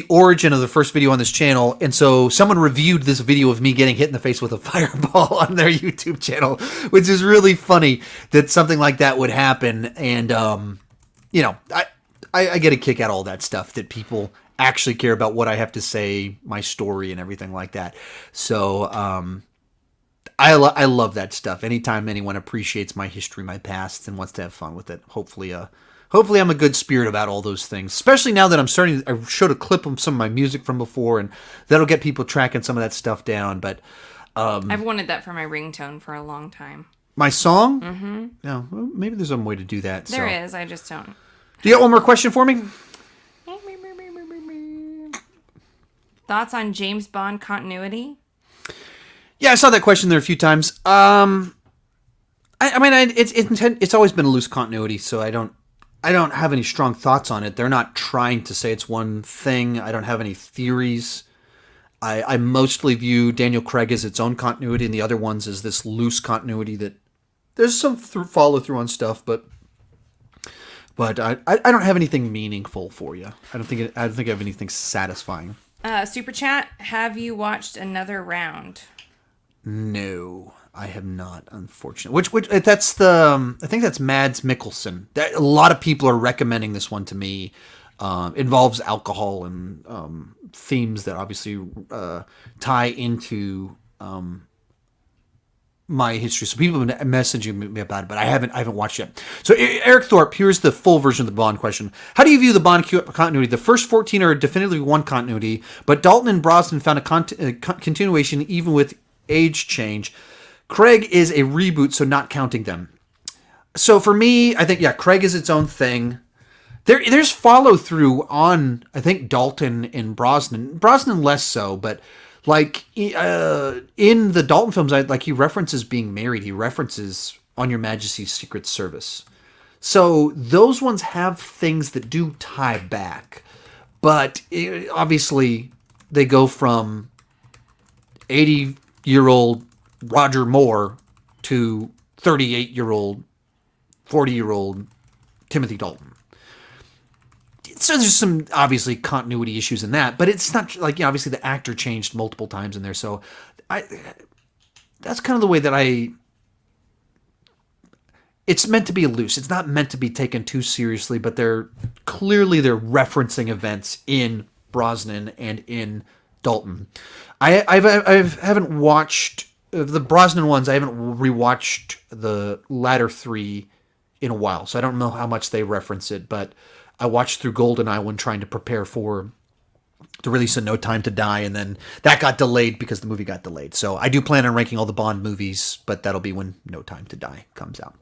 origin of the first video on this channel. And so someone reviewed this video of me getting hit in the face with a fireball on their YouTube channel, which is really funny that something like that would happen. And, I get a kick out of all that stuff, that people actually care about what I have to say, my story and everything like that. So, I love that stuff. Anytime anyone appreciates my history, my past, and wants to have fun with it, hopefully I'm a good spirit about all those things, especially now that I showed a clip of some of my music from before, and that'll get people tracking some of that stuff down. But I've wanted that for my ringtone for a long time. My song? Mm-hmm. Yeah, well, maybe there's some way to do that. There is. I just don't. Do you got one more question for me? Thoughts on James Bond continuity? Yeah, I saw that question there a few times. It's always been a loose continuity, so I don't have any strong thoughts on it. They're not trying to say it's one thing. I don't have any theories. I mostly view Daniel Craig as its own continuity, and the other ones as this loose continuity that there's some follow through on stuff, but I don't have anything meaningful for you. I don't think I have anything satisfying. Super chat. Have you watched Another Round? No, I have not, unfortunately. Which that's the I think that's Mads Mikkelsen. A lot of people are recommending this one to me. Involves alcohol and themes that obviously tie into my history. So people have been messaging me about it, but I haven't watched it. So Eric Thorpe, here's the full version of the Bond question. How do you view the Bond continuity? The first 14 are definitively one continuity, but Dalton and Brosnan found a continuation even with age change. Craig is a reboot, so not counting them. So for me, I think, Craig is its own thing. There's follow through on, I think, Dalton and Brosnan. Brosnan less so, but like in the Dalton films, he references being married. He references On Your Majesty's Secret Service. So those ones have things that do tie back, but obviously they go from 80-year-old Roger Moore to 38-year-old, 40-year-old Timothy Dalton. So there's some obviously continuity issues in that, but it's not like, obviously the actor changed multiple times in there. So that's kind of the way that it's meant to be loose. It's not meant to be taken too seriously, but they're referencing events in Brosnan and in Dalton. I haven't watched the Brosnan ones. I haven't rewatched the latter three in a while, so I don't know how much they reference it, but I watched through GoldenEye when trying to prepare for the release of No Time to Die, and then that got delayed because the movie got delayed. So I do plan on ranking all the Bond movies, but that'll be when No Time to Die comes out.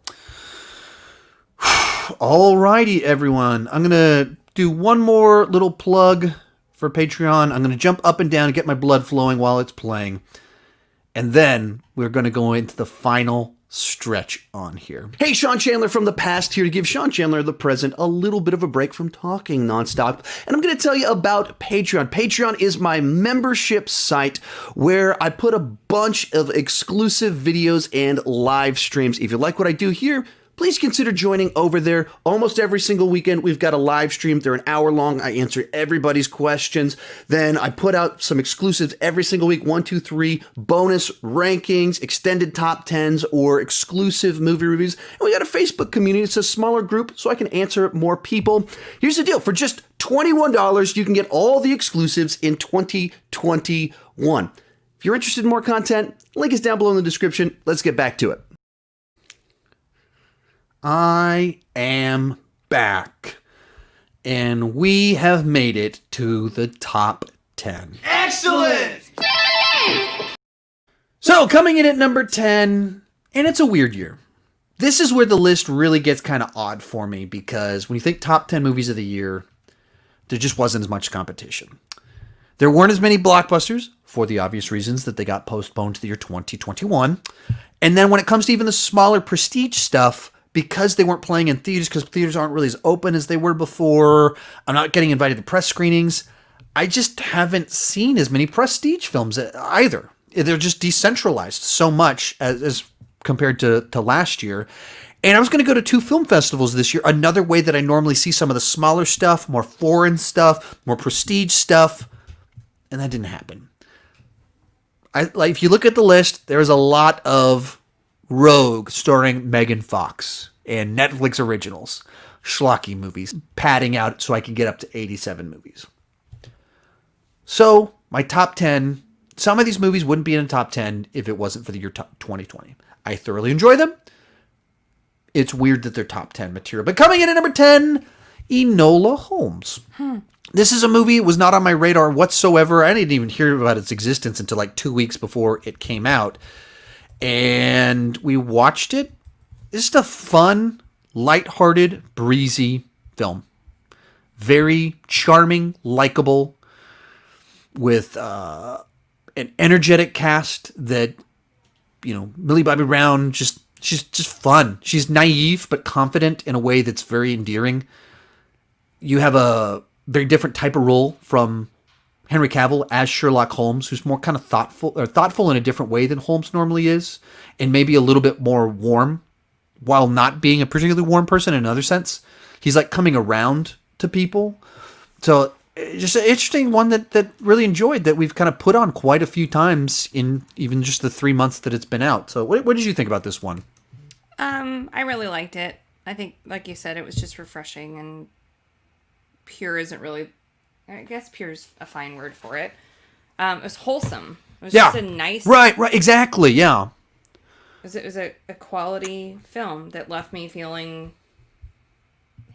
Alrighty, everyone. I'm going to do one more little plug for Patreon. I'm going to jump up and down and get my blood flowing while it's playing. And then we're going to go into the final stretch on here. Hey, Sean Chandler from the past here to give Sean Chandler the present a little bit of a break from talking nonstop. And I'm going to tell you about Patreon. Patreon is my membership site where I put a bunch of exclusive videos and live streams. If you like what I do here, please consider joining over there. Almost every single weekend, we've got a live stream. They're an hour long. I answer everybody's questions. Then I put out some exclusives every single week. 1, 2, 3 bonus rankings, extended top 10s, or exclusive movie reviews. And we got a Facebook community. It's a smaller group, so I can answer more people. Here's the deal. For just $21, you can get all the exclusives in 2021. If you're interested in more content, link is down below in the description. Let's get back to it. I am back. And we have made it to the top 10. Excellent! So, coming in at number 10, and it's a weird year. This is where the list really gets kind of odd for me because when you think top 10 movies of the year, there just wasn't as much competition. There weren't as many blockbusters for the obvious reasons that they got postponed to the year 2021. And then when it comes to even the smaller prestige stuff, because they weren't playing in theaters, because theaters aren't really as open as they were before, I'm not getting invited to press screenings. I just haven't seen as many prestige films either. They're just decentralized so much as compared to last year. And I was going to go to 2 film festivals this year, another way that I normally see some of the smaller stuff, more foreign stuff, more prestige stuff, and that didn't happen. If you look at the list, there's a lot of Rogue starring Megan Fox and Netflix originals, schlocky movies, padding out so I can get up to 87 movies. So my top 10, some of these movies wouldn't be in the top 10 if it wasn't for the year 2020. I thoroughly enjoy them. It's weird that they're top 10 material. But coming in at number 10, Enola Holmes. This is a movie, it was not on my radar whatsoever. I didn't even hear about its existence until like 2 weeks before it came out. And we watched it. It's just a fun, lighthearted, breezy film. Very charming, likable, with an energetic cast that, Millie Bobby Brown, she's just fun. She's naive but confident in a way that's very endearing. You have a very different type of role from Henry Cavill as Sherlock Holmes, who's more kind of thoughtful in a different way than Holmes normally is, and maybe a little bit more warm, while not being a particularly warm person in another sense. He's like coming around to people. So just an interesting one that really enjoyed, that we've kind of put on quite a few times in even just the 3 months that it's been out. So what did you think about this one? I really liked it. I think, like you said, it was just refreshing, and pure isn't really, I guess pure's a fine word for it. It was wholesome. It was just a nice... Right, exactly, yeah. It was a quality film that left me feeling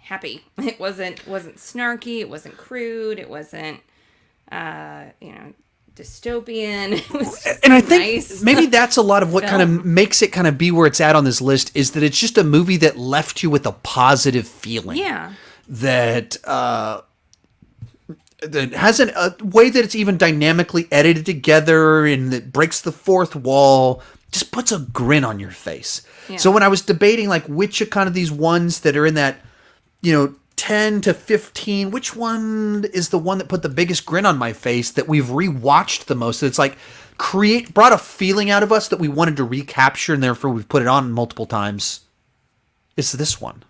happy. It wasn't snarky, it wasn't crude, it wasn't, dystopian. It was and I think nice. Maybe that's a lot of what kind of makes it kind of be where it's at on this list, is that it's just a movie that left you with a positive feeling. Yeah. That has a way that it's even dynamically edited together, and that breaks the fourth wall, just puts a grin on your face. Yeah. So when I was debating like which of kind of these ones that are in that, 10 to 15, which one is the one that put the biggest grin on my face, that we've rewatched the most, that's like brought a feeling out of us that we wanted to recapture, and therefore we've put it on multiple times, it's this one.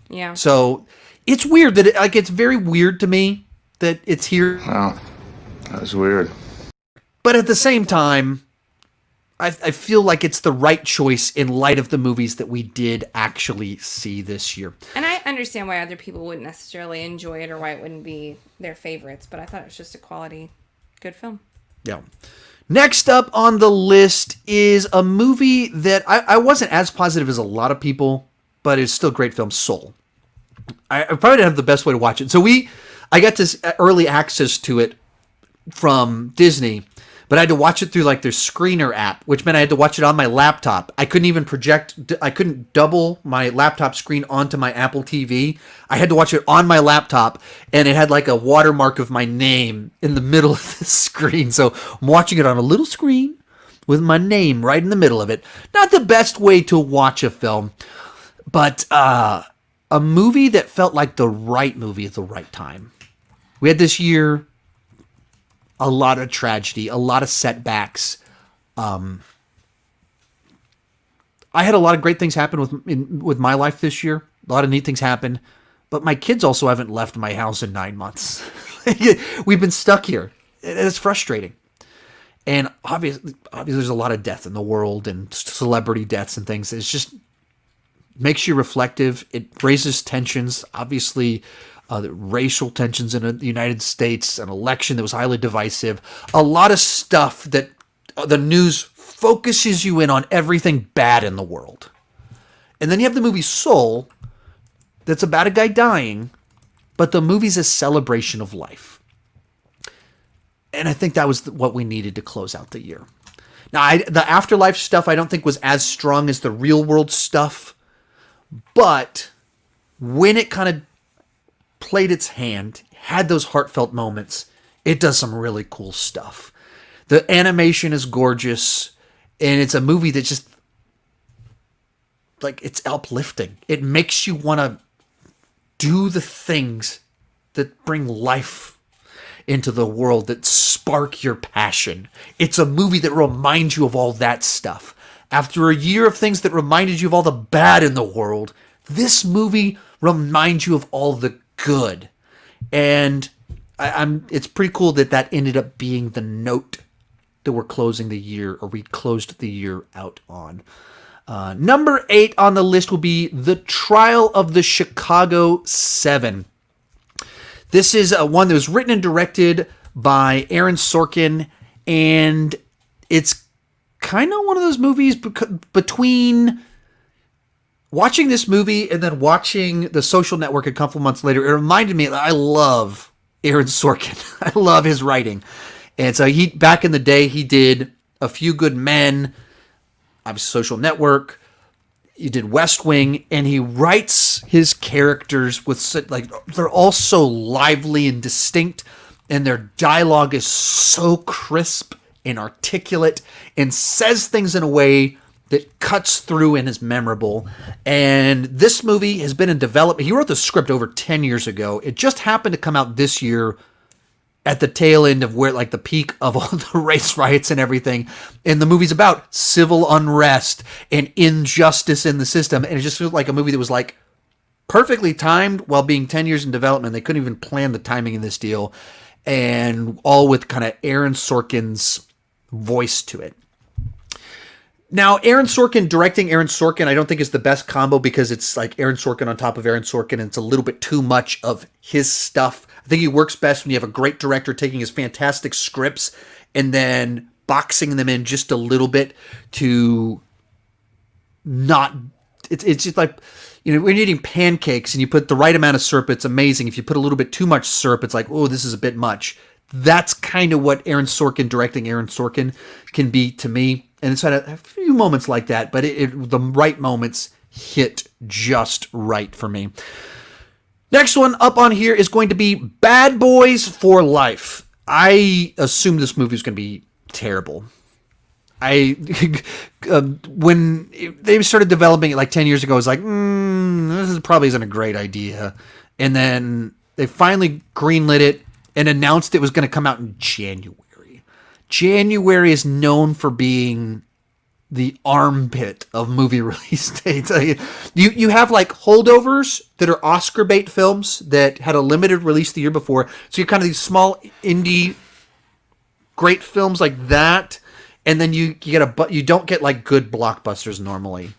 Yeah. So it's weird that it's very weird to me that it's here. Wow, that was weird. But at the same time, I feel like it's the right choice in light of the movies that we did actually see this year. And I understand why other people wouldn't necessarily enjoy it, or why it wouldn't be their favorites, but I thought it was just a quality, good film. Yeah. Next up on the list is a movie that I wasn't as positive as a lot of people, but it's still a great film, Soul. I probably didn't have the best way to watch it. So I got this early access to it from Disney, but I had to watch it through like their screener app, which meant I had to watch it on my laptop. I couldn't even I couldn't double my laptop screen onto my Apple TV. I had to watch it on my laptop, and it had like a watermark of my name in the middle of the screen. So I'm watching it on a little screen with my name right in the middle of it. Not the best way to watch a film, but a movie that felt like the right movie at the right time. We had this year a lot of tragedy, a lot of setbacks. I had a lot of great things happen with my life this year. A lot of neat things happened, but my kids also haven't left my house in 9 months. We've been stuck here. It's frustrating. And obviously there's a lot of death in the world, and celebrity deaths and things. It's just makes you reflective. It raises tensions. Obviously, the racial tensions in the United States, an election that was highly divisive, a lot of stuff that the news focuses you in on everything bad in the world. And then you have the movie Soul, that's about a guy dying, but the movie's a celebration of life. And I think that was what we needed to close out the year. Now, the afterlife stuff I don't think was as strong as the real world stuff, but when it kind of played its hand, had those heartfelt moments, it does some really cool stuff. The animation is gorgeous, and it's a movie that just, like, it's uplifting. It makes you want to do the things that bring life into the world, that spark your passion. It's a movie that reminds you of all that stuff. After a year of things that reminded you of all the bad in the world, this movie reminds you of all the good. And it's pretty cool that ended up being the note that we're closing the year, or we closed the year out on. Number 8 on the list will be The Trial of the Chicago 7. This is one that was written and directed by Aaron Sorkin, and it's kind of one of those movies between watching this movie and then watching The Social Network a couple months later. It reminded me that I love Aaron Sorkin. I love his writing. And so back in the day, he did A Few Good Men, Social Network, he did West Wing, and he writes his characters with, like, they're all so lively and distinct, and their dialogue is so crisp and articulate and says things in a way that cuts through and is memorable. And this movie has been in development. He wrote the script over 10 years ago. It just happened to come out this year at the tail end of where, like, the peak of all the race riots and everything. And the movie's about civil unrest and injustice in the system. And it just feels like a movie that was, like, perfectly timed while being 10 years in development. They couldn't even plan the timing in this deal. And all with kind of Aaron Sorkin's voice to it. Now, Aaron Sorkin directing Aaron Sorkin, I don't think is the best combo, because it's like Aaron Sorkin on top of Aaron Sorkin, and it's a little bit too much of his stuff. I think he works best when you have a great director taking his fantastic scripts and then boxing them in just a little bit to not... It's just like, you know, when you're eating pancakes and you put the right amount of syrup, it's amazing. If you put a little bit too much syrup, it's like, oh, this is a bit much. That's kind of what Aaron Sorkin directing Aaron Sorkin can be to me. And it's had a few moments like that, but the right moments hit just right for me. Next one up on here is going to be Bad Boys for Life. I assumed this movie was going to be terrible. When they started developing it like 10 years ago, I was like, this probably isn't a great idea. And then they finally greenlit it and announced it was going to come out in January. January is known for being the armpit of movie release dates. You have like holdovers that are Oscar bait films that had a limited release the year before. So you're kind of these small indie great films like that, and then you don't get like good blockbusters normally.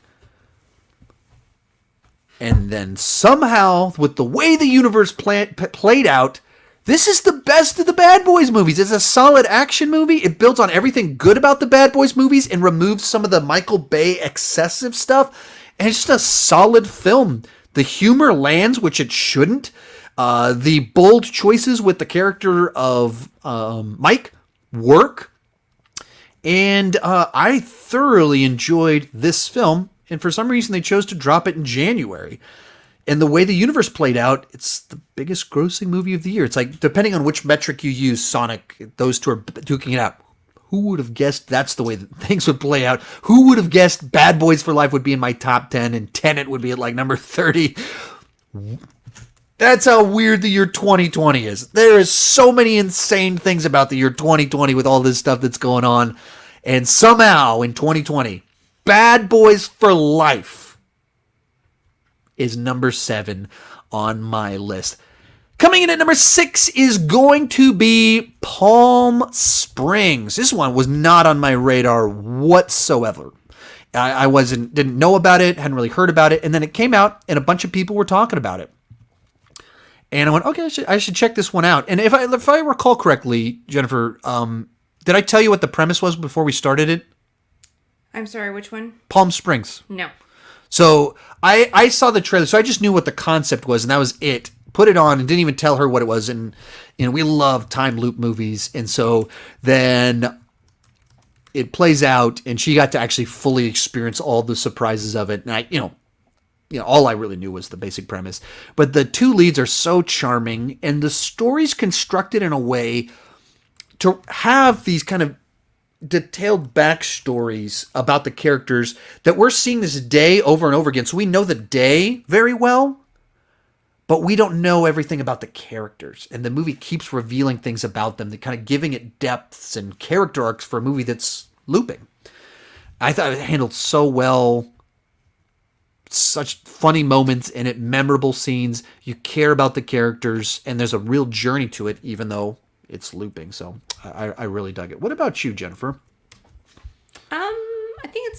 And then somehow, with the way the universe played out, this is the best of the Bad Boys movies. It's a solid action movie. It builds on everything good about the Bad Boys movies and removes some of the Michael Bay excessive stuff. And it's just a solid film. The humor lands, which it shouldn't. The bold choices with the character of Mike work. And I thoroughly enjoyed this film. And for some reason, they chose to drop it in January. And the way the universe played out, it's the biggest grossing movie of the year. It's like, depending on which metric you use, Sonic, those two are duking it out. Who would have guessed that's the way that things would play out? Who would have guessed Bad Boys for Life would be in my top 10 and Tenet would be at like number 30? That's how weird the year 2020 is. There is so many insane things about the year 2020 with all this stuff that's going on. And somehow in 2020, Bad Boys for Life is number 7 on my list. Coming in at number 6 is going to be Palm Springs. This one was not on my radar whatsoever. I didn't know about it, hadn't really heard about it, and then it came out and a bunch of people were talking about it. And I went, okay, I should check this one out. And if I recall correctly, Jennifer, Did I tell you what the premise was before we started it? I'm sorry, which one? Palm Springs. No. So I saw the trailer, so I just knew what the concept was, and that was it. Put it on and didn't even tell her what it was. And, we love time loop movies. And so then it plays out, and she got to actually fully experience all the surprises of it. And I, all I really knew was the basic premise. But the two leads are so charming, and the story's constructed in a way to have these kind of detailed backstories about the characters that we're seeing this day over and over again. So we know the day very well, but we don't know everything about the characters. And the movie keeps revealing things about them, kind of giving it depths and character arcs for a movie that's looping. I thought it handled so well. Such funny moments in it, memorable scenes. You care about the characters, and there's a real journey to it, even though it's looping. So I really dug it. What about you, Jennifer? I think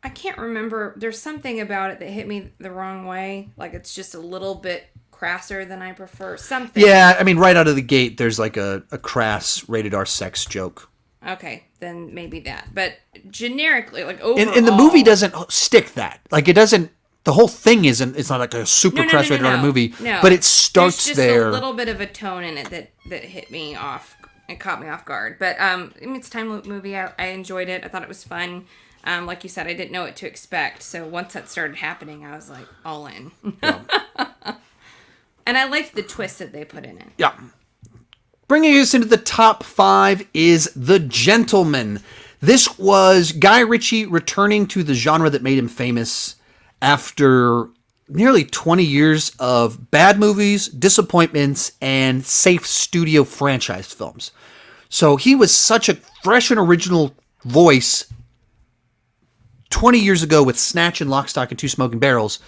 I can't remember. There's something about it that hit me the wrong way. Like it's just a little bit crasser than I prefer. Something. Yeah, I mean, right out of the gate, there's like a crass rated R sex joke. Okay, then maybe that. But generically, like overall. And the movie doesn't stick that. Like it doesn't, the whole thing isn't, it's not like a super crass rated R movie. No. But it starts There's just there. a little bit of a tone in it that hit me off. It caught me off guard. But it's a time loop movie. I enjoyed it. I thought it was fun. Like you said, I didn't know what to expect. So once that started happening, I was like all in. Yeah. And I liked the twist that they put in it. Yeah. Bringing us into the top 5 is The Gentleman. This was Guy Ritchie returning to the genre that made him famous after nearly 20 years of bad movies, disappointments, and safe studio franchise films. So he was such a fresh and original voice 20 years ago with Snatch and Lock, Stock, and Two Smoking Barrels.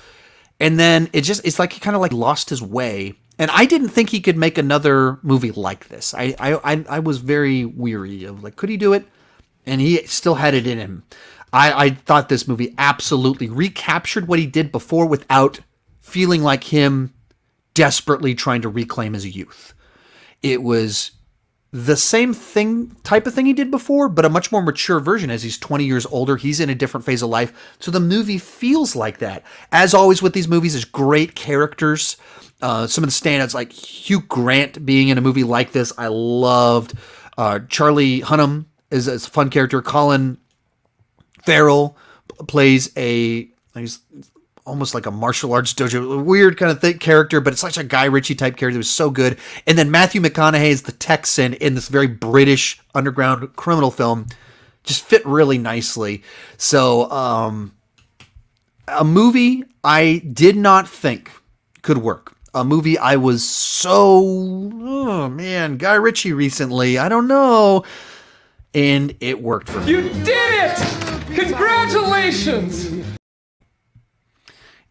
And then it's like he kind of like lost his way. And I didn't think he could make another movie like this. I was very weary of like, could he do it? And he still had it in him. I thought this movie absolutely recaptured what he did before without feeling like him desperately trying to reclaim his youth. It was the same type of thing he did before, but a much more mature version. As he's 20 years older, he's in a different phase of life. So the movie feels like that. As always with these movies, is great characters. Some of the standouts, like Hugh Grant being in a movie like this, I loved. Charlie Hunnam is a fun character. Colin Farrell plays he's almost like a martial arts dojo, weird kind of character, but it's like a Guy Ritchie type character. It was so good. And then Matthew McConaughey is the Texan in this very British underground criminal film. Just fit really nicely. So, a movie I did not think could work. A movie I was oh man, Guy Ritchie recently, I don't know. And it worked for me. You did it! Congratulations!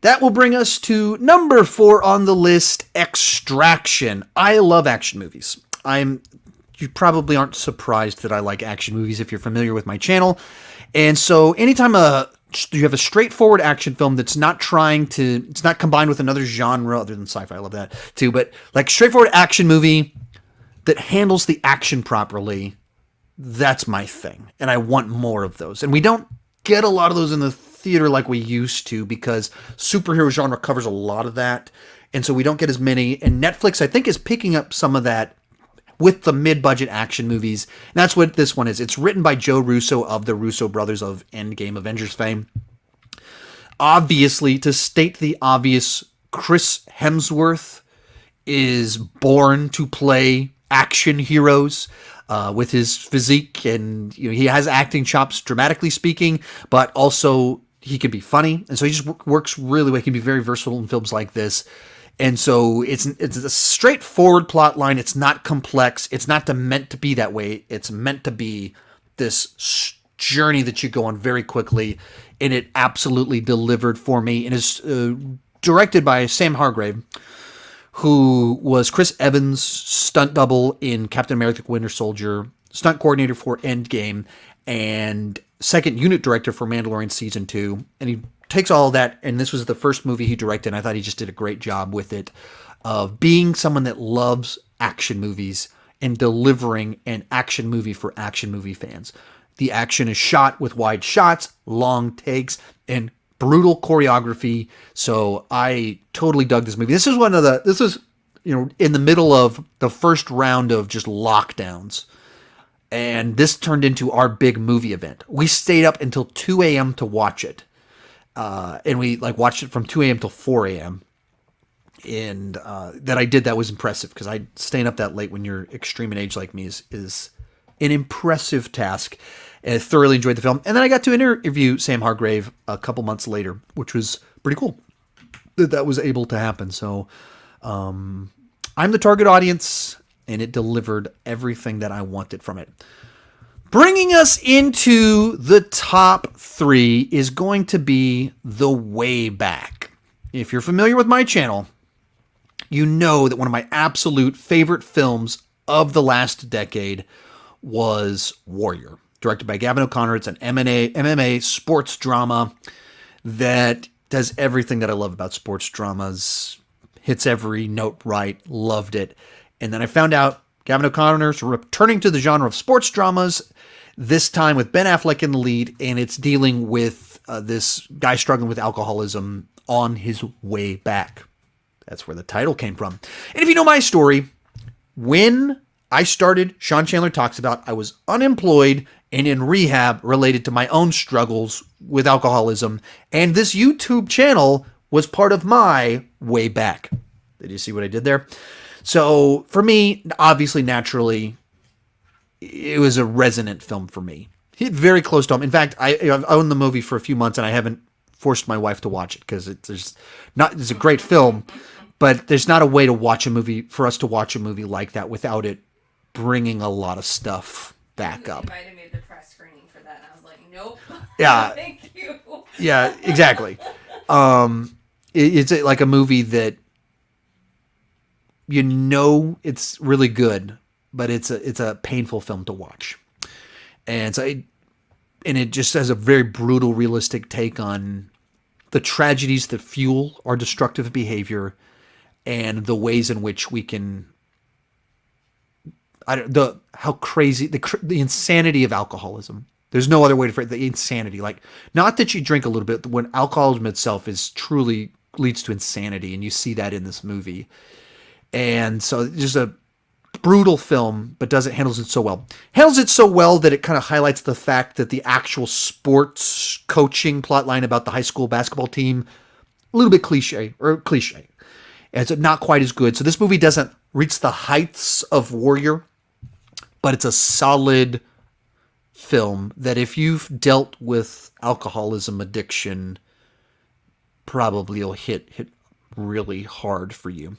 That will bring us to number 4 on the list, Extraction. I love action movies. You probably aren't surprised that I like action movies if you're familiar with my channel. And so anytime you have a straightforward action film that's not it's not combined with another genre other than sci-fi, I love that too, but like straightforward action movie that handles the action properly, that's my thing. And I want more of those. And we don't get a lot of those in the theater like we used to because superhero genre covers a lot of that. And so we don't get as many. And Netflix, I think, is picking up some of that with the mid-budget action movies. And that's what this one is. It's written by Joe Russo of the Russo brothers of Endgame Avengers fame. Obviously, to state the obvious, Chris Hemsworth is born to play action heroes. With his physique, and he has acting chops, dramatically speaking, but also he can be funny, and so he just works really well. He can be very versatile in films like this, and so it's a straightforward plot line. It's not complex. It's not meant to be that way. It's meant to be this journey that you go on very quickly, and it absolutely delivered for me. And is directed by Sam Hargrave, who was Chris Evans' stunt double in Captain America: Winter Soldier, stunt coordinator for Endgame, and second unit director for Mandalorian Season 2. And he takes all of that, and this was the first movie he directed, and I thought he just did a great job with it, of being someone that loves action movies and delivering an action movie for action movie fans. The action is shot with wide shots, long takes, and brutal choreography. So I totally dug this movie. This is in the middle of the first round of just lockdowns. And this turned into our big movie event. We stayed up until 2 a.m. to watch it. And we watched it from 2 a.m. till 4 a.m. And that I did, that was impressive, because staying up that late when you're extreme in age like me is an impressive task. And I thoroughly enjoyed the film. And then I got to interview Sam Hargrave a couple months later, which was pretty cool that was able to happen. So I'm the target audience, and it delivered everything that I wanted from it. Bringing us into the top 3 is going to be The Way Back. If you're familiar with my channel, you know that one of my absolute favorite films of the last decade was Warrior, directed by Gavin O'Connor. It's an MMA sports drama that does everything that I love about sports dramas, hits every note right, loved it. And then I found out Gavin O'Connor's returning to the genre of sports dramas, this time with Ben Affleck in the lead, and it's dealing with this guy struggling with alcoholism on his way back. That's where the title came from. And if you know my story, when I started Sean Chandler Talks About, I was unemployed and in rehab related to my own struggles with alcoholism, and this YouTube channel was part of my way back. Did you see what I did there? So for me, obviously, naturally, it was a resonant film for me. Hit very close to home. In fact, I've owned the movie for a few months, and I haven't forced my wife to watch it because it's a great film, but there's not a way to watch a movie, for us to watch a movie like that without it bringing a lot of stuff back up. You invited me to the press screening for that, and I was like, nope. Yeah. Thank you. Yeah, exactly. It's like a movie that it's really good, but it's a painful film to watch, and it just has a very brutal, realistic take on the tragedies that fuel our destructive behavior and the ways in which we can how crazy the insanity of alcoholism. There's no other way to phrase the insanity. Like, not that you drink a little bit, when alcoholism itself is truly leads to insanity, and you see that in this movie. And so just a brutal film, but handles it so well. Handles it so well that it kind of highlights the fact that the actual sports coaching plotline about the high school basketball team, a little bit cliche. And it's not quite as good. So this movie doesn't reach the heights of Warrior, but it's a solid film that if you've dealt with alcoholism addiction, probably will hit really hard for you.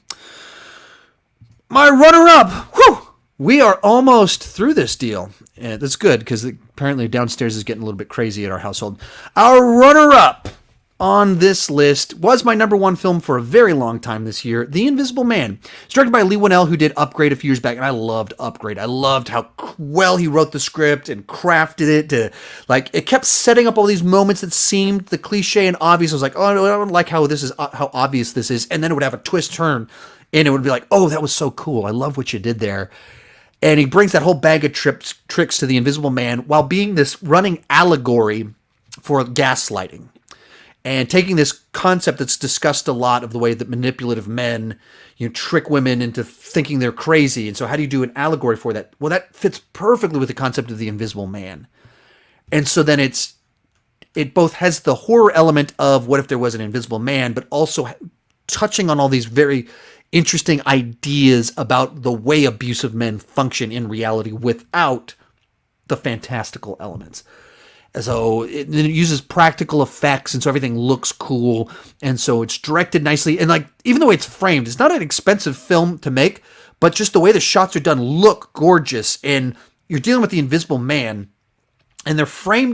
My runner-up, whew, we are almost through this deal. And that's good, because apparently downstairs is getting a little bit crazy at our household. Our runner-up on this list was my number 1 film for a very long time this year, The Invisible Man. It's directed by Lee Winnell, who did Upgrade a few years back, and I loved Upgrade. I loved how well he wrote the script and crafted it it kept setting up all these moments that seemed the cliche and obvious. I was like, oh, I don't like how obvious this is, and then it would have a twist turn, and it would be like, oh, that was so cool. I love what you did there. And he brings that whole bag of tricks to The Invisible Man while being this running allegory for gaslighting. And taking this concept that's discussed a lot of the way that manipulative men, trick women into thinking they're crazy. And so how do you do an allegory for that? Well, that fits perfectly with the concept of the Invisible Man. And so then it both has the horror element of what if there was an invisible man, but also touching on all these very interesting ideas about the way abusive men function in reality without the fantastical elements. So it uses practical effects, and so everything looks cool, and so it's directed nicely. And even the way it's framed, it's not an expensive film to make, but just the way the shots are done look gorgeous. And you're dealing with the Invisible Man, and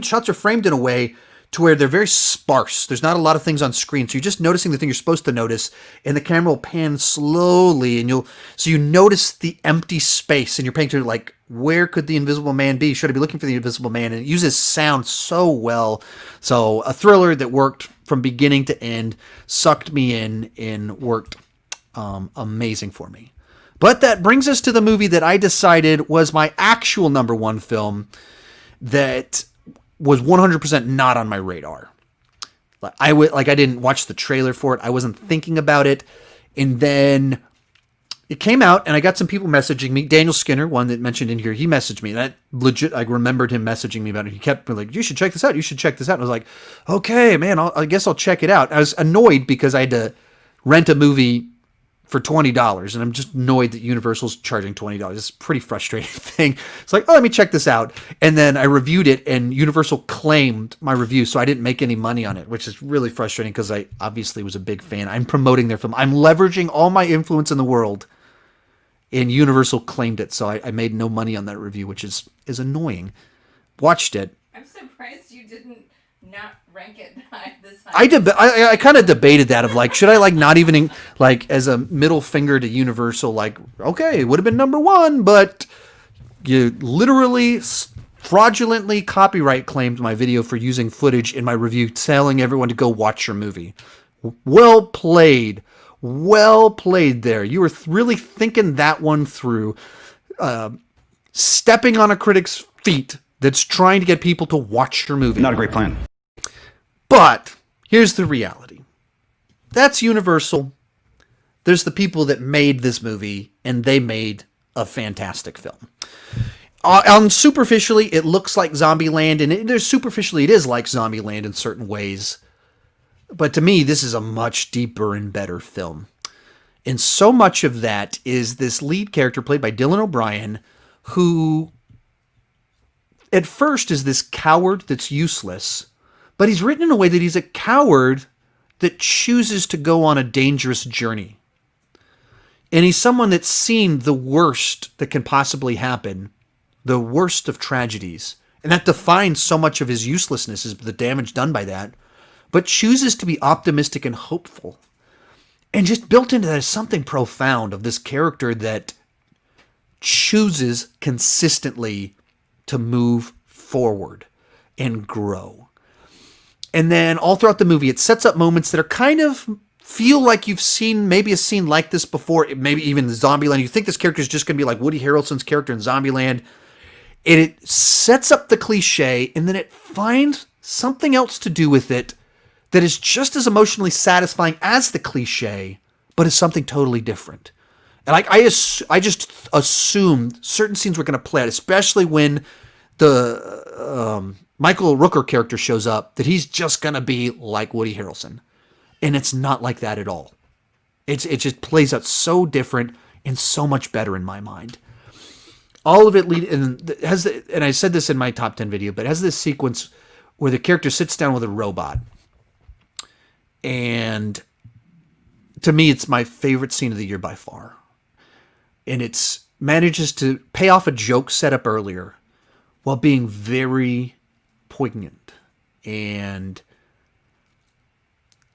shots are framed in a way to where they're very sparse. There's not a lot of things on screen, so you're just noticing the thing you're supposed to notice, and the camera will pan slowly, and you notice the empty space, and you're paying attention to where could the Invisible Man be? Should I be looking for the Invisible Man? And it uses sound so well. So a thriller that worked from beginning to end, sucked me in, and worked amazing for me. But that brings us to the movie that I decided was my actual number one film that was 100% not on my radar. I didn't watch the trailer for it. I wasn't thinking about it. And then it came out, and I got some people messaging me. Daniel Skinner, one that mentioned in here, he messaged me. And I legit, I remembered him messaging me about it. He kept like, you should check this out. You should check this out. And I was like, okay, man, I guess I'll check it out. I was annoyed because I had to rent a movie for $20, and I'm just annoyed that Universal's charging $20. It's a pretty frustrating thing. It's like, oh, let me check this out. And then I reviewed it, and Universal claimed my review, so I didn't make any money on it, which is really frustrating because I obviously was a big fan. I'm promoting their film. I'm leveraging all my influence in the world, and Universal claimed it, so I made no money on that review, which is annoying. Watched it. I'm surprised you didn't not rank it high this high. I kind of debated that of like, should I like not even like as a middle finger to Universal, like, okay, it would have been number one, but you literally fraudulently copyright claimed my video for using footage in my review, telling everyone to go watch your movie. Well played. Well played there. You were really thinking that one through, stepping on a critic's feet that's trying to get people to watch your movie. Not a great plan. But here's the reality. That's Universal. There's the people that made this movie, and they made a fantastic film. On superficially, it looks like Zombieland, and superficially, it is like Zombieland in certain ways. But to me, this is a much deeper and better film. And so much of that is this lead character played by Dylan O'Brien, who at first is this coward that's useless, but he's written in a way that he's a coward that chooses to go on a dangerous journey. And he's someone that's seen the worst that can possibly happen, the worst of tragedies. And that defines so much of his uselessness, is the damage done by that, but chooses to be optimistic and hopeful. And just built into that is something profound of this character that chooses consistently to move forward and grow. And then all throughout the movie, it sets up moments that are kind of feel like you've seen maybe a scene like this before, maybe even in Zombieland. You think this character is just going to be like Woody Harrelson's character in Zombieland. And it sets up the cliche, and then it finds something else to do with it that is just as emotionally satisfying as the cliche, but is something totally different. And I just assumed certain scenes were going to play out, especially when the Michael Rooker character shows up, that he's just going to be like Woody Harrelson. And it's not like that at all. It just plays out so different and so much better in my mind. All of it and I said this in my top 10 video, but it has this sequence where the character sits down with a robot. And to me, it's my favorite scene of the year by far. And it manages to pay off a joke set up earlier while being very poignant. And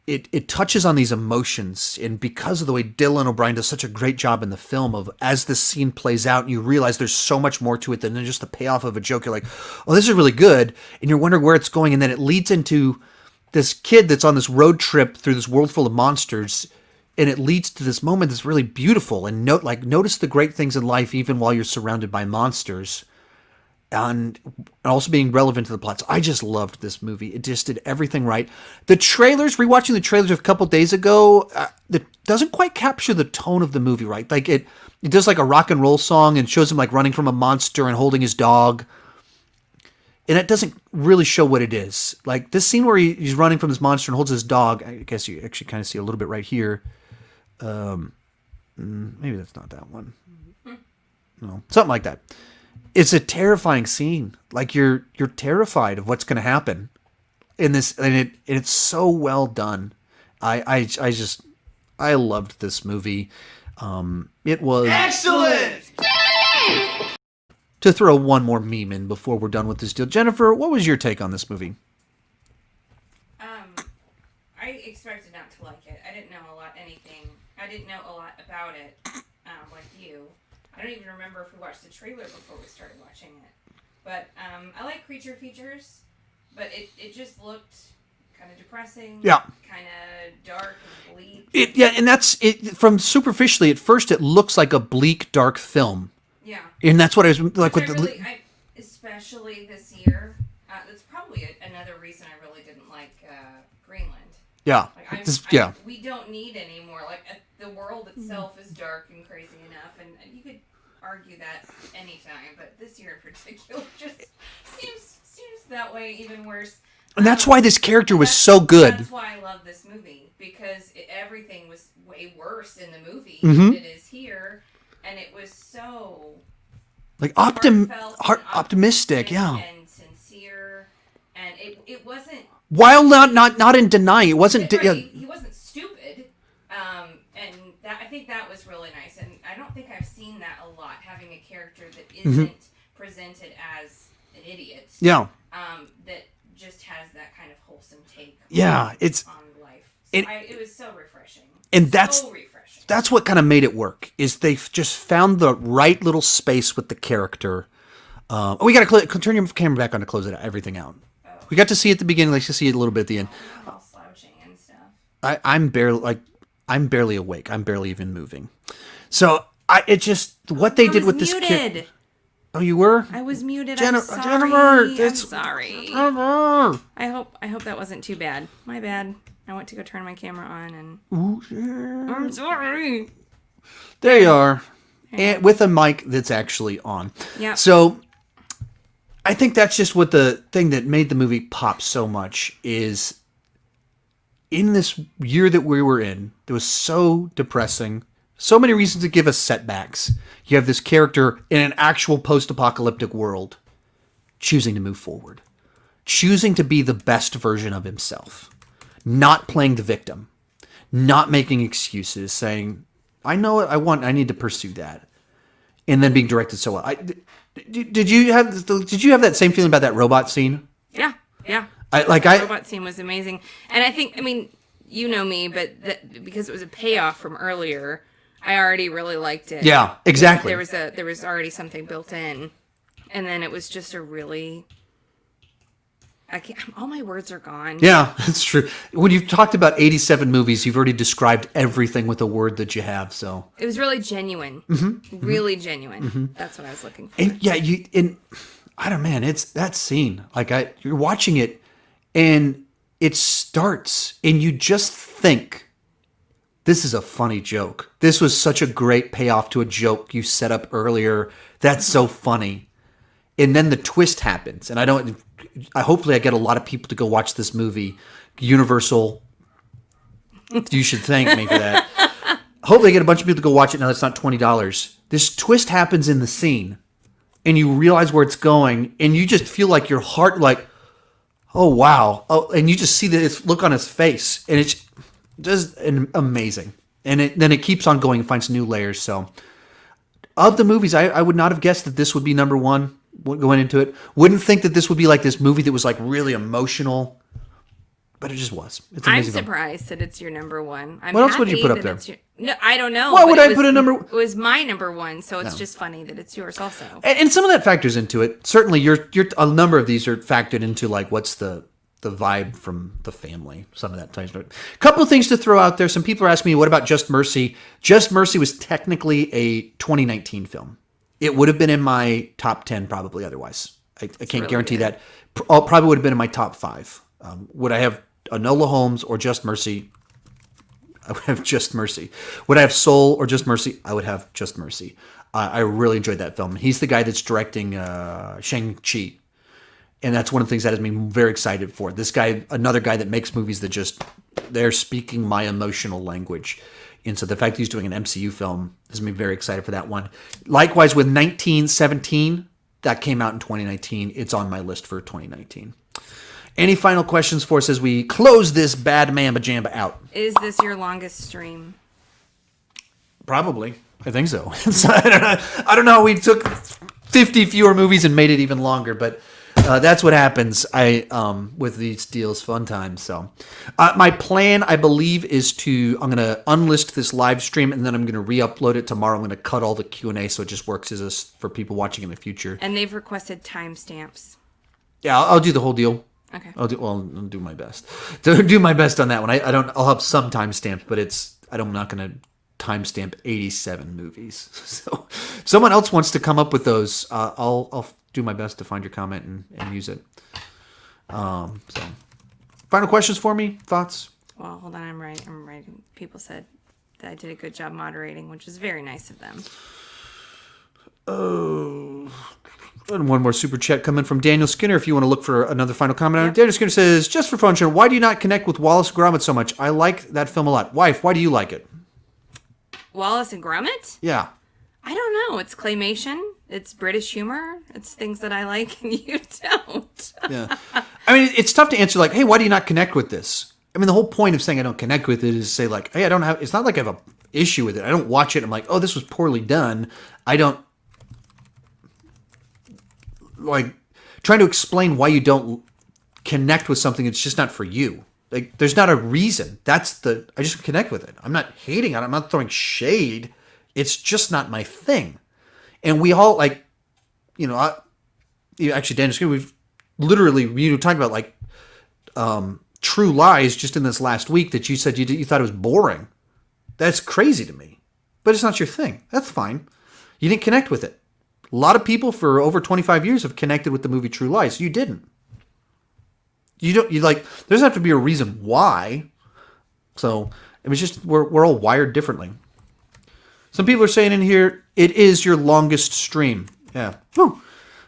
it touches on these emotions. And because of the way Dylan O'Brien does such a great job in the film of, as this scene plays out and you realize there's so much more to it than just the payoff of a joke, you're like, oh, this is really good. And you're wondering where it's going. And then it leads into this kid that's on this road trip through this world full of monsters. And it leads to this moment that's really beautiful. And notice the great things in life, even while you're surrounded by monsters. And also being relevant to the plots. I just loved this movie. It just did everything right. The trailers, rewatching the trailers a couple days ago, that doesn't quite capture the tone of the movie, right? Like it does like a rock and roll song and shows him like running from a monster and holding his dog. And it doesn't really show what it is. Like this scene where he's running from this monster and holds his dog, I guess you actually kind of see a little bit right here. Maybe that's not that one. No, something like that. It's a terrifying scene. Like you're terrified of what's going to happen in this, and it's so well done. I loved this movie. It was excellent. To throw one more meme in before we're done with this deal, Jennifer, what was your take on this movie? I expected not to like it. I didn't know a lot about it, like you. I don't even remember if we watched the trailer before we started watching it. But I like creature features, but it just looked kind of depressing. Yeah. Kind of dark and bleak. And that's it. From superficially, at first, it looks like a bleak, dark film. Yeah. And that's what I was like Which with especially this year. That's probably another reason I really didn't like Greenland. Yeah. Like we don't need any more. Like the world itself is dark and crazy enough, and you could argue that anytime, but this year in particular just seems that way even worse. And that's why this character was so good. That's why I love this movie, because everything was way worse in the movie Mm-hmm. than it is here, and it was so Like heartfelt optimistic, yeah. and sincere, and it wasn't. While not in denying, it wasn't. Right, he wasn't stupid, and that I think that was really nice. And I don't think I've seen that a lot, having a character that isn't presented as an idiot. Yeah. That just has that kind of wholesome take. Yeah, it's on life. So it was so refreshing. And that's so refreshing. That's what kind of made it work. Is they just found the right little space with the character. We got to turn your camera back on to close everything out. We got to see it at the beginning. Let's just see it a little bit at the end. I'm all slouching and stuff. I'm barely awake. I'm barely even moving. So what they did with this kid. Oh, you were? I was muted. Jennifer, I'm sorry. Jennifer. I hope that wasn't too bad. My bad. I went to go turn my camera on and. Ooh, yeah. I'm sorry. There you are, and with a mic that's actually on. Yeah. So. I think that's just what the thing that made the movie pop so much is in this year that we were in, that was so depressing, so many reasons to give us setbacks. You have this character in an actual post-apocalyptic world choosing to move forward, choosing to be the best version of himself, not playing the victim, not making excuses, saying, I know what I want, I need to pursue that, and then being directed so well. Did you have that same feeling about that robot scene? Yeah. The robot scene was amazing, and I mean, you know me, but because it was a payoff from earlier, I already really liked it. Yeah, exactly. There was already something built in, and then it was just a really. All my words are gone. Yeah, that's true. When you've talked about 87 movies, you've already described everything with the word that you have. So it was really genuine, really genuine. Mm-hmm. That's what I was looking for. And yeah, I don't know, man. It's that scene. Like you're watching it, and it starts, and you just think, this is a funny joke. This was such a great payoff to a joke you set up earlier. That's so funny. And then the twist happens, and hopefully I get a lot of people to go watch this movie. Universal, you should thank me for that. Hopefully I get a bunch of people to go watch it now that's not $20. This twist happens in the scene, and you realize where it's going, and you just feel like your heart, like, oh, wow. Oh, and you just see this look on his face, and it's just amazing. And then it keeps on going and finds new layers. So of the movies, I would not have guessed that this would be number one. Going into it, wouldn't think that this would be like this movie that was like really emotional, but it just was. It's I'm amazing. surprised that it's your number one. What else would you put up there? No, I don't know. Why would I put a number? It was my number one, so it's just funny that it's yours also. And some of that factors into it. Certainly, a number of these are factored into like what's the vibe from the family. Some of that ties. A couple of things to throw out there. Some people are asking me, what about Just Mercy? Just Mercy was technically a 2019 film. It would have been in my top 10 probably otherwise. I can't really guarantee that. Probably would have been in my top 5. Would I have Enola Holmes or Just Mercy? I would have Just Mercy. Would I have Soul or Just Mercy? I would have Just Mercy. I really enjoyed that film. He's the guy that's directing Shang-Chi. And that's one of the things that has me very excited for. This guy, another guy that makes movies that they're speaking my emotional language. And so the fact that he's doing an MCU film has me very excited for that one. Likewise with 1917, that came out in 2019. It's on my list for 2019. Any final questions for us as we close this bad mamba jamba out? Is this your longest stream? Probably. I think so. I don't know. We took 50 fewer movies and made it even longer, but that's what happens with these deals. Fun times. So my plan, I believe, is I'm going to unlist this live stream, and then I'm going to re-upload it tomorrow. I'm going to cut all the Q&A so it just works for people watching in the future. And they've requested timestamps. Yeah, I'll do the whole deal. Okay. I'll do my best. Do my best on that one. I'll have some timestamps, but I'm not going to timestamp 87 movies. So if someone else wants to come up with those, I'll do my best to find your comment and use it. So final questions for me? Thoughts? Well, hold on. I'm writing. People said that I did a good job moderating, which was very nice of them. Oh, and one more super chat coming from Daniel Skinner. If you want to look for another final comment on it. Daniel Skinner says, just for fun, Sean, why do you not connect with Wallace and Gromit so much? I like that film a lot. Wife, why do you like it? Wallace and Gromit? Yeah. I don't know. It's claymation. It's British humor. It's things that I like and you don't. Yeah. I mean, it's tough to answer like, hey, why do you not connect with this? I mean, the whole point of saying I don't connect with it is to say like, hey, it's not like I have an issue with it. I don't watch it. I'm like, oh, this was poorly done. I don't like trying to explain why you don't connect with something. It's just not for you. Like, there's not a reason. I just connect with it. I'm not hating on it. I'm not throwing shade. It's just not my thing. And we all like, actually, Daniel, we've literally, talking about like True Lies just in this last week that you said you thought it was boring. That's crazy to me. But it's not your thing. That's fine. You didn't connect with it. A lot of people for over 25 years have connected with the movie True Lies. You didn't. There doesn't have to be a reason why. So it was just, we're all wired differently. Some people are saying in here, it is your longest stream. Yeah. Whew.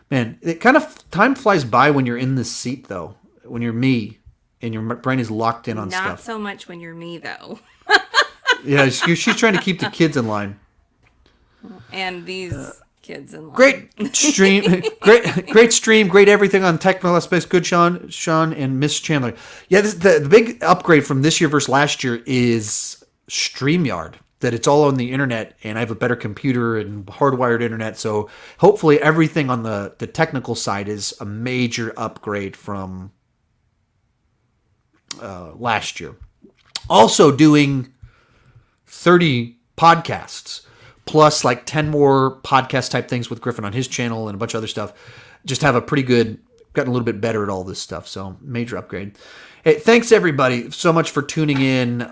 Man, it kind of, time flies by when you're in the seat though. When you're me and your brain is locked in on stuff. Not so much when you're me though. Yeah, she's trying to keep the kids in line. And these kids in line. Great stream, great stream, great everything on technical aspects. Good, Sean and Miss Chandler. Yeah, the big upgrade from this year versus last year is StreamYard. That it's all on the internet, and I have a better computer and hardwired internet. So hopefully everything on the technical side is a major upgrade from last year. Also doing 30 podcasts. Plus like 10 more podcast type things with Griffin on his channel and a bunch of other stuff. Just have gotten a little bit better at all this stuff. So major upgrade. Hey, thanks everybody so much for tuning in.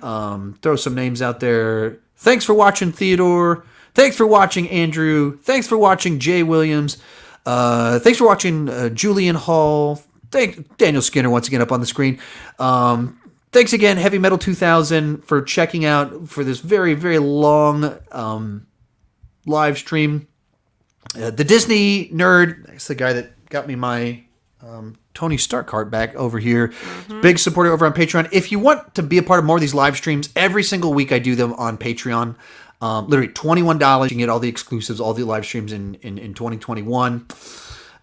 Throw some names out there. Thanks for watching Theodore. Thanks for watching Andrew. Thanks for watching Jay Williams. Thanks for watching Julian Hall. Thank Daniel Skinner once again up on the screen. Thanks again, Heavy Metal 2000, for checking out for this very, very long live stream. The Disney nerd, that's the guy that got me my Tony Stark card back over here. Mm-hmm. Big supporter over on Patreon. If you want to be a part of more of these live streams, every single week I do them on Patreon. Literally $21. You can get all the exclusives, all the live streams in 2021.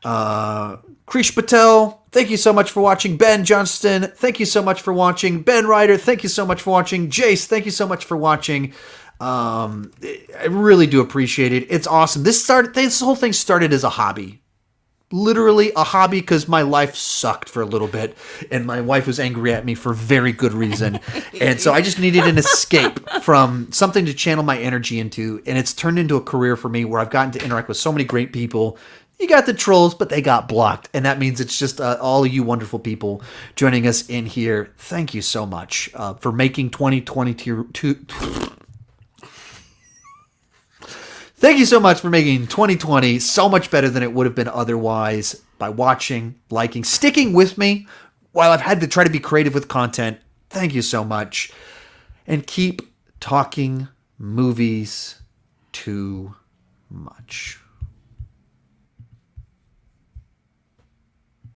Krish Patel, thank you so much for watching. Ben Johnston, thank you so much for watching. Ben Ryder, thank you so much for watching. Jace, thank you so much for watching. I really do appreciate it. It's awesome. This whole thing started as a hobby. Literally a hobby because my life sucked for a little bit and my wife was angry at me for very good reason. And so I just needed an escape from something to channel my energy into. And it's turned into a career for me where I've gotten to interact with so many great people. You got the trolls, but they got blocked. And that means it's just all of you wonderful people joining us in here. Thank you so much for making 2022... Thank you so much for making 2020 so much better than it would have been otherwise by watching, liking, sticking with me while I've had to try to be creative with content. Thank you so much. And keep talking movies too much.